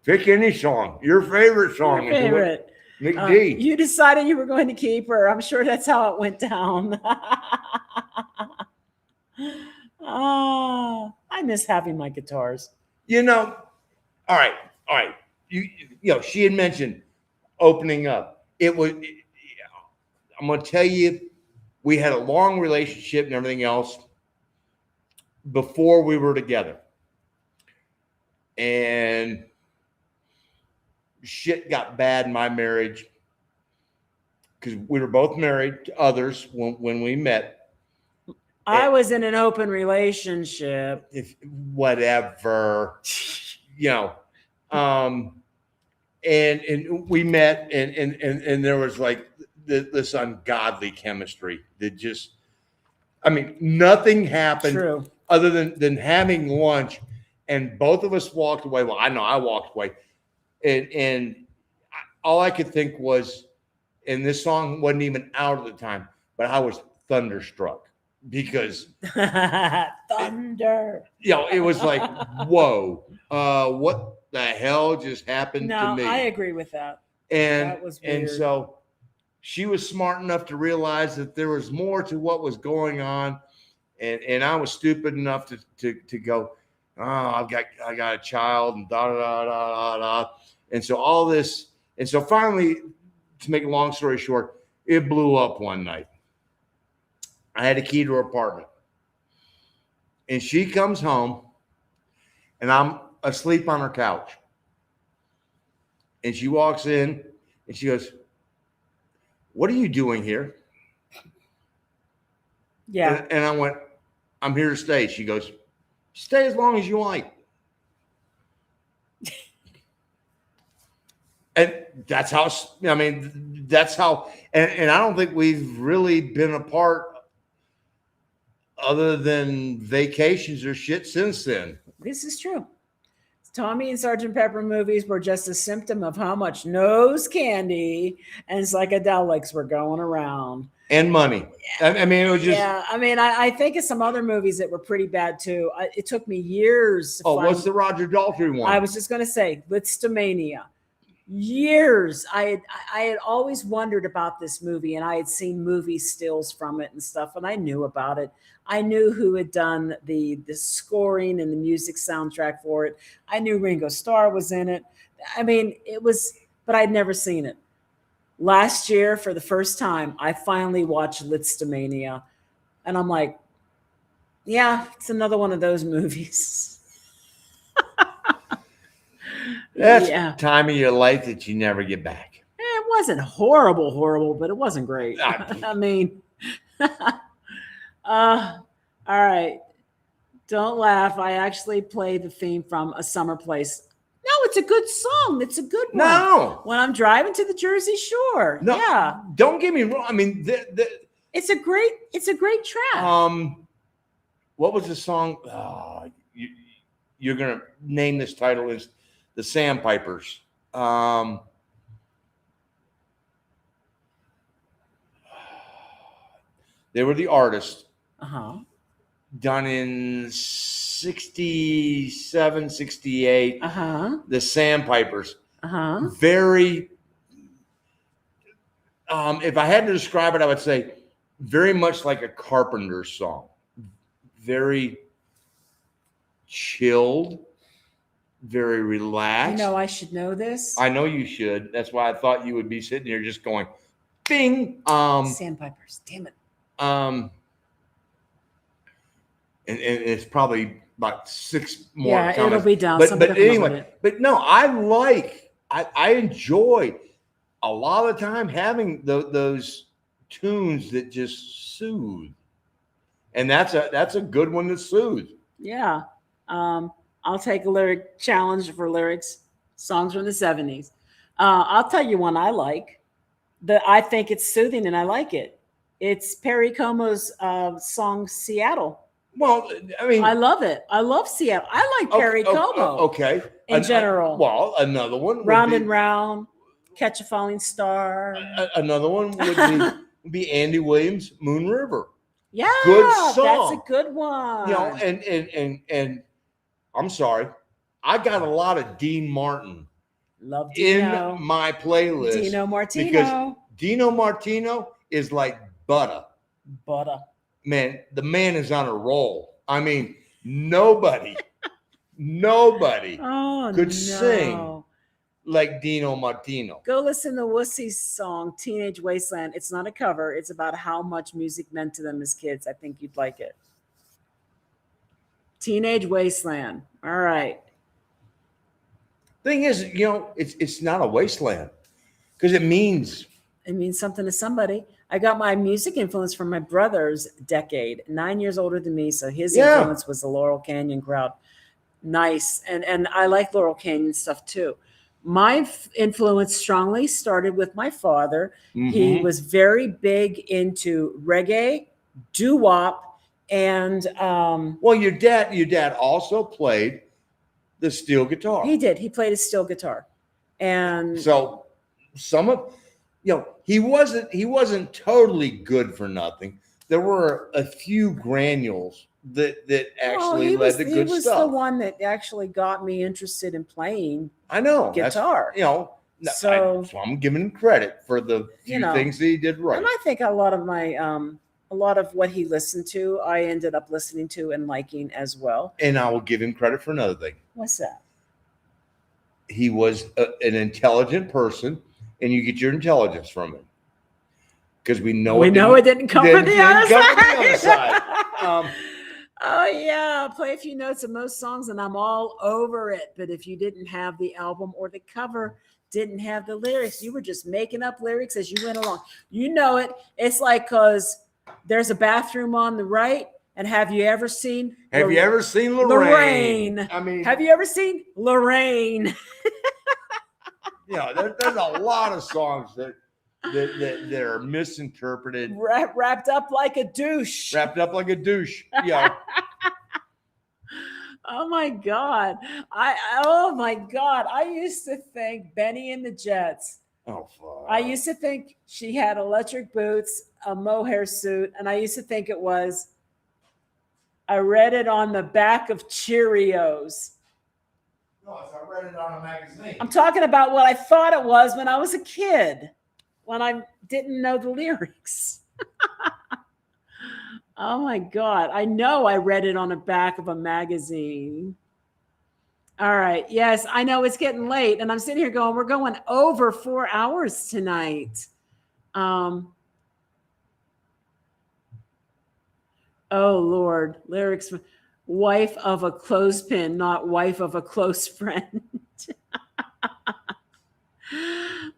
B: Pick any song. Your favorite song.
A: Your favorite.
B: McD.
A: You decided you were going to keep her. I'm sure that's how it went down. Oh, I miss having my guitars.
B: You know, all right. You know, she had mentioned opening up. I'm going to tell you, we had a long relationship and everything else before we were together. And shit got bad in my marriage because we were both married to others when we met.
A: I was in an open relationship.
B: If whatever, you know, and we met and there was like this ungodly chemistry that just, I mean, nothing happened other than having lunch, and both of us walked away. Well, I know I walked away, and all I could think was, and this song wasn't even out at the time, but I was thunderstruck. Because
A: thunder,
B: it was like, whoa, what the hell just happened to me?
A: I agree with that.
B: And
A: that was weird.
B: And so she was smart enough to realize that there was more to what was going on, and I was stupid enough to go, oh, I got a child and da da da da da, and so all this, and so finally, to make a long story short, it blew up one night. I had a key to her apartment, and she comes home, and I'm asleep on her couch, and she walks in, and she goes, "What are you doing here?"
A: Yeah.
B: And I went, "I'm here to stay." She goes, "Stay as long as you like." And that's how, I mean, that's how, and I don't think we've really been apart other than vacations or shit since then.
A: This is true. Tommy and Sgt. Pepper movies were just a symptom of how much nose candy and psychedelics were going around.
B: And money. I mean, it was just.
A: Yeah, I mean, I think of some other movies that were pretty bad too. It took me years.
B: What's the Roger Daltrey one?
A: I was just going to say, Listomania. years. I had always wondered about this movie, and I had seen movie stills from it and stuff, and I knew about it. I knew who had done the scoring and the music soundtrack for it. I knew Ringo Starr was in it. I mean, it was, but I'd never seen it. Last year, for the first time, I finally watched Litztomania, and I'm like, yeah, it's another one of those movies.
C: That's
A: Yeah.
C: time of your life that you never get back.
A: It wasn't horrible, but it wasn't great. I mean, all right. Don't laugh. I actually played the theme from A Summer Place. No, it's a good song. It's a good one.
C: No.
A: When I'm driving to the Jersey Shore.
C: No,
A: Yeah.
C: don't get me wrong. I mean,
A: It's a great track.
C: what was the song? You're gonna name this title is the Sandpipers. They were the artists.
A: Uh-huh.
C: Done in 67, 68.
A: Uh-huh.
C: The Sandpipers.
A: Uh-huh.
C: Very, if I had to describe it, I would say very much like a Carpenter song. Very chilled, very relaxed.
A: You know, I should know this.
C: I know you should. That's why I thought you would be sitting here just going, bing.
A: Sandpipers. Damn it.
C: And it's probably about 6 more.
A: Yeah,
C: comments.
A: it'll be down.
C: But
A: Somebody will come up with
C: anyway,
A: it.
C: but no, I enjoy a lot of the time having those tunes that just soothe, and that's a good one to soothe.
A: Yeah. I'll take a lyric challenge for lyrics, songs from the 70s. I'll tell you one I like. I think it's soothing and I like it. It's Perry Como's song Seattle.
C: Well, I mean,
A: I love it. I love Seattle. I like Perry Como.
C: Okay.
A: In general.
C: Well, another one. would
A: Round
C: be-
A: and Round, Catch a Falling Star.
C: Another one would be Andy Williams, Moon River.
A: Yeah,
C: Good
A: that's
C: song.
A: a good one.
C: You know, and I'm sorry, I got a lot of Dean Martin
A: Love Dino.
C: in my playlist.
A: Dino Martino.
C: Because Dino Martino is like butter.
A: Butter.
C: Man, the man is on a roll. I mean, nobody could sing like Dino Martino.
A: Go listen to Wussy's song, Teenage Wasteland. It's not a cover. It's about how much music meant to them as kids. I think you'd like it. Teenage Wasteland. All right.
C: Thing is, you know, it's not a wasteland because it means
A: something to somebody. I got my music influence from my brother's decade, 9 years older than me. So his influence was the Laurel Canyon crowd. Nice. And I like Laurel Canyon stuff too. My influence strongly started with my father.
C: Mm-hmm.
A: He was very big into reggae, doo-wop, and
C: well, your dad also played the steel guitar.
A: he did. He played a steel guitar. And
C: So some of, you know, he wasn't totally good for nothing. There were a few granules that actually led to good
A: he was
C: stuff.
A: the one that actually got me interested in playing
C: I know
A: guitar.
C: You know,
A: So
C: I'm giving him credit for the few things that he did right.
A: And I think a lot of my a lot of what he listened to, I ended up listening to and liking as well.
C: And I will give him credit for another thing.
A: What's that?
C: He was an intelligent person, and you get your intelligence from him. Because we know it
A: didn't come from the other
C: come
A: side.
C: from the other side.
A: Oh yeah, play a few notes of most songs and I'm all over it. But if you didn't have the album or the cover, didn't have the lyrics, you were just making up lyrics as you went along. You know it. It's like because there's a bathroom on the right. And have you ever seen
C: Lorraine? I mean,
A: have you ever seen Lorraine?
C: You know, there's a lot of songs that are misinterpreted,
A: Wrapped up like a douche.
C: wrapped up like a douche. Yeah.
A: Oh my God. I used to think Benny and the Jets.
C: Oh, fuck.
A: I used to think she had electric boots, a mohair suit, and I used to think it was, I read it on the back of Cheerios.
C: No, I read it on a magazine.
A: I'm talking about what I thought it was when I was a kid, when I didn't know the lyrics. Oh my God. I know I read it on the back of a magazine. All right. Yes, I know it's getting late. And I'm sitting here going, we're going over 4 hours tonight. Oh, Lord. Lyrics. Wife of a clothespin, not wife of a close friend.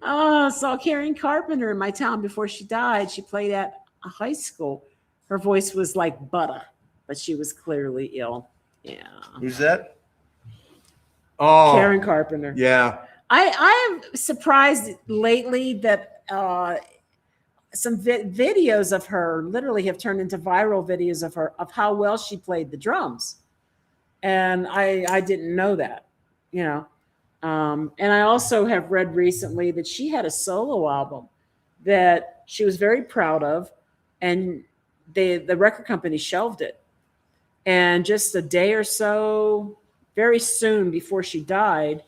A: Oh, saw Karen Carpenter in my town before she died. She played at a high school. Her voice was like butter, but she was clearly ill. Yeah.
C: Who's that? Oh,
A: Karen Carpenter.
C: Yeah.
A: I am surprised lately that some videos of her literally have turned into viral videos of her, of how well she played the drums. And I didn't know that, you know. And I also have read recently that she had a solo album that she was very proud of, and the record company shelved it. And just a day or so, very soon before she died,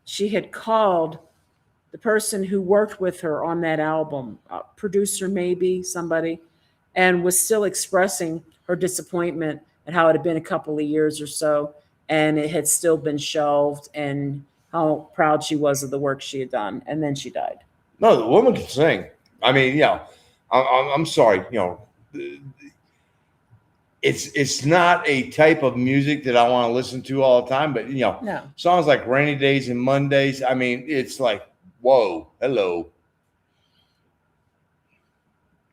A: she had called the person who worked with her on that album, a producer maybe, somebody, and was still expressing her disappointment at how it had been a couple of years or so, and it had still been shelved, and how proud she was of the work she had done. And then she died.
C: No, the woman can sing. I mean, yeah, I'm sorry, you know, it's not a type of music that I want to listen to all the time, but you know,
A: No.
C: songs like Rainy Days and Mondays, I mean, it's like, whoa, hello.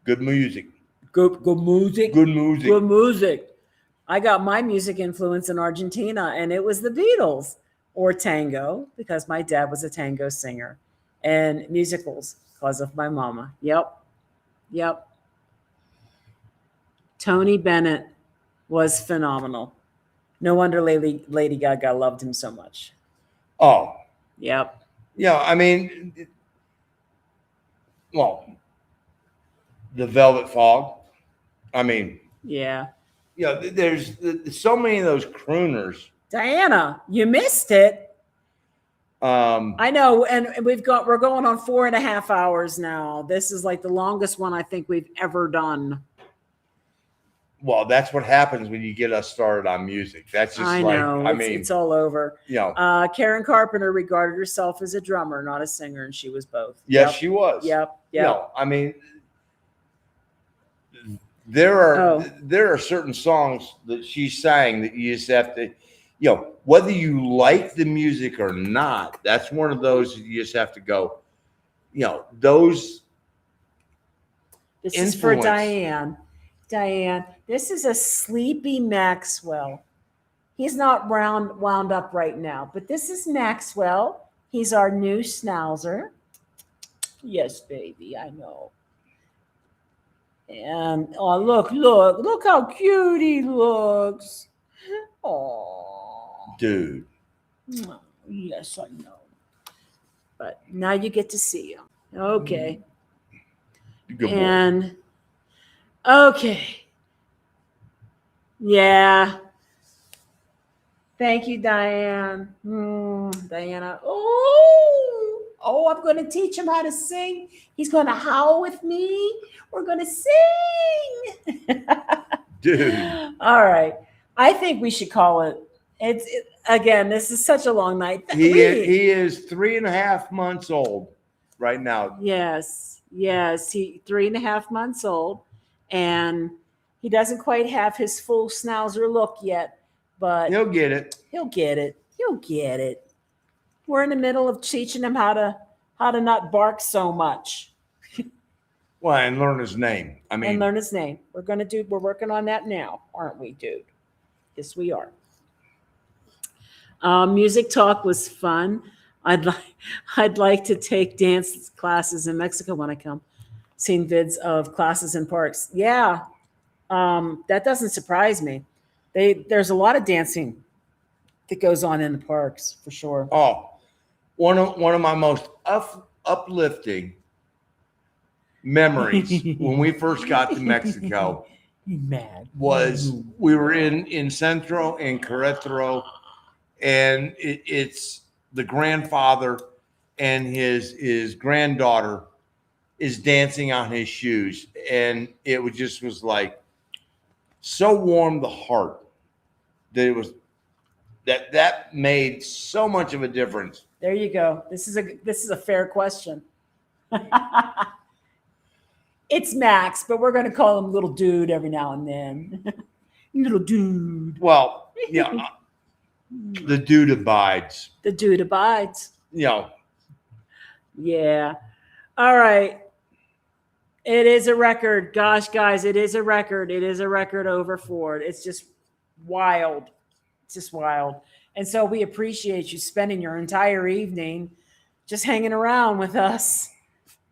C: Good music.
A: Good music.
C: Good music.
A: Good music. I got my music influence in Argentina, and it was the Beatles or tango, because my dad was a tango singer, and musicals because of my mama. Yep. Tony Bennett was phenomenal. No wonder Lady Gaga loved him so much.
C: Oh,
A: Yep.
C: yeah. I mean, well, the Velvet Fog. I mean,
A: Yeah.
C: you know, there's so many of those crooners.
A: Diana, you missed it. I know, and we're going on 4.5 hours now. This is like the longest one I think we've ever done.
C: Well, that's what happens when you get us started on music. That's just
A: It's all over.
C: You know,
A: Karen Carpenter regarded herself as a drummer, not a singer, and she was both.
C: Yes, she was.
A: Yep.
C: No, I mean, there are certain songs that she sang that you just have to, you know, whether you like the music or not, that's one of those that you just have to go, you know, those.
A: This is for Diane. Diane, this is a sleepy Maxwell. He's not wound up right now, but this is Maxwell. He's our new schnauzer. Yes, baby, I know. And oh, look how cute he looks. Oh,
C: Dude.
A: Yes, I know. But now you get to see him. Okay.
C: Good boy.
A: And okay. Yeah. Thank you, Diane. Diana. Oh, I'm going to teach him how to sing. He's going to howl with me. We're going to sing.
C: Dude.
A: All right. I think we should call it. Again, this is such a long night.
C: He is 3.5 months old right now.
A: Yes. He 3.5 months old, and he doesn't quite have his full schnauzer look yet, but
C: He'll get it.
A: He'll get it. We're in the middle of teaching him how to not bark so much.
C: Well, and learn his name. I mean,
A: and learn his name. We're working on that now, aren't we, dude? Yes, we are. Music talk was fun. I'd like to take dance classes in Mexico when I come. Seen vids of classes in parks. Yeah, that doesn't surprise me. There's a lot of dancing that goes on in the parks for sure.
C: Oh, one of my most uplifting memories when we first got to Mexico
A: mad
C: was we were in Centro and Querétaro and it's the grandfather and his granddaughter is dancing on his shoes, and it was like so warm the heart that it was that made so much of a difference.
A: There you go. This is a fair question. It's Max, but we're going to call him little dude every now and then. Little dude.
C: Well, yeah, the dude abides.
A: The dude abides.
C: You know.
A: Yeah. All right. It is a record. Gosh, guys, it is a record. It is a record over Ford. It's just wild. It's just wild. And so we appreciate you spending your entire evening just hanging around with us.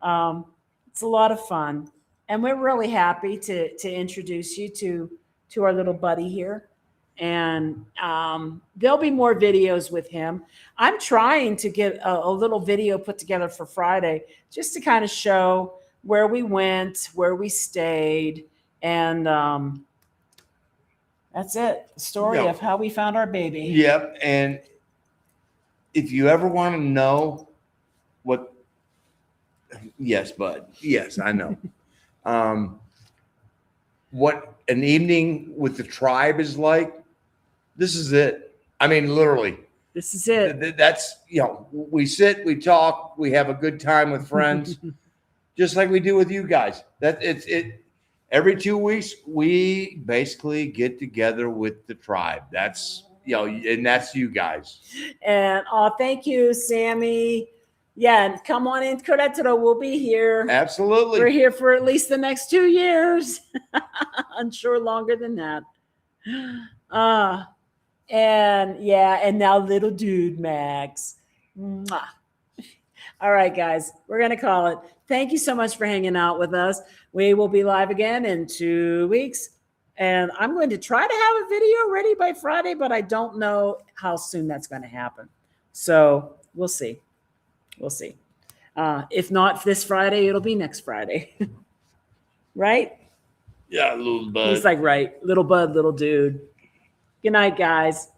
A: It's a lot of fun. And we're really happy to introduce you to our little buddy here. And there'll be more videos with him. I'm trying to get a little video put together for Friday just to kind of show where we went, where we stayed. And that's it. The story of how we found our baby.
C: Yep. And if you ever want to know what, yes, bud. Yes, I know. What an evening with the tribe is like, this is it. I mean, literally.
A: This is it.
C: That's, we sit, we talk, we have a good time with friends, just like we do with you guys. Every 2 weeks, we basically get together with the tribe. That's, and that's you guys.
A: And thank you, Sammy. Yeah, and come on in, Querétaro. We'll be here.
C: Absolutely.
A: We're here for at least the next 2 years. I'm sure longer than that. And now little dude, Max. Mwah. All right, guys, we're going to call it. Thank you so much for hanging out with us. We will be live again in 2 weeks. And I'm going to try to have a video ready by Friday, but I don't know how soon that's going to happen. So we'll see. We'll see. If not this Friday, it'll be next Friday. Right?
C: Yeah, little bud.
A: He's like, right. Little bud, little dude. Good night, guys.